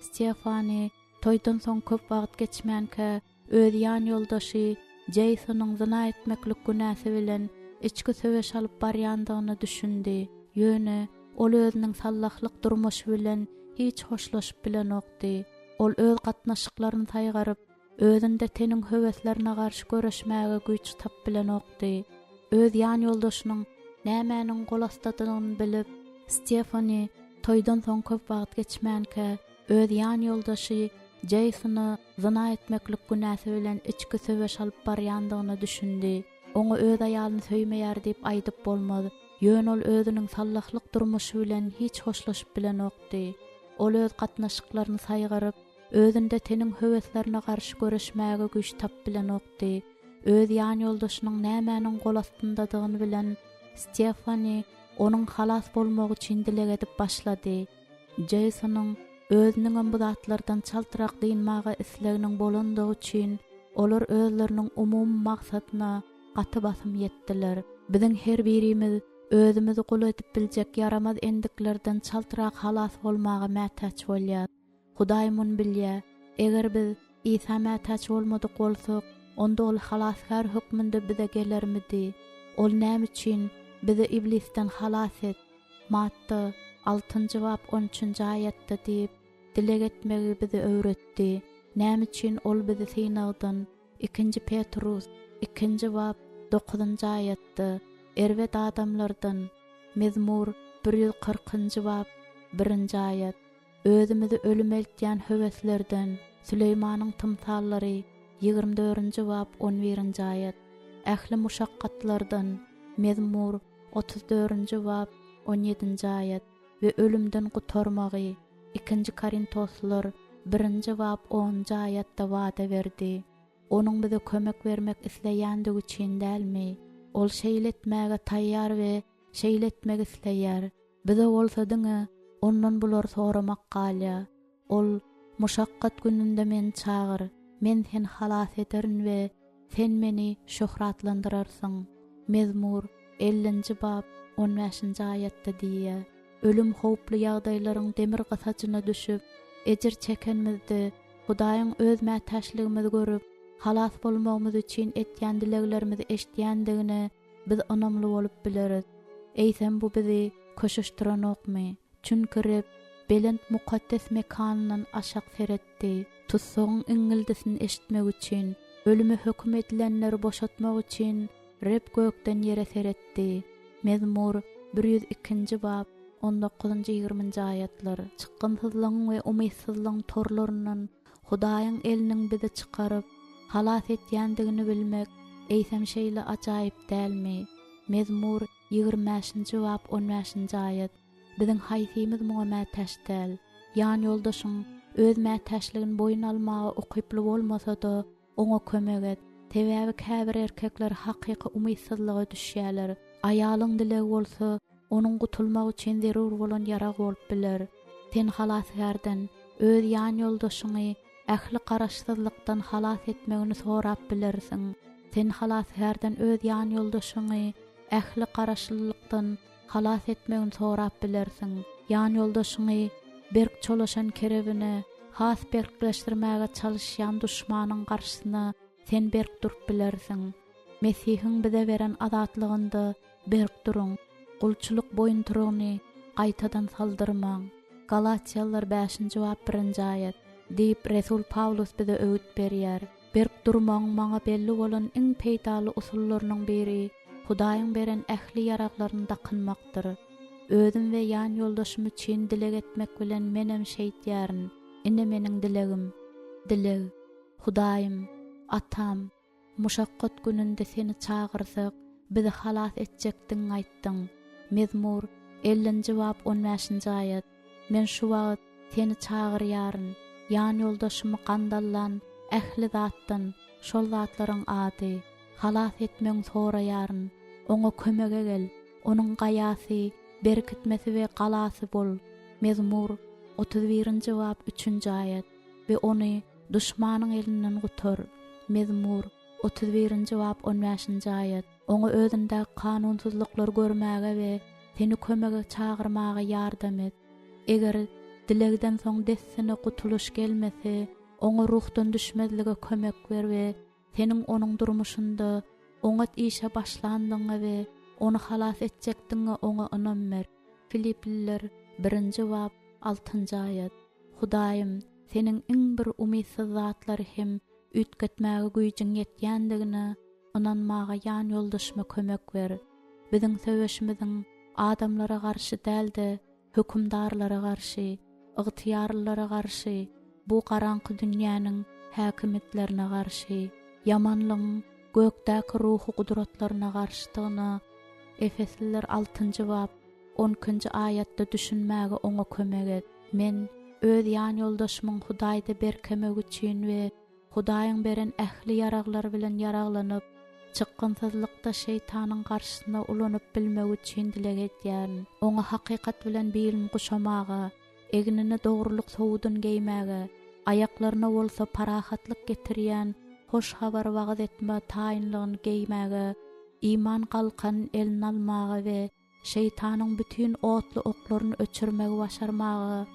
Stefani toýdan soň köp wagt geçmänke öz ýan ýoldaşy Jasonyň zina etmeklik günäsi bilen içki söweş alyp barýandygyny düşündi. Ýöne ol özüniň sallahlyk durmuşy bilen hiç hoşlaşyp bilen okdy. Ol öz gatnaşyklaryny taýgaryp, özünde teniň höweslerine garşy göreşmäge güýç tap bilen okdy. Öz ýan ýoldaşynyň nämäniň golastadygyny bilip, Stefani toýdan soň köp wagt geçmänke öz ýan ýoldaşy Jasony zina etmeklik günäsi bilen içki söweş alyp barýandygyny düşündi. Oňa öz aýalyny söýmeýär diýip aýdyp bolmady. Ýöne ol özüniň sallahlyk durmuşy bilen hiç hoşlaşyp bilen okdy. Ol öz gatnaşyklaryny saýgaryp, özünde teniň höweslerine garşy göreşmäge güýç tap bilen okdy. Öz ýan ýoldaşynyň nämäniň gol astyndadygyny bilen Stefani onuň halas bolmagy üçin dileg edip başlady. Jasonyň özüniň bu zatlardan çaltyrak diýilmäge isleginiň bolandygy üçin olar özleriniň umumy maksadyna gaty basym ýetdiler. Biziň her birimiz özümizi gol edip biljek yaramaz endiklerden çaltyrak halas bolmagy mätäç bolýar. Hudaý mun bilýär, eger biz Isa mätäç bolmadyk bolsak, onda ol halaskar hukmynda bize gelermidi? Ol näme üçin bizi iblisden halas et? Matta 6 bab 13 aýatda diýip dileg etmegi bizi öwretdi. Näme üçin ol bizi synagdan? 2 Petrus 2 bab 9 aýatda erwet adamlardan. Mezmur 140 bab 1 aýat. Özümizi ölüm eltýän höweslerden. Süleýmanyň tymsallary 24 bab 11 aýat. Ähli muşakkatlardan. Mezmur 34 bab 17 aýat we ölümden gutarmagy 2 Korintoslar 1 bab 10 aýatda wada berdi. Onuň bize kömek bermek isleýändigi üçin dälmi? Ol şeýletmäge taýýar we şeýletmek isleýär. Bize bolsa diňe ondan bular soramak galýa. Ol muşakkat gününde men çağır, men sen halas ederin we sen meni şöhratlandyrarsyň. Mezmur 50 bab 15 aýatda diýär. Ölüm howply ýagdaýlaryň demir gasaçyna düşüp, ejir çekenmizde Hudaýyň öz mätäçligimizi görüp, halas bolmagymyz üçin etýän dileglerimizi eşitýändigini biz onamly bolup bileriz. Eýsem bu bizi köşüşdirenokmy? Çünki Reb belent mukaddes mekanyndan aşak seretdi. Tutsagyň iňildisini eşitmek üçin, ölüme hökm edilenleri boşatmak üçin Reb gökden ýere seretdi. Mezmur 102 bab 19-20 aýatlar. Çykgynsyzlygyň we umytsyzlygyň torlaryndan Hudaýyň eliniň bizi çykaryp halas etýändigini bilmek eýsem şeýle ajaýyp dälmi? Mezmur 25 bab 15 aýat. Biziň haýsymiz muňa mätäç däl. Ýan ýoldaşyň öz mätäçligini boyun almagy okyply bolmasa da oňa kömek et. Sebäbi käbir erkekler hakyky umytsyzlyga düşýärler. Aýalyň dilegi bolsa, onuň gutulmagy üçin zerur bolan ýarag bolup biler. Sen halasgardan öz ýan ýoldaşyňy ähli garaşsyzlykdan halas etmegini sorap bilersiň. Sen halasherden öz ýan ýoldaşyňy ähli garaşlylykdan halas etmegin sorap bilersiň. Ýan ýoldaşyňy berk çolaşan kerebine has berkleşdirmäge çalışýan düşmanyň garşysyna sen berk durup bilersiň. Mesihiň bize beren azatlygynda berk duruň. Gulçuluk boýunturugyny gaýtadan saldyrmaň. Galatiýalılar 5-nji bab 1-nji aýat. Diýip Resul Paulus bize öwüt berýär. Berk durmaň maňa belli bolan iň peýdaly usullarynyň biri Hudaýyň beren ähli ýaraglaryny dakynmakdyr. Özüm we ýan ýoldaşymy çyn dileg etmek bilen menem şeýtýäryn. Ine meniň dilegim. Dileg. Hudaýym, atam, muşakkat gününde seni çağırsak, bizi halas etjekdiň aýtdyň. Mezmur 50-nji bab 15-nji aýat. Men şu wagt seni çağırýaryn. Ýan ýoldaşymy gandallan, ähli zatdan, şol zatlaryň ady, halas etmeň soraýaryn. Oňa kömege gel. Onuň gaýasy, berkitmesi we galasy bol. Mezmur 31-nji bab 3-nji aýat. We ony düşmanyň elinden gutar. Mezmur 31-nji bab 15-nji aýat. Oňa özünde kanunsuzluklar görmäge we seni kömege çağırmaga ýardam et. Eger dilegden soň dessine gutuluş gelmese, oňa ruhdan düşmezlige kömek ber we seniň onuň durmuşynda oňa işe başlandyňy we onu halas etjekdiňi oňa önam ber. Filipliler 1-nji bab 6-njy aýat. Hudaýym, seniň iň bir umysyz zatlary hem ütketmäge güýjüň ýetýändigine inanmaga ýan ýoldaşyma kömek ber. Biziň söwüşimiziň adamlara garşy däldi, hükümdarlara garşy, ygtyýarlylara garşy, bu garaňky dünýäniň häkimetlerine garşy, ýamanlygyň gökdäki ruhy gudratlaryna garşydygyna Efesliler 6-njy bab 12-nji aýatda düşünmäge oňa kömek et. Men öz ýan ýoldaşymyň Hudaýda berkemegi üçin we Hudaýyň beren ähli ýaraglar bilen ýaraglanyp, çykgynsyzlykda şeytanyň garşysyna ulanyp bilmek üçin dileg etýärin. Oňa hakykat bilen bilim guşamaga, egnini dogruluk sowudun geýmäge, aýaklaryna bolsa parahatlyk getirýän hoş habar wagt etme taýynlygyny geýmäge, iman galkan elini almaga we şeytanyň bütün otly oklaryny öçürmegi başarmaga,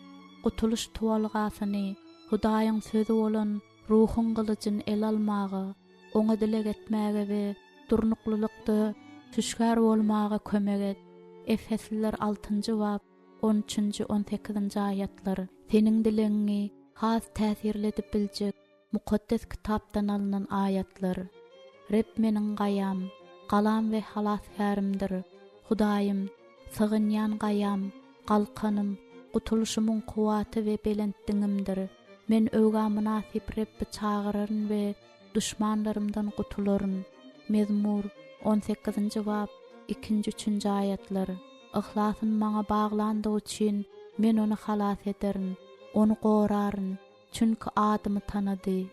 gutuluş tuwalgasyny, Hudaýyň sözi bolan ruhun kılıcını el almaga, oňa dileg etmäge we durnuklulykda tüşkär bolmaga kömek et. Efesliler 6-njy bab 13-nji 18-nji aýatlar. Seniň dilegiňi has täsirledip biljek mukaddes kitapdan alynan aýatlar. Reb meniň gaýam, galam we halaskärimdir. Hudaýym, sığınýan gaýam, galkanym, gutuluşumyň kuwaty we belentdiňimdir. Men öwga münasip Rebbi çağırırın we düşmanlarımdan gutularyn. Mezmur 18-nji bab 2-3-nji aýatlar. Ihlasyn maňa baglandygy üçin men onu halas ederin, onu goraryn, çünki adymy tanady.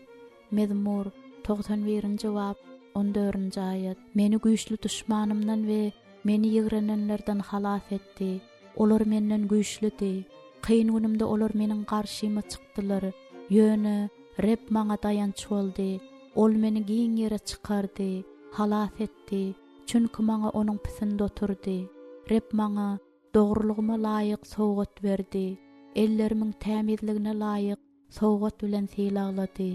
Mezmur 91-nji bab 14-nji aýat. Meni güýçli düşmanymdan we meni ýigrenenlerden halas etdi. Olar menden güýçlidi. Kıyın günümde olar meniň garşyma çykdylar. Ýöne Reb maňa dayanç boldy. Ol meni giň ýere çykardy, halas etdi. Çünki maňa onuň pisinde oturdy. Reb maňa dogrulygyma laýyk sowgat berdi. Ellerimiň tämizligine laýyk sowgat bilen sylaglady.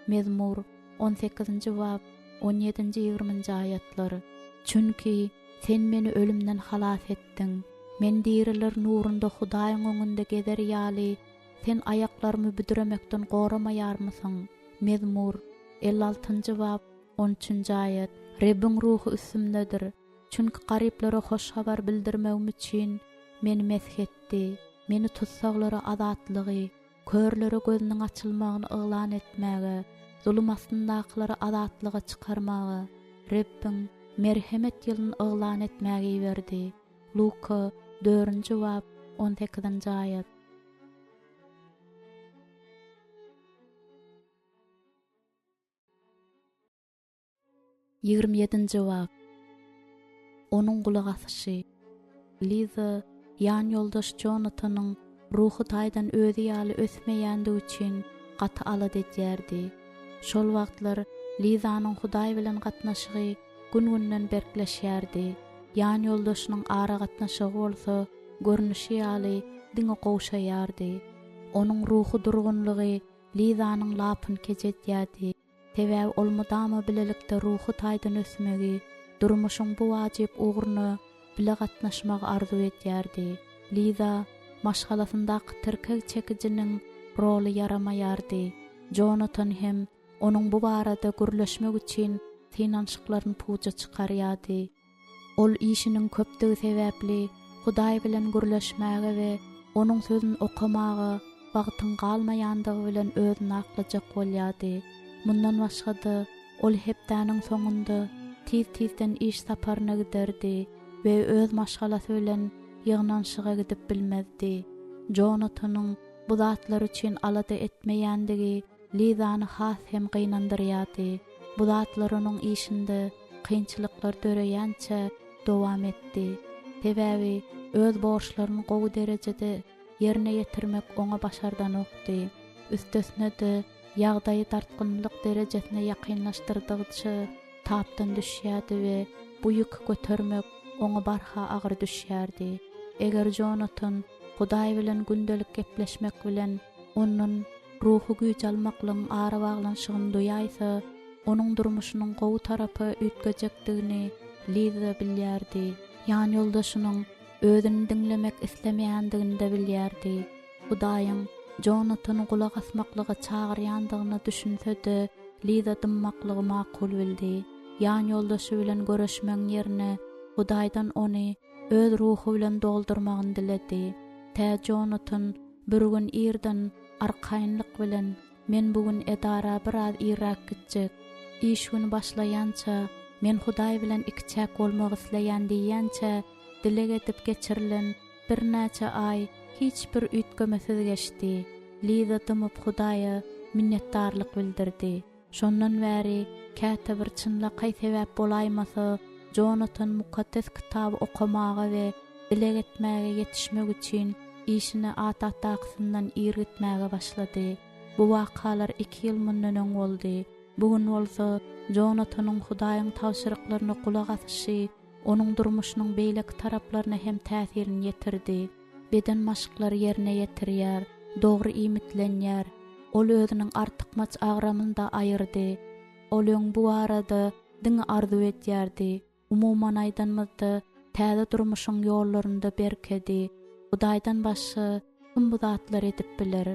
Mezmur 18-nji bab 17-20-nji aýatlar. Çünki sen meni ölümden halas etdiň. Men diriler nurunda Hudaýyň öňünde gezer ýaly, sen aýaklarymy büdüremekden goramaýarmysyň? Mezmur 56-njy bab 13-nji aýat. Rebiň ruhy üstümdedir. Çünki garyplara hoş habar bildirmegim üçin meni meshetdi. Meni tutsaglara azatlygy, körlere gözüniň açylmagyny yglan etmäge, zulüm astyndakylara azatlyga çykarmaga, Rebiň merhemet ýylyny yglan etmäge berdi. Luka 4-nji bab 18-nji aýat. Yirmi bab. Onuň gulak asyşy. Liza ýan ýoldaş Jonathanyň ruhy taýdan özi ýaly ösmeýändi üçin gaty alad edýärdi. Şol wagtlar Lizanyň Hudaý bilen gatnaşygy gün-günden berkleşýärdi. Ýan ýoldaşynyň ara gatnaşygy bolsa, görnüşi ýaly diňe gowşaýardy. Onuň ruhy durgunlygy Lizanyň lapyny kejetýärdi. Sebäbi ol mudama bilelikde ruhy taýdan ösmegi, durmuşyň bu wajyp ugruny bile gatnaşmagy arzu etýärdi. Liza maşgalasyndaky tirkek çekijiniň roly yaramaýardy. Jonathan hem onuň bu barada gürleşmek üçin finanşyklaryny puja çykarýardy. Ol işiniň köpdigi sebäpli Hudaý bilen gürleşmäge we onuň sözüni okamagy wagtyň galmaýandygy bilen özüni aklajak bolýardy. Mundan başga ol hepdäniň soňunda tiz-tizden iş saparyna giderdi we öz maşgalasy bilen ýygnanşyga gidip bilmezdi. Jonathanyň bu zatlar üçin alada etmeýändigi Lizany has hem gynandyrýardy. Bu zatlar onuň işinde kynçylyklar döreýänçe dowam etdi. Sebäbi öz borçlaryny gowy derejede ýerine ýetirmek oňa başardan okdy. Üstesine de ýagdaýy tartgynlyk derejesine ýakynlaşdyrdygyça tapdan düşýärdi we bu ýüki götermek oňa barha agyr düşýärdi. Eger Jonathan Hudaý bilen gündelik gepleşmek bilen onuň ruhy güýç almaklyň ara baglanşygyny duýaýsa, onuň durmuşynyň gowy tarapy üýtgejekdigini Liza bilýärdi. Ýan ýoldaşynyň özüni diňlemek islemeýändigini de bilýärdi. Hudaýyň Jonathany gulak asmaklyga çagyrýandygyny düşünse-de, Liza dymmaklygy makul bildi. Ýan ýoldaşy bilen görüşmeň ýerine Hudaýdan ony öz ruhy bilen doldurmagyny diledi. Tä Jonathan bir gün irden arkaýynlyk bilen men bugün edara biraz irak gitjek. İş günü başlaýança men Hudaý bilen ikçäk bolmagy isleýän diýýänçe dilek edip geçirilen bir näçe ay hiç bir üýtgemesiz geçdi. Liza tymyp Hudaýa minnetdarlyk bildirdi. Şondan bäri käte bir çynlaky sebäp bolaýmasa, Jonathan mukaddes kitaby okamaga we dilek etmäge ýetişmek üçin işini at-ataksyndan irgitmäge başlady. Bu wakalar 2 ýyl mundan öň boldy. Bugün bolsa Jonathanyň Hudaýyň tawşyryklaryna kulak asyşy onuň durmuşynyň beýleki taraplaryna hem täsirini ýetirdi. Beden maşyklary ýerine ýetirýär, dogry imitlenýär. Ol özüniň artykmaç agramyny da aýyrdy. Olýň bu arada diňe arzu etýärdi. Umuman aýdanmazda täze durmuşyň ýollarynda berkedi. Hudaýdan başga kim bu zatlar edip biler?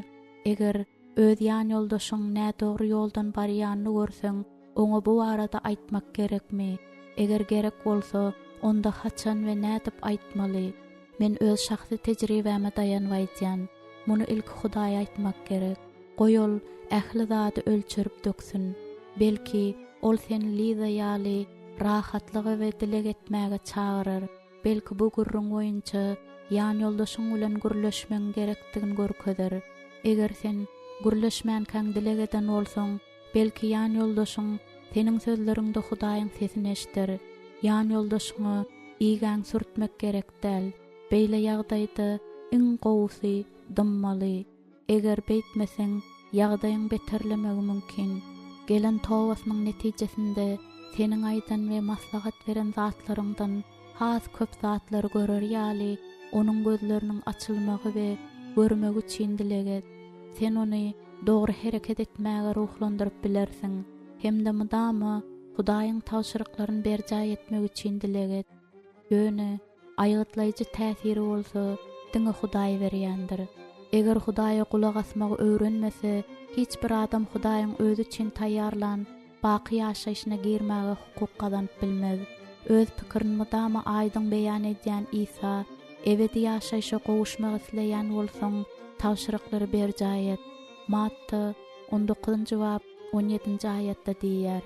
Eger öz ýan ýoldaşyň nä dogry ýoldan barýanyny görseň, oňa bu arada aýtmak gerekmi? Eger gerek bolsa, onda haçan we nädip aýtmaly? Men öz şahsy tejribäme dayanıp aýtýan. Muny ilk Hudaýa aýtmak gerek. Goýol ähli zady ölçürip döksün. Belki ol seni Liza ýaly rahatlygy we dilek etmäge çagyrar. Belki bu gurrun boýunça ýan ýoldaşyň bilen gürleşmeň gerekdigini görkezler. Eger sen gürleşmän kaň dilek eden bolsaň, belki ýan ýoldaşyň seniň sözleriňde Hudaýyň sesini eşitir. Ýan ýoldaşyňa iýgäň sürtmek gerek däl. Beýle ýagdaýda iň gowsy dymmaly. Eger beýtmeseň, ýagdaýyň beterlemegi mümkin. Gelen towasynyň netijesinde seniň aýdan we maslahat beren zatlaryňdan has köp zatlar görer ýaly onuň gözleriniň açylmagy we görmegi üçin dileget. Sen ony dogry hereket etmäge ruhlandyryp bilersiň. Hemde mudama Hudaýyň tawşyryklaryny berjaý etmek üçin dileget. Ýöne aýytlaýjy täsiri bolsa, diňe Hudaý berýändir. Eger Hudaýa kulak asmagy öwrenmese, hiç bir adam Hudaýyň özü üçin taýýarlan baky ýaşaýyşyna girmäge hukuk gazanyp bilmez. Öz pikirini mudama aýdyň beýan edýän İsa, ebedi ýaşaýyşa gowuşmak isleýän bolsaň, tawşyryklary berjaý et. Matta 19-njy bab 17-nji aýatda diýär: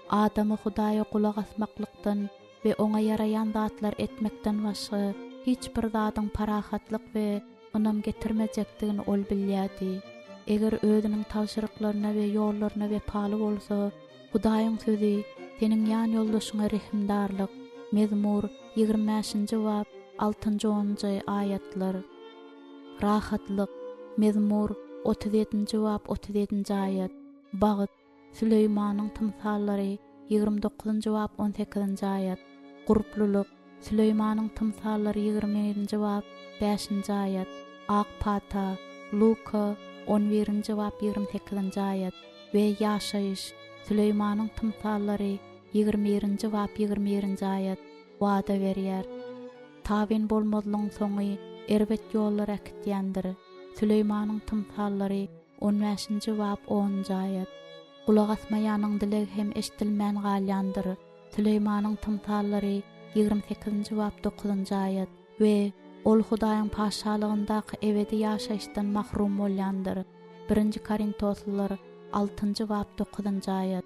Adamy Hudaýa kulak asmaklykdan we oňa ýaraýan zatlar etmekden başga hiç bir zadyň parahatlyk we ynam getirmejekdigini ol bilýärdi. Eger özüniň tawşyryklaryna we ýollaryna wepaly bolsa, Hudaýyň sözi seniň ýan ýoldaşyňa rehimdarlyk. Mezmur 25-nji bab 6-10-njy aýatlar. Rahatlyk. Mezmur 37-nji bab 37-nji aýat. Bagyt. Süleymanyň tymsallary 29-njy bab 18-nji ayat. Gurpluluk Süleymanyň tymsallary 20-nji bab 5-nji ayat. Ak pata Luka 11-nji bab 28-nji ayat we ýaşaýyş Süleymanyň tymsallary 21-nji bab 21-nji ayat wada berýär. Tabin bolmazlygyň soňy erbet ýollar akitýändir. Süleymanyň tymsallary 15-nji bab 10-nji ayat. Kulak asmaýanyň dilegi hem eşdilmän galýandyr. Süleymanyň tymsallary 28-nji bab 9-njy ayat we ol Hudaýyň paşalygyndaky ebedi ýaşaýyşdan mahrum bolýandyr. 1-nji Korintoslylar 6-njy bab 9-njy ayat.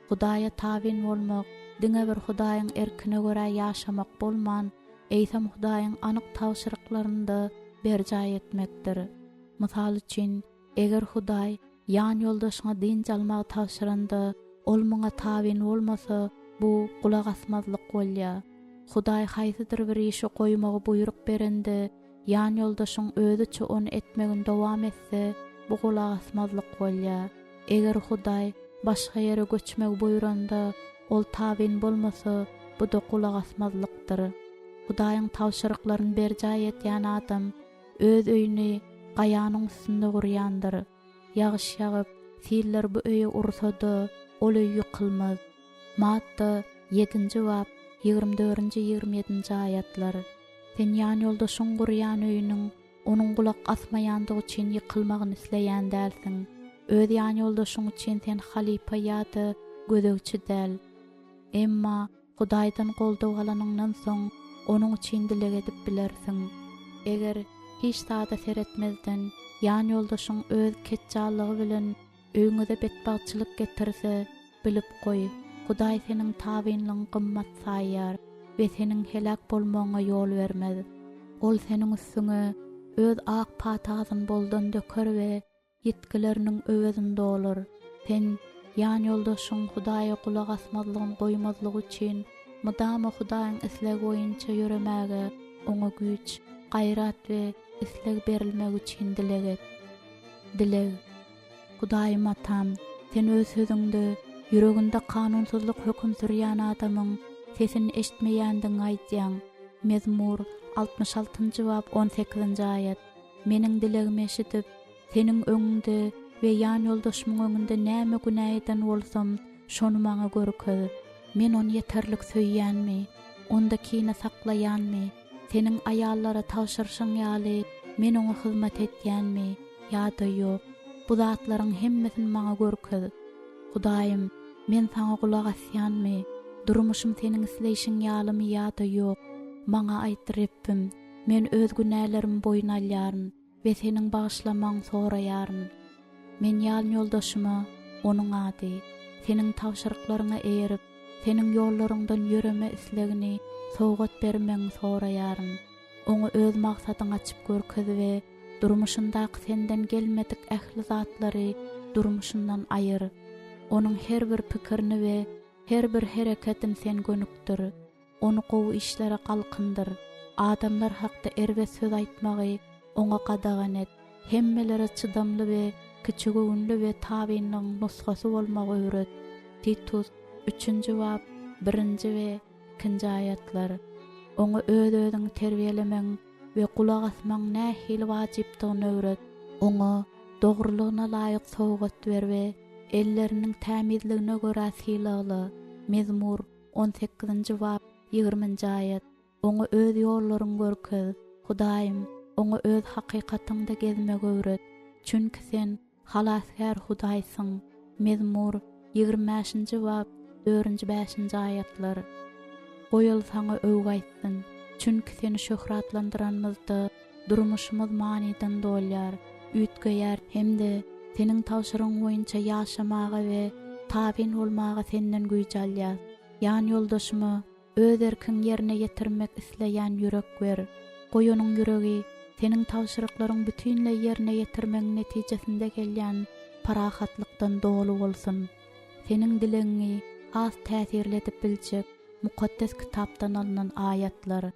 Hudaýa tabin bolmak, diňe bir Hudaýyň erkine görä ýaşamak bolman, eýsem Hudaýyň anyk tawşyryklarynda berjay etmekdir. Mysal üçin, eger Hudaý ýan ýoldaşyňa din çalmagy tawşyranda, ol muňa tabin bolmasa, bu kulak asmazlyk bolýar. Hudaý haýsydyr bir işi goýmagy buyruk berende, ýan ýoldaşyň özüçe onu etmegin dowam etse, bu kulak asmazlyk bolýar. Eger Hudaý başga ýere göçmek buýranda, ol tabin bolmasa, bu da kulak asmazlykdyr. Hudaýyň tawşyryklaryny berjay etýän adam öz öýüni gaýanyň üstünde gurýandyr. Ýagyş ýagyp, siller bu öýe ursada, ol öý ýykylmaz. Matta 7-nji bab 24-nji 27-nji ayatlar. Sen ýan ýoldaşyň gurýan öýüniň onuň kulak asmaýandygy üçin ýykylmagyny isleýän dälsiň. Öz ýan ýoldaşyň üçin sen halipa ýa-da gözegçi däl. Emma Hudaýdan goldaw alanyňdan soň onuň üçin dilek edip bilersiň. Eger hiç sada seretmezden ýan ýoldaşyň öz ketçalygy bilen öňüňde betbagçylyk getirse, bilip goý. Hudaý seniň tabinliň gymmat saýar we seniň helak bolmagyna ýol bermez. Ol seniň üstüňe öz ak patagyny boldan döker we ýetkileriniň öwezinde olur. Sen ýan ýoldaşyň Hudaýa kulak asmazlygyny goýmazlygy üçin mudama Hudaýyň isleg boýunça ýöremäge oňa güç, gaýrat we isleg berilmegi üçin dilek et. Dilek Hudaýym atam, sen öz sözüňde ýüreginde kanunsuzlyk hökm sürýän adamyň sesini eşitmeýändiň aýtýaň. Mezmur 66-njy bab 18-nji ayat. Meniň dilegimi eşitip, seniň öňünde we ýan ýoldaşymyň öňünde näme günah eden bolsam, şonu maňa görkezip, men onu ýeterlik söýýänmi, onda kine saklaýanmy, seniň aýallara tawşyrşyň ýaly men oňa hyzmat etýänmi, ýa-da ýok. Bu zatlaryň hemmesini maňa görkezip, Hudaýym, men saňa kulak asýanmy, durmuşym seniň isleýişiň ýalymy ýa-da ýok, maňa aýt Rebbim, men öz günälerimi boýuna alýaryn we seniň bagyşlamaň soraýaryn. Men ýan ýoldaşyma, onuň ady, seniň tawşyryklaryňa eýerip, seniň ýollaryňdan ýöreme islegini sowgat bermeň soraýaryn. Oňa öz maksadyňy açyp görkezip we durmuşyndaky senden gelmedik ähli zatlary durmuşyndan aýyr. Onuň her bir pikirini we her bir hereketini sen gönükdir. Onu gowy işlere kalkındır. Adamlar hakda erbet söz aýtmagy oňa qadagan et. Hemmelere çydamly we kiçigöňlü we tabinliň nusgasy bolmagy öwret. Titus 3-nji bab 1-nji we 2-nji ayatlar. Oňa öz-özüň terbiýelemeň we kulak asmaň nähil wajypdygyny öwret. Oňa dogrulygyna laýyk sowgat ber we elleriniň tämizligine görä silagly. Mezmur 18-nji bab 20-nji ayat. Oňa öz ýollaryny görkezip, Hudaýym, oňa öz hakykatyňda gezmegi öwret. Çünki sen halaskär Hudaýsyň. Mezmur 25-nji bab 4-5-nji ayatlar. Goýal saňa öwg aýtsyn, çünki seni şöhratlandyranmyzda durmuşymyz manidan dolýar, ütgeýär hemde seniň tawşyryň boýunça ýaşamaga we tabin bolmaga senden güýç alýar. Ýan ýoldaşymy öz erkiň ýerine ýetirmek isleýän ýürek ber. Goý onuň ýüregi seniň tawşyryklaryň bütünle ýerine ýetirmeň netijesinde gelýän parahatlykdan dolu bolsun. Seniň dileňi has täsirletip biljek mukaddes kitapdan alınan ayatlar.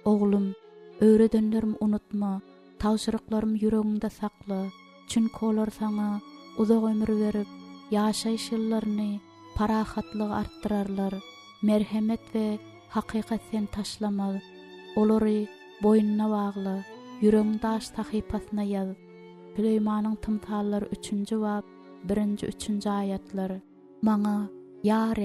Oglum, öwredenlerimi unutma, tawşyryklarym ýüregiňde sakla. Çünki olar saňa uzak ömür berip, yaşayış yıllarını parahatlyg arttırarlar. Merhemet we hakykat sen taşlamaz. Olary boynuna bagly, yüreğiň daş sahypasyna ýaz. Süleymanyň tymtallary 3-nji bab 1-3 ayatlar. Maňa ya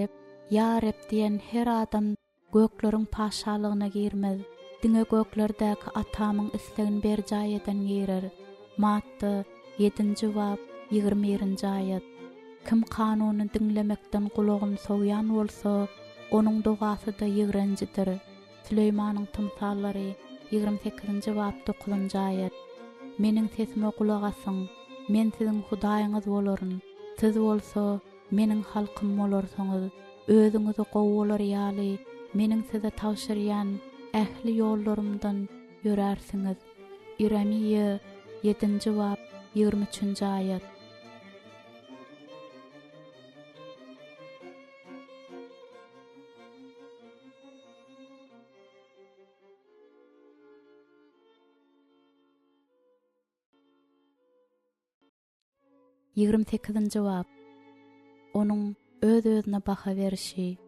Reb diýen her adam gökleriň paşalygyna girmez. Diňe göklerdäki atamyň islegini berjay eden girer. Matta 7-nji bab 21-nji ayat. Kim kanuny dinlemekden gulagyny sowyan bolsa, onuň dogasy da ýigrenjidir. Süleymanyň tymsallary 28-nji bab 9-njy ayat. Meniň sesime kulak asyň, men siziň Hudaýyňyz bolaryn. Siz bolsa meniň halkym bolarsyňyz, özüňizi gowular ýaly meniň size tawşyrýan ähli ýollarymdan ýörärsiňiz. İremiýe 7-nji bab 23-nji ayat. Ýigrimsekizinji bab. Onuň öz-özüne baha berişi.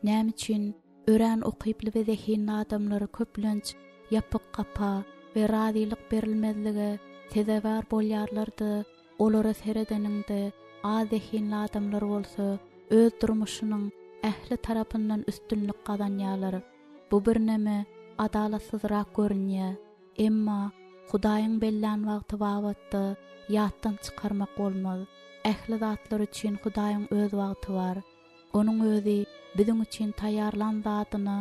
Näme üçin örän okyply we zehinli adamlary köplenç ýapyk gapa we razylyk berilmezlige sezebar bolýarlardy. Olara seredeninde az zehinli adamlar bolsa öz durmuşynyň ähli tarapyndan üstünlik gazanýarlar. Bu bir näme adalatsyzrak görünýär. Emma Hudaýyň bellan wagty wagtda ýatdan çykarmak bolmaz. Ähli zatlar üçin Hudaýyň öz wagty bar. Onuň özi biziň üçin taýýarlan zatyny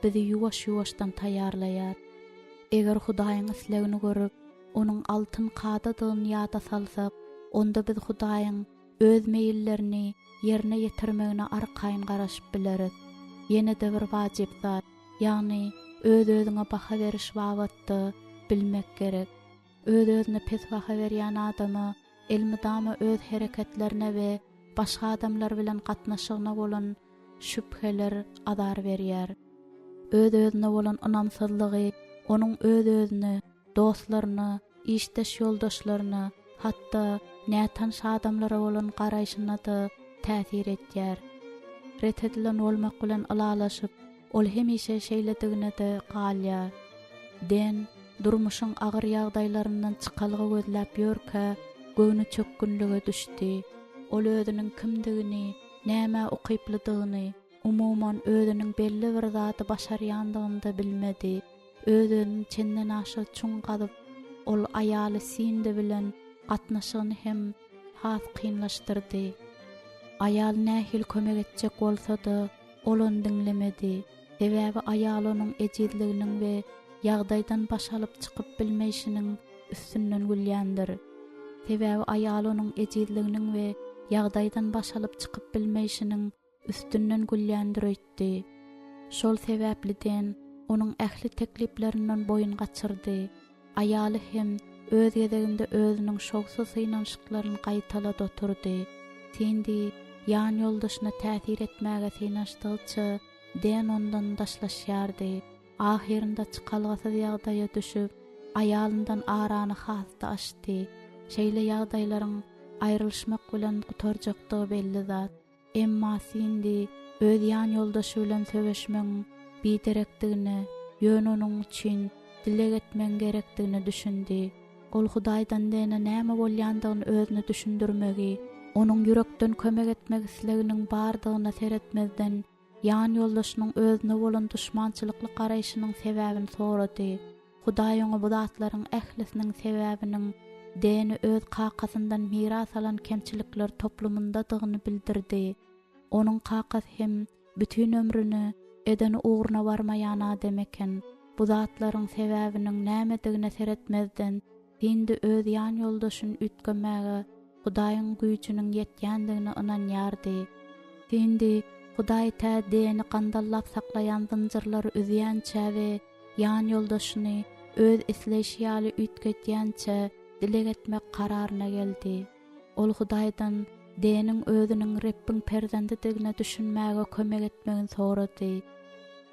bizi ýuwaş-ýuwaşdan taýýarlaýar. Eger Hudaýyň islegini görüp, onuň altyn kadadygyny ýada salsak, onda biz Hudaýyň öz meýillerini ýerine ýetirmegine arkaýyn garaşyp bileris. Ýene-de bir wajyp zat, ýagny öz-özüňe baha beriş wagtda bilmek gerek. Öz-özüne pes baha berýän adamy elmydama öz hereketlerine we başga adamlar bilen gatnaşygyna bolan şüpheler azar berýär. Öz-özüne bolan ynamsızlygy onuň öz-özüne, dostlaryna, işdeş ýoldaşlaryna, hatda nätan adamlara bolan garaýşyna da täsir etýär. Ret edilen bolmak bilen alalaşyp, ol hemişe şeýledigine de galýar. Den durmuşyň agyr ýagdaýlaryndan çykalgy gözläp ýörkä, göwnü çökkünlige düşdi. Ol özüniň kimdigini, näme okyplydygyny, umumyň özüniň belli bir zaty başarýandygyny da bilmedi. Özüniň çenden aşağı çuň gadyp, ol aýaly sinde bilen gatnaşygyny hem has kynlaşdyrdy. Aýal nähil kömek etjek bolsa-da, olany dinlemedi. Sebäbi aýal onuň ejizliginiň we ýagdaýdan başalyp çykyp bilmeýişiniň üstünden gülýändir. Sebäbi aýal onuň ejizliginiň we ýagdaýdan başalyp çykyp bilmeýişiniň üstünden gülýändir öýtdi. Şol sebäpliden onuň ähli tekliplerinden boyun gaçyrdy. Aýaly hem öz gezeginde özüniň şogsuz synanşyklaryny gaýtalada oturdy. Tindi ýan ýoldaşyna täsir etmäge synaşdygyça den ondan daşlaşýardy. Ahirinde çykalgysyz ýagdaýa düşüp, aýalyndan arany hasda açdy. Şeýle ýagdaýlaryň aýrylşmak bilen gutarjakdygy belli zat. Emma sindi öz ýan ýoldaşy bilen söweşmeň biderekdigini, ýön onuň üçin dilek etmeň gerekdigini düşündi. Ol Hudaýdan dene näme bolýandygyny özüne düşündirmegi, onuň ýürekden kömek etmek isleginiň bardygyna seretmezden ýan ýoldaşynyň özüne bolan düşmançylykly garaýşynyň sebäbini sorady. Hudaý oňa bu zatlaryň ählisiniň sebäbiniň deni öz kakasyndan miras alan kemçilikler toplumyndadygyny bildirdi. Onuň kakas hem bütün ömrüni edeni uğruna barmaýan adam eken. Bu zatlaryň sebäbiniň nämedigine seretmezden dindi öz ýan ýoldaşyny ütgemäge Hudaýyň güýçiniň ýetýändigine ynanýardy. Dindi Hudaý tä deni gandallap saklayan zynjyrlary üzýänçe we ýan ýoldaşyny öz isleýişi ýaly ütgetýänçe dilek etmek kararyna geldi. Ol Hudaýdan deniň özüniň Rebbin perzendidigine düşünmäge kömek etmegini sorady.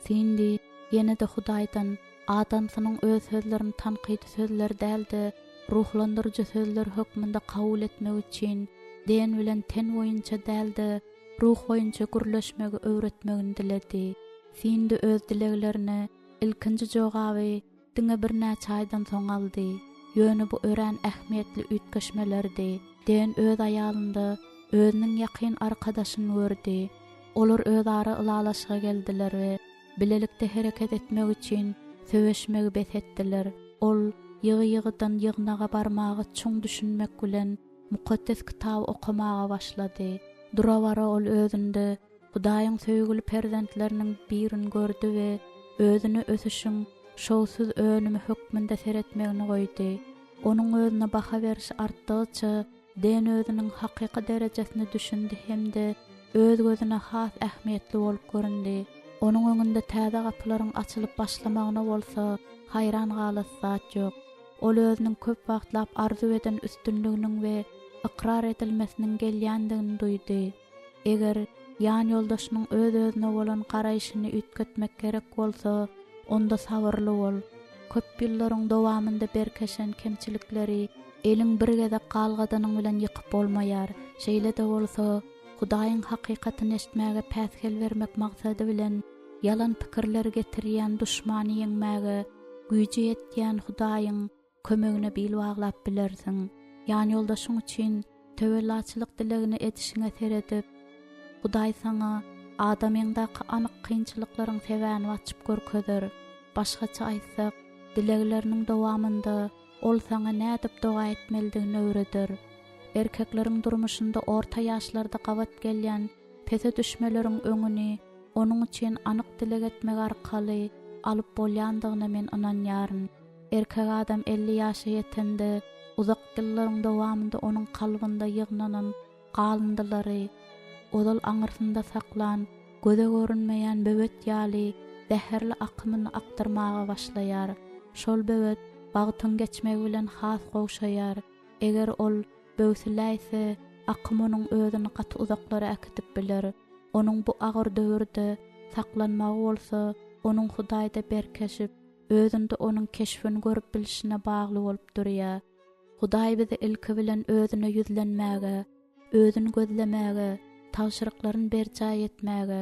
Sindi ýene-de Hudaýdan adamsynyň öz sözlerini tanqid sözler däldi, ruhlandyrjy sözler hökmünde kabul etmek üçin den bilen ten boyunça däldi, ruh boyunça gürleşmegi öwretmegini diledi. Sindi öz dileglerini ilkinji jogaby diňe bir näçe aýdan soň aldy. Ýöne bu ören ähmiýetli ütgeşmelerdi. Den öz aýalynda özüniň ýakyn arkadaşyny gördi. Olar özara ylalaşyga geldiler we bilelikde hereket etmek üçin söweşmegi betetdiler. Ol ýygy-ýygydan ýygnaga barmagy çoň düşünmek bilen mukaddes kitap okumaga başlady. Durawara ol özünde Hudaýyň söýgüli perzentleriniň birini gördü we özüni ösüşiň şowsuz önümi hökmünde seretmegini goýdy. Onuň özüne baha berişi artdygyça den özüniň hakyky derejesini düşündi hemde öz gözüne has ähmiýetli bolup göründi. Onuň öňünde täze gapylaryň açylyp başlamagyna bolsa hayran galas zat ýok. Ol özüniň köp wagtlap arzu eden üstünliginiň we ikrar edilmesiniň gelýändigini duýdy. Eger ýan ýoldaşynyň öz-özüne bolan garaýşyny ütgetmek gerek bolsa, onda sabırly bol. Köp ýyllaryň dowamynda berkeşen kemçilikleri eliň bir gede galgadanyň bilen ýykyp bolmaýar. Şeýle de bolsa, Hudaýyň hakykatyny eşitmäge päsgel bermek maksady bilen yalan pikirler getirýän duşmany ýeňmäge güýji ýetýän Hudaýyň kömegine bil baglap bilersiň. Ýani ýoldaşyň üçin töwellaçylyk dilegini edişiňe seredip, Hudaý saňa adamyňdaky anyk kynçylyklaryň sebäbini açyp görkezler. Başgaça aýtsak, dilegleriniň dowamynda ol saňa nädip doga etmelidigini öwreder. Erkekleriň durmuşynda orta ýaşlarda gabat gelýän pese düşmeleriň öňüni onuň üçin anyk dileg etmek arkaly alyp bolýandygyna men inanýaryn. Erkek adam 50 ýaşa ýetende uzak ýyllaryň dowamynda onuň kalbynda ýygnanan galındylary, odal aňyrsynda saklan, göze görünmeýän böwet ýaly zäherli akymyny aktarmaga başlaýar. Şol böwet bagtyň geçmegi bilen has gowşaýar. Eger ol böwsiläýse, akym onuň özüni gaty uzaklara äkitip biler. Onuň bu agyr döwürde saklanmagy bolsa, onuň Hudaýda berkeşip, özünde onuň keşfini görüp bilişine bagly bolup durýar. Hudaý bizi ilki bilen özüne yüzlenmäge, özüni gözlemäge, tawşyryklaryny berjaý etmäge,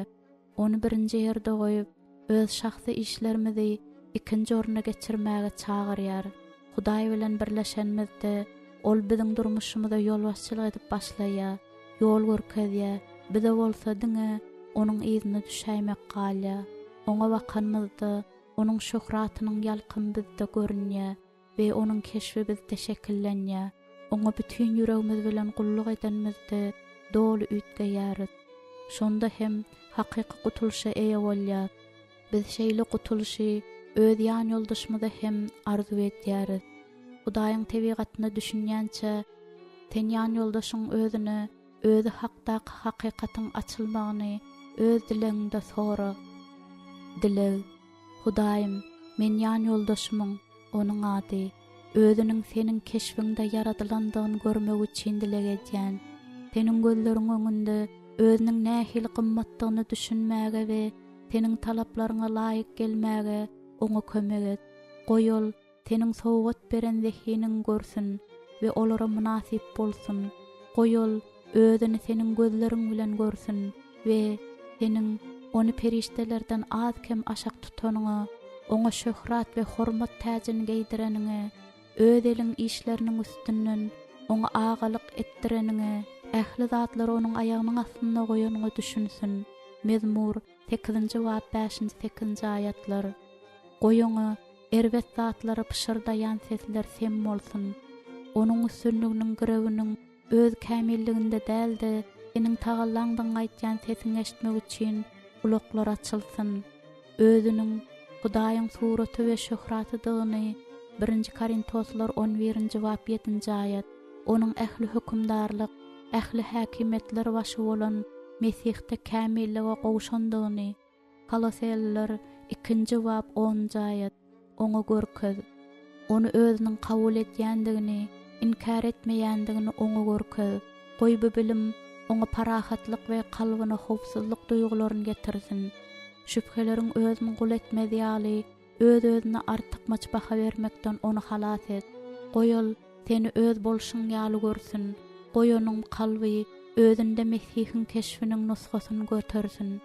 onu birinji ýerde goýup, öz şahsy işlerimizi ikinji oruna geçirmäge çagyrýar. Hudaý bilen birleşenmizde ol biziň durmuşymyza ýol başçylyk edip başlaýar, ýol görkezýär. Bize bolsa diňe onuň izine düşäýmek galýar. Oňa bakanmyzda onuň şöhratynyň ýalkyn bizde görünýär we onuň keşfi bizde şekillenýär. Oňa bütün ýüregimiz bilen gulluk edenmizde dolu ütgeýäris. Şonda hem hakyky gutulşa eýe bolýar. Biz şeýle gutulşy öz ýan ýoldaşymyza hem arzu etýäris. Hudaýyň tebigatyna düşünýänçe, sen ýan ýoldaşyň özüne, özü hakdaky hakykatyň açylmagyny öz dileňde sora. Dileg, Hudaýym, men ýan ýoldaşymyň, onuň ady, özüniň seniň keşfinde yaradylandygyny görmek üçin dileg edýän. Seniň gözleriň öňünde özüniň nähili gymmatlygyny düşünmäge we seniň talaplaryňa laýyk gelmäge oňa kömek et. Goýol, seniň sowgat beren zehiniň görsün we olara munasip bolsun. Goýol, özüni seniň gözleriň bilen görsün we seniň onu periştelerden az kem aşak tutanyňa, oňa şöhrat we hormat täjini geydireniňe, öz eliň işleriniň üstünden oňa agalyk etdireniňe, ähli zatlar onuň aýagynyň astyna goýanyňa düşünsün. Mezmur 8-nji bab 5-8 aýatlar. Goýuňa erbet zatlary pişirdaýan sesler sen bolsun. Onuň üstünliginiň girebiniň öz kämilliginde däldi, senin tagallandan aýtýan sesiňi eşitmek üçin ulaklar açylsyn. Özüniň Hudaýyň suraty we şöhratydygyny 1-nji Korintoslar 11-nji bab 7-nji aýat. Onuň ähli hökümdarlyk, ähli häkimetler başy bolan Mesihde kämillige gowşandygyny. Koloselyler 2-nji bab 10-nji aýat. Oňa görkez. Onu özüniň kabul etýändigini, inkar etmeýändigini oňa görkez. Goý bu bilim oňa parahatlyk we kalbyna howpsuzlyk duýgularyny getirsin. Şüphelerin özüni gul etmedi ýaly, öz-özüne artykmaç baha bermekden onu halas et. Goýul, seni öz bolşuň ýaly görsün. goýanyň kalby özünde Mesihiň keşfiniň nusgasyny götersin.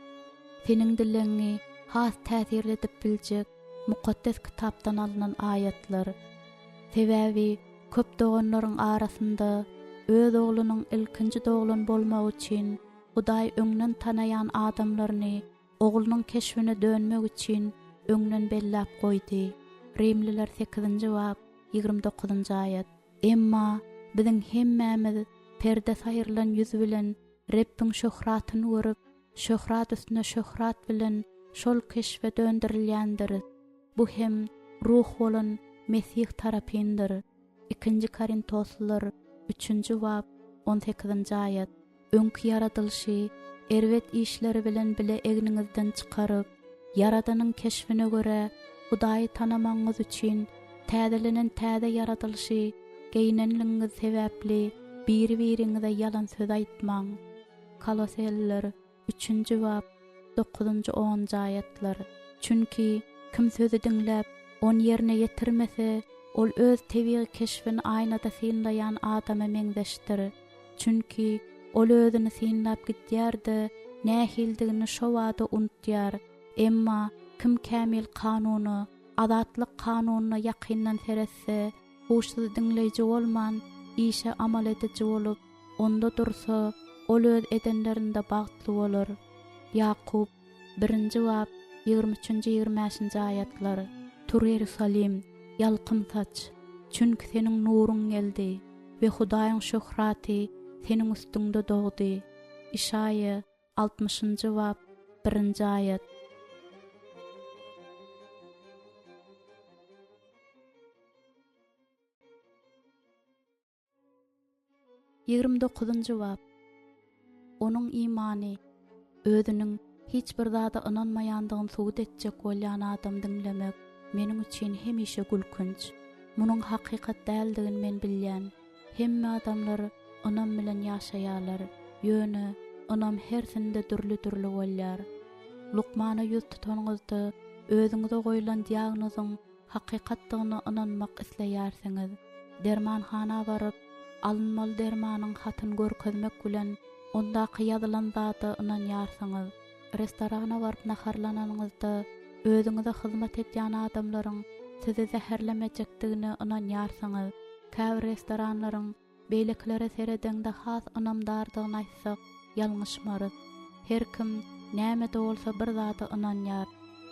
Senin dileňi has täsir edip biljek mukaddes kitapdan alınan ayetler. Sebäbi köp doganlaryň arasynda öz oglunyň ilkinji doglan bolmak üçin Hudaý öňden tanayan adamlaryny oglunyň keşfine dönmek üçin öňden bellap goýdy. Rimliler 8-nji bab 29-njy ayet. Emma biziň hemmämiz perde saýrylan ýüz bilen Rabbiň şöhratyny görüp, şöhrat üstüne şöhrat bilen şol keşfe döndürilýändir. Bu hem ruh bolan Mesih tarapyndyr. 2 Korintoslar 3-nji bab 18-nji ayet. Öňkü yaradylşy erwet işleri bilen bile egniňizden çykaryp, Yaradanyň keşfine göre Hudaýy tanamaňyz üçin täzelenen täze yaradylşy geýnenliňiz sebäpli biri-biriňize yalan söz aýtmaň. Koloseliler 3-nji bab 9-njy 10-njy ayetler. Çünki kim sözü diňläp on ýerine ýetirmese, ol öz tebigy keşfini aýnada synlaýan adama meňzeşdir. Çünki ol özüni synlap gitýärdi, nähildigini şo wada unutýar. Emma kim kämil kanuny, azatlyk kanunyna ýakyndan seretse, huşsuz diňleýji bolman, işe amal edici bolup, onda dursa, ol öz edenlerinde bagtly bolar. Yakub 1-nji bab 23-25-nji ayetler. Tur Yerusalim, ýalkyn saç, çünki seniň nuruň geldi we Hudaýyň şöhraty seniň üstüňde dogdy. İşaya 60-njy bab 1-nji ayet. Ýigrimdokuzynjy bab. Onuň imany özüniň hiç bir zada inanmaýandygyny suwut etjek bolýan adam diňlemek meniň üçin hemişe gülkünç. Munyň hakykat däldigini men bilýän. Hemme adamlar onam bilen ýaşaýarlar. Ýöne onam her sinde türlü bolýar. Lukmana ýüz tutanyňyzda özüňize goýulan diagnozyň hakykatlygyna inanmak isleýärsiňiz. Dermanhana baryp alınmaly dermanyň hatyny görkezmek bilen ondaky ýazylan zata inanýarsyňyz. Restorana baryp naharlananyňyzda özüňize hyzmat edýän adamlaryň sizi zäherlemejekdigine inanýarsyňyz. Käbir restoranlaryň beýleklere seredende has inamdardygyny aýtsak ýalňyşmarys. Her kim näme de bolsa bir zata inanýar.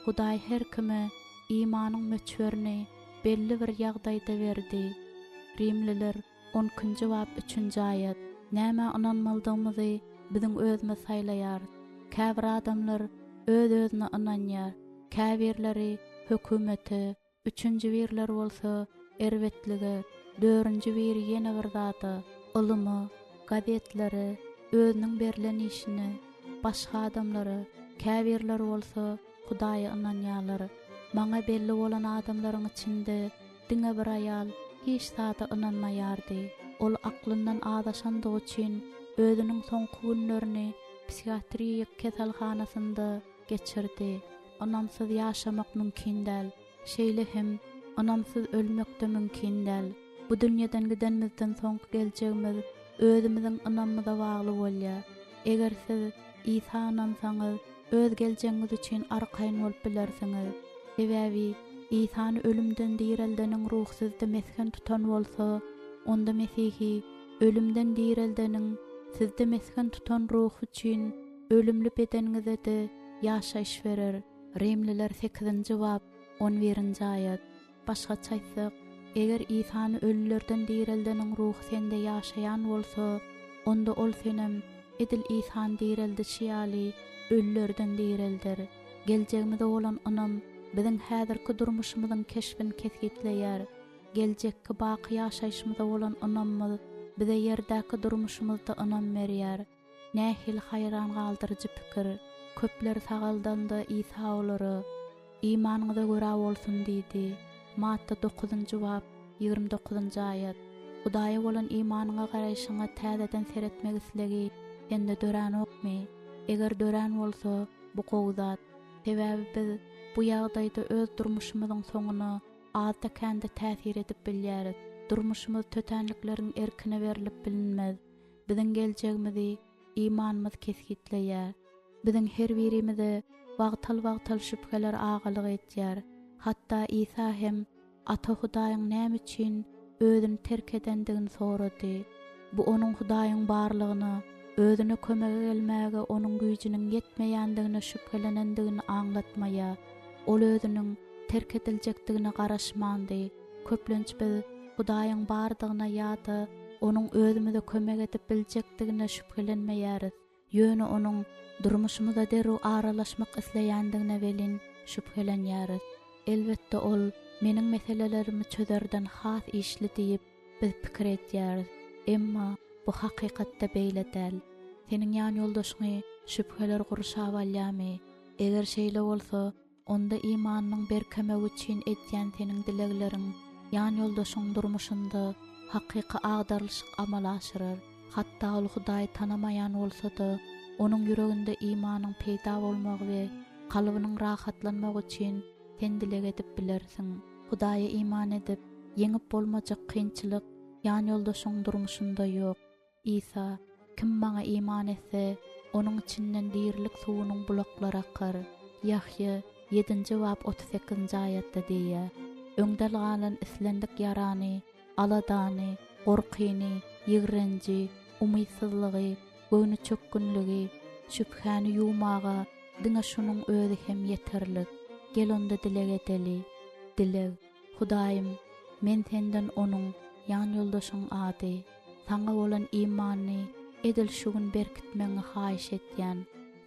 Hudaý her kime imanyň möçberini belli bir ýagdaýda berdi. Rimliler 10-njy bab 3-nji ayet. Näme inanmalydygymyzy biziň özümiz saýlaýar. Käbir adamlar öz-özüne inanýar. Käbirleri hökümeti, 3-nji birler bolsa erwetlige, 4-nji biri ýene bir zata, ilymy, gazetleri, özüniň berilen işini, başga adamlary, käbirler bolsa Hudaýa inanýarlar. Maňa belli bolan adamlaryň içinde diňe bir aýal hiç zata inanmaýardy. Ol aklyndan adaşandygy üçin özüniň soňky günlerini psikiatri keselhanasynda geçirdi. Onamsyz ýaşamak mümkin däl. Şeýle hem onamsyz ölmek de mümkin däl. Bu dünýeden gidenmizden soňky geljegimiz özümiziň inanmyza bagly bolýar. Eger siz İsa inansaňyz, öz geljegiňiz üçin arkaýyn bolup bilersiňiz. Sebäbi İsany ölümden direldeniň ruh sizde mesken tutan bolsa, onda Mesihi ölümden direldeniň sizde mesken tutan ruh üçin ölümli bedeniňize de ýaşaýyş berer. Rimliler 8-nji bab 11-nji ayet. Başgaça aýtsak, eger İsany ölülerden direldeniň ruh sende ýaşaýan bolsa, onda ol senem edil İsany direldi şiýaly ölülerden direldir. Geljegimizde bolan anam biziň häzirki durmuşymyzyň keşfini kesgitleýär. Geljekki baky ýaşaýyşymyzda bolan anamyz bize ýerdäki durmuşymyzda anam berýär. Nähil haýran galdyrjy pikir. Köpler sagaldandy İsa olary, imanyňyza görä bolsun diýdi. Matta 9-njy bab 29-njy ayet. Hudaýa bolan imanyňa garaýşyňa täzeden seretmek islegi ende dören okmy? Eger dören bolsa bu gowzat. Sebäbi biz bu ýagdaýda öz durmuşymyzyň soňuny azda kendi täsir edip bilýäris. Durmuşymyz tötenlikleriň erkine berilip bilinmez. biziň geljegimizi imanymyz keskitleýär. Biziň her birimizi wagtal şüpheler agalyk etýär. Hatda İsa hem Ata Hudaýyň näme üçin özüni terk edendigini sorady. Bu onuň Hudaýyň barlygyny, özüne kömege gelmäge onuň güýjüniň yetmeýändigine şüphelenendigini aňlatmaýa, ol özüniň terk ediljekdigine garaşmandy. Köplenç biz Hudaýyň bardygyna ýa-da onuň özümize kömek edip biljekdigine şüphelenmeýäris. Ýöne onuň durmuşymyza derew aralaşmak isleýändigine welin şüphelenýäris. Elbetde ol meniň meselelerimi çözerden has işli diýip biz pikir etýäris. Emma bu hakykatda beýle däl. Seniň ýan ýoldaşyňy şüpheler gurşap alýamy. Eger şeýle bolsa, onda imanynyň berkemek üçin etýän seniň dilekleriň ýan ýoldaşyň durmuşynda hakyky agdarlyşyk amal aşyrar. Hatda ol Hudaýy tanamaýan bolsa-da, onuň ýüreginde imanyň peýda bolmagy we kalbynyň rahatlanmagy üçin sen dilek edip bilersiň. Hudaýa iman edip, ýeňip bolmajak kynçylyk ýan ýoldaşyň durmuşynda ýok. İsa, kim maňa iman etse, onuň içinden dirlik suwunyň bulaklary akar. Yahya 7-nji bab 38-nji aýatda diýär. Öňdel galan islendik ýarany, aladany, gorkyny, ýigrenji, umytsyzlygy, göwnü çökkünligi, şüphäni ýumaga diňe şunyň özü hem ýeterlik. Gel onda dilek edeli. Dilek, Hudaýym, men senden onuň ýan ýoldaşyň ady, saňa bolan imany edil şugün berkitmeňi haýyş etýän.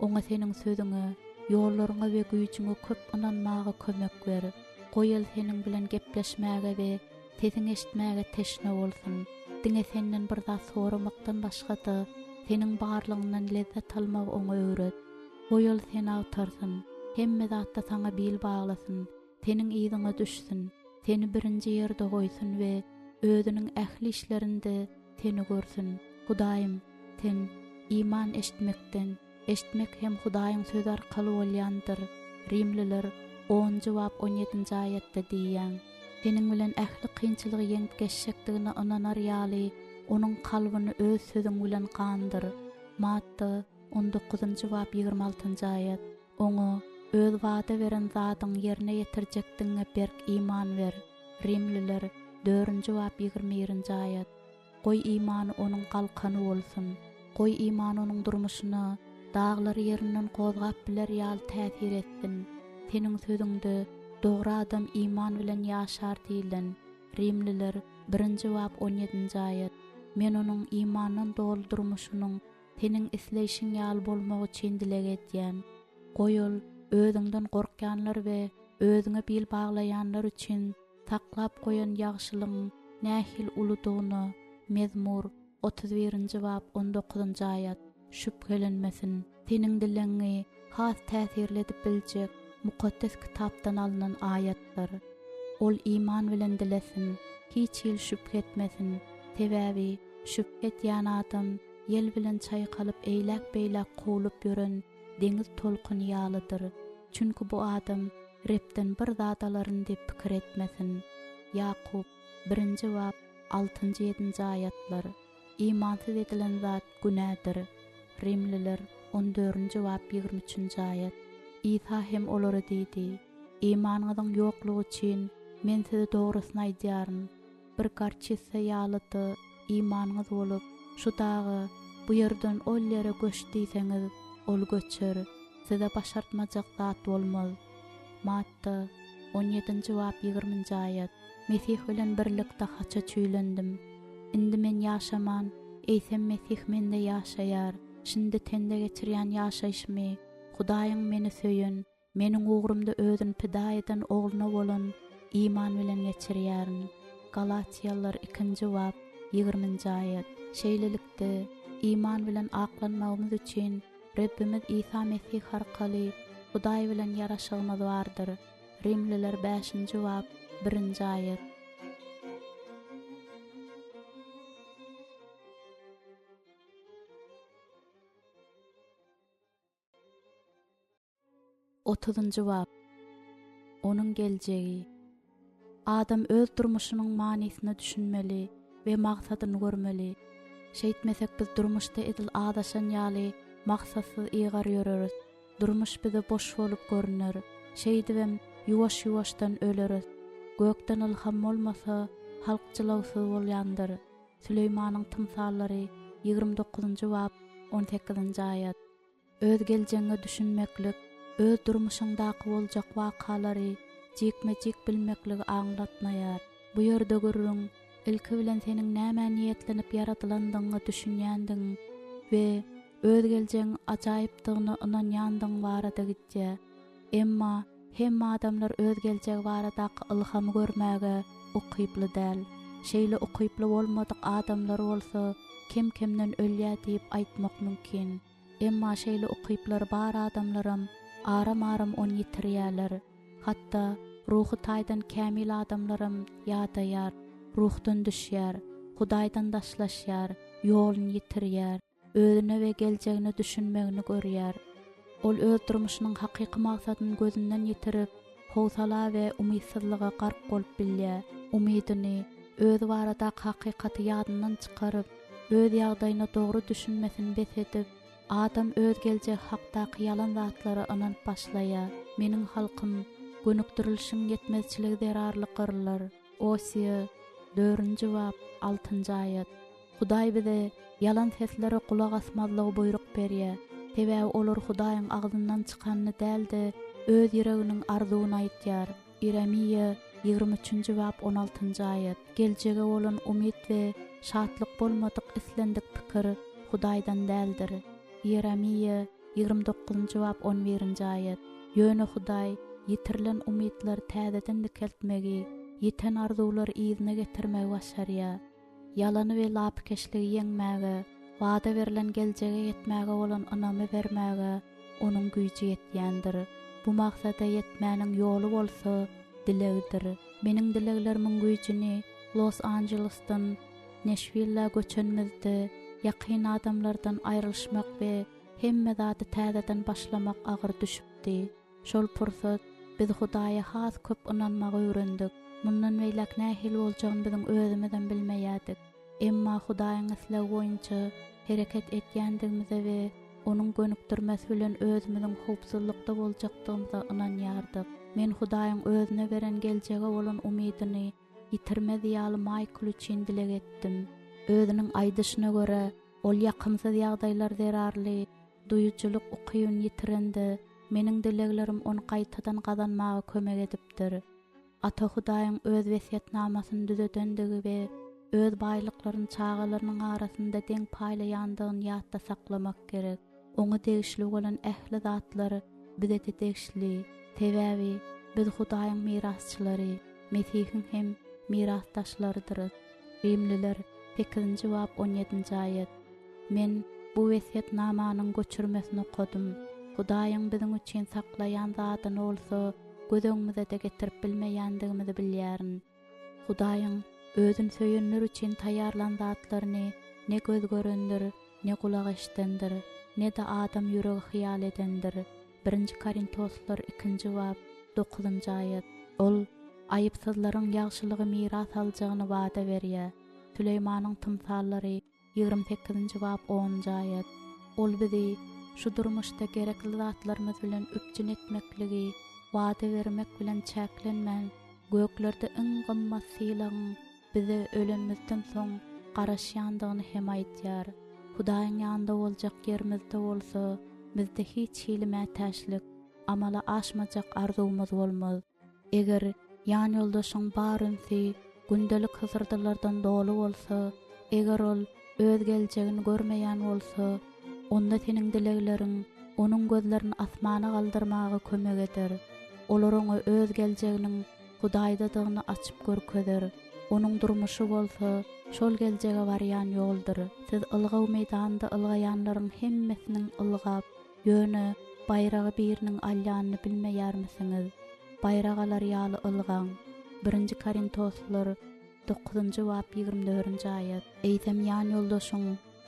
Oňa seniň sözüňe, ýollaryňa we güýçüňe köp inanmagy kömek ber. Goýal seniň bilen gepleşmäge we sesiň eşitmäge teşne bolsun. Diňe senden bir zat soramakdan başga-da seniň barlygyndan lezzet almagy oňa öwret. Goýal seni awtarsyn, hemme zatda saňa bil baglasyn, seniň ýygyňa düşsün, seni birinji ýerde goýsun we özüniň ähli işlerinde seni görsün. Hudaýym, sen iman eşitmek hem Hudaýyň sözi arkaly bolýandyr. Rimliler 10-njy bab 17-nji aýatda diýýär. Seniň bilen ähli kynçylygy ýeňip geçecekdigine inanar ýaly onuň kalbyny öz sözüň bilen gandyr. Matta 19-njy bab 26-njy aýat. Oňa öz wada beren zatyň ýerine ýetirjekdiňe berk iman ber. Rimliler 4-njy bab 21-nji aýat. Goý imany onuň galkany bolsun. Goý imany onuň durmuşyna, dağlar ýerinden gozgap biler ýaly täsir etsin. Seniň sözüňde dogry adam iman bilen ýaşar diýilen. Rimliler 1-nji bab 17-nji aýat. Men onuň imanyny doldurmuşynyň seniň isleýişiň ýaly bolmagy üçin dilek etýän. Goýul özüňden gorkýanlar we özüňe bil baglaýanlar üçin taklap goýan ýagşylygyň nähil uludygyny Mezmur 31-nji bab 19-njy aýat şüphelenmesin. Seniň dileňi has täsirledip biljek mukaddes kitapdan alynan aýatlar. Ol iman bilen dilesin, hiç ýyl şüphe etmesin. Sebäbi şüphe etýän adam ýel bilen çaýkalyp eýlek-beýlek gowulyp ýören deňiz tolkuny ýalydyr. Çünki bu adam repden bir zadalaryň diýip pikir etmesin. Ýakup 1-nji bab 6-7-nji aýatlar. İmansyz edilen zat günädir. Rimliler 14-nji bab 23-nji aýat. İsa hem olara diýdi: "İmanyňyzyň ýoklugy üçin men size dogrusyny aýdýaryn. Bir garçysa ýalydy imanyňyz bolup, şu dagy bu ýerden ol ýere göçdiýseňiz, ol göçer. Size başartmajak zat bolmaz." Matta 17-nji bab 20-nji aýat. Mesih bilen birlikde haça çüýlendim. Indi men ýaşaman, eýsem Mesih mende ýaşaýar. Şimdi tende geçirýän ýaşaýyşmy, Hudaýyň meni söýün, meniň ugrumda özüni pida eden ogluny bolan iman bilen geçirýärin. Galatiýalılar 2-nji bab 20-nji aýat. Şeýlelikde iman bilen aklanmagymyz üçin Rabbimiz İsa Mesih arkaly Hudaý bilen ýaraşygymyz bardyr. Rimliler 5-nji bab 1-nji aýat. Otuzuncu bab. Onuň geljegi. Adam öz durmuşynyň manysynı düşünmeli we maksadyny görmeli. Şeýtmesek biz durmuşda edil adaşan ýaly maksatsız ýygar ýöreriz. Durmuş bize boş bolup görünür. Şeýdibem ýuwaş-ýuwaşdan öleriz. Gökden ilham bolmasa halkçylawsyz bolýandyr. Süleýmanyň tymsallary 29-njy bab 18-nji aýat. Öz geljeňe düşünmeklik, öz durmuşyňdaky boljak wakalary jekme-jek bilmekligi aňlatmaýar. Bu ýerde görüriň, ilki bilen seniň näme niýetlenip yaratylandygyny düşünýändiň we öz geljeň ajaýypdygyny ynanýandyň barada gitje. Emma hemme adamlar öz geljegi baradaky ilhamy görmäge ukyply däl. Şeýle ukyply bolmadyk adamlar bolsa, kim-kimden ölýär diýip aýtmak mümkin. Emma şeýle ukyplar bar adamlarym aram-aram onu ýitirýärler. Hatda ruhy taýdan kämil adamlarym ýadaýar, ruhdan düşýär, Hudaýdan daşlaşýar, ýoluny ýitirýär, özüne we geljegine düşünmegini görýär. Ol öz durmuşynyň hakyky maksadyny gözünden ýitirip, howsala we umydsızlyga gark bolup bilýär. Umydyny, öz barada hakykaty ýadyndan çykaryp, öz ýagdaýyna dogry düşünmesini besedip, adam öz geljek hakdaky ýalan zatlary ananyp başlaýar. Meniň halkym gönükdirilişiň ýetmezçiligi derarly gyrlar. Osiýa 4-nji bab 6-njy aýat. Hudaý bize ýalan seslere kulak asmazlygy buyruk berýär. Tebäbi olar Hudaýyň agzyndan çykanyny däldi, öz ýüreginiň arzuwyny aýtýar. Iremiýa 23-nji bab 16-njy aýat. Geljege bolan umyt we şatlyk bolmadyk islendik pikir Hudaýdan däldir. Iremiýa 29-njy bab 11-nji aýat. Ýöne Hudaý ýitirilen umytlar täzeden dikeltmegi, ýeten arzuwlar ýyzyna getirmegi başarýar. Ýalany we lapkeşligi ýeňmäge, wada berilen geljege ýetmäge bolan ynamy bermäge onuň güýji ýetýändir. Bu maksada ýetmäniň ýoly bolsa dilegidir. Meniň dileglerimiň güýjini Los Angeles'tan Nashville'e göçenmizde ýakyn adamlardan aýrylşmak we hemme zady täzeden başlamak agyr düşüpdi. Şol pursat biz Hudaýa has köp ynanmagy öwrendik. Mundan beýlek nähil boljagyny biziň özümizden bilmeýärdik. Emma Hudaýyň islegi boýunça hereket etýändigimize we onuň gönükdirmesi bilen özümiziň howpsuzlykda boljakdygymyza ynanýardyk. Men Hudaýyň özüne beren geljege bolan umydyny ýitirmedi ýaly Michael üçin dilek etdim. Özüniň aýdyşyna görä, ol ýakymsyz ýagdaýlar zerarly duýujuluk ukyny ýitirende, meniň dileglerim onu gaýtadan gazanmagy kömek edipdir. Ata Hudaýyň öz wesiýetnamasyny düzedendigi we öz baýlyklaryny çağalarynyň arasynda deň paýlaýandygyny ýatda saklamak gerek. Oňa degişli bolan ähli zatlary bize de degişli. Tebäbi biz Hudaýyň mirasçylary, Mesihiň hem mirasdaşlarydyr. Rimliler 8-nji bab 17-nji aýat. Men bu wesiýetnamanyň göçürmesini okudum. Hudaýyň biziň üçin saklaýan zadyny bolsa, gözüňmize de getirip bilmeýändigimizi bilýärin. Hudaýyň özün söýenler üçin taýýarlan zatlaryny ne göz görendir, ne kulak eşitendir, ne de adam ýüregi hyýal edendir. 1-nji Korintoslar 2-nji bab 9-njy aýat. Ol aýypsyzlaryň ýagşylygy miras aljagyny wada berýär. Süleýmanyň tymsallary 28-nji bab 10-njy aýat. Ol bizi şu durmuşda gerekli zatlarymyz bilen üpjün etmekligi, wada bermek bilen çäklenmän, göklerde iň gymmat sylagyň bize ölenmizden soň garaşýandygyny hem aýtýar. Hudaýyň ýanynda boljak ýerimizde bolsa, bizde hiç hilme täşlik, amala aşmajak arzumyz bolmaz. Eger ýan ýoldaşyň barynsy gündelik hyzyrdylardan dolu bolsa, eger ol öz geljegini görmeýän bolsa, onda seniň dilegleriň onuň gözlerini asmana galdyrmagy kömek eder. Olar oňa öz geljeginiň Hudaýdadygyny açyp görkezler. Onuň durmuşy bolsa, şol geljege barýan ýoldur. Siz ylgaw meýdanda ylgaýanlaryň hemmesiniň ylgap, ýöne bayragy biriniň alýanyny bilmeýärmisiňiz? Bayragalar ýaly ylgaň. 1-nji Korintoslar 9-njy bab 24-nji aýat. Eýsem ýan ýoldaşyň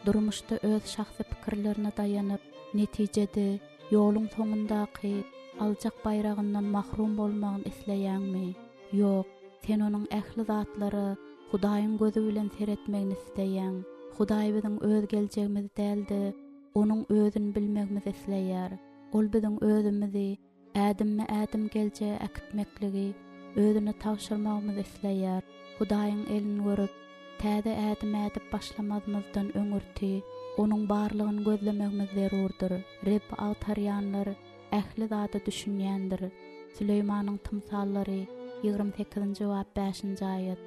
durmuşda öz şahsy pikirlerine daýanyp, netijede ýoluň soňundaky aljak bayragyndan mahrum bolmagyny isleýänmi? Ýok, sen onuň ähli zatlary Hudaýyň gözü bilen seretmegini isteýäň. Hudaý biziň öz geljegimizi däldi, onuň özüni bilmegimizi isleýär. Ol biziň özümizi ädim gelje äkitmekligi, özüne tawşyrmagymyzy isleýär. Hudaýyň elini görüp, täze ädim ädip başlamazmazdan öňürti, onuň barlygyny gözlemegimiz zerurdur. Reb awtaryanlar ähli zada düşünýändir. Süleýmanyň tymsallary 28-nji jogap 5-nji aýat.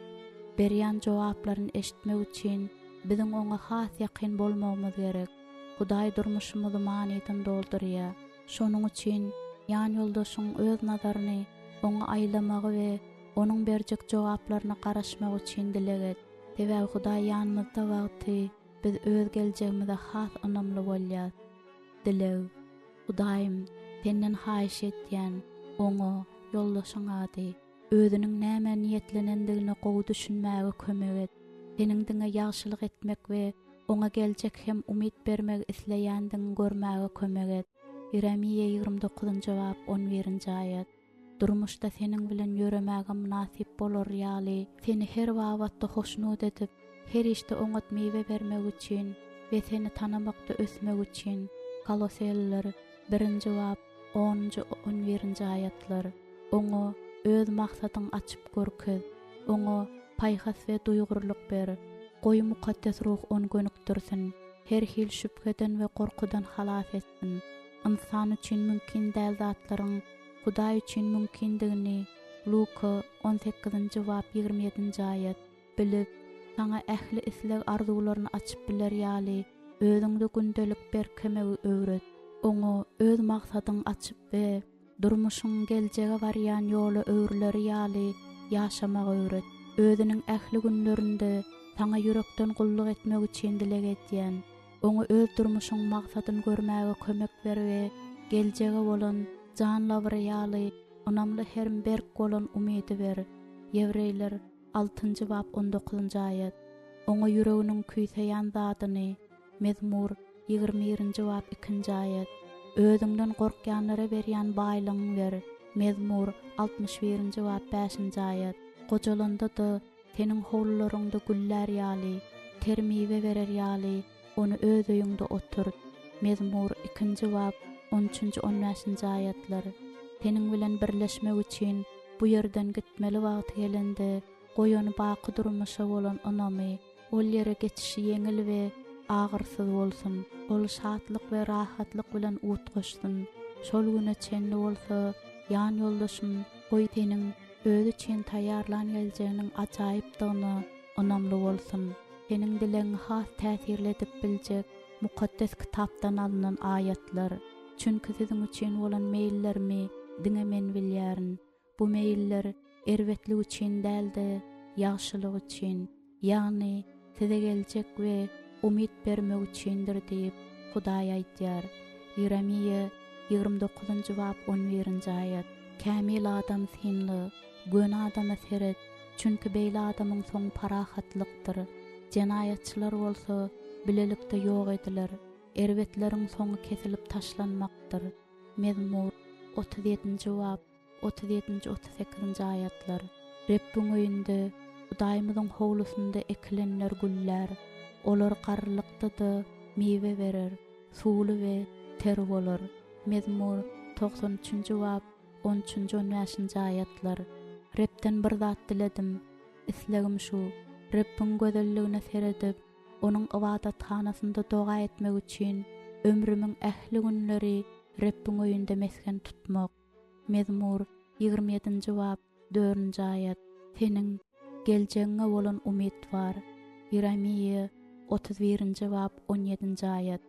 Berýän jogaplaryny eşitmek üçin biziň oňa has ýakyn bolmagymyz gerek. Hudaý durmuşymyzy manydan doldurýar. Şonuň üçin ýan ýoldaşyň öz nazaryny oňa aýlamagy we onuň berjek jogaplaryna garaşmak üçin dileget. Sebäbi Hudaý ýanymyzda wagty biz öz geljegimize has önamly bolýar. Dilew. Hudaýym senden haýyş etýän oňa ýoldaşyňa özüniň näme niýetlenendigine gowy düşünmäge kömek et. Senin diňe ýagşylyk etmek we oňa geljek hem umyt bermek isleýändiňi görmäge kömek et. Yeremiýe 29-njy bab 11-nji aýat. Durmuşda senin bilen ýöremäge münasip bolar ýaly, seni her wagtda hoşnut edip, her işte oňa meýwe bermek üçin we seni tanamakda ösmek üçin. Koloseliler 1-nji bab 10-njy 11-nji aýatlar. Oňa öz maksadyň açyp görkez. Oňa paýhas we duýgurlyk ber. Goý mukaddes ruh onu gönükdirsin. Her hil şüpheden we korkudan halas etsin. İnsan üçin mümkin däl zatlaryň Hudaý üçin mümkindigini Luka 18-nji bab 27-nji aýat bilip, sana ähli isleg arzularyny açyp biler ýaly özüňde gündelik berkemegi öwret. Oňa öz maksadyň açyp we durmuşyň geljege barýan ýoly öwrüleri ýaly ýaşamagy öwret. Özüniň ähli günlerinde sana yürekden gulluk etmek üçin dilek etýän, oňa öz durmuşyň maksadyny görmäge kömek ber we geljege bolan janlawry ýaly onamly her berk bolan umydy ber. Ýewreýler 6-njy bab 19-njy aýat. Oňa yüreginiň küýseýän zadyny Mezmur 21-nji bab 2-nji aýat. Özüňden gorkýanlara berýän baýlygyny ber. Mezmur 61-nji bab 5-nji aýat. Gojalanda da senin howlularyňda güller ýaly, termiwe berer ýaly, onu öz öýüňde oturt. Mezmur 2-nji bab 13-nji 15-nji aýatlar. Senin bilen birleşmek üçin bu ýerden gitmeli wagt gelende, goýany baky durmuşa bolan onamy, ol ýere geçişi ýeňil we agyrsyz bolsun. Ol şatlyk we rahatlyk bilen utgaşsyn. Şol güne çenli bolsa, ýan ýoldaşym, goý senin öz üçin taýýarlan geljeginiň ajaýypdygyny onamly bolsun. Senin dileň has täsirli edip biljek mukaddes kitapdan alynan aýatlar. Çünki siziň üçin bolan meýillerimi diňe men bilýärin. Bu meýiller erwetlik üçin däldi, ýagşylyk üçin, ýagny size geljek we umyt bermek üçindir diýip Hudaý aýtýar. Yeremiýe 29-njy bab 11-nji aýat. Kämil adam senli, gön adama seret, çünki beýle adamyň soňy parahatlykdyr. Jenaýatçylar bolsa bilelikde ýok ediler. Erwetleriň soňy kesilip taşlanmakdyr. Mezmur 37-nji bab 37-38-nji aýatlar. Rebbiň öýünde, Hudaýymyzyň howlusynda ekilenler güller. Olar garlykda meýwe berer, suwly we ter bolar. Mezmur 93-nji bab 13-15-nji aýatlar. Rebden bir zat diledim, islegim şu, Rebbiň gözelligine seredip, onuň ibadathanasynda doga etmek üçin ömrümiň ähli günleri Rebbiň öýünde mesken tutmak. Mezmur 27-nji bab 4-nji aýat. Senin geljegiňe bolan umyt bar. Yeremiýe 31-nji bab 17-nji aýat.